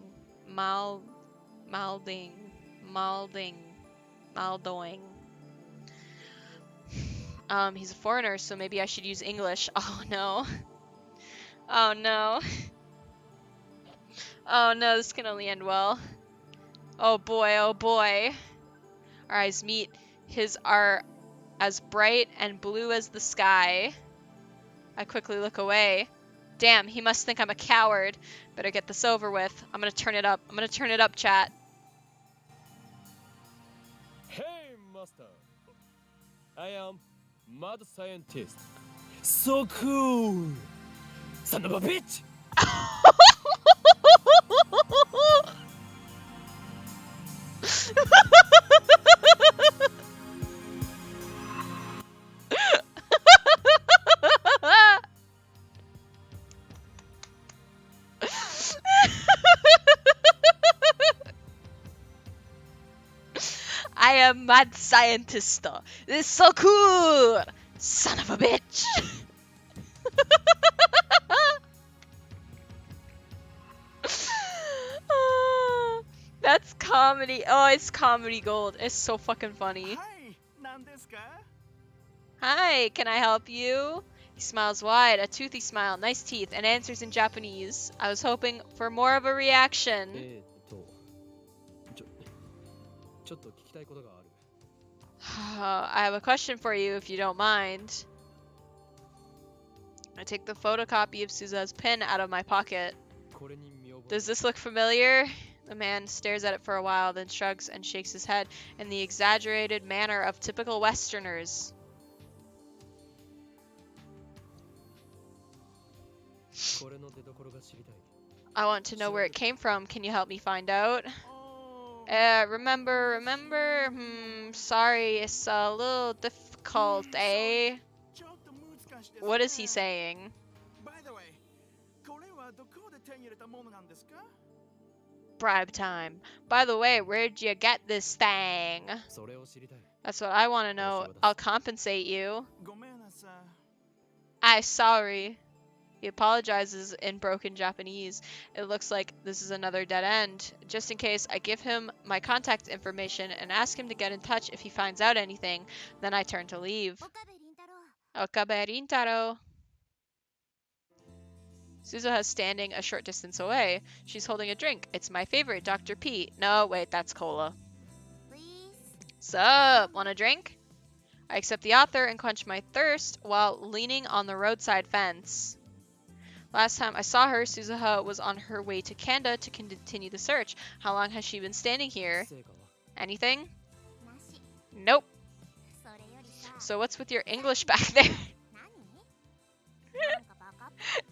C: Malding. He's a foreigner, so maybe I should use English. Oh no. Oh no. Oh no, this can only end well. Oh boy, oh boy. Our eyes meet. His are as bright and blue as the sky. I quickly look away. Damn, he must think I'm a coward. Better get this over with. I'm gonna turn it up. I'm gonna turn it up, chat.
F: Hey, master. I am mad scientist. So cool. Son of a bitch.
C: I am mad scientist. This is so cool. Son of a bitch. That's comedy. Oh, it's comedy gold. It's so fucking funny. Hi, can I help you? He smiles wide, a toothy smile, nice teeth, and answers in Japanese. I was hoping for more of a reaction. I have a question for you if you don't mind. I take the photocopy of Suzuha's pin out of my pocket. Does this look familiar? The man stares at it for a while, then shrugs and shakes his head in the exaggerated manner of typical Westerners. I want to know where it came from. Can you help me find out? Remember? Sorry, it's a little difficult, eh? What is he saying? Bribe time. By the way, where'd you get this thing? That's what I want to know. I'll compensate you. I'm sorry. He apologizes in broken Japanese. It looks like this is another dead end. Just in case, I give him my contact information and ask him to get in touch if he finds out anything. Then I turn to leave. Okabe Rintaro. Suzuha's standing a short distance away. She's holding a drink. It's my favorite, Dr. P. No, wait, that's cola. Sup? Want a drink? I accept the offer and quench my thirst while leaning on the roadside fence. Last time I saw her, Suzuha was on her way to Kanda to continue the search. How long has she been standing here? Anything? Nope. So what's with your English back there?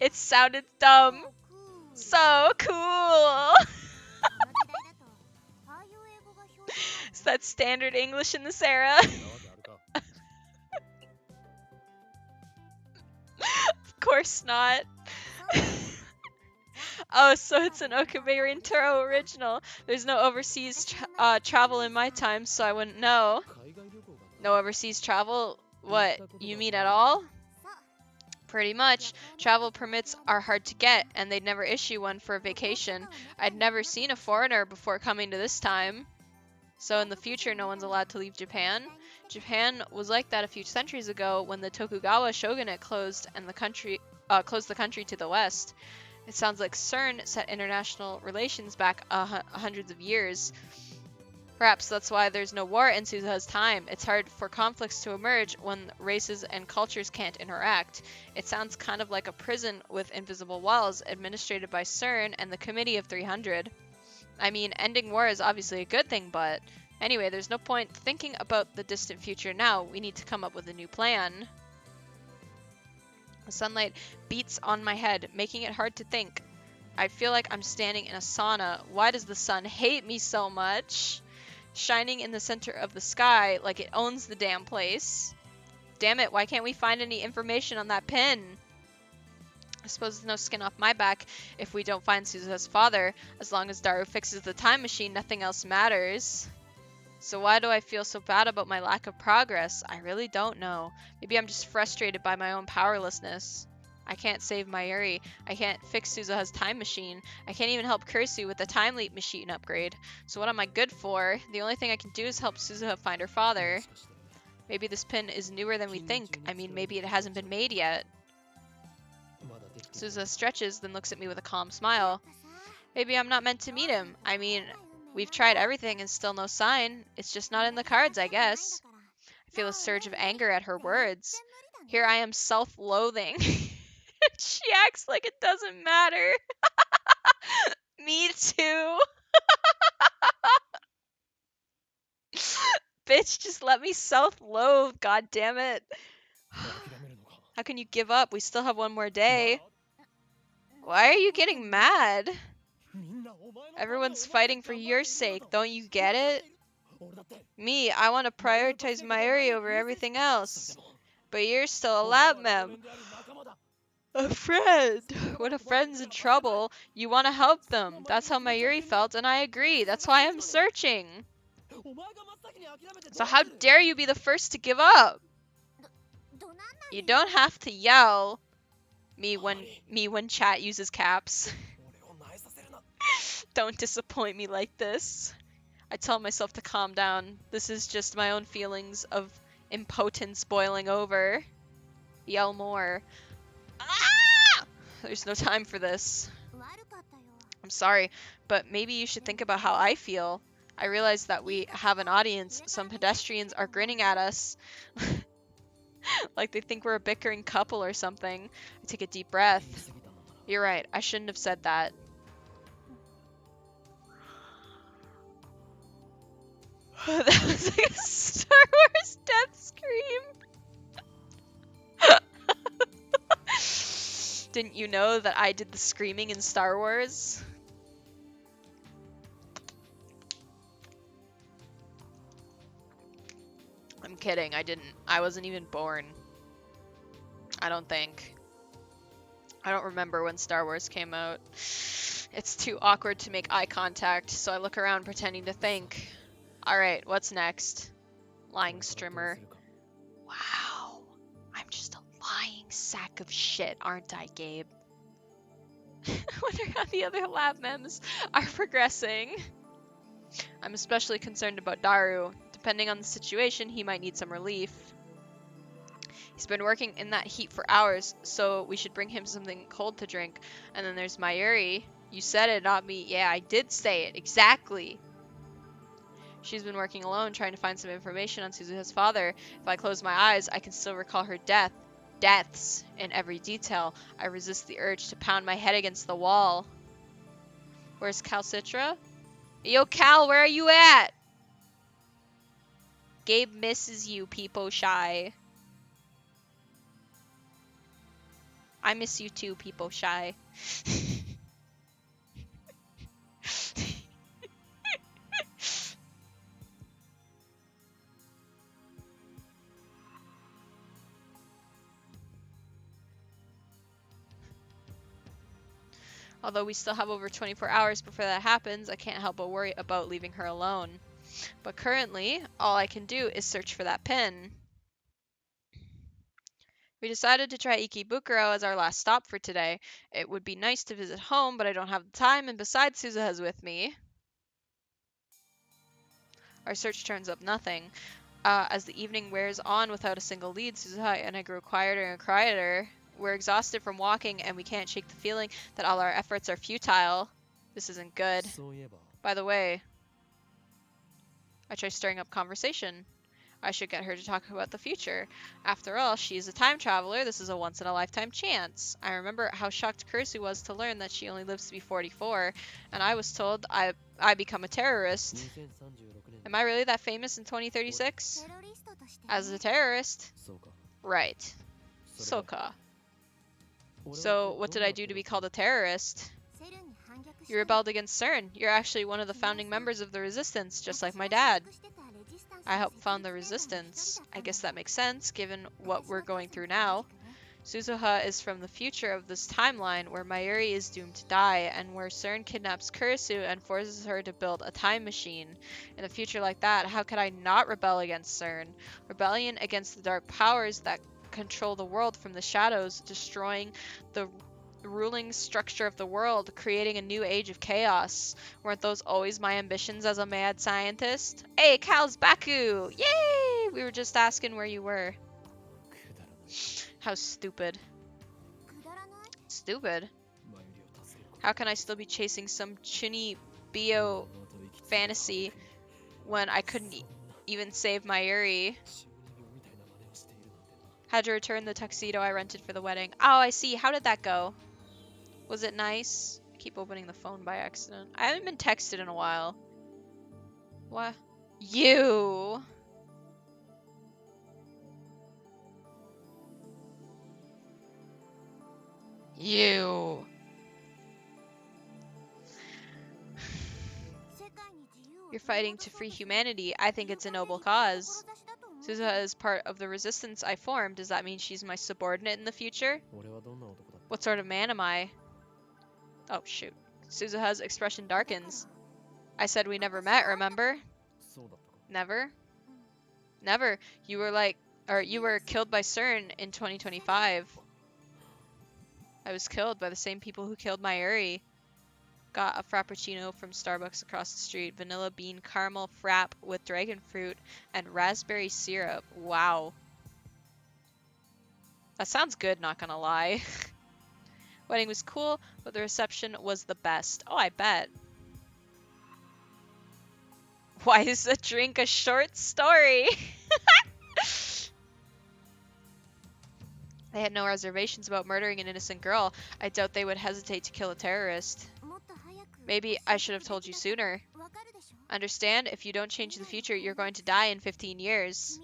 C: It sounded dumb. So cool. Is that standard English in this era? Of course not. Oh, so it's an Okabe Taro original. There's no overseas travel in my time, so I wouldn't know. No overseas travel? What, you mean at all? Pretty much. Travel permits are hard to get, and they'd never issue one for a vacation. I'd never seen a foreigner before coming to this time. So in the future, no one's allowed to leave Japan? Japan was like that a few centuries ago when the Tokugawa shogunate closed the country to the west. It sounds like CERN set international relations back hundreds of years. Perhaps that's why there's no war in Suzuha's time. It's hard for conflicts to emerge when races and cultures can't interact. It sounds kind of like a prison with invisible walls, administrated by CERN and the Committee of 300. I mean, ending war is obviously a good thing, but anyway, there's no point thinking about the distant future now. We need to come up with a new plan. The sunlight beats on my head, making it hard to think. I feel like I'm standing in a sauna. Why does the sun hate me so much? Shining in the center of the sky like it owns the damn place. Damn it, why can't we find any information on that pin? I suppose there's no skin off my back if we don't find Suzuha's father. As long as Daru fixes the time machine, nothing else matters. So why do I feel so bad about my lack of progress? I really don't know. Maybe I'm just frustrated by my own powerlessness. I can't save Mayuri. I can't fix Suzuha's time machine. I can't even help Kurisu with the time leap machine upgrade. So what am I good for? The only thing I can do is help Suzuha find her father. Maybe this pin is newer than we think. I mean, maybe it hasn't been made yet. Suzuha stretches, then looks at me with a calm smile. Maybe I'm not meant to meet him. I mean, we've tried everything and still no sign. It's just not in the cards, I guess. I feel a surge of anger at her words. Here I am self-loathing. She acts like it doesn't matter. Me too. Bitch, just let me self-loathe, god damn it. How can you give up? We still have one more day. Why are you getting mad? Everyone's fighting for your sake, don't you get it? Me, I want to prioritize Mayuri over everything else. But you're still a lab mem. A friend. When a friend's in trouble, you want to help them. That's how Mayuri felt, and I agree. That's why I'm searching. So how dare you be the first to give up? You don't have to yell. Me when chat uses caps. Don't disappoint me like this. I tell myself to calm down. This is just my own feelings of impotence boiling over. Yell more. Ah! There's no time for this. I'm sorry, but maybe you should think about how I feel. I realize that we have an audience. Some pedestrians are grinning at us. Like they think we're a bickering couple or something. I take a deep breath. You're right, I shouldn't have said that. That was like a Star Wars death scream. Didn't you know that I did the screaming in Star Wars? I'm kidding, I didn't. I wasn't even born. I don't think. I don't remember when Star Wars came out. It's too awkward to make eye contact, so I look around pretending to think. Alright, what's next? Lying strimmer. Wow. I'm just a lying sack of shit, aren't I, Gabe? I wonder how the other lab mems are progressing. I'm especially concerned about Daru. Depending on the situation, he might need some relief. He's been working in that heat for hours, so we should bring him something cold to drink. And then there's Mayuri. You said it, not me. Yeah, I did say it. Exactly. She's been working alone, trying to find some information on Suzuha's father. If I close my eyes, I can still recall her deaths in every detail. I resist the urge to pound my head against the wall. Where's Calcitra? Yo, Cal, where are you at? Gabe misses you, Peepo Shy. I miss you too, people shy. Although we still have over 24 hours before that happens, I can't help but worry about leaving her alone. But currently, all I can do is search for that pin. We decided to try Ikebukuro as our last stop for today. It would be nice to visit home, but I don't have the time, and besides, Suzuha's with me. Our search turns up nothing. As the evening wears on without a single lead, Suzuha and I grow quieter and quieter. We're exhausted from walking, and we can't shake the feeling that all our efforts are futile. This isn't good. By the way, I try stirring up conversation. I should get her to talk about the future. After all, she's a time traveler. This is a once-in-a-lifetime chance. I remember how shocked Kursu was to learn that she only lives to be 44, and I was told I become a terrorist. Am I really that famous in 2036? As a terrorist? Right. Soka. So, what did I do to be called a terrorist? You rebelled against CERN. You're actually one of the founding members of the Resistance, just like my dad. I helped found the Resistance. I guess that makes sense, given what we're going through now. Suzuha is from the future of this timeline, where Mayuri is doomed to die, and where CERN kidnaps Kurisu and forces her to build a time machine. In a future like that, how could I not rebel against CERN? Rebellion against the dark powers that control the world from the shadows, destroying the ruling structure of the world, creating a new age of chaos. Weren't those always my ambitions as a mad scientist? Hey, Cal's Baku! Yay! We were just asking where you were. How stupid. Stupid? How can I still be chasing some Chuni Bio fantasy when I couldn't even save Mayuri? Had to return the tuxedo I rented for the wedding. Oh, I see. How did that go? Was it nice? I keep opening the phone by accident. I haven't been texted in a while. What? You! You! You're fighting to free humanity. I think it's a noble cause. Suzuha is part of the resistance I formed. Does that mean she's my subordinate in the future? What sort of man am I? Oh, shoot. Suzuha's expression darkens. I said we never met, remember? Never? Never. You were killed by CERN in 2025. I was killed by the same people who killed Mayuri. Got a frappuccino from Starbucks across the street. Vanilla bean caramel frap with dragon fruit and raspberry syrup. Wow. That sounds good, not gonna lie. Wedding was cool, but the reception was the best. Oh, I bet. Why is a drink a short story? They had no reservations about murdering an innocent girl. I doubt they would hesitate to kill a terrorist. Maybe I should have told you sooner. Understand? If you don't change the future, you're going to die in 15 years.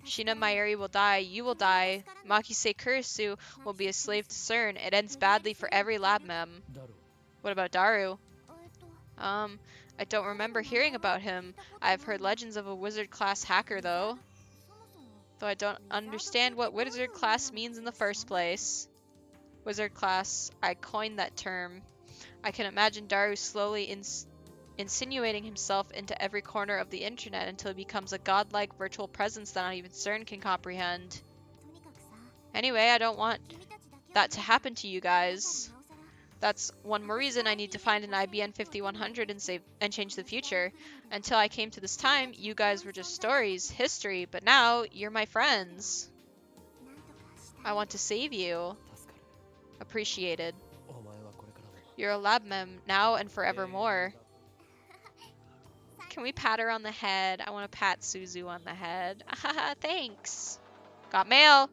C: Shina Mayuri will die, you will die, Makise Kurisu will be a slave to CERN. It ends badly for every lab mem. What about Daru? I don't remember hearing about him. I've heard legends of a wizard-class hacker, though. Though I don't understand what wizard class means in the first place. Wizard class, I coined that term. I can imagine Daru slowly insinuating himself into every corner of the internet until he becomes a godlike virtual presence that not even CERN can comprehend. Anyway, I don't want that to happen to you guys. That's one more reason I need to find an IBN 5100 and change the future. Until I came to this time, you guys were just stories, history, but now you're my friends. I want to save you. Appreciated. You're a lab mem now and forevermore. Can we pat her on the head? I want to pat Suzu on the head. Thanks. Got mail.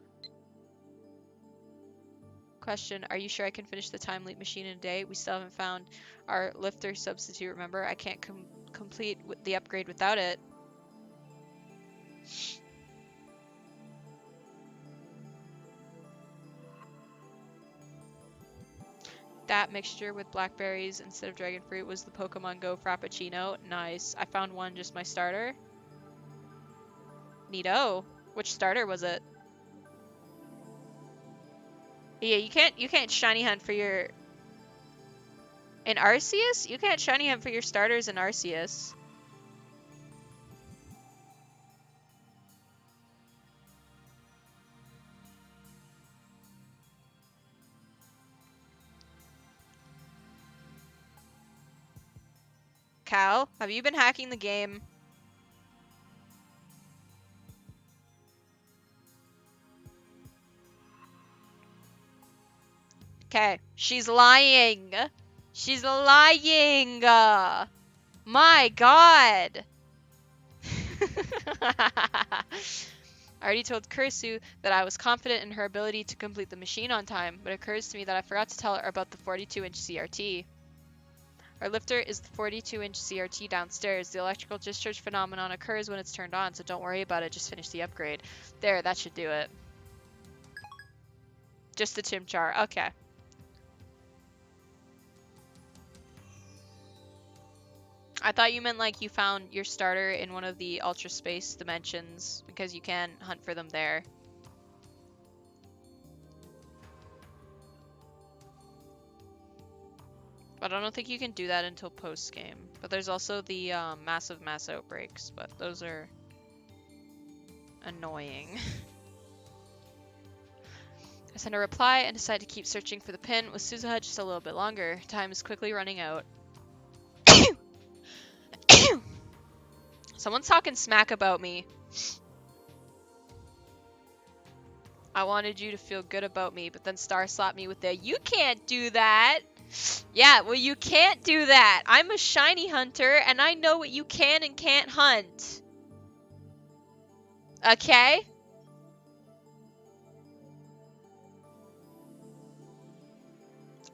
C: Question, are you sure I can finish the time leap machine in a day? We still haven't found our lifter substitute, remember? I can't complete the upgrade without it. That mixture with blackberries instead of dragon fruit was the Pokemon Go Frappuccino. Nice. I found one, just my starter. Neato. Which starter was it? Yeah, you can't shiny hunt for your in Arceus? You can't shiny hunt for your starters in Arceus. Cal, have you been hacking the game? Okay, she's lying. She's lying. My God. I already told Kurisu that I was confident in her ability to complete the machine on time, but it occurs to me that I forgot to tell her about the 42-inch CRT. Our lifter is the 42-inch CRT downstairs. The electrical discharge phenomenon occurs when it's turned on, so don't worry about it, just finish the upgrade. There, that should do it. Just the Chimchar, okay. I thought you meant like you found your starter in one of the Ultra Space dimensions, because you can hunt for them there. But I don't think you can do that until post-game. But there's also the massive mass outbreaks, but those are annoying. I send a reply and decide to keep searching for the pin with Suzuha just a little bit longer. Time is quickly running out. Someone's talking smack about me. I wanted you to feel good about me, but then Star slapped me with the, you can't do that! Yeah, well you can't do that! I'm a shiny hunter, and I know what you can and can't hunt. Okay?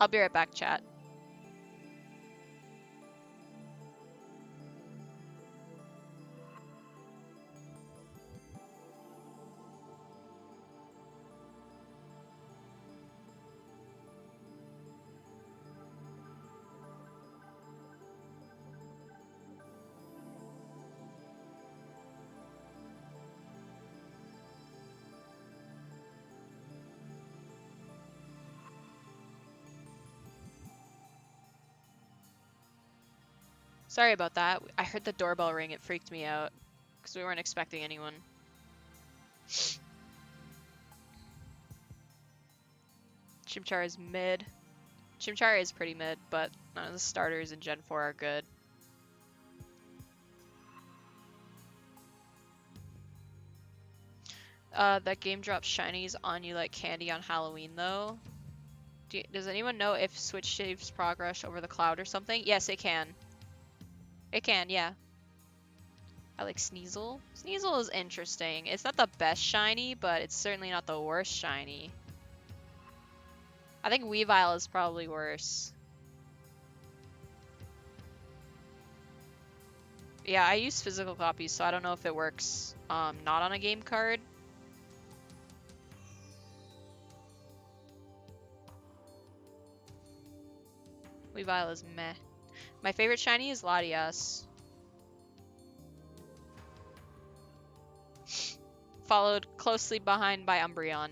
C: I'll be right back, chat. Sorry about that. I heard the doorbell ring. It freaked me out. Because we weren't expecting anyone. Chimchar is mid. Chimchar is pretty mid, but none of the starters in Gen 4 are good. That game drops shinies on you like candy on Halloween, though. Does anyone know if Switch saves progress over the cloud or something? Yes, it can. It can, yeah. I like Sneasel. Sneasel is interesting. It's not the best shiny, but it's certainly not the worst shiny. I think Weavile is probably worse. Yeah, I use physical copies, so I don't know if it works not on a game card. Weavile is meh. My favorite shiny is Latias. Followed closely behind by Umbreon.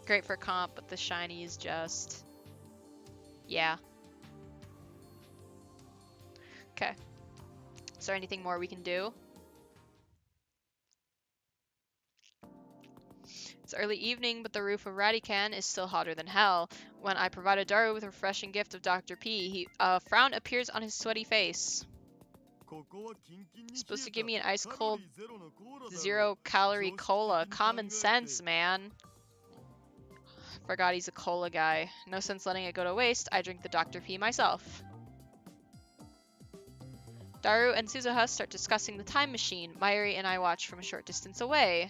C: Great for comp, but the shiny is just... yeah. Okay. Is there anything more we can do? It's early evening, but the roof of Radican is still hotter than hell. When I provided Daru with a refreshing gift of Dr. P, a frown appears on his sweaty face. Supposed to give me an ice cold 0-calorie cola. Common sense, man. Forgot he's a cola guy. No sense letting it go to waste. I drink the Dr. P myself. Daru and Suzuha start discussing the time machine. Mayuri and I watch from a short distance away.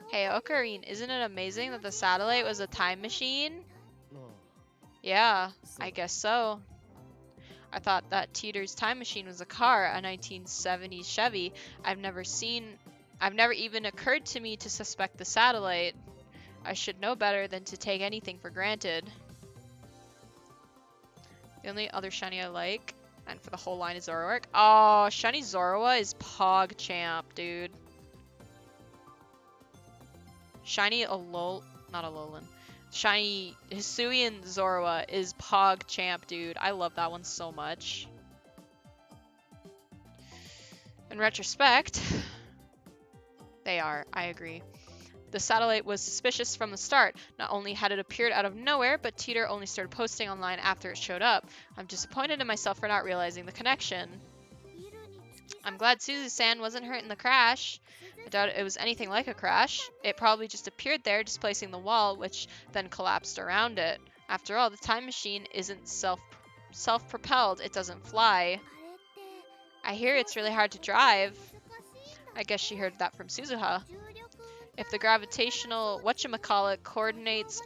C: Hey, Ocarine, isn't it amazing that the satellite was a time machine? Yeah, I guess so. I thought that Teeter's time machine was a car, a 1970s Chevy. I've never even occurred to me to suspect the satellite. I should know better than to take anything for granted. The only other shiny I like, and for the whole line, is Zoroark. Oh, shiny Zorua is PogChamp, dude. Shiny not Alolan. Shiny Hisuian Zorua is PogChamp, dude. I love that one so much. In retrospect, they are. I agree. The satellite was suspicious from the start. Not only had it appeared out of nowhere, but Teeter only started posting online after it showed up. I'm disappointed in myself for not realizing the connection. I'm glad Suzu-san wasn't hurt in the crash. I doubt it was anything like a crash. It probably just appeared there, displacing the wall, which then collapsed around it. After all, the time machine isn't self-propelled. It doesn't fly. I hear it's really hard to drive. I guess she heard that from Suzuha. If the gravitational whatchamacallit coordinates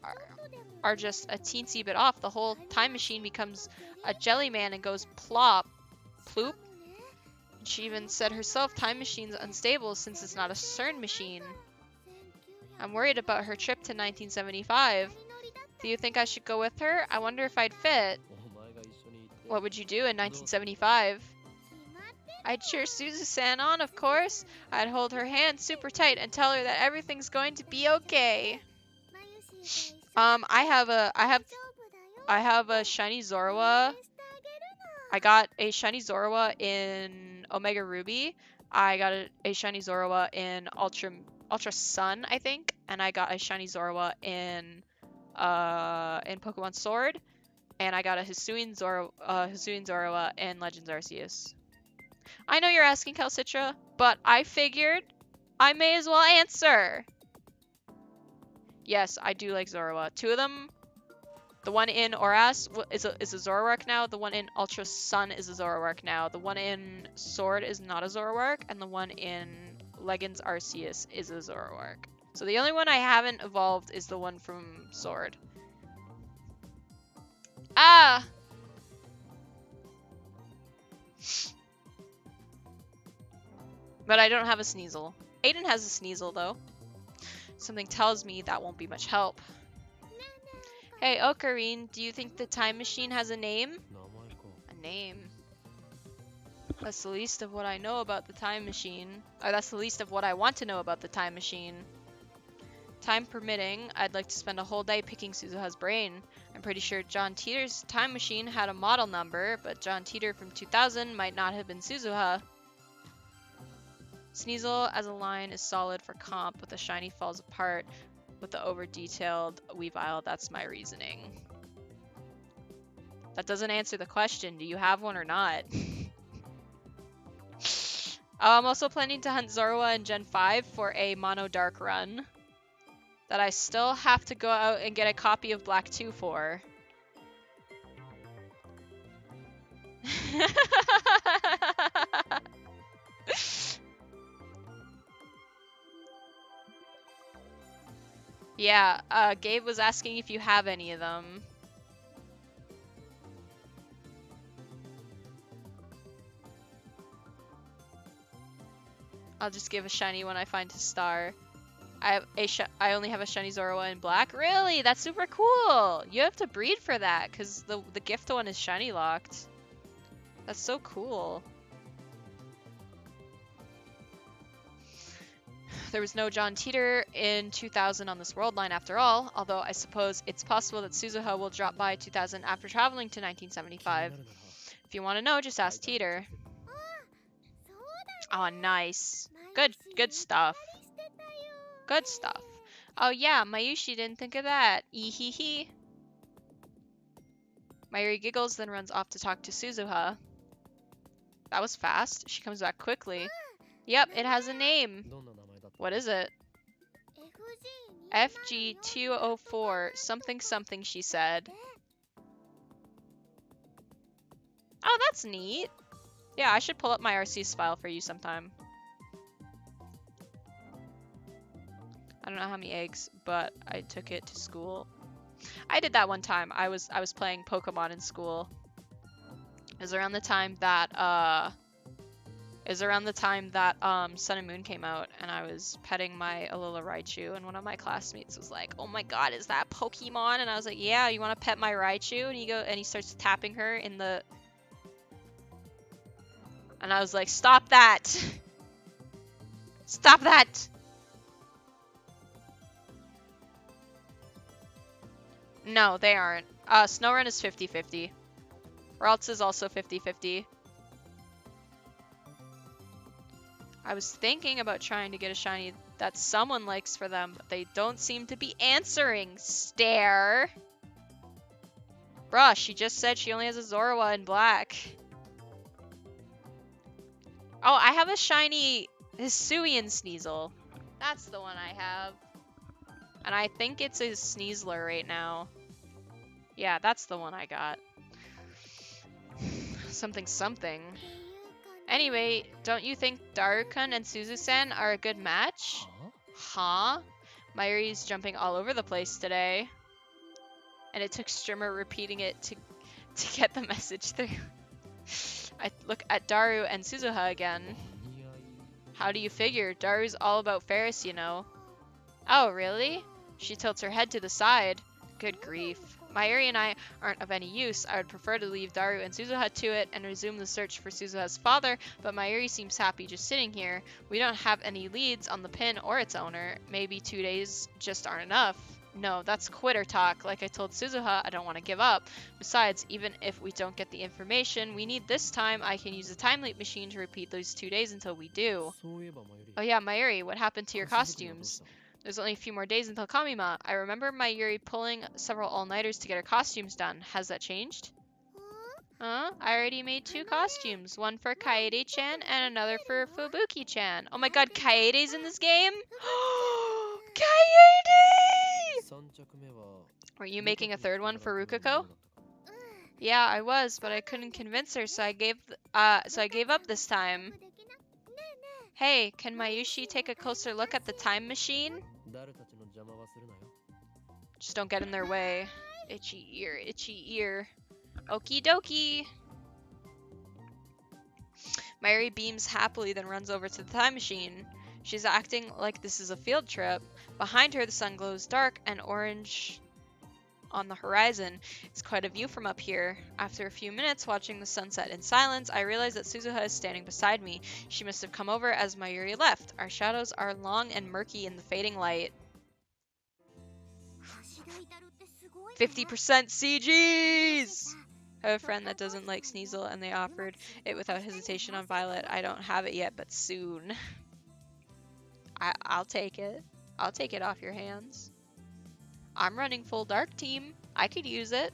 C: are just a teensy bit off, the whole time machine becomes a jelly man and goes plop, ploop. She even said herself time machine's unstable since it's not a CERN machine. I'm worried about her trip to 1975. Do you think I should go with her? I wonder if I'd fit. What would you do in 1975? I'd cheer Suzu-san on, of course. I'd hold her hand super tight and tell her that everything's going to be okay. I have a shiny Zorua. I got a shiny Zorua in Omega Ruby. I got a shiny Zorua in Ultra Sun, I think, and I got a shiny Zorua in Pokemon Sword, and I got a Hisuian Zorua in Legends Arceus. I know you're asking, Calcitra, but I figured I may as well answer. Yes, I do like Zorua. Two of them, the one in Oras is a Zoroark now. The one in Ultra Sun is a Zoroark now. The one in Sword is not a Zoroark, and the one in Legends Arceus is a Zoroark. So the only one I haven't evolved is the one from Sword. Ah! But I don't have a Sneasel. Aiden has a Sneasel, though. Something tells me that won't be much help. Hey, Ocarine, do you think the time machine has a name? A name? That's the least of what I know about the time machine. Or that's the least of what I want to know about the time machine. Time permitting, I'd like to spend a whole day picking Suzuha's brain. I'm pretty sure John Teeter's time machine had a model number, but John Teeter from 2000 might not have been Suzuha. Sneasel as a line is solid for comp, but the shiny falls apart with the over-detailed Weavile. That's my reasoning. That doesn't answer the question. Do you have one or not? I'm also planning to hunt Zorua in Gen 5 for a Mono Dark run that I still have to go out and get a copy of Black 2 for. Yeah, Gabe was asking if you have any of them. I'll just give a shiny when I find his star. I only have a shiny Zorua in black. Really? That's super cool. You have to breed for that because the gift one is shiny locked. That's so cool. There was no John Teeter in 2000 on this world line after all, although I suppose it's possible that Suzuha will drop by 2000 after traveling to 1975. If you want to know, just ask Teeter. Oh, nice. Good stuff. Good stuff. Oh yeah, Mayushi didn't think of that. Ehehe. Mayuri giggles, then runs off to talk to Suzuha. That was fast. She comes back quickly. Yep, it has a name. What is it? FG204 something something, she said. Oh, that's neat. Yeah, I should pull up my RC's file for you sometime. I don't know how many eggs, but I took it to school. I did that one time. I was playing Pokemon in school. is around the time that Sun and Moon came out, and I was petting my Alola Raichu, and one of my classmates was like, "Oh my god, is that Pokemon?" And I was like, "Yeah, you want to pet my Raichu?" And he starts tapping her in the, and I was like, "Stop that! Stop that!" No, they aren't. Snow-Run is 50-50. Ralts is also 50-50. I was thinking about trying to get a shiny that someone likes for them, but they don't seem to be answering. Stare. Bruh, she just said she only has a Zorua in black. Oh, I have a shiny Hisuian Sneasel. That's the one I have. And I think it's a Sneasler right now. Yeah, that's the one I got. Something something. Anyway, don't you think Daru-kun and Suzu-san are a good match? Huh? Mayuri's jumping all over the place today. And it took Strimmer repeating it to get the message through. I look at Daru and Suzuha again. How do you figure? Daru's all about Ferris, you know. Oh, really? She tilts her head to the side. Good grief. Mayuri and I aren't of any use. I would prefer to leave Daru and Suzuha to it and resume the search for Suzuha's father, but Mayuri seems happy just sitting here. We don't have any leads on the pin or its owner. Maybe 2 days just aren't enough. No, that's quitter talk. Like I told Suzuha, I don't want to give up. Besides, even if we don't get the information we need this time, I can use the time leap machine to repeat those 2 days until we do. Oh yeah, Mayuri, what happened to your costumes? There's only a few more days until Kamima. I remember Mayuri pulling several all-nighters to get her costumes done. Has that changed? Huh? I already made 2 costumes. One for Kaede-chan and another for Fubuki-chan. Oh my god, Kaede's in this game? Kaede! Were you making a 3rd one for Rukako? Yeah, I was, but I couldn't convince her, so I gave up this time. Hey, can Mayushi take a closer look at the time machine? Just don't get in their way. Itchy ear, itchy ear. Okie dokie. Mayuri beams happily, then runs over to the time machine. She's acting like this is a field trip. Behind her, the sun glows dark and orange on the horizon. It's quite a view from up here. After a few minutes watching the sunset in silence, I realize that Suzuha is standing beside me. She must have come over as Mayuri left. Our shadows are long and murky in the fading light. 50% CGs! I have a friend that doesn't like Sneasel, and they offered it without hesitation on Violet. I don't have it yet, but soon. I'll take it. I'll take it off your hands. I'm running full dark team. I could use it.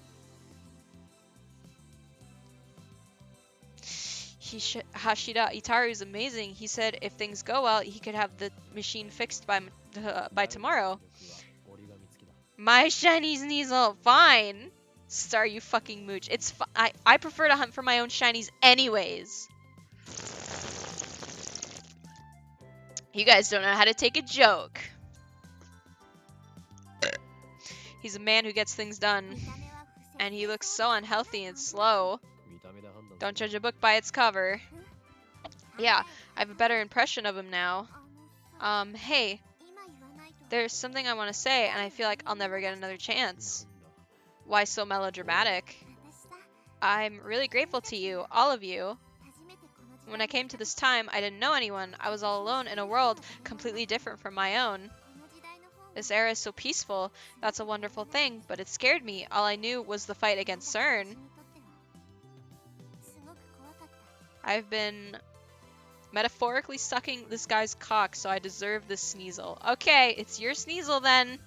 C: Hashida Itaru's amazing. He said if things go well, he could have the machine fixed by tomorrow. My shiny Sneasel, fine. Star, you fucking mooch. It's I prefer to hunt for my own shinies anyways. You guys don't know how to take a joke. He's a man who gets things done. And he looks so unhealthy and slow. Don't judge a book by its cover. Yeah, I have a better impression of him now. Hey. There's something I want to say, and I feel like I'll never get another chance. Why so melodramatic? I'm really grateful to you, all of you. When I came to this time, I didn't know anyone. I was all alone in a world completely different from my own. This era is so peaceful. That's a wonderful thing, but it scared me. All I knew was the fight against CERN. I've been metaphorically sucking this guy's cock, so I deserve this Sneasel. Okay, it's your Sneasel then.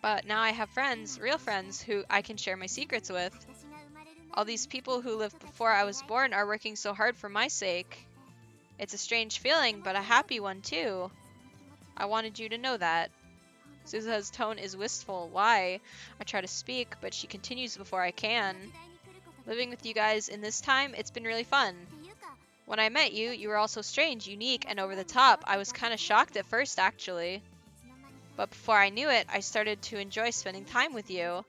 C: But now I have friends, real friends, who I can share my secrets with. All these people who lived before I was born are working so hard for my sake. It's a strange feeling, but a happy one too. I wanted you to know that. Suzuha's tone is wistful. Why? I try to speak, but she continues before I can. Living with you guys in this time, it's been really fun. When I met you, you were all so strange, unique, and over the top. I was kind of shocked at first, actually. But before I knew it, I started to enjoy spending time with you.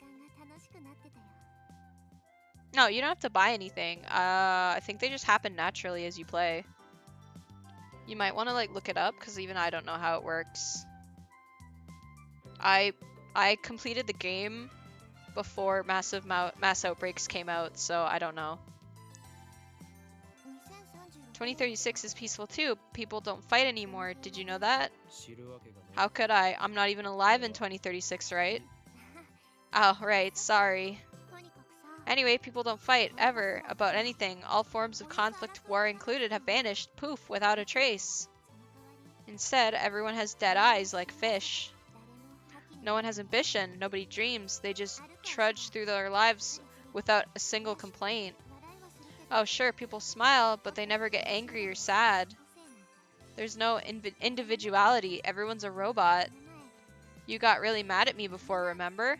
C: No, you don't have to buy anything. I think they just happen naturally as you play. You might want to like look it up because even I don't know how it works. I completed the game before mass outbreaks came out, so I don't know. 2036 is peaceful too. People don't fight anymore. Did you know that? How could I? I'm not even alive in 2036, right? Oh, right. Sorry. Anyway, people don't fight, ever, about anything. All forms of conflict, war included, have vanished, poof, without a trace. Instead, everyone has dead eyes like fish. No one has ambition, nobody dreams, they just trudge through their lives without a single complaint. Oh sure, people smile, but they never get angry or sad. There's no individuality, everyone's a robot. You got really mad at me before, remember?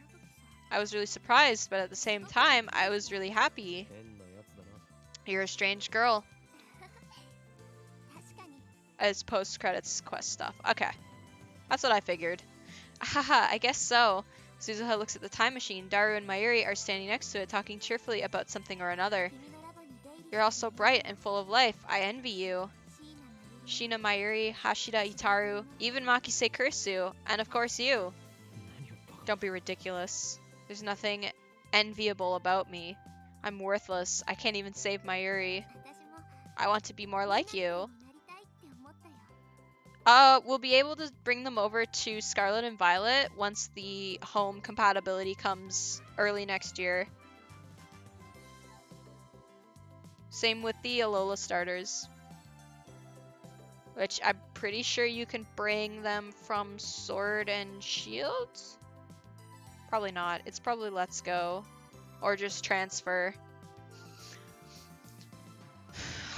C: I was really surprised, but at the same time, I was really happy. You're a strange girl. As post-credits quest stuff. Okay. That's what I figured. Haha, I guess so. Suzuha looks at the time machine. Daru and Mayuri are standing next to it, talking cheerfully about something or another. You're all so bright and full of life. I envy you. Shina, Mayuri, Hashida, Itaru, even Makise Kursu, and of course you. Don't be ridiculous. There's nothing enviable about me. I'm worthless. I can't even save Mayuri. I want to be more like you. We'll be able to bring them over to Scarlet and Violet once the home compatibility comes early next year. Same with the Alola starters. Which I'm pretty sure you can bring them from Sword and Shield? Probably not. It's probably Let's Go. Or just transfer.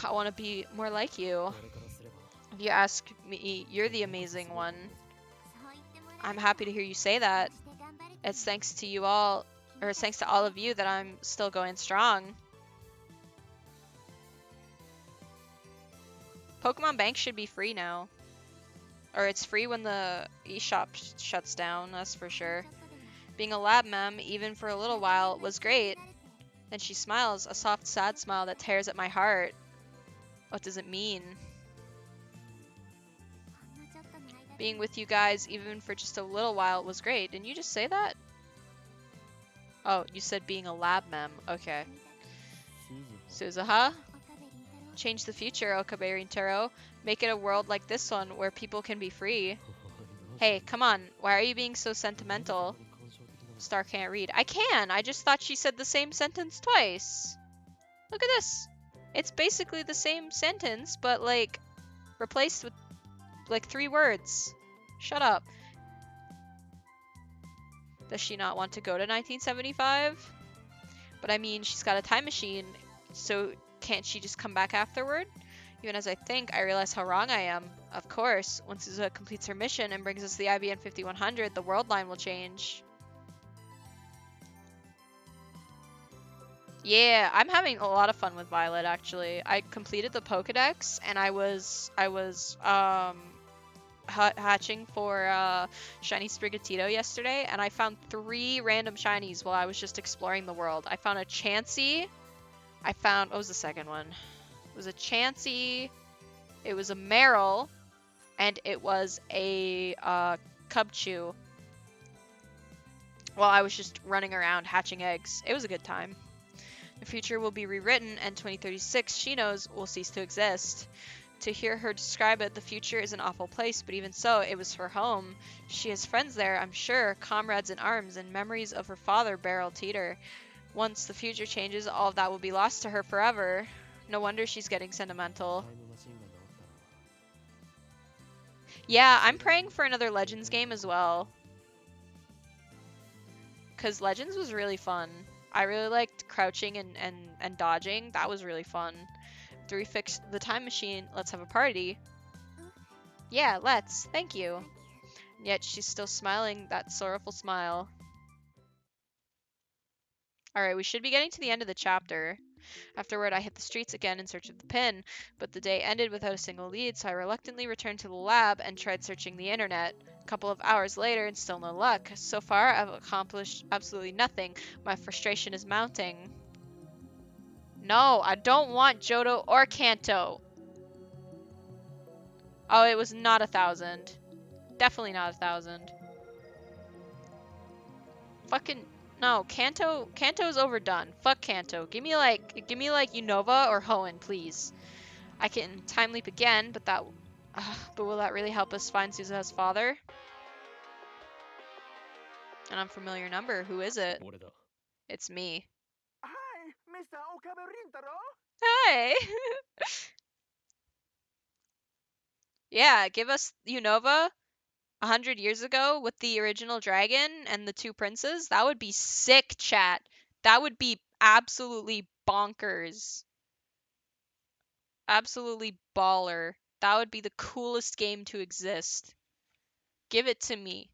C: I want to be more like you. If you ask me, you're the amazing one. I'm happy to hear you say that. It's thanks to you all, or it's thanks to all of you that I'm still going strong. Pokemon Bank should be free now. Or it's free when the eShop shuts down, that's for sure. Being a lab mem, even for a little while, was great. Then she smiles, a soft, sad smile that tears at my heart. What does it mean? Being with you guys, even for just a little while, was great. Didn't you just say that? Oh, you said being a lab mem. Okay. Suzuha? Change the future, Okabe Rintaro. Make it a world like this one, where people can be free. Hey, come on. Why are you being so sentimental? Star can't read. I can! I just thought she said the same sentence twice. Look at this. It's basically the same sentence, but, like, replaced with, like, 3 words. Shut up. Does she not want to go to 1975? But I mean, she's got a time machine, so can't she just come back afterward? Even as I think, I realize how wrong I am. Of course, once Suzuha completes her mission and brings us the IBN 5100, the world line will change. Yeah, I'm having a lot of fun with Violet, actually. I completed the Pokedex, and I was hatching for Shiny Sprigatito yesterday, and I found 3 random shinies while I was just exploring the world. I found a Chansey. I found, what was the second one? It was a Chansey, it was a Marill, and it was a Cubchoo. While I was just running around hatching eggs. It was a good time. The future will be rewritten, and 2036, she knows, will cease to exist. To hear her describe it, the future is an awful place, but even so, it was her home. She has friends there, I'm sure, comrades in arms, and memories of her father, Beryl Teeter. Once the future changes, all of that will be lost to her forever. No wonder she's getting sentimental. Yeah, I'm praying for another Legends game as well. Because Legends was really fun. I really liked crouching and dodging. That was really fun. After we fix the time machine, let's have a party. Yeah, let's. Thank you. And yet she's still smiling that sorrowful smile. Alright, we should be getting to the end of the chapter. Afterward, I hit the streets again in search of the pin, but the day ended without a single lead, so I reluctantly returned to the lab and tried searching the internet. A couple of hours later and still no luck. So far, I've accomplished absolutely nothing. My frustration is mounting. No, I don't want Johto or Kanto. Oh, it was not 1,000. Definitely not 1,000. Fucking no, Kanto's overdone. Fuck Kanto. Give me like Unova or Hoenn, please. I can time leap again, but will that really help us find Suzuha's father? An unfamiliar number. Who is it?
F: 俺だ
C: It's me.
K: Hi, Mr. Okabe Rintaro.
C: Hi. Yeah, give us Unova 100 years ago with the original dragon and the 2 princes. That would be sick, chat. That would be absolutely bonkers. Absolutely baller. That would be the coolest game to exist. Give it to me.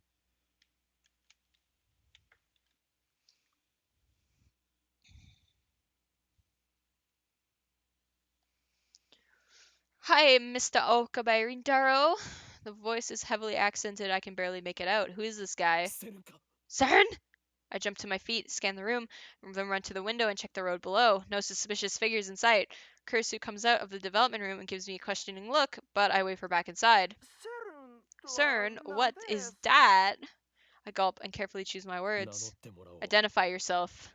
C: Hi, Mr. Okabe Rintaro. The voice is heavily accented. I can barely make it out. Who is this guy?
F: セルンか
C: Sern! I jump to my feet, scan the room, then run to the window and check the road below. No suspicious figures in sight. Kursu comes out of the development room and gives me a questioning look, but I wave her back inside. Cern, what is that? I gulp and carefully choose my
F: 名乗っ
C: words.
F: てもらおう
C: Identify yourself.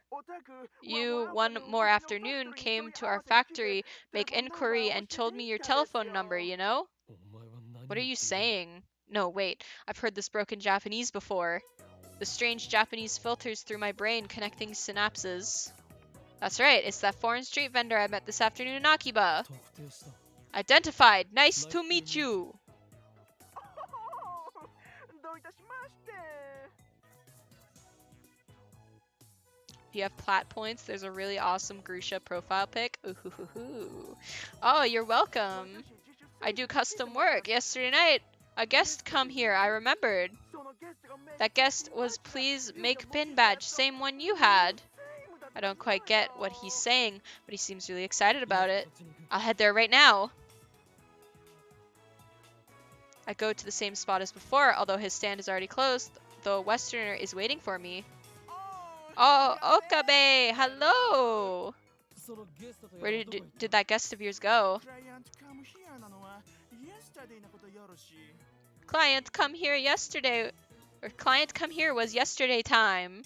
C: You, one more afternoon, came to our factory, make inquiry, and told me your telephone number, you know?
F: お前は何
C: What are
F: 言
C: you
F: っているんだ
C: saying? No, wait. I've heard this broken Japanese before. The strange Japanese filters through my brain, connecting synapses. That's right, it's that foreign street vendor I met this afternoon in Akiba.
F: 特定した
C: Identified! Nice to meet you!
K: どういたしまして。
C: If you have plat points, there's a really awesome Grusha profile pic. Ooh-hoo-hoo-hoo. Oh, you're welcome. I do custom work. Yesterday night, a guest come here, I remembered. That guest was please make pin badge, same one you had. I don't quite get what he's saying, but he seems really excited about it. I'll head there right now. I go to the same spot as before, although his stand is already closed. The Westerner is waiting for me. Oh, Okabe! Hello!
F: そのゲストと
C: Where
F: やらどこ行っ
C: did that guest of yours go?
K: クライアントカムヒアなのは yesterday なことよろし。
C: Client come here yesterday, or client come here was yesterday time.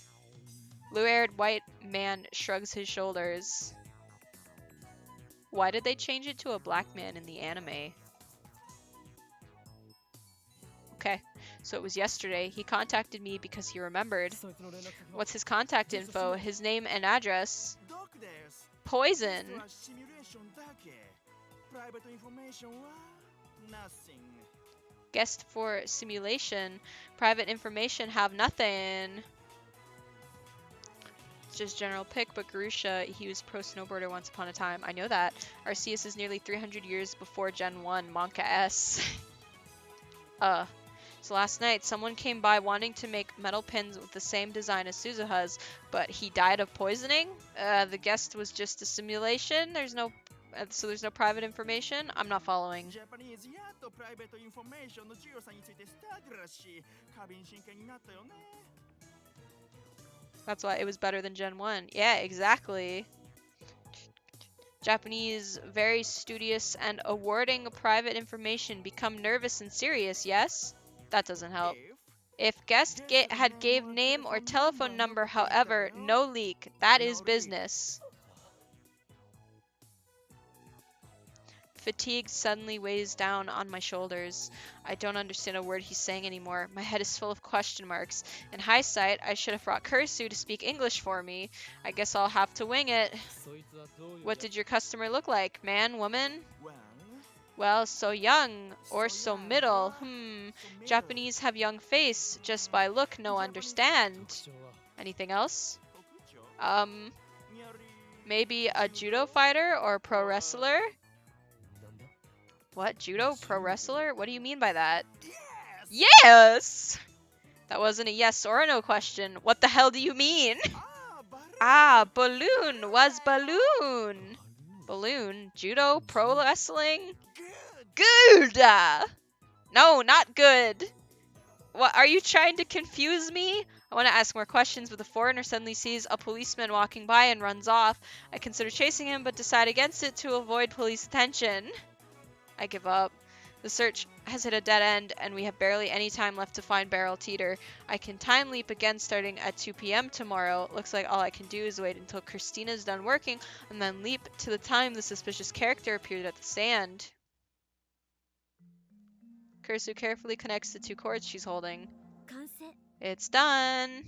C: Blue-haired white man shrugs his shoulders. Why did they change it to a black man in the anime? Okay, so it was yesterday. He contacted me because he remembered.
F: そいつの連絡先は
C: What's his contact info? His name and address.
K: ドクです。
C: Poison.
K: 実はシミュレーションだけ。プライベートインフォメーションは nothing。
C: Guest for simulation. Private information have nothing. It's just general pick, but Garusha, he was pro snowboarder once upon a time. I know that. Arceus is nearly 300 years before Gen 1, Monka S. So last night, someone came by wanting to make metal pins with the same design as Suzuha's, but he died of poisoning? The guest was just a simulation? So there's no private information? I'm not following.
K: ジャパニーズやっとプライベートインフォメーションの重要さについてスタートらし、過敏神経になったよね。
C: That's why it was better than Gen 1. Yeah, exactly. Japanese, very studious and awarding private information, become nervous and serious, yes? That doesn't help. If guest had gave name or telephone number, however, no leak. That is business. Fatigue suddenly weighs down on my shoulders. I don't understand a word he's saying anymore. My head is full of question marks. In hindsight, I should have brought Kursu to speak English for me. I guess I'll have to wing it.
F: そいつはどういう
C: What did your customer look like? Man, woman?
K: Well,
C: Well, so young or so middle. Japanese have young face. Just by look, no understand.
F: 特徴は
C: Anything else?
K: 特徴
C: Maybe a judo fighter or pro wrestler?
F: なんだ
C: What? Judo? Pro wrestler? What do you mean by that?
K: Yes!
C: Yes! That wasn't a yes or a no question. What the hell do you mean? Ah, balloon was balloon. Balloon? Judo? Pro wrestling?
K: Good!
C: Good! No, not good. What, are you trying to confuse me? I want to ask more questions, but the foreigner suddenly sees a policeman walking by and runs off. I consider chasing him, but decide against it to avoid police attention. I give up. The search has hit a dead end, and we have barely any time left to find Beryl Teeter. I can time leap again starting at 2 p.m. tomorrow. Looks like all I can do is wait until Christina's done working, and then leap to the time the suspicious character appeared at the stand. Kursu carefully connects the 2 cords she's holding.
I: 完成
C: It's done!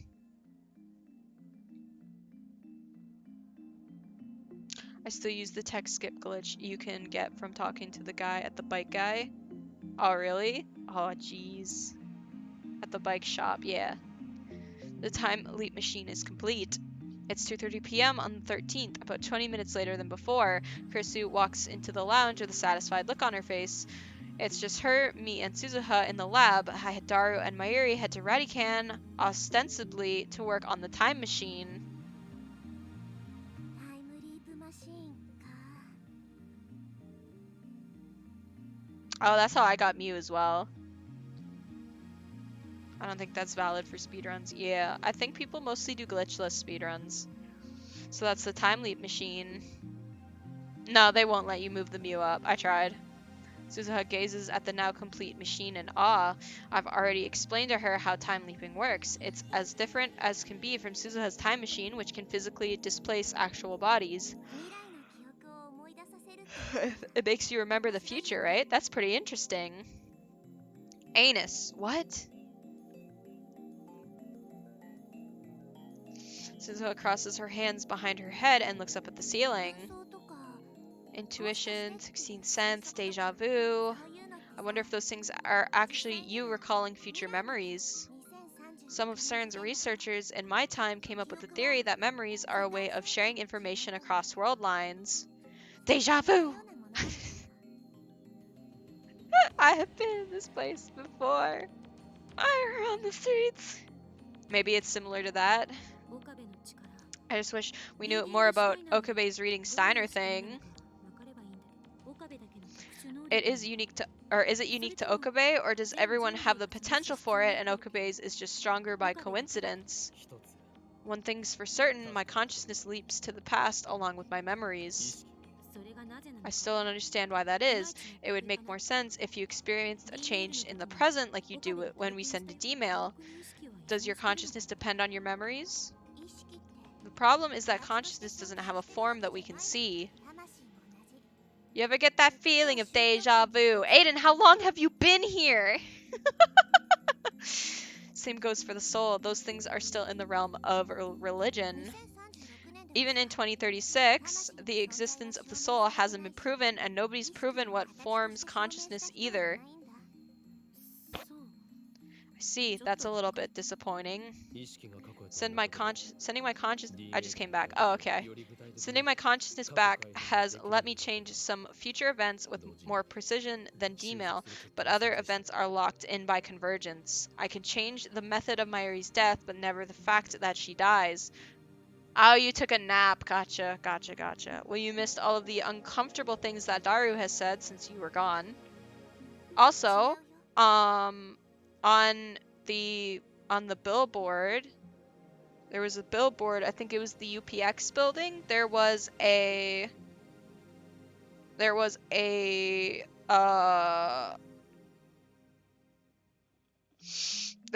C: I still use the text skip glitch you can get from talking to the guy at the bike guy. Oh, really? Oh, jeez. At the bike shop, yeah. The time leap machine is complete. It's 2:30 p.m. on the 13th, about 20 minutes later than before. Kursu walks into the lounge with a satisfied look on her face. It's just her, me, and Suzuha in the lab. Hadaru and Mayuri head to Radican, ostensibly to work on the time machine.
I: タイムリープマシーンか
C: Oh, that's how I got Mew as well. I don't think that's valid for speedruns. Yeah, I think people mostly do glitchless speedruns. So that's the time leap machine. No, they won't let you move the Mew up. I tried. Suzuha gazes at the now complete machine in awe. I've already explained to her how time leaping works. It's as different as can be from Suzuha's time machine, which can physically displace actual bodies.
I: 未来の記憶を思い出させるって
C: It makes you remember the future, right? That's pretty interesting. Anus. What? Suzuha crosses her hands behind her head and looks up at the ceiling.
I: そうとか
C: Intuition, 16th sense, deja vu. I wonder if those things are actually you recalling future memories. Some of CERN's researchers in my time came up with the theory that memories are a way of sharing information across world lines. Deja vu! I have been in this place before. I were on the streets. Maybe it's similar to that.
I: 岡部の力
C: I just wish we knew more about Okabe's reading Steiner thing.
I: 分かればいいんだけど岡部だけの特殊能力
C: It is unique to, or is it unique to Okabe, or does everyone have the potential for it and Okabe's is just stronger by coincidence?
F: 一つ
C: One thing's for certain, my consciousness leaps to the past along with my memories.
I: それがなぜなの
C: I
I: か
C: still don't understand why that is. It would make more sense if you experienced a change in the present like you do it when we send a D-mail. Does your consciousness depend on your memories?
I: 意識って
C: The problem is that consciousness doesn't have a form that we can see.
I: 魂も同じ
C: You ever get that feeling of deja vu? Aiden, how long have you been here? Same goes for the soul. Those things are still in the realm of religion.
I: 2036年
C: Even in 2036, the existence of the soul hasn't been proven, and nobody's proven what forms consciousness either.
I: そう
C: I see, that's a little bit disappointing.
F: 意識が過去へと
C: Sending my conscious. I just came back.
F: よ
C: Oh, okay.
F: り具体的に
C: Sending my consciousness back has let me change some future events with more precision than D-mail, but other events are locked in by convergence. I can change the method of Mayuri's death, but never the fact that she dies. Oh, you took a nap. Gotcha, gotcha, gotcha. Well, you missed all of the uncomfortable things that Daru has said since you were gone. Also, on the billboard, there was a billboard, I think it was the UPX building. They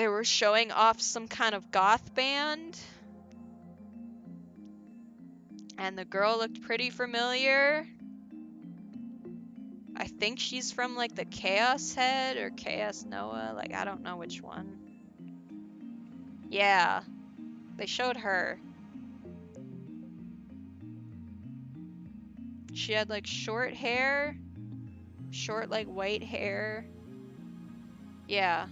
C: were showing off some kind of goth band. And the girl looked pretty familiar. I think she's from like the Chaos Head or Chaos Noah. Like, I don't know which one. Yeah. They showed her. She had like short hair. Short like white hair. Yeah.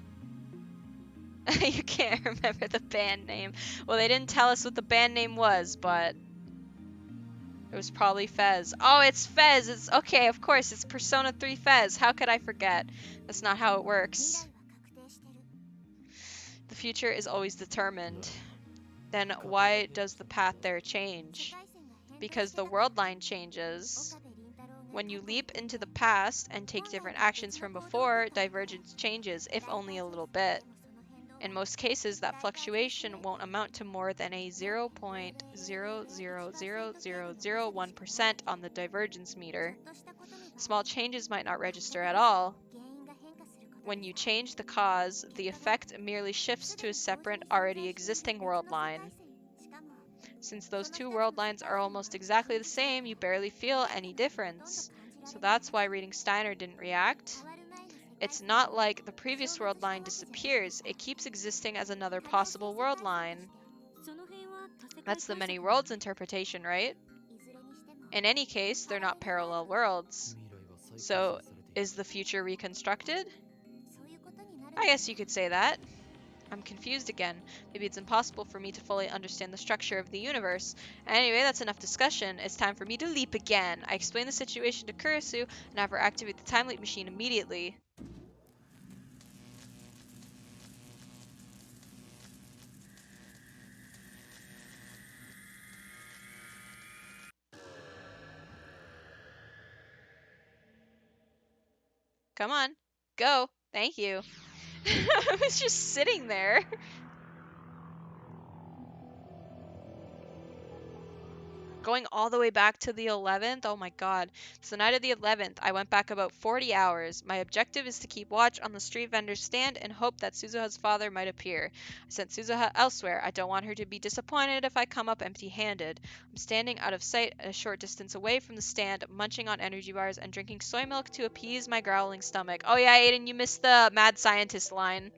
C: You can't remember the band name. Well, they didn't tell us what the band name was, but it was probably Fez. Oh, it's Fez. It's okay, of course. It's Persona 3 Fez. How could I forget? That's not how it works.
I: 未来は確定してる
C: The future is always determined. Then why does the path there change?
I: 世界線が変化
C: Because
I: し
C: the
I: た
C: world line changes.
I: 岡部倫太郎が
C: When you leap into the past and take different actions from before, divergence changes, if only a little bit.
I: でもその辺
C: In most cases, that fluctuation won't amount to more than a 0.000001% on the divergence meter. Small changes might not register at all. When you change the cause, the effect merely shifts to a separate, already existing world line. Since those two world lines are almost exactly the same, you barely feel any difference. So that's why reading Steiner didn't react. It's not like the previous world line disappears, it keeps existing as another possible world line. That's the many worlds interpretation, right? In any case, they're not parallel worlds. So, is the future reconstructed? I guess you could say that. I'm confused again. Maybe it's impossible for me to fully understand the structure of the universe. Anyway, that's enough discussion. It's time for me to leap again. I explain the situation to Kurisu and have her activate the time leap machine immediately. Come on. Go. Thank you. I was just sitting there. Going all the way back to the 11th? Oh my god. It's the night of the 11th. I went back about 40 hours. My objective is to keep watch on the street vendor's stand and hope that Suzuha's father might appear. I sent Suzuha elsewhere. I don't want her to be disappointed if I come up empty-handed. I'm standing out of sight a short distance away from the stand, munching on energy bars and drinking soy milk to appease my growling stomach. Oh yeah, Aiden, you missed the mad scientist line.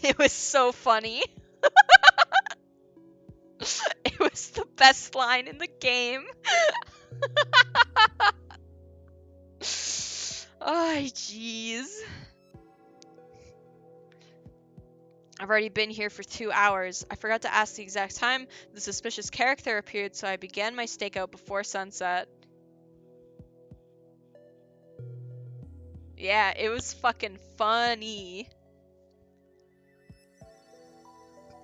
C: It was so funny. It was the best line in the game. Oh, jeez. I've already been here for 2 hours. I forgot to ask the exact time the suspicious character appeared, so I began my stakeout before sunset. Yeah, it was fucking funny.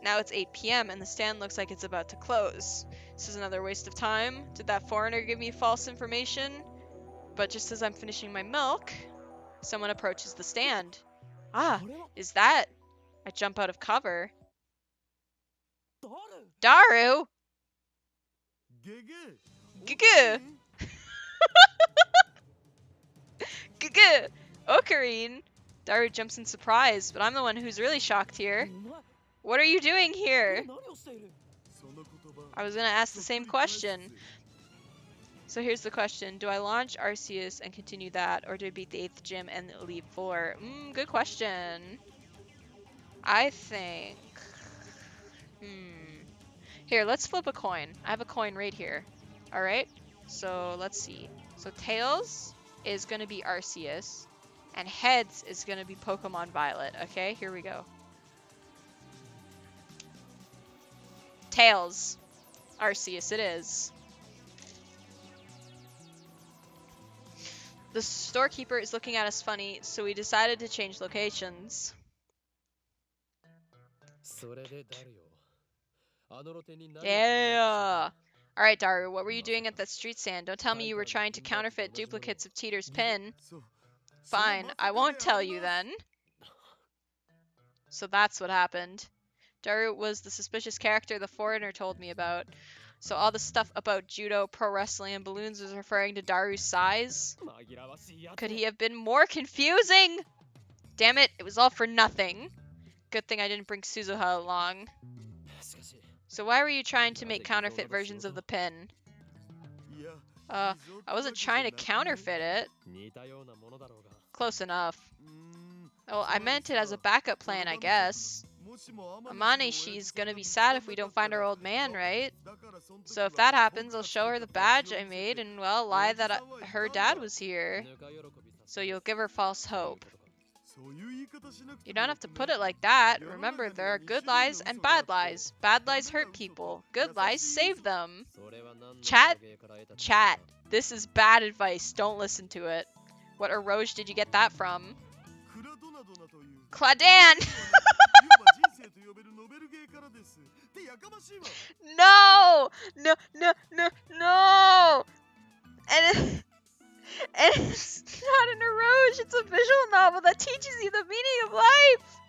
C: Now it's 8 p.m. and the stand looks like it's about to close. This is another waste of time. Did that foreigner give me false information? But just as I'm finishing my milk, someone approaches the stand. Ah, is that? I jump out of cover. Daru! Gugu! Gugu! Ocarine! Daru jumps in surprise, but I'm the one who's really shocked here. What are you doing here? I was gonna ask the same question. So here's the question. Do I launch Arceus and continue that, or do I beat the 8th gym and leave 4? Good question. I think... Here, let's flip a coin. I have a coin right here. Alright? So, let's see. So, Tails is gonna be Arceus, and Heads is gonna be Pokemon Violet. Okay, here we go. Tails. Arceus it is. The storekeeper is looking at us funny, so we decided to change locations. Yeah! Alright, Daru, what were you doing at that street stand? Don't tell me you were trying to counterfeit duplicates of Teeter's pin. Fine, I won't tell you then. So that's what happened. Daru was the suspicious character the foreigner told me about. So all the stuff about judo, pro wrestling, and balloons was referring to Daru's size? Could he have been more confusing? Damn it, it was all for nothing. Good thing I didn't bring Suzuha along. So why were you trying to make counterfeit versions of the pin? I wasn't trying to counterfeit it. Close enough. Well, I meant it as a backup plan, I guess. Amaneshi's gonna be sad if we don't find our old man, right? So if that happens, I'll show her the badge I made and, well, lie that her dad was here. So you'll give her false hope. You don't have to put it like that. Remember, there are good lies and bad lies. Bad lies hurt people. Good lies save them. Chat? Chat. This is bad advice. Don't listen to it. What Eroge did you get that from? Claudan! No! No, no, no, no! And it's not an Eroge, it's a visual novel that teaches you the meaning of life!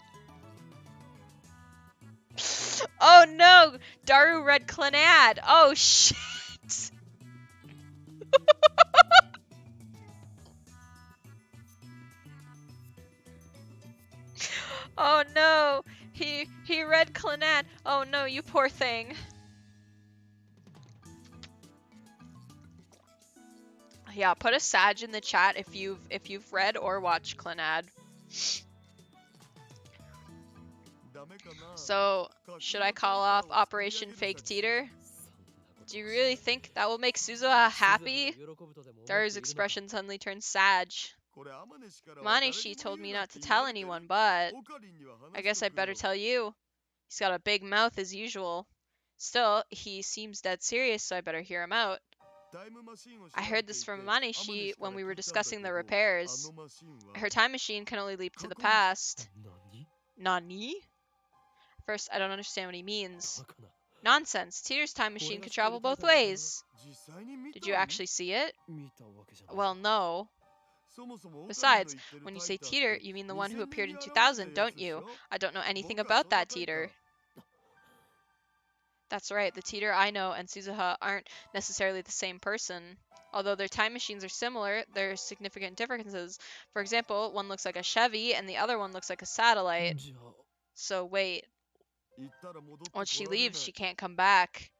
C: Clannad. Oh shit. Oh no. He read Clannad. Oh no, you poor thing. Yeah, put a Sag in the chat if you've read or watched Clannad. So, should I call off Operation Fake Teeter? Do you really think that will make Suzuha happy? Daru's expression suddenly turns Sag. Manishi told me not to tell anyone, but I guess I'd better tell you. He's got a big mouth as usual. Still, he seems dead serious, so I better hear him out. I heard this from Manishi when we were discussing the repairs. Her time machine can only leap to the past. Nani? First, I don't understand what he means. Nonsense. Teeter's time machine could travel both ways. Did you actually see it? Well, no. Besides, when you say Teeter, you mean the one who appeared in 2000, don't you? I don't know anything about that Teeter. That's right, the Teeter I know and Suzuha aren't necessarily the same person. Although their time machines are similar, there are significant differences. For example, one looks like a Chevy and the other one looks like a satellite. So wait. Once she leaves, she can't come back.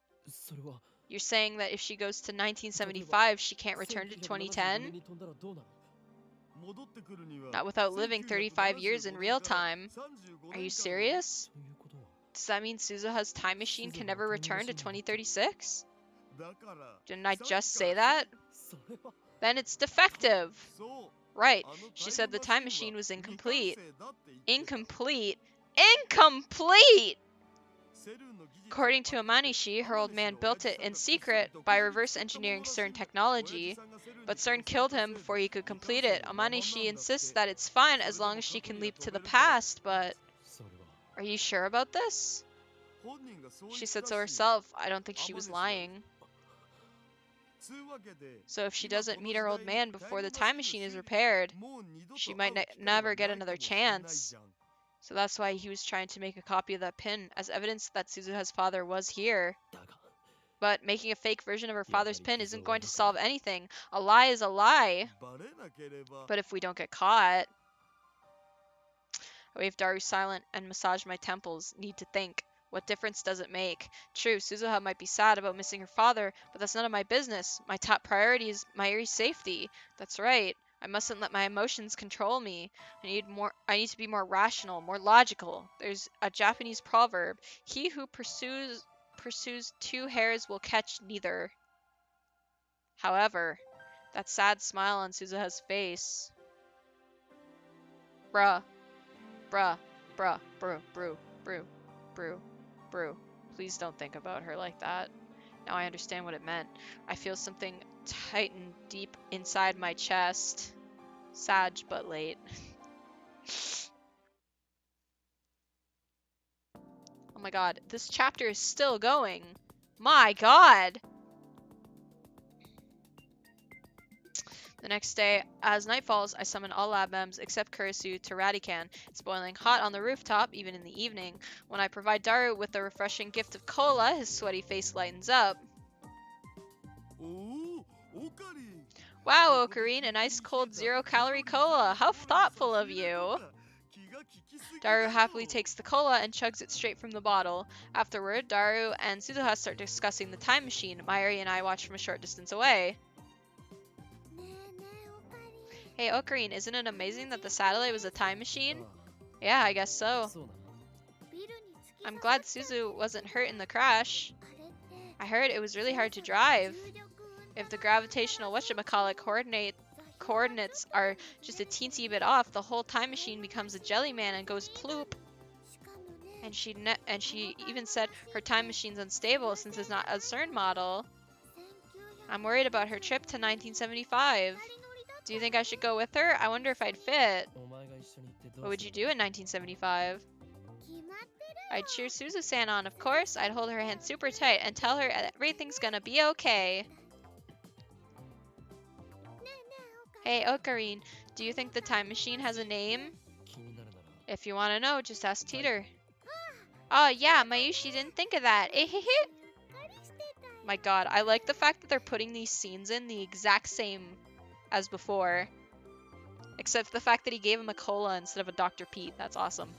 C: You're saying that if she goes to 1975, she can't return to 2010? Not without living 35 years in real time. Are you serious? Does that mean Suzuha's time machine can never return to 2036? Didn't I just say that? Then it's defective. Right. She said the time machine was incomplete. Incomplete? Incomplete! According to Amanishi, her old man built it in secret by reverse engineering CERN technology, but CERN killed him before he could complete it. Amanishi insists that it's fine as long as she can leap to the past, but... Are you sure about this? She said so herself. I don't think she was lying. So if she doesn't meet her old man before the time machine is repaired, she might never get another chance. So that's why he was trying to make a copy of that pin, as evidence that Suzuha's father was here. But making a fake version of her father's pin isn't going to solve anything. A lie is a lie. But if we don't get caught... I waved Daru silent and massaged my temples. Need to think. What difference does it make? True, Suzuha might be sad about missing her father, but that's none of my business. My top priority is Mayuri's safety. That's right. I mustn't let my emotions control me. I need to be more rational, more logical. There's a Japanese proverb. He who pursues two hares will catch neither. However, that sad smile on Suzuha's face. Bruh. Bruh. Bruh. Brew. Brew. Brew. Brew. Brew. Please don't think about her like that. Now I understand what it meant. I feel something tighten deep inside my chest. Sad but late. Oh my god, this chapter is still going. My god! The next day, as night falls, I summon all lab mems except Kurisu to Radican. It's boiling hot on the rooftop, even in the evening. When I provide Daru with the refreshing gift of cola, his sweaty face lightens up. Wow, Ocarine, a nice cold 0-calorie cola. How thoughtful of you. Daru happily takes the cola and chugs it straight from the bottle. Afterward, Daru and Suzuha start discussing the time machine. Mayuri and I watch from a short distance away. Hey, Ocarine, isn't it amazing that the satellite was a time machine? Yeah, I guess so. I'm glad Suzu wasn't hurt in the crash. I heard it was really hard to drive. If the gravitational whatchamacallit coordinates are just a teensy bit off, the whole time machine becomes a jelly man and goes ploop. And she even said her time machine's unstable since it's not a CERN model. I'm worried about her trip to 1975. Do you think I should go with her? I wonder if I'd fit. What would you do in 1975? I'd cheer Suzu-san on, of course. I'd hold her hand super tight and tell her everything's gonna be okay. Hey, Ocarine, do you think the time machine has a name? If you want to know, just ask Teeter. Oh yeah, Mayushi didn't think of that. My god, I like the fact that they're putting these scenes in the exact same as before. Except for the fact that he gave him a cola instead of a Dr. Pete. That's awesome.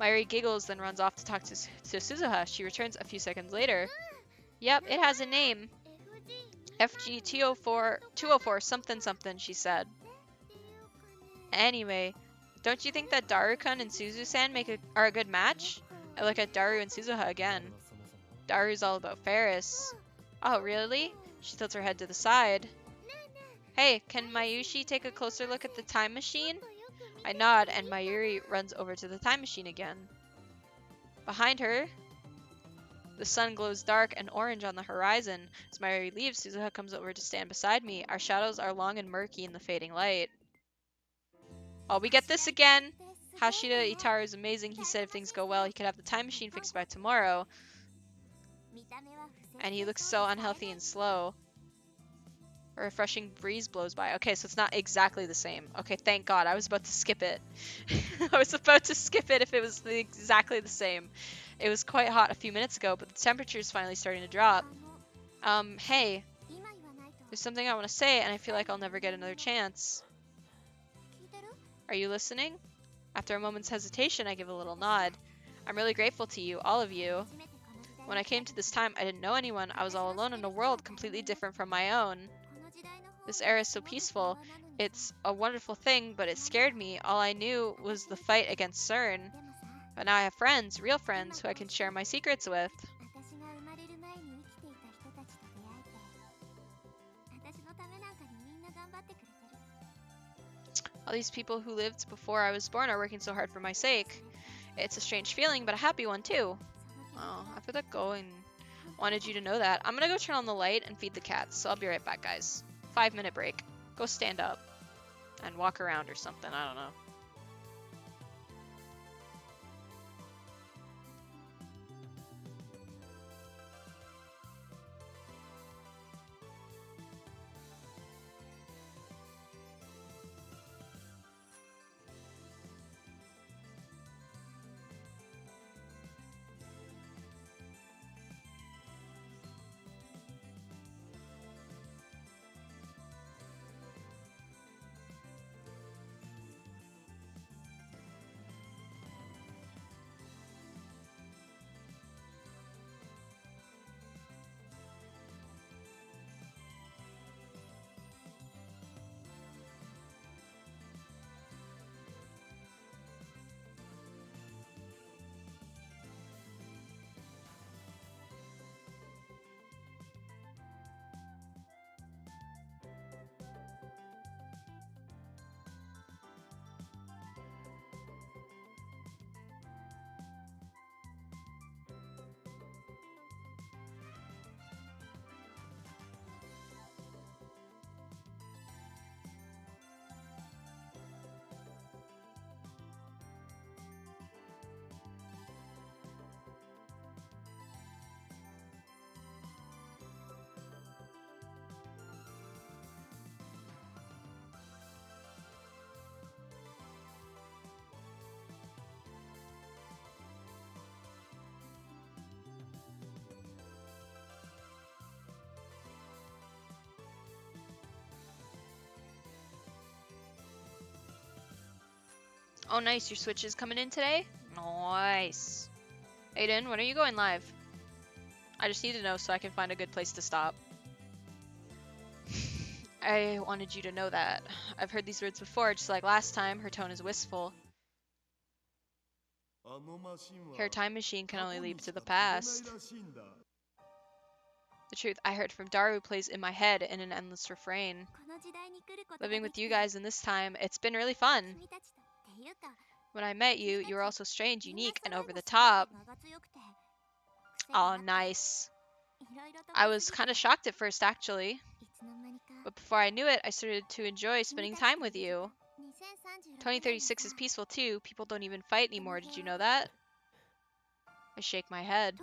C: Mayuri giggles, then runs off to talk to Suzuha. She returns a few seconds later. Yep, it has a name. FG 204 something something, she said. Anyway, don't you think that Daru-kun and Suzu-san are a good match? I look at Daru and Suzuha again. Daru's all about Ferris. Oh, really? She tilts her head to the side. Hey, can Mayushi take a closer look at the time machine? I nod, and Mayuri runs over to the time machine again. Behind her, the sun glows dark and orange on the horizon. As Mayuri leaves, Suzuha comes over to stand beside me. Our shadows are long and murky in the fading light. Oh, we get this again! Hashida Itaru is amazing. He said if things go well, he could have the time machine fixed by tomorrow. And he looks so unhealthy and slow. A refreshing breeze blows by. Okay, so it's not exactly the same. Okay, thank God. I was about to skip it. I was about to skip it if it was exactly the same. It was quite hot a few minutes ago, but the temperature is finally starting to drop. Hey. There's something I want to say, and I feel like I'll never get another chance. Are you listening? After a moment's hesitation, I give a little nod. I'm really grateful to you, all of you. When I came to this time, I didn't know anyone. I was all alone in a world completely different from my own. This era is so peaceful. It's a wonderful thing, but it scared me. All I knew was the fight against CERN. But now I have friends, real friends, who I can share my secrets with. All these people who lived before I was born are working so hard for my sake. It's a strange feeling, but a happy one too. Oh, after that going, wanted you to know that. I'm gonna go turn on the light and feed the cats, so I'll be right back, guys. 5-minute break. Go stand up and walk around or something, I don't know. Oh, nice. Your Switch is coming in today? Nice. Aiden, when are you going live? I just need to know so I can find a good place to stop. I wanted you to know that. I've heard these words before, just like last time. Her tone is wistful. Her time machine can only lead to the past. The truth I heard from Daru plays in my head in an endless refrain. Living with you guys in this time, it's been really fun. When I met you, you were also strange, unique, and over the top. Oh, nice. I was kind of shocked at first, actually. But before I knew it, I started to enjoy spending time with you. 2036 is peaceful, too. People don't even fight anymore. Did you know that? I shake my head.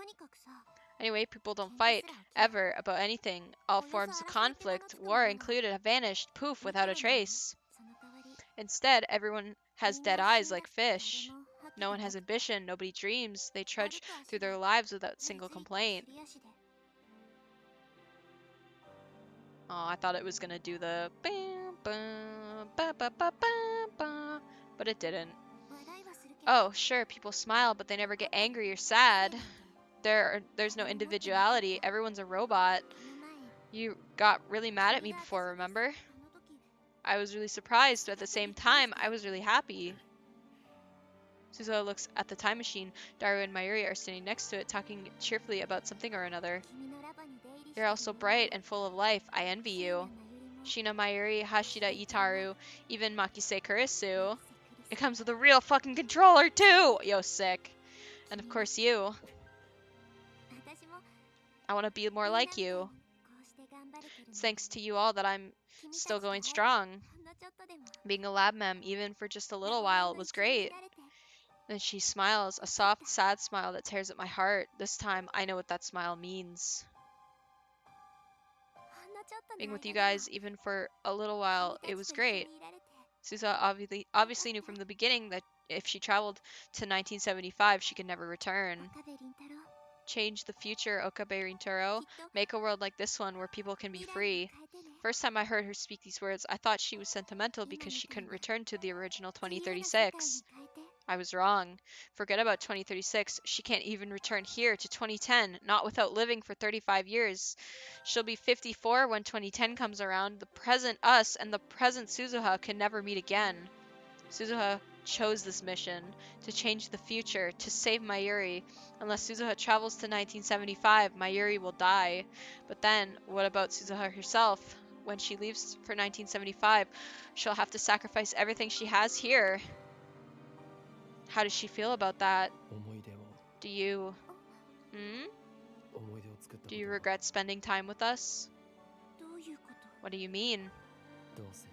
C: Anyway, people don't fight, ever, about anything. All forms of conflict, war included, have vanished, poof, without a trace. Instead, everyone has dead eyes like fish. No one has ambition, nobody dreams. They trudge through their lives without a single complaint. Oh, I thought it was gonna do the bam, bam, ba, ba, ba, ba, ba, but it didn't.
I: 笑いはするけど
C: Oh, sure, people smile, but they never get angry or sad. There's no individuality. Everyone's a robot.
I: この前
C: You got really mad at me before, remember?
I: あの時
C: I was really surprised, but at the same time, I was really happy. Suzuha looks at the time machine. Daru and Mayuri are sitting next to it, talking cheerfully about something or another.
I: 君のラバに出入りして
C: You're all so bright and full of life. I envy
I: シ
C: you.
I: ーナマユリも
C: Shina, Mayuri, Hashida, Itaru, even Makise Kurisu.
I: セクリ
C: It
I: ス
C: comes with a real fucking controller, too! Yo, sick. And of course, you.
I: 私も
C: I want to be more
I: みんな
C: like
I: みたいに
C: you.
I: こうして頑張れてる
C: It's
I: の
C: thanks to you all that I'm
I: 君たち
C: still
I: と
C: going
I: 会えて
C: strong.
I: ほんのちょっとでも
C: Being a lab mem, even for just a little
I: 仲間
C: while,
I: の
C: was
I: 一員に
C: great.
I: なれて
C: Then she smiles, a soft, sad smile that tears at my heart. This time, I know what that smile means.
I: ほんのちょっとの
C: Being with you
I: 間でも
C: guys, even for a little while,
I: 君
C: it
I: た
C: was
I: ちと一緒
C: great.
I: にいられて
C: Suza obviously knew from the beginning that if she traveled to 1975, she could never return.
I: 岡部倫太郎
C: Change the future, Okabe Rintaro.
I: きっと
C: Make a world like this one where people can be
I: 未来を
C: free.
I: 変えてね
C: First time I heard her speak these words, I thought she was sentimental because she couldn't return to the original 2036. I was wrong. Forget about 2036. She can't even return here to 2010, not without living for 35 years. She'll be 54 when 2010 comes around. The present us and the present Suzuha can never meet again. Suzuha chose this mission, to change the future, to save Mayuri. Unless Suzuha travels to 1975, Mayuri will die. But then, what about Suzuha herself? When she leaves for 1975, she'll have to sacrifice everything she has here. How does she feel about that?
F: 思い出を
C: Do you...
F: 思い出を作ったこ
C: Do
F: と
C: you
F: は
C: regret spending time with us?
I: どういうこと
C: What do you mean?
F: どうせ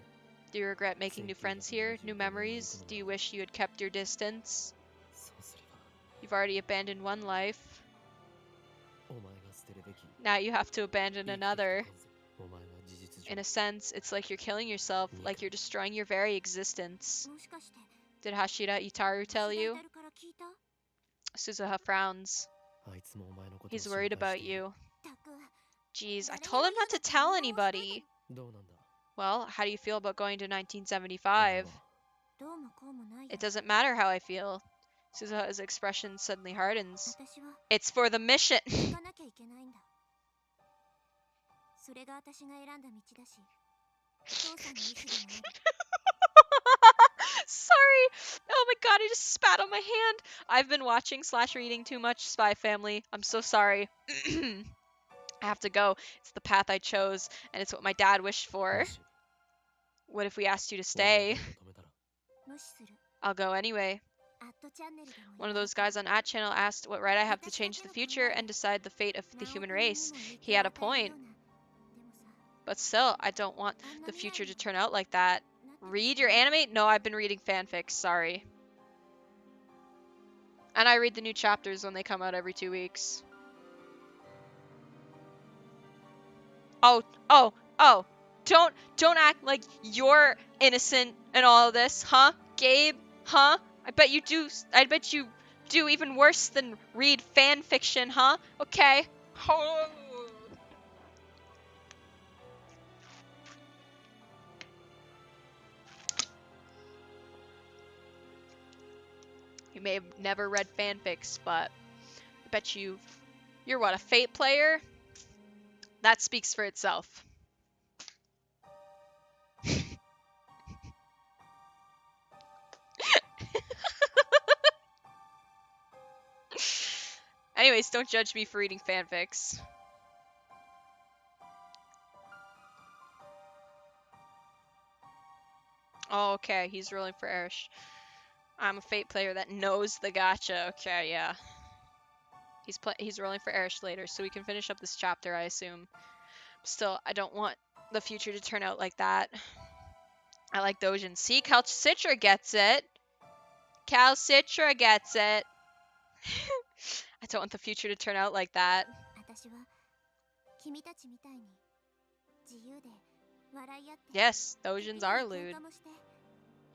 C: Do you regret making new friends here? New memories? Do you wish you had kept your distance?
F: そうすれば
C: You've already abandoned one life.
F: お前が捨てるべき
C: Now you have to abandon
F: 生きてきた
C: another.
F: 感性お前は事実上
C: In a sense, it's like you're killing yourself, like you're destroying your very existence.
I: もしかして
C: Did Hashira Itaru tell
I: 石田
C: you?
I: 至から聞いた
C: Suzuha frowns.
F: あいつもお前のことを
C: He's
F: 心
C: worried
F: 配
C: about
F: している
C: you.
I: たく
C: Geez, I told him not to tell anybody.
F: どうなんだ
C: Well, how do you feel about going to
F: 俺
C: 1975?
F: は
I: どうもこうもないよ
C: It doesn't matter how I feel. Suzuha's expression suddenly hardens.
I: 私は
C: It's for the mission.
I: 行かなきゃいけないんだそれが私が選んだ道だしお父さんの意志でもある
C: Sorry. Oh my god, I just spat on my hand. I've been watching slash reading too much Spy Family. I'm so sorry. I have to go. It's the path I chose, and it's what my dad wished for.
F: もし
C: What if we asked you to
F: 俺
C: stay?
F: が止めたら
I: 無視する
C: I'll go anyway.
I: アットチャンネルでも
C: One of those guys on At Channel asked what right I have to change the future and decide the fate of the human race. He had a point. But still, I don't want the future to turn out like that. Read your anime? No, I've been reading fanfics, sorry. And I read the new chapters when they come out every 2 weeks. Oh, don't act like you're innocent in all of this, huh? Gabe, huh? I bet you do even worse than read fan fiction, huh? Okay. You may have never read fanfics, but I bet you're what, a Fate player? That speaks for itself. Anyways, don't judge me for reading fanfics. Oh, okay, he's rolling for Erish. I'm a Fate player that knows the gacha. Okay, yeah. He's rolling for Erish later, so we can finish up this chapter, I assume. Still, I don't want the future to turn out like that. I like Dojin. See, Calcitra gets it. Calcitra gets it. I don't want the future to turn out like that.
I: 私は君たちみたいに自由で笑い合って
C: Yes, Dojins are
I: 喧
C: lewd.
I: 嘩もして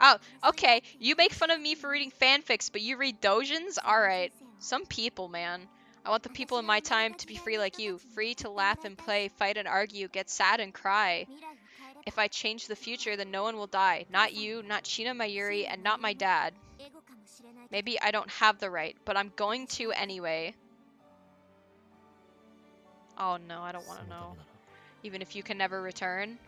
C: Oh, okay. You make fun of me for reading fanfics, but you read Dojins? Alright. Some people, man. I want the people in my time to be free like you, free to laugh and play, fight and argue, get sad and cry. If I change the future, then no one will die. Not you, not Shina Mayuri, and not my dad. Maybe I don't have the right, but I'm going to anyway. Oh no, I don't want to know. Even if you can never return.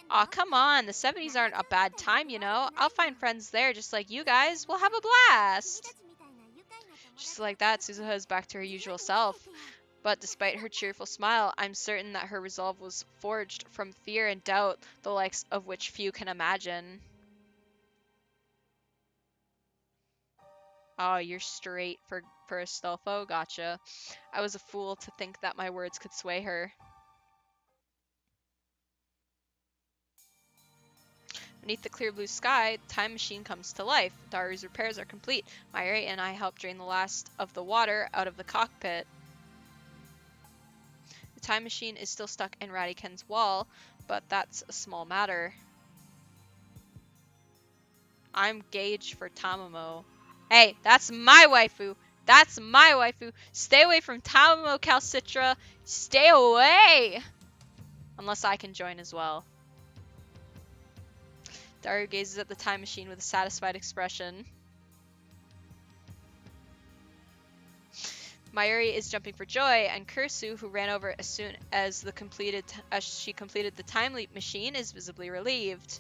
C: Aw, come on, the 70s aren't a bad time, you know? I'll find friends there just like you guys. We'll have a blast! Just like that, Suzuha is back to her usual self. But despite her cheerful smile, I'm certain that her resolve was forged from fear and doubt, the likes of which few can imagine. Oh, you're straight for Astolfo? Gotcha. I was a fool to think that my words could sway her. Beneath the clear blue sky, the time machine comes to life. Daru's repairs are complete. Mayuri and I help drain the last of the water out of the cockpit. The time machine is still stuck in Radiken's wall, but that's a small matter. I'm Gage for Tamamo. Hey, that's my waifu! That's my waifu! Stay away from Tamamo, Calcitra! Stay away! Unless I can join as well. Daru gazes at the time machine with a satisfied expression. Mayuri is jumping for joy, and Kursu, who ran over as soon as she completed the time leap machine, is visibly relieved.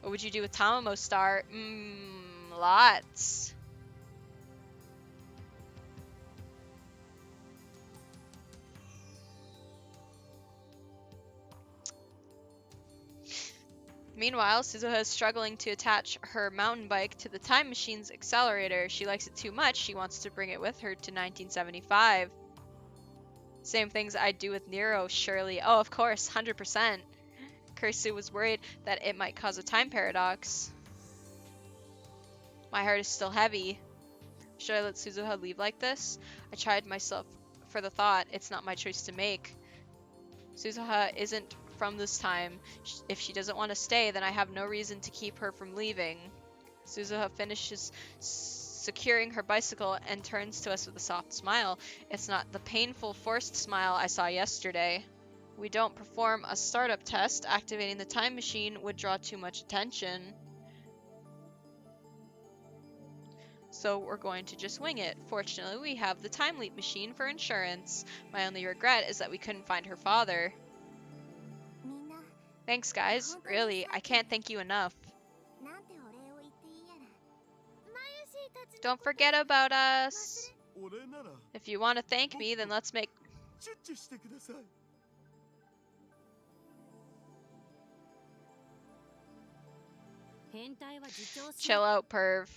C: What would you do with Tamamo Star? Lots. Meanwhile, Suzuha is struggling to attach her mountain bike to the time machine's accelerator. She likes it too much, she wants to bring it with her to 1975. Same things I'd do with Nero, surely. Oh, of course, 100%. Kursu was worried that it might cause a time paradox. My heart is still heavy. Should I let Suzuha leave like this? I tried myself for the thought. It's not my choice to make. Suzuha isn't from this time. If she doesn't want to stay, then I have no reason to keep her from leaving. Suzuha finishes securing her bicycle and turns to us with a soft smile. It's not the painful, forced smile I saw yesterday. We don't perform a startup test. Activating the time machine would draw too much attention. So we're going to just wing it. Fortunately, we have the time leap machine for insurance. My only regret is that we couldn't find her father. Thanks, guys. Really, I can't thank you enough. Don't forget about us. If you want to thank me, then let's make... Chill out, perv.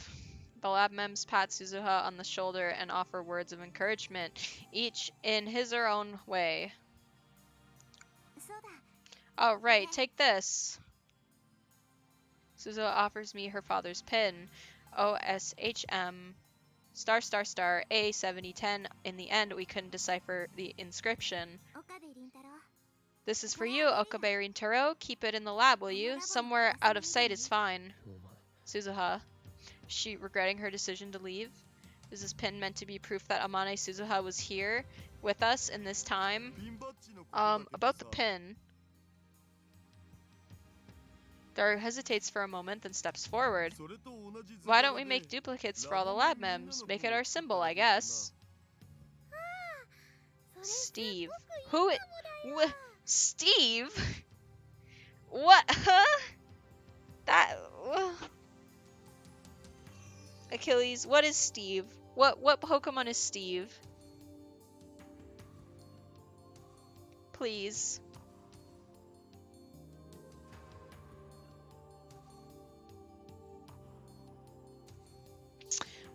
C: The lab mems pat Suzuha on the shoulder and offer words of encouragement, each in his or own way. Oh, right, take this. Suzuha offers me her father's pin, OSHM *** A7010. In the end, we couldn't decipher the inscription. This is for you, Okabe Rintaro. Keep it in the lab, will you? Somewhere out of sight is fine. Suzuha. She regretting her decision to leave? Is this pin meant to be proof that Amane Suzuha was here with us in this time? About the pin. Daru hesitates for a moment, then steps forward. Why don't we make duplicates for all the lab mems? Make it our symbol, I guess. Steve. Who? Steve? What? Huh? That... Achilles, what is Steve? What Pokemon is Steve? Please.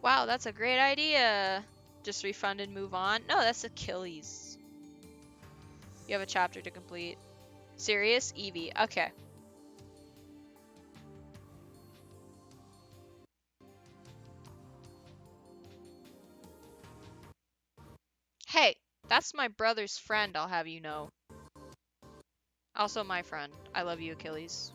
C: Wow, that's a great idea. Just refund and move on. No, that's Achilles. You have a chapter to complete. Serious? Eevee. Okay. Hey, that's my brother's friend, I'll have you know. Also my friend. I love you, Achilles.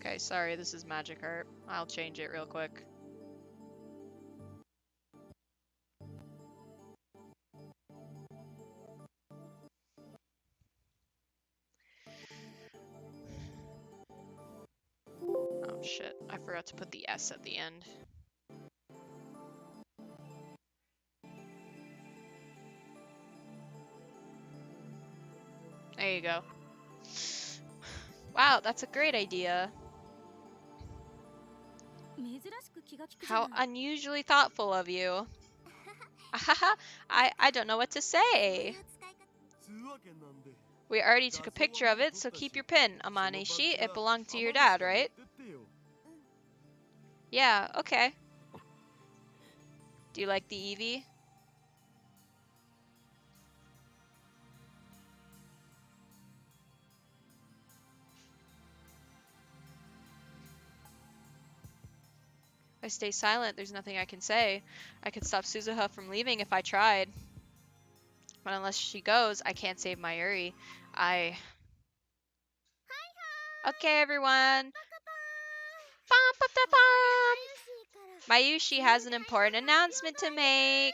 C: Okay, sorry, this is magic art. I'll change it real quick. Oh shit, I forgot to put the S at the end. There you go. Wow, that's a great idea. How unusually thoughtful of you. I don't know what to say. We already took a picture of it, so keep your pin, Amaneshi. It belonged to your dad, right? Yeah, okay. Do you like the Eevee? I stay silent, there's nothing I can say. I could stop Suzuha from leaving if I tried. But unless she goes, I can't save Mayuri. Okay, everyone. Mayushi has an important announcement to make.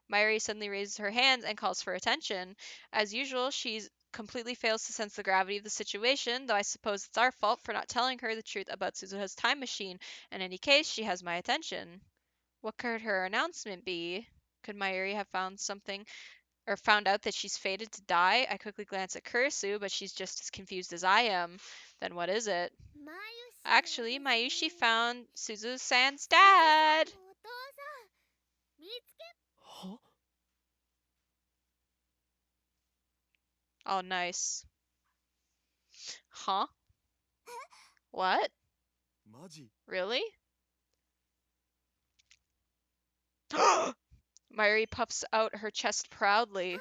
C: Mayuri suddenly raises her hands and calls for attention. As usual, she completely fails to sense the gravity of the situation, though I suppose it's our fault for not telling her the truth about Suzuha's time machine. In any case, she has my attention. What could her announcement be? Could Mayuri have found something, or found out that she's fated to die? I quickly glance at Kurisu, but she's just as confused as I am. Then what is it? Actually, Mayushi found Suzu-san's dad!
F: Huh?
C: Oh, nice. Huh? What? Really? Mayuri puffs out her chest proudly.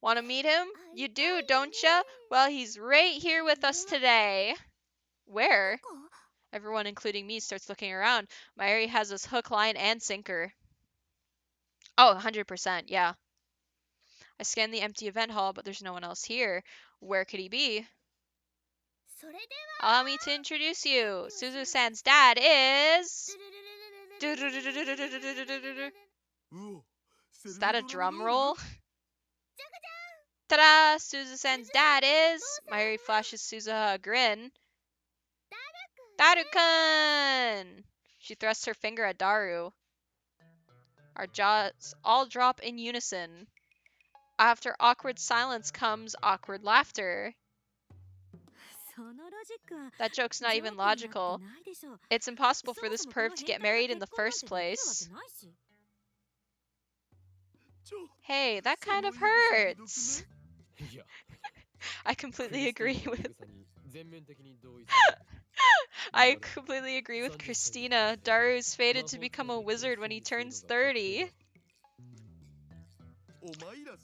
C: Want to meet him? You do, don't ya? Well, he's right here with us today. Where? Everyone, including me, starts looking around. Mayuri has us hook, line, and sinker. Oh, 100%, yeah. I scan the empty event hall, but there's no one else here. Where could he be? Allow me to introduce you. Suzu-san's dad is... Is that a drum roll? Ta-da! Suzu-san's dad is... Mayuri flashes Suzuha a grin. Daru-kun! She thrusts her finger at Daru. Our jaws all drop in unison. After awkward silence comes awkward laughter. That joke's not even logical. It's impossible for this perv to get married in the first place. Hey, that kind of hurts. I completely agree with... I completely agree with Christina. Daru's fated to become a wizard when he turns 30.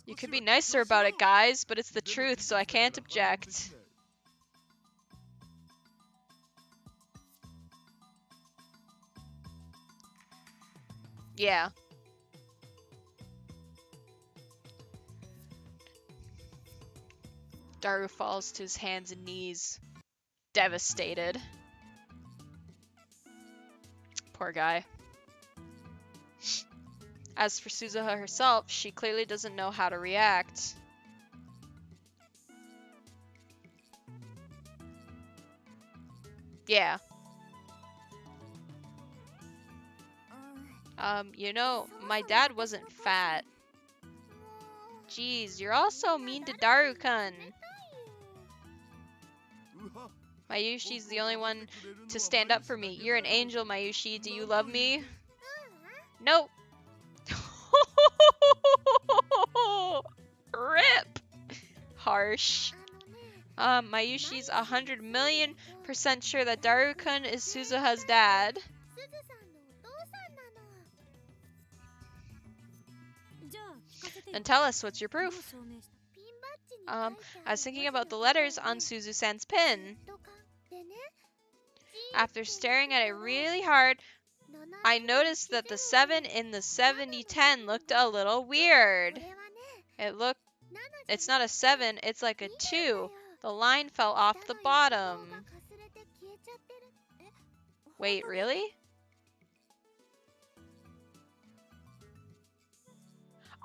C: You could be nicer about it, guys, but it's the truth, so I can't object. Yeah. Daru falls to his hands and knees, devastated. Poor guy. As for Suzuha herself, she clearly doesn't know how to react. Yeah. You know, my dad wasn't fat. Jeez, you're all so mean to Daru-kun. Mayushi's the only one to stand up for me. You're an angel, Mayushi. Do you love me? Nope. Rip. Harsh. Mayushi's 100,000,000% sure that Daru-kun is Suzuha's dad. Then tell us, what's your proof? I was thinking about the letters on Suzu-san's pin. After staring at it really hard, I noticed that the 7 in the 7010 looked a little weird. It's not a 7, it's like a 2. The line fell off the bottom. Wait, really?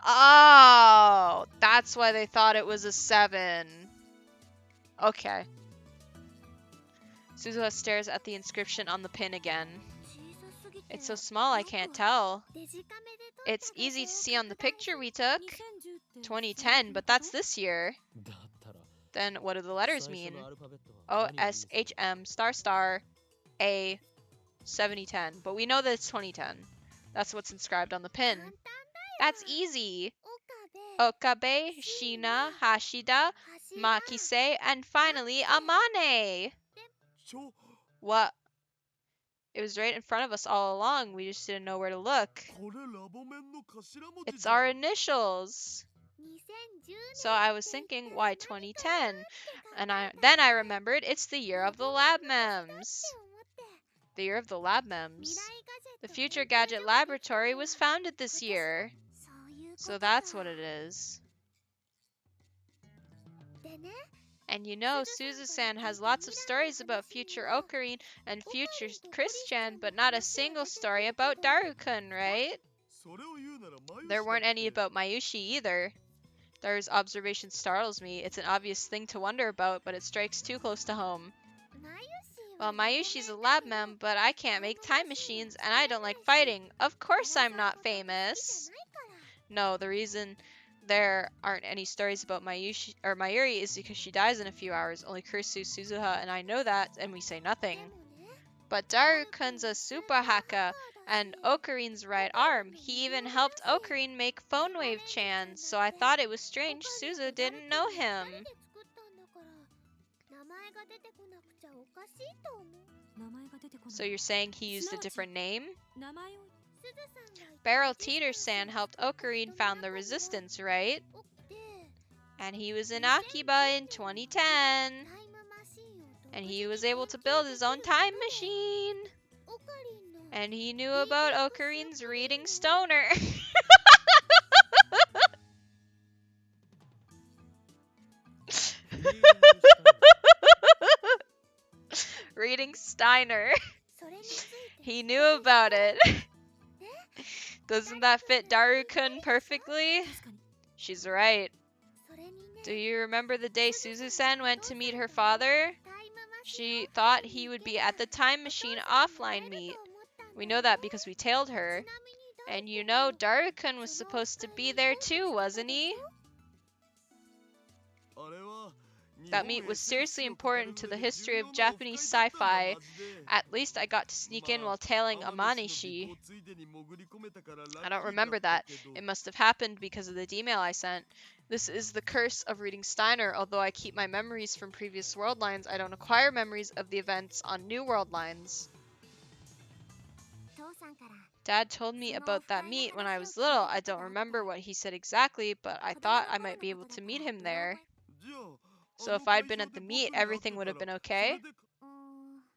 C: Oh, that's why they thought it was a 7. Okay. Suzuha stares at the inscription on the pin again. It's so small I can't tell. It's easy to see on the picture we took. 2010, but that's this year.
F: だったら
C: Then what do the letters
F: 最初
C: mean?
F: のアルファベットは
C: O
F: 何を意味
C: S
F: する
C: H M star star A 7010. But we know that it's 2010. That's what's inscribed on the pin. That's easy. Okabe, Shina, Hashida, Makise, and finally Amane.
K: ちょ
C: What? It was right in front of us all along. We just didn't know where to look.
K: これラボメンの頭文字
C: It's
K: じゃん
C: our initials. So I was thinking, why 2010? And then I remembered it's the year of the lab mems. The year of the lab mems. The Future Gadget Laboratory was founded this year. So that's what it is. And you know, Suzu-san has lots of stories about future Ocarine and future Chris-chan, but not a single story about Daru-kun, right?
K: それを言うならマユ
C: There
K: シだ
C: weren't
K: っ
C: any
K: て
C: about Mayushi either. Daru's observation startles me. It's an obvious thing to wonder about, but it strikes too close to home. Well, Mayushi's a lab mem, but I can't make time machines, and I don't like fighting. Of course I'm not famous. No, the reason there aren't any stories about Mayushi or Mayuri is because she dies in a few hours. Only Kursu, Suzuha, and I know that, and we say nothing. But Daru-kun's a super haka, and Okarine's right arm. He even helped Ocarine make Phone Wave Chan, so I thought it was strange Suzu didn't know him. So you're saying he used a different name? Barrel Teeter-san helped Ocarine found the resistance, right? And he was in Akiba in 2010. And he was able to build his own time machine. And he knew about Okarine's reading stoner. Reading Steiner. He knew about it. Doesn't that fit Daru-kun perfectly? She's right. Do you remember the day Suzu-san went to meet her father? She thought he would be at the time machine offline meet. We know that because we tailed her. And you know, Daru-kun was supposed to be there too, wasn't he?
K: あれは
C: That meet was seriously important to the history of Japanese sci-fi. At least I got to sneak in while tailing Amanishi. I don't remember that. It must have happened because of the D-mail I sent. This is the curse of reading Steiner. Although I keep my memories from previous world lines, I don't acquire memories of the events on new world lines. Dad told me about that meet when I was little. I don't remember what he said exactly, but I thought I might be able to meet him there. So if I'd been at the meet, everything would have been okay?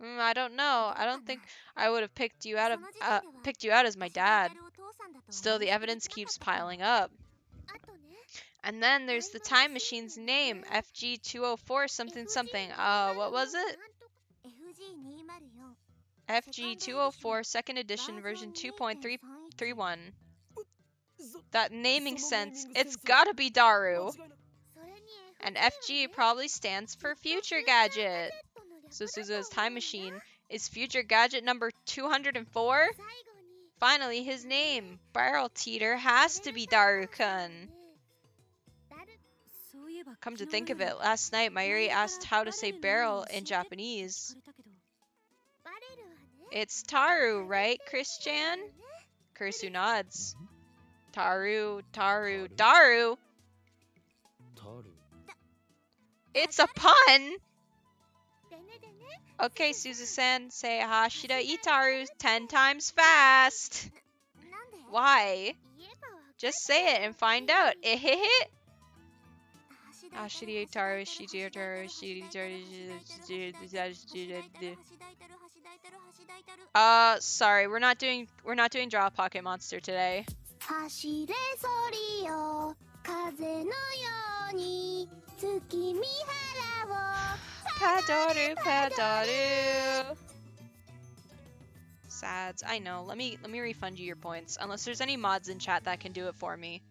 C: I don't know. I don't think I would have picked you out as my dad. Still, the evidence keeps piling up. And then there's the time machine's name, FG204 something something. What was it? FG204 second edition version 2.331. That naming sense, it's gotta be Daru. And FG probably stands for Future Gadget. So Suzu's time machine is Future Gadget number 204? Finally, his name, Barrel Teeter, has to be Daru-kun. Come to think of it, last night Mayuri asked how to say barrel in Japanese. It's Taru, right, Chris-chan? Kursu nods. Taru, Taru, Daru! It's a pun! Okay, Suzu-san, say Hashida Itaru 10 times fast! Why? Just say it and find out. Hashida Itaru, sorry, we're not doing Draw a Pocket Monster today.
B: 走れソリよ風のように月見原を
C: Padoru, Padoru. Sads. I know. Let me refund you your points. Unless there's any mods in chat that can do it for me.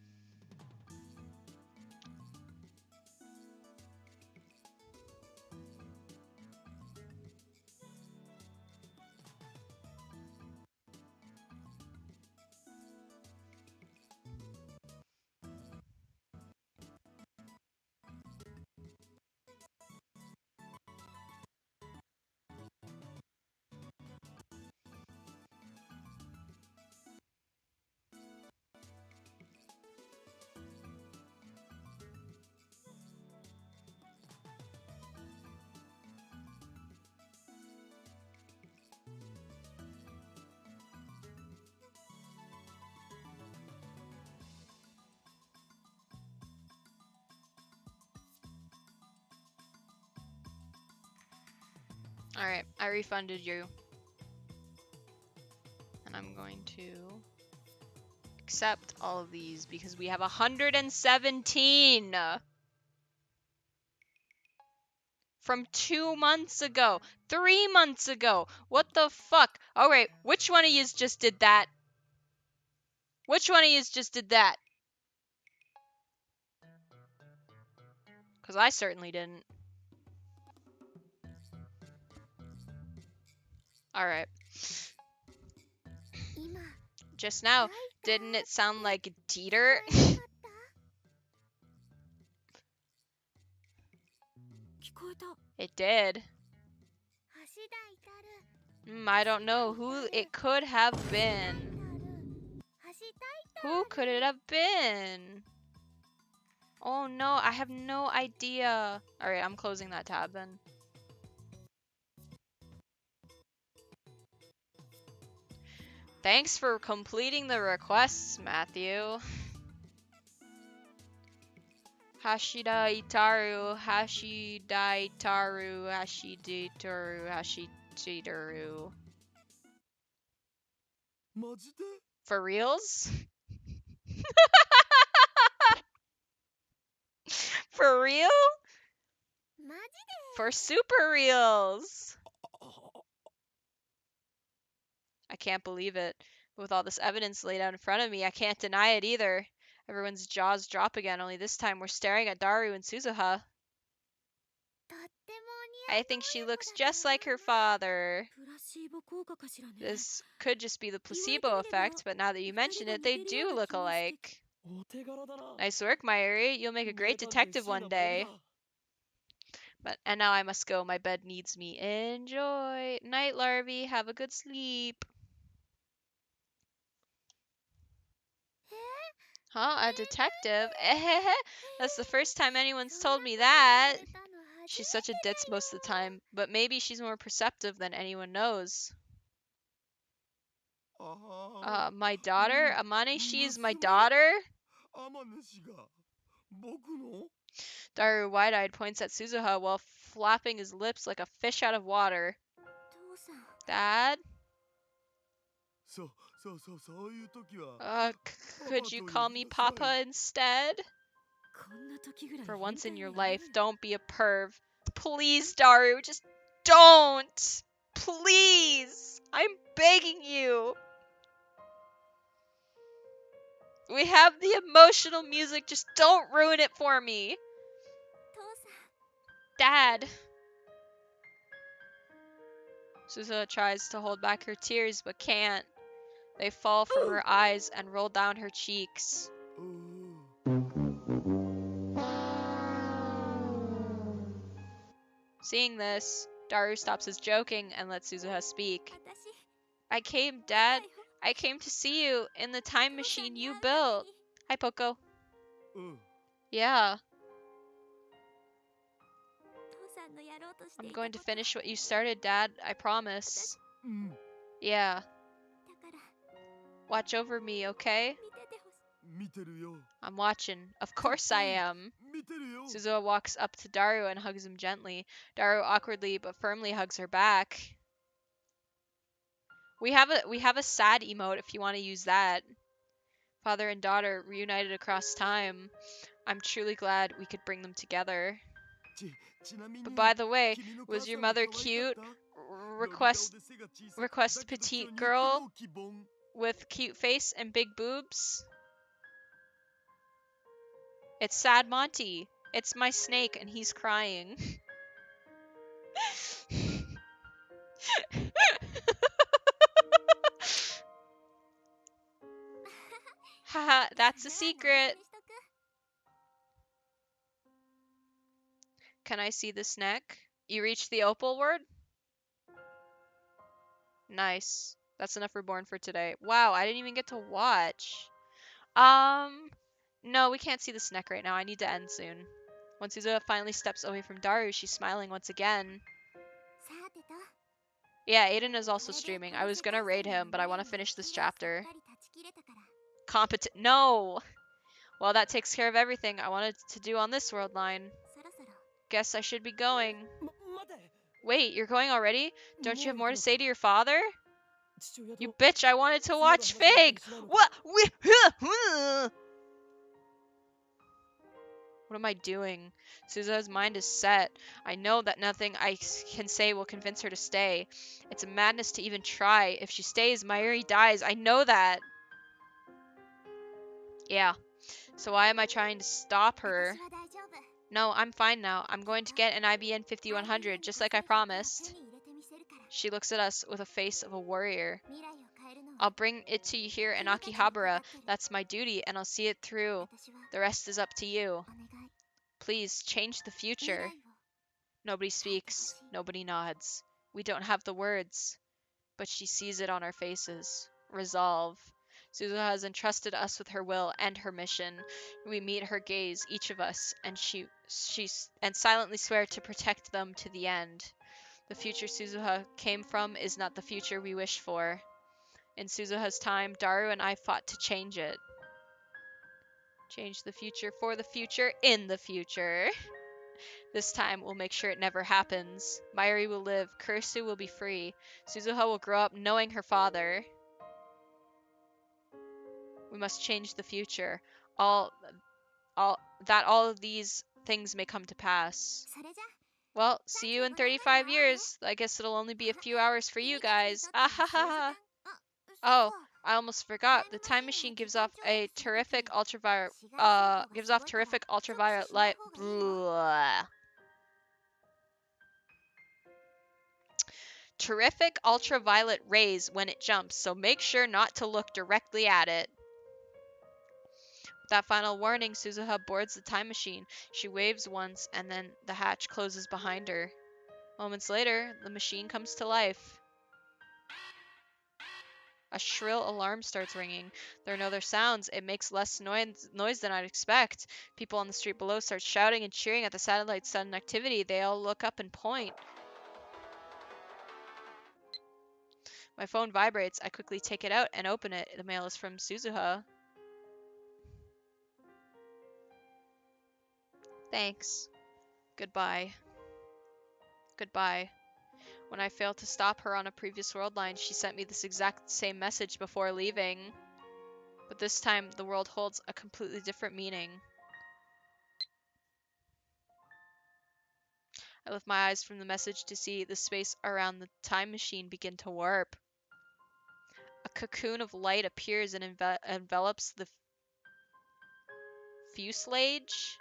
C: Alright, I refunded you. And I'm going to accept all of these because we have 117 from 2 months ago, 3 months ago. What the fuck? Alright, which one of yous just did that? Which one of yous just did that? Because I certainly didn't. Alright. Just now, didn't it sound like Dieter? It did. I don't know who it could have been. Who could it have been? Oh no, I have no idea. Alright, I'm closing that tab then. Thanks for completing the requests, Matthew. Hashida Itaru, Hashida Itaru, Hashiditaru, Hashiditaru. For reals? For real? For super reals. I can't believe it. With all this evidence laid out in front of me, I can't deny it either. Everyone's jaws drop again, only this time we're staring at Daru and Suzuha. I think she looks just like her father. This could just be the placebo effect, but now that you mention it, they do look alike. Nice work, Mayuri. You'll make a great detective one day. And now I must go. My bed needs me. Enjoy. Night, Larvae. Have a good sleep. Huh? A detective? That's the first time anyone's told me that. She's such a ditz most of the time, but maybe she's more perceptive than anyone knows. My daughter? Amane, she is my daughter? Daru, wide-eyed, points at Suzuha while flapping his lips like a fish out of water. Dad? Could you call me Papa instead? For once in your life, don't be a perv. Please, Daru, just don't! Please! I'm begging you! We have the emotional music, just don't ruin it for me! Dad! Suzuha tries to hold back her tears, but can't. They fall from her eyes and roll down her cheeks. Seeing this, Daru stops his joking and lets Suzuha speak. Dad, I came to see you in the time machine you built. Hi, Poco. Yeah. I'm going to finish what you started, Dad. I promise. Yeah. Watch over me, okay? I'm watching. Of course I am. Suzuha walks up to Daru and hugs him gently. Daru awkwardly but firmly hugs her back. We have a sad emote if you want to use that. Father and daughter reunited across time. I'm truly glad we could bring them together. But by the way, was your mother cute? request petite girl with cute face and big boobs. It's Sad Monty. It's my snake and he's crying. Haha, that's a secret. Can I see the snack? You reached the opal word? Nice. That's enough reborn for today. Wow, I didn't even get to watch. No, we can't see the snack right now. I need to end soon. When Suzuha finally steps away from Daru, she's smiling once again. Yeah, Aiden is also streaming. I was gonna raid him, but I want to finish this chapter. Competent. No! Well, that takes care of everything I wanted to do on this world line. Guess I should be going. Wait, you're going already? Don't you have more to say to your father? You bitch, I wanted to watch Fig! What? What am I doing? Suzuha's mind is set. I know that nothing I can say will convince her to stay. It's a madness to even try. If she stays, Mayuri dies. I know that. Yeah. So why am I trying to stop her? No, I'm fine now. I'm going to get an IBN 5100, just like I promised. She looks at us with a face of a warrior. I'll bring it to you here in Akihabara. That's my duty, and I'll see it through. The rest is up to you. Please, change the future. Nobody speaks. Nobody nods. We don't have the words. But she sees it on our faces. Resolve. Suzuha has entrusted us with her will and her mission. We meet her gaze, each of us, and and silently swear to protect them to the end. The future Suzuha came from is not the future we wish for. In Suzuha's time, Daru and I fought to change it. Change the future for the future in the future. This time, we'll make sure it never happens. Mayuri will live. Kurisu will be free. Suzuha will grow up knowing her father. We must change the future. All of these things may come to pass. Well, see you in 35 years. I guess it'll only be a few hours for you guys. Ah ha ha. Oh, I almost forgot. The time machine gives off terrific ultraviolet light. Blah. Terrific ultraviolet rays when it jumps, so make sure not to look directly at it. With that final warning, Suzuha boards the time machine. She waves once, and then the hatch closes behind her. Moments later, the machine comes to life. A shrill alarm starts ringing. There are no other sounds. It makes less noise than I'd expect. People on the street below start shouting and cheering at the satellite's sudden activity. They all look up and point. My phone vibrates. I quickly take it out and open it. The mail is from Suzuha. Thanks. Goodbye. Goodbye. When I failed to stop her on a previous world line, she sent me this exact same message before leaving. But this time, the world holds a completely different meaning. I lift my eyes from the message to see the space around the time machine begin to warp. A cocoon of light appears and envelops the fuselage.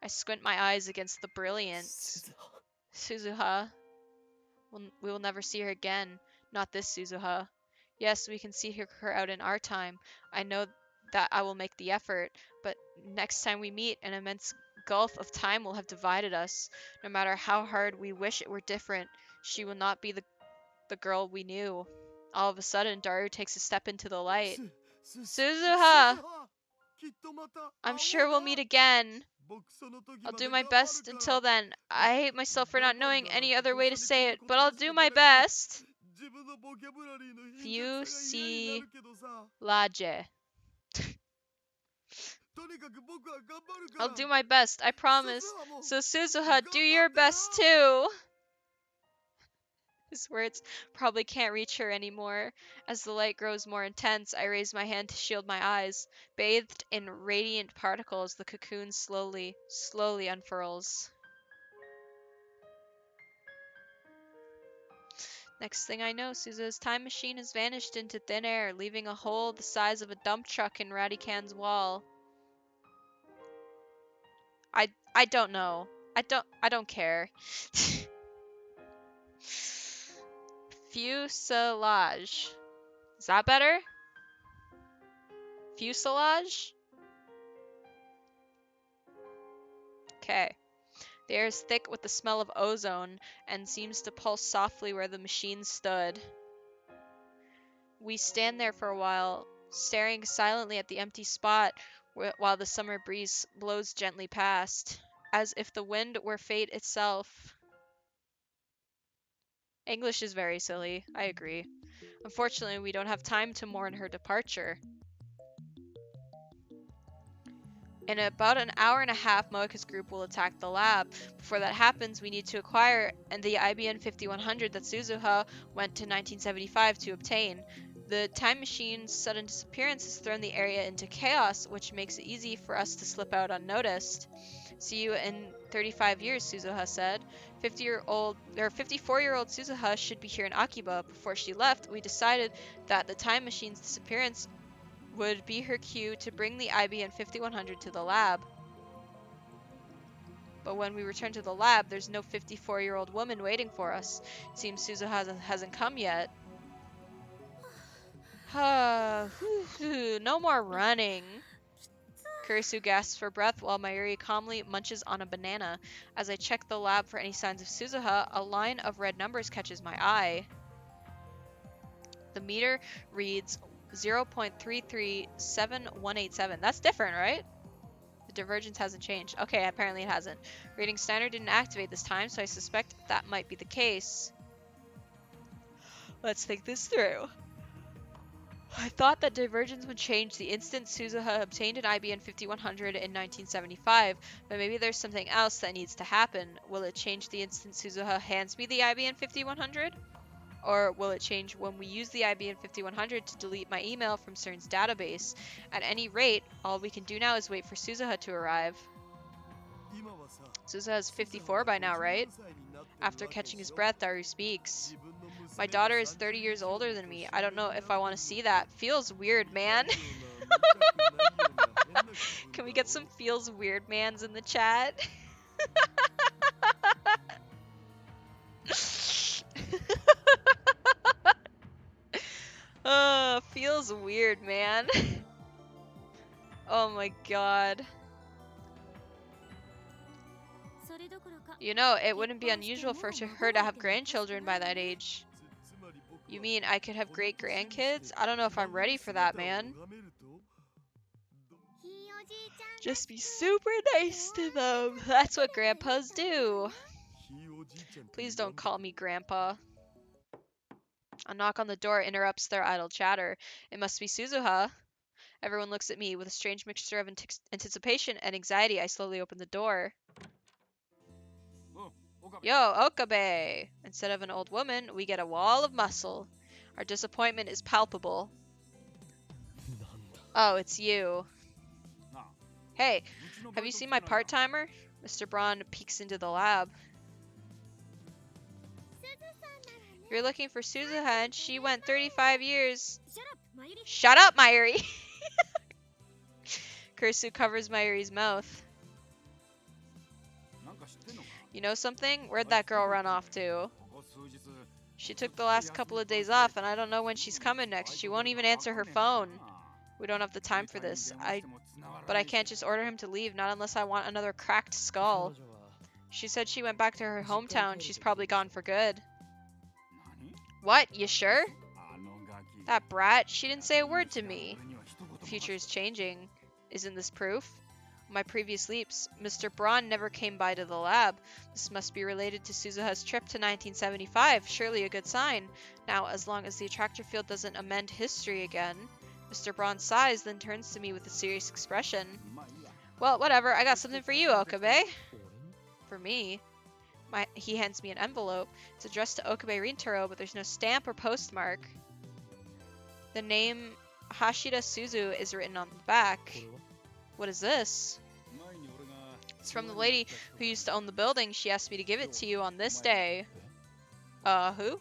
C: I squint my eyes against the brilliance. Suzuha. We will never see her again. Not this Suzuha. Yes, we can see her out in our time. I know that I will make the effort, but next time we meet, an immense gulf of time will have divided us. No matter how hard we wish it were different, she will not be the girl we knew. All of a sudden, Daru takes a step into the light. Suzuha! I'm sure we'll meet again. I'll do my best until then. I hate myself for not knowing any other way to say it, but I'll do my best. Fusilage. I'll do my best, I promise. So Suzuha, do your best too. His words probably can't reach her anymore. As the light grows more intense, I raise my hand to shield my eyes. Bathed in radiant particles, the cocoon slowly unfurls. Next thing I know, Suzu's time machine has vanished into thin air, leaving a hole the size of a dump truck in Radican's wall. I don't know. I don't care. Fuselage. Is that better? Fuselage? Okay. The air is thick with the smell of ozone and seems to pulse softly where the machine stood. We stand there for a while, staring silently at the empty spot while the summer breeze blows gently past, as if the wind were fate itself. English is very silly, I agree. Unfortunately, we don't have time to mourn her departure. In about an hour and a half, Moeka's group will attack the lab. Before that happens, we need to acquire the IBN 5100 that Suzuha went to 1975 to obtain. The time machine's sudden disappearance has thrown the area into chaos, which makes it easy for us to slip out unnoticed. See you in 35 years, Suzuha said. 54-year-old Suzuha should be here in Akiba. Before she left, we decided that the time machine's disappearance would be her cue to bring the IBN 5100 to the lab. But when we return to the lab, there's no 54-year-old woman waiting for us. It seems Suzuha hasn't come yet. No more running. Kurisu gasps for breath while Mayuri calmly munches on a banana. As I check the lab for any signs of Suzuha, a line of red numbers catches my eye. The meter reads 0.337187. That's different, right? The divergence hasn't changed. Okay, apparently it hasn't. Reading standard didn't activate this time, so I suspect that might be the case. Let's think this through. I thought that divergence would change the instant Suzuha obtained an IBN 5100 in 1975, but maybe there's something else that needs to happen. Will it change the instant Suzuha hands me the IBN 5100? Or will it change when we use the IBN 5100 to delete my email from CERN's database? At any rate, all we can do now is wait for Suzuha to arrive. Suzuha is 54 by now, right? After catching his breath, Daru speaks. My daughter is 30 years older than me. I don't know if I want to see that. Feels weird, man. Can we get some feels weird mans in the chat? Feels weird, man. Oh my god. You know, it wouldn't be unusual for her to have grandchildren by that age. You mean I could have great-grandkids? I don't know if I'm ready for that, man. Just be super nice to them. That's what grandpas do. Please don't call me grandpa. A knock on the door interrupts their idle chatter. It must be Suzuha. Everyone looks at me with a strange mixture of anticipation and anxiety. I slowly open the door. Yo, Okabe! Instead of an old woman, we get a wall of muscle. Our disappointment is palpable. Oh, it's you. Hey, have you seen my part-timer? Mr. Braun peeks into the lab. You're looking for Suzuha and she went 35 years. Shut up, Mayuri! Kurisu covers Mayuri's mouth. You know something? Where'd that girl run off to? She took the last couple of days off and I don't know when she's coming next. She won't even answer her phone. We don't have the time for this. But I can't just order him to leave, not unless I want another cracked skull. She said she went back to her hometown. She's probably gone for good. What? You sure? That brat, she didn't say a word to me. The future is changing. Isn't this proof? My previous leaps, Mr. Braun never came by to the lab. This must be related to Suzuha's trip to 1975. Surely a good sign. Now, as long as the attractor field doesn't amend history again. Mr. Braun sighs, then turns to me with a serious expression. Well, whatever. I got something for you, Okabe. For me? He hands me an envelope. It's addressed to Okabe Rintaro, but there's no stamp or postmark. The name Hashida Suzu is written on the back. What is this? It's from the lady who used to own the building. She asked me to give it to you on this day. Who?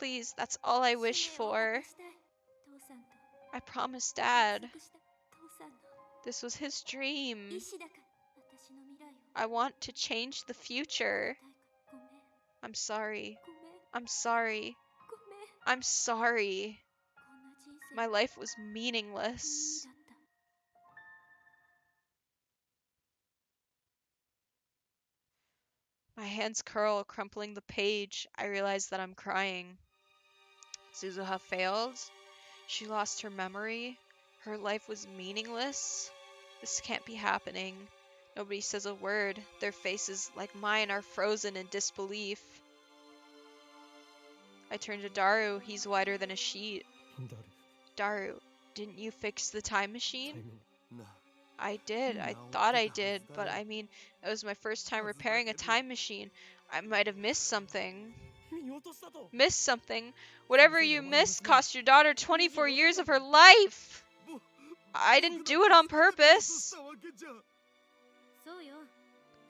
C: Please, that's all I wish
I: 使命を果
C: for.
I: たしたい父さんと
C: I promised
I: 約
C: Dad.
I: 束した父さんの
C: This was his
I: 意
C: dream.
I: 志だから私の未来を
C: I want to change the
I: 変え
C: future.
I: たいからごめん
C: I'm sorry.
I: ごめん
C: I'm sorry.
I: ごめん
C: I'm sorry.
I: こんな人生
C: My life was
I: 無意味
C: meaningless.
I: だった
C: My hands curl, crumpling the page. I realize that I'm crying. Suzuha failed. She lost her memory. Her life was meaningless. This can't be happening. Nobody says a word. Their faces, like mine, are frozen in disbelief. I turn to Daru. He's whiter than a sheet.
F: だる
C: Daru, didn't you fix the time machine?
F: タイム
K: な
C: I did. I
K: No,
C: thought I
K: it's
C: did,
K: not.
C: but I mean, it was my first time repairing a time machine. I might have missed something.
F: 見落としたと
C: Missed something? Whatever you missed cost your daughter 24 years of her life!
K: ぼ
C: I didn't do it on
K: 僕が手
C: purpose!
K: 伝おうとしたわけじゃ
I: そうよ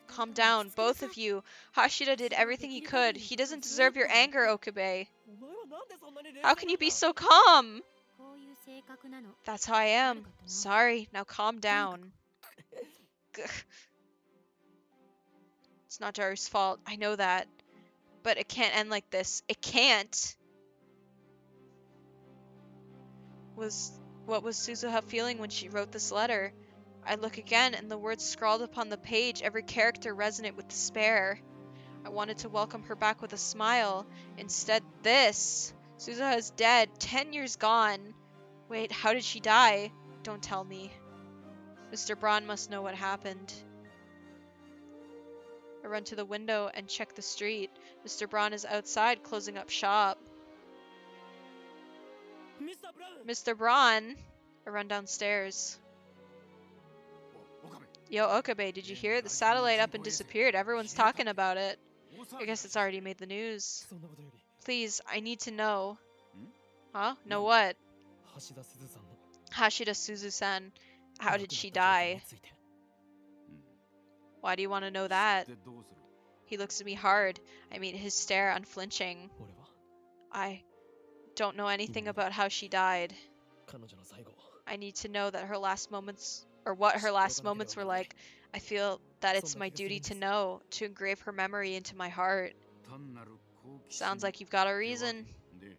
C: Calm down, both of you. Hashida did everything he could. He doesn't deserve your anger, Okabe.
F: お前はなんでそんなに冷静
C: How
F: な
C: can
F: ん
C: you be
F: だ
C: so calm?
I: こういう性格なの
C: That's how I am. Sorry, now calm down. Gah. It's not Daru's fault. I know that. But it can't end like this. It can't. What was Suzuha feeling when she wrote this letter? I look again, and the words scrawled upon the page, every character resonant with despair. I wanted to welcome her back with a smile. Instead, this. Suzuha is dead. 10 years gone. Wait, how did she die? Don't tell me. Mr. Braun must know what happened. I run to the window and check the street. Mr. Braun is outside, closing up shop.
F: ミスター・ブラウン
C: Mr. Braun! I run downstairs.
K: お岡部
C: Yo, Okabe, did you hear? The satellite up and disappeared. Everyone's talking about it.
K: 大
C: I
K: 騒ぎ
C: guess it's already made the news.
F: そんなことより
C: Please, I need to know.
K: Hmm?
C: Huh? Know what?
F: 橋田すずさんの
C: Hashida Suzu-san. How did she
F: 亡くなった状況
C: die?
F: について
C: Why do you want to know that?
K: でどうする
C: He looks at me hard. I mean, his stare unflinching.
F: 俺は
C: I don't know anything about how she died.
F: 彼女の最後
C: I need to know that her last moments, or what her last moments were like. I feel that it's my duty to know, to engrave her memory into my heart.
K: 単なる好奇
C: Sounds
K: 心
C: like you've got a
K: ってわ
C: reason.
K: けで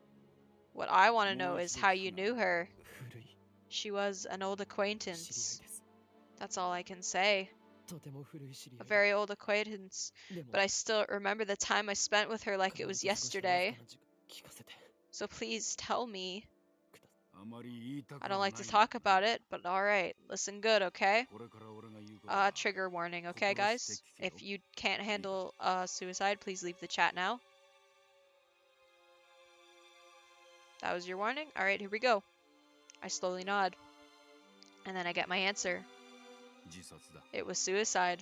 C: What I want to know is how you knew her.
F: 古い
C: She was an old
F: 知り合い
C: acquaintance.
F: です
C: That's all I can say.
F: とても古い知り
C: A
F: 合い
C: very old acquaintance.
F: でも
C: But I still remember the time I spent with her like it
F: 彼女
C: was
F: と過ごしたわず
C: yesterday.
F: かな時間聞かせて
C: So please tell me.
F: くださ
K: あまり言いたく
C: I
K: は
C: don't
K: ない
C: like to talk about it, but alright. Listen good, okay?
K: これから俺が言うから
C: Trigger warning, okay, guys? If you can't handle suicide, please leave the chat now. That was your warning? Alright, here we go. I slowly nod. And then I get my answer.
K: 自殺だ
C: It was suicide.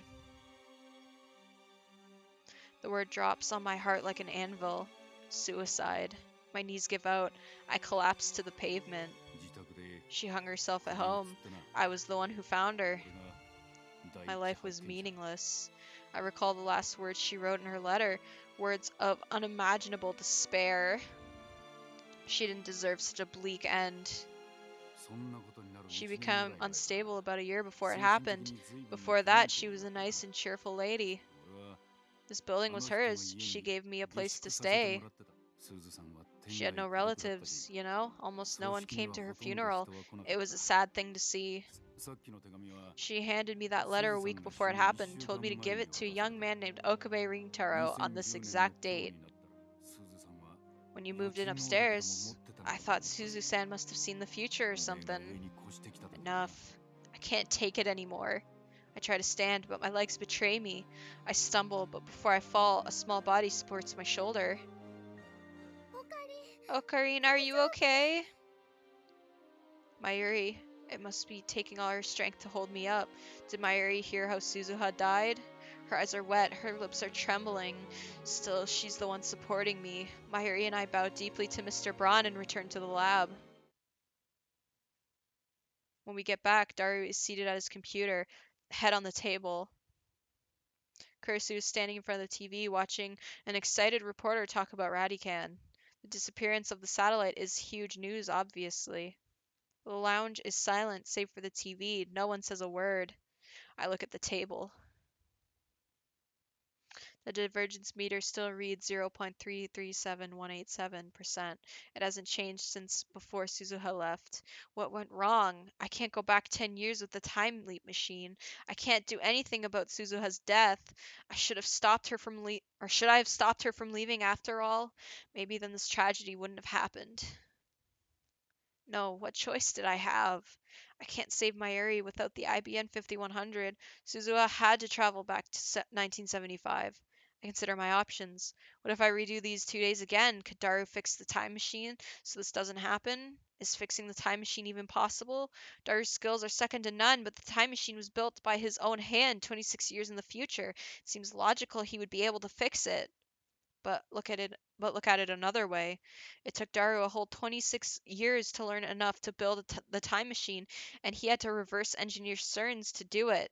C: The word drops on my heart like an anvil. Suicide. My knees give out. I collapse to the pavement.
K: 自宅で
C: She hung herself at
K: 首を
C: home.
K: 吊ってな
C: I was the one who found her.
K: これが
C: My
K: 第一
C: life was
K: 発見者
C: meaningless. I recall the last words she wrote in her letter, words of unimaginable despair. She didn't deserve such a bleak end.
K: そんなことになる
C: She
K: 一年
C: became
K: ぐらい前
C: unstable about a year before it
K: 精神的
C: happened.
K: に随分
C: Before
K: 不安
C: that,
K: 定
C: she was a
K: だった
C: nice and cheerful lady.
K: 俺は
C: This building
K: あの
C: was
K: 人の
C: hers.
K: 家
C: She
K: に
C: gave me a
K: 下
C: place
K: 宿
C: to
K: させて
C: stay.
K: もらってたスーズさんは天
C: She had
K: 涯
C: no
K: 孤独だった
C: relatives,
K: し
C: you know? Almost no
K: 葬
C: one
K: 式に
C: came
K: は
C: to her
K: ほとんど人
C: funeral.
K: は来なか
C: It
K: っ
C: was a sad thing to see.
K: たさっきの手紙は
C: She handed me that letter a week before it happened, told me to give it to a young man named Okabe Rintaro on this
K: 2010
C: exact
K: 年の今
C: date.
K: 日になったらスーズさんは
C: When you
K: 予
C: moved in
K: 知能力でも
C: upstairs,
K: 持ってたの
C: I
K: かと思
C: thought
K: った
C: Suzu-san must have seen the future or
K: おめえが
C: something.
K: 上に越してきたとか
C: Enough. I can't take it anymore. I try to stand, but my legs betray me. I stumble, but before I fall, a small body supports my shoulder.
I: おかり
C: Ocarina, are you okay? Mayuri, it must be taking all her strength to hold me up. Did Mayuri hear how Suzuha died? Her eyes are wet, her lips are trembling. Still, she's the one supporting me. Mayuri and I bow deeply to Mr. Braun and return to the lab. When we get back, Daru is seated at his computer, head on the table. Kurisu is standing in front of the TV watching an excited reporter talk about Radican. The disappearance of the satellite is huge news, obviously. The lounge is silent, save for the TV. No one says a word. I look at the table. The divergence meter still reads 0.337187%. It hasn't changed since before Suzuha left. What went wrong? I can't go back 10 years with the time leap machine. I can't do anything about Suzuha's death. I should have stopped her from or should I have stopped her from leaving after all? Maybe then this tragedy wouldn't have happened. No, what choice did I have? I can't save Mayuri without the IBN 5100. Suzuha had to travel back to 1975. I consider my options. What if I redo these 2 days again? Could Daru fix the time machine so this doesn't happen? Is fixing the time machine even possible? Daru's skills are second to none, but the time machine was built by his own hand 26 years in the future. It seems logical he would be able to fix it. But look at it another way. It took Daru a whole 26 years to learn enough to build the time machine, and he had to reverse engineer CERNs to do it.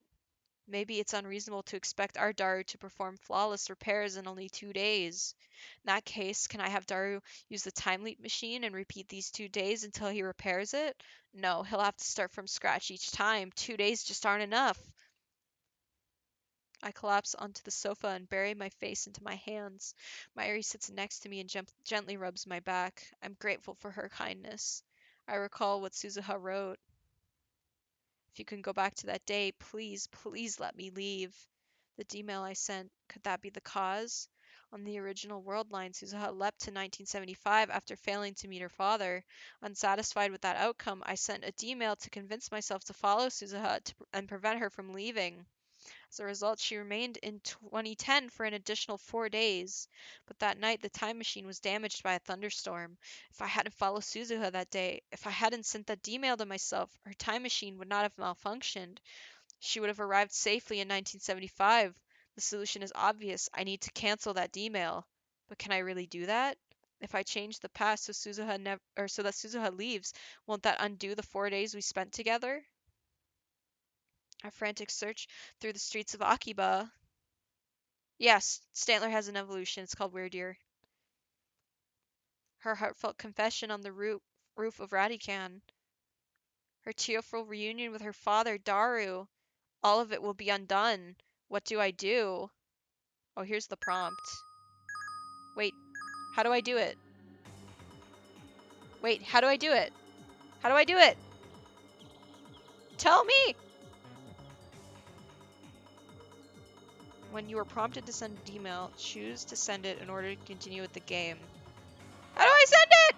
C: Maybe it's unreasonable to expect our Daru to perform flawless repairs in only 2 days. In that case, can I have Daru use the time leap machine and repeat these 2 days until he repairs it? No, he'll have to start from scratch each time. 2 days just aren't enough. I collapse onto the sofa and bury my face into my hands. Mayuri sits next to me and gently rubs my back. I'm grateful for her kindness. I recall what Suzuha wrote. If you can go back to that day, please, please let me leave. The D-mail I sent, could that be the cause? On the original world line, Suzuha leapt to 1975 after failing to meet her father. Unsatisfied with that outcome, I sent a D-mail to convince myself to follow Suzuha and prevent her from leaving. As a result, she remained in 2010 for an additional 4 days. But that night, the time machine was damaged by a thunderstorm. If I hadn't followed Suzuha that day, if I hadn't sent that D-mail to myself, her time machine would not have malfunctioned. She would have arrived safely in 1975. The solution is obvious. I need to cancel that D-mail. But can I really do that? If I change the past so so that Suzuha leaves, won't that undo the 4 days we spent together? A frantic search through the streets of Akiba. Yes, Stantler has an evolution. It's called Weird Ear. Her heartfelt confession on the roof of Radican. Her tearful reunion with her father, Daru. All of it will be undone. What do I do? Oh, here's the prompt. Wait, how do I do it? Wait, how do I do it? How do I do it? Tell me! When you are prompted to send an email, choose to send it in order to continue with the game. How do I send it?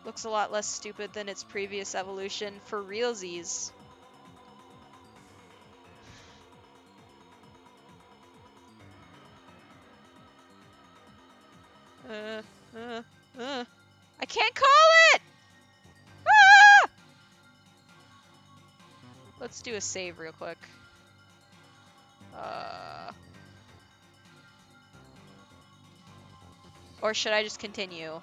C: Looks a lot less stupid than its previous evolution for realsies. I can't call it! Ah! Let's do a save real quick. Or should I just continue?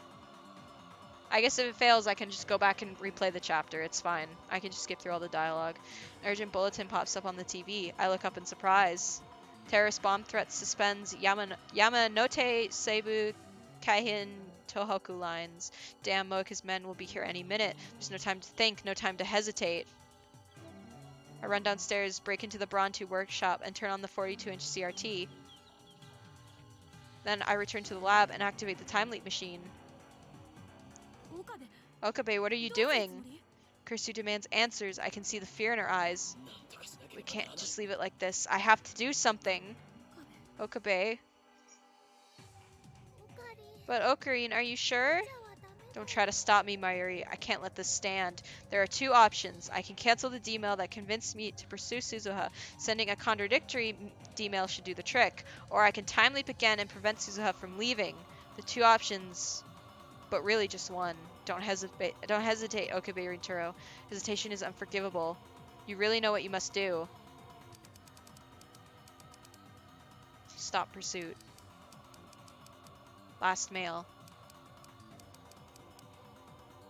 C: I guess if it fails, I can just go back and replay the chapter. It's fine. I can just skip through all the dialogue. An urgent bulletin pops up on the TV. I look up in surprise. Terrorist bomb threat suspends Yamanote Seibu Kaihin Tohoku lines. Damn, Moika's men will be here any minute. There's no time to think, no time to hesitate. I run downstairs, break into the Brontu workshop, and turn on the 42-inch CRT. Then I return to the lab and activate the time leap machine. Okabe, what are you doing? Kursu demands answers. I can see the fear in her eyes. We can't just leave it like this. I have to do something. Okabe. But Ocarine, are you sure? Don't try to stop me, Mayuri. I can't let this stand. There are 2 options. I can cancel the D-mail that convinced me to pursue Suzuha. Sending a contradictory D-mail should do the trick. Or I can time leap again and prevent Suzuha from leaving. The 2 options, but really just one. Don't hesitate, Okabe Rintaro. Hesitation is unforgivable. You really know what you must do. Stop pursuit. Last mail.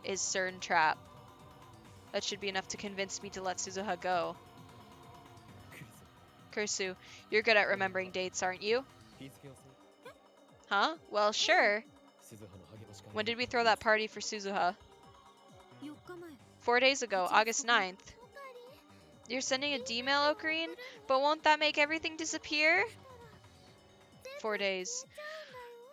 C: Is CERN trap. That should be enough to convince me to let Suzuha go. Kursu, you're good at remembering dates, aren't you? Huh? Well, sure. When did we throw that party for Suzuha?
I: 4日前
C: 4 days ago, August 9th. You're sending a D-mail, Ocarine? But won't that make everything disappear? 4 days.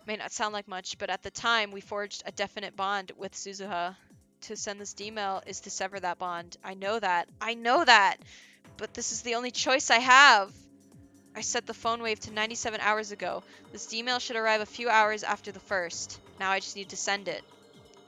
C: May not sound like much, but at the time, we forged a definite bond with Suzuha. To send this D-mail is to sever that bond. I know that. I know that! But this is the only choice I have! I set the phone wave to 97 hours ago. This D-mail should arrive a few hours after the first. Now I just need to send it.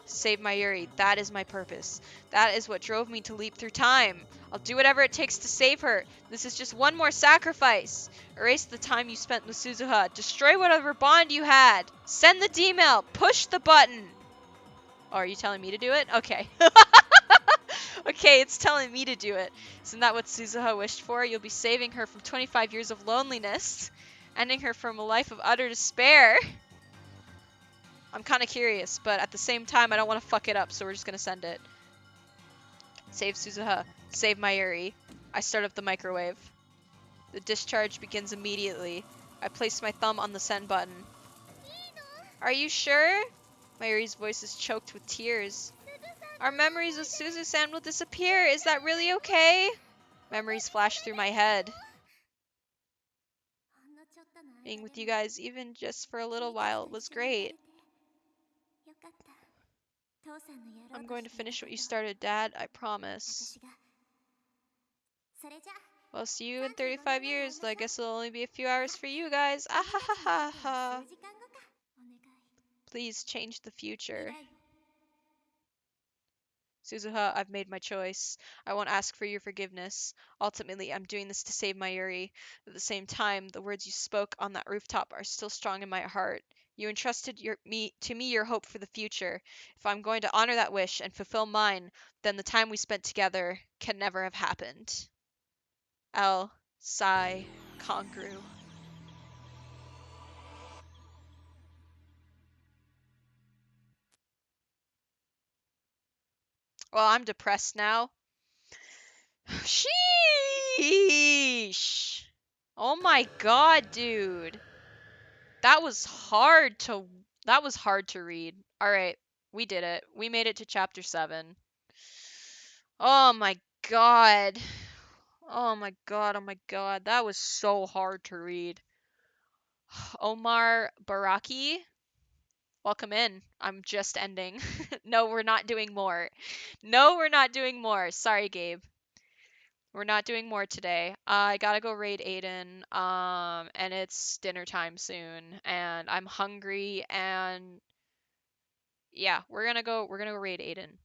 C: Save my Yuri. That is my purpose. That is what drove me to leap through time. I'll do whatever it takes to save her. This is just one more sacrifice. Erase the time you spent with Suzuha. Destroy whatever bond you had. Send the D-mail. Push the button. Oh, are you telling me to do it? Okay. Okay, it's telling me to do it. Isn't that what Suzuha wished for? You'll be saving her from 25 years of loneliness. Ending her from a life of utter despair. I'm kind of curious, but at the same time, I don't want to fuck it up, so we're just going to send it. Save Suzuha. Save Mayuri. I start up the microwave. The discharge begins immediately. I place my thumb on the send button. Are you sure? Mayuri's voice is choked with tears. Our memories with Suzu-san will disappear. Is that really okay? Memories flash through my head.
I: ほんのちょっとの間
C: Being with
I: で
C: you
I: も
C: guys, even just for a little while, was great.
I: よかった父さんのやろ
C: I'm
I: うと
C: going to
I: していた
C: finish
I: こ
C: what you
I: と
C: started, Dad. I promise.
I: 私がそれじゃ
C: Well, see you in 35 years. Though I guess it'll only be a few hours for you guys. Ah ha ha ha
I: 数
C: ha.
I: 時間後かお願い
C: Please change the
I: 未
C: future.
I: 来
C: Suzuha, I've made my choice. I won't ask for your forgiveness. Ultimately, I'm doing this to save Mayuri. At the same time, the words you spoke on that rooftop are still strong in my heart. You entrusted to me your hope for the future. If I'm going to honor that wish and fulfill mine, then the time we spent together can never have happened. L. Sai. Kongru. Well, I'm depressed now. Sheesh. Oh my god, dude. That was hard to read. All right, we did it. We made it to chapter 7. Oh my god. Oh my god. Oh my god. That was so hard to read. Omar Baraki, welcome in. I'm just ending. No, we're not doing more. No, we're not doing more. Sorry, Gabe. We're not doing more today. I gotta go raid Aiden, and it's dinner time soon, and I'm hungry, and yeah, we're gonna go raid Aiden.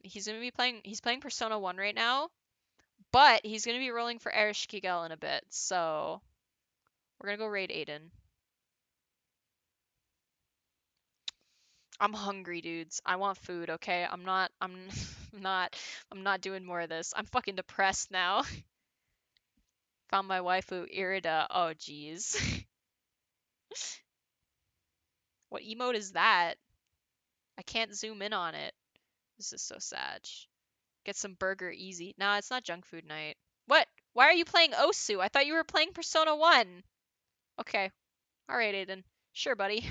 C: He's playing Persona 1 right now, but he's gonna be rolling for Ereshkigal in a bit, so we're gonna go raid Aiden. I'm hungry, dudes. I want food, okay? I'm not I'm not doing more of this. I'm fucking depressed now. Found my waifu Irida. Oh jeez. What emote is that? I can't zoom in on it. This is so sad. Get some burger easy. Nah, it's not junk food night. What? Why are you playing Osu? I thought you were playing Persona 1. Okay. Alright, Aiden. Sure, buddy.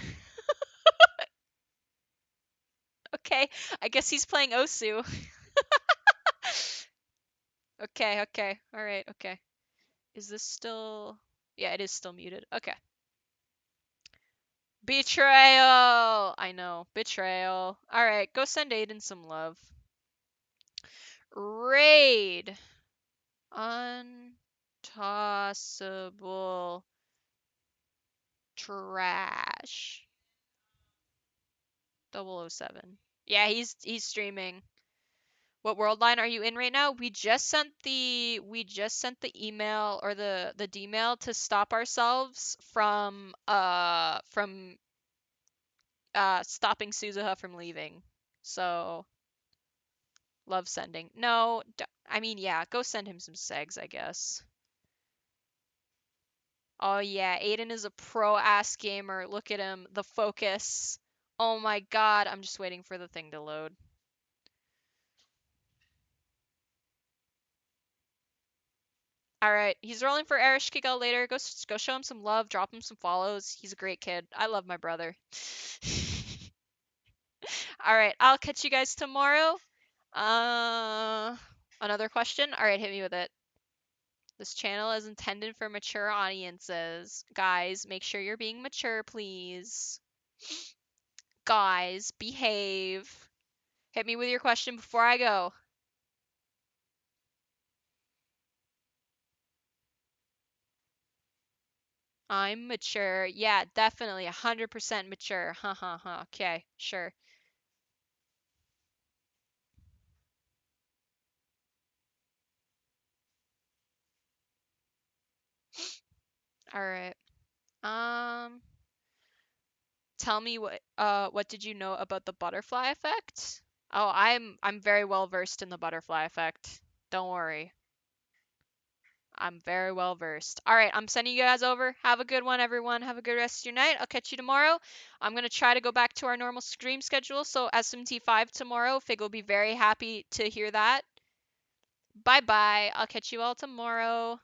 C: Okay. I guess he's playing Osu. Okay, okay. Alright, okay. Is this still... Yeah, it is still muted. Okay. Betrayal! I know. Betrayal. Alright, go send Aiden some love. Raid! Untossable trash. 007. Yeah, he's streaming. What world line are you in right now? We just sent the email or the D-mail to stop ourselves from stopping Suzuha from leaving. So love sending. No, I mean yeah, go send him some segs, I guess. Oh yeah, Aiden is a pro-ass gamer. Look at him. The focus. Oh my god, I'm just waiting for the thing to load. Alright, he's rolling for Ereshkigal later. Go show him some love, drop him some follows. He's a great kid. I love my brother. All right, I'll catch you guys tomorrow. Another question? All right, hit me with it. This channel is intended for mature audiences. Guys, make sure you're being mature, please. Guys, behave. Hit me with your question before I go. I'm mature. Yeah, definitely 100% mature. Ha ha ha. Okay, sure. All right. Tell me what did you know about the butterfly effect? Oh, I'm very well versed in the butterfly effect. Don't worry. I'm very well versed. All right, I'm sending you guys over. Have a good one, everyone. Have a good rest of your night. I'll catch you tomorrow. I'm going to try to go back to our normal stream schedule. So SMT5 tomorrow. Fig will be very happy to hear that. Bye-bye. I'll catch you all tomorrow.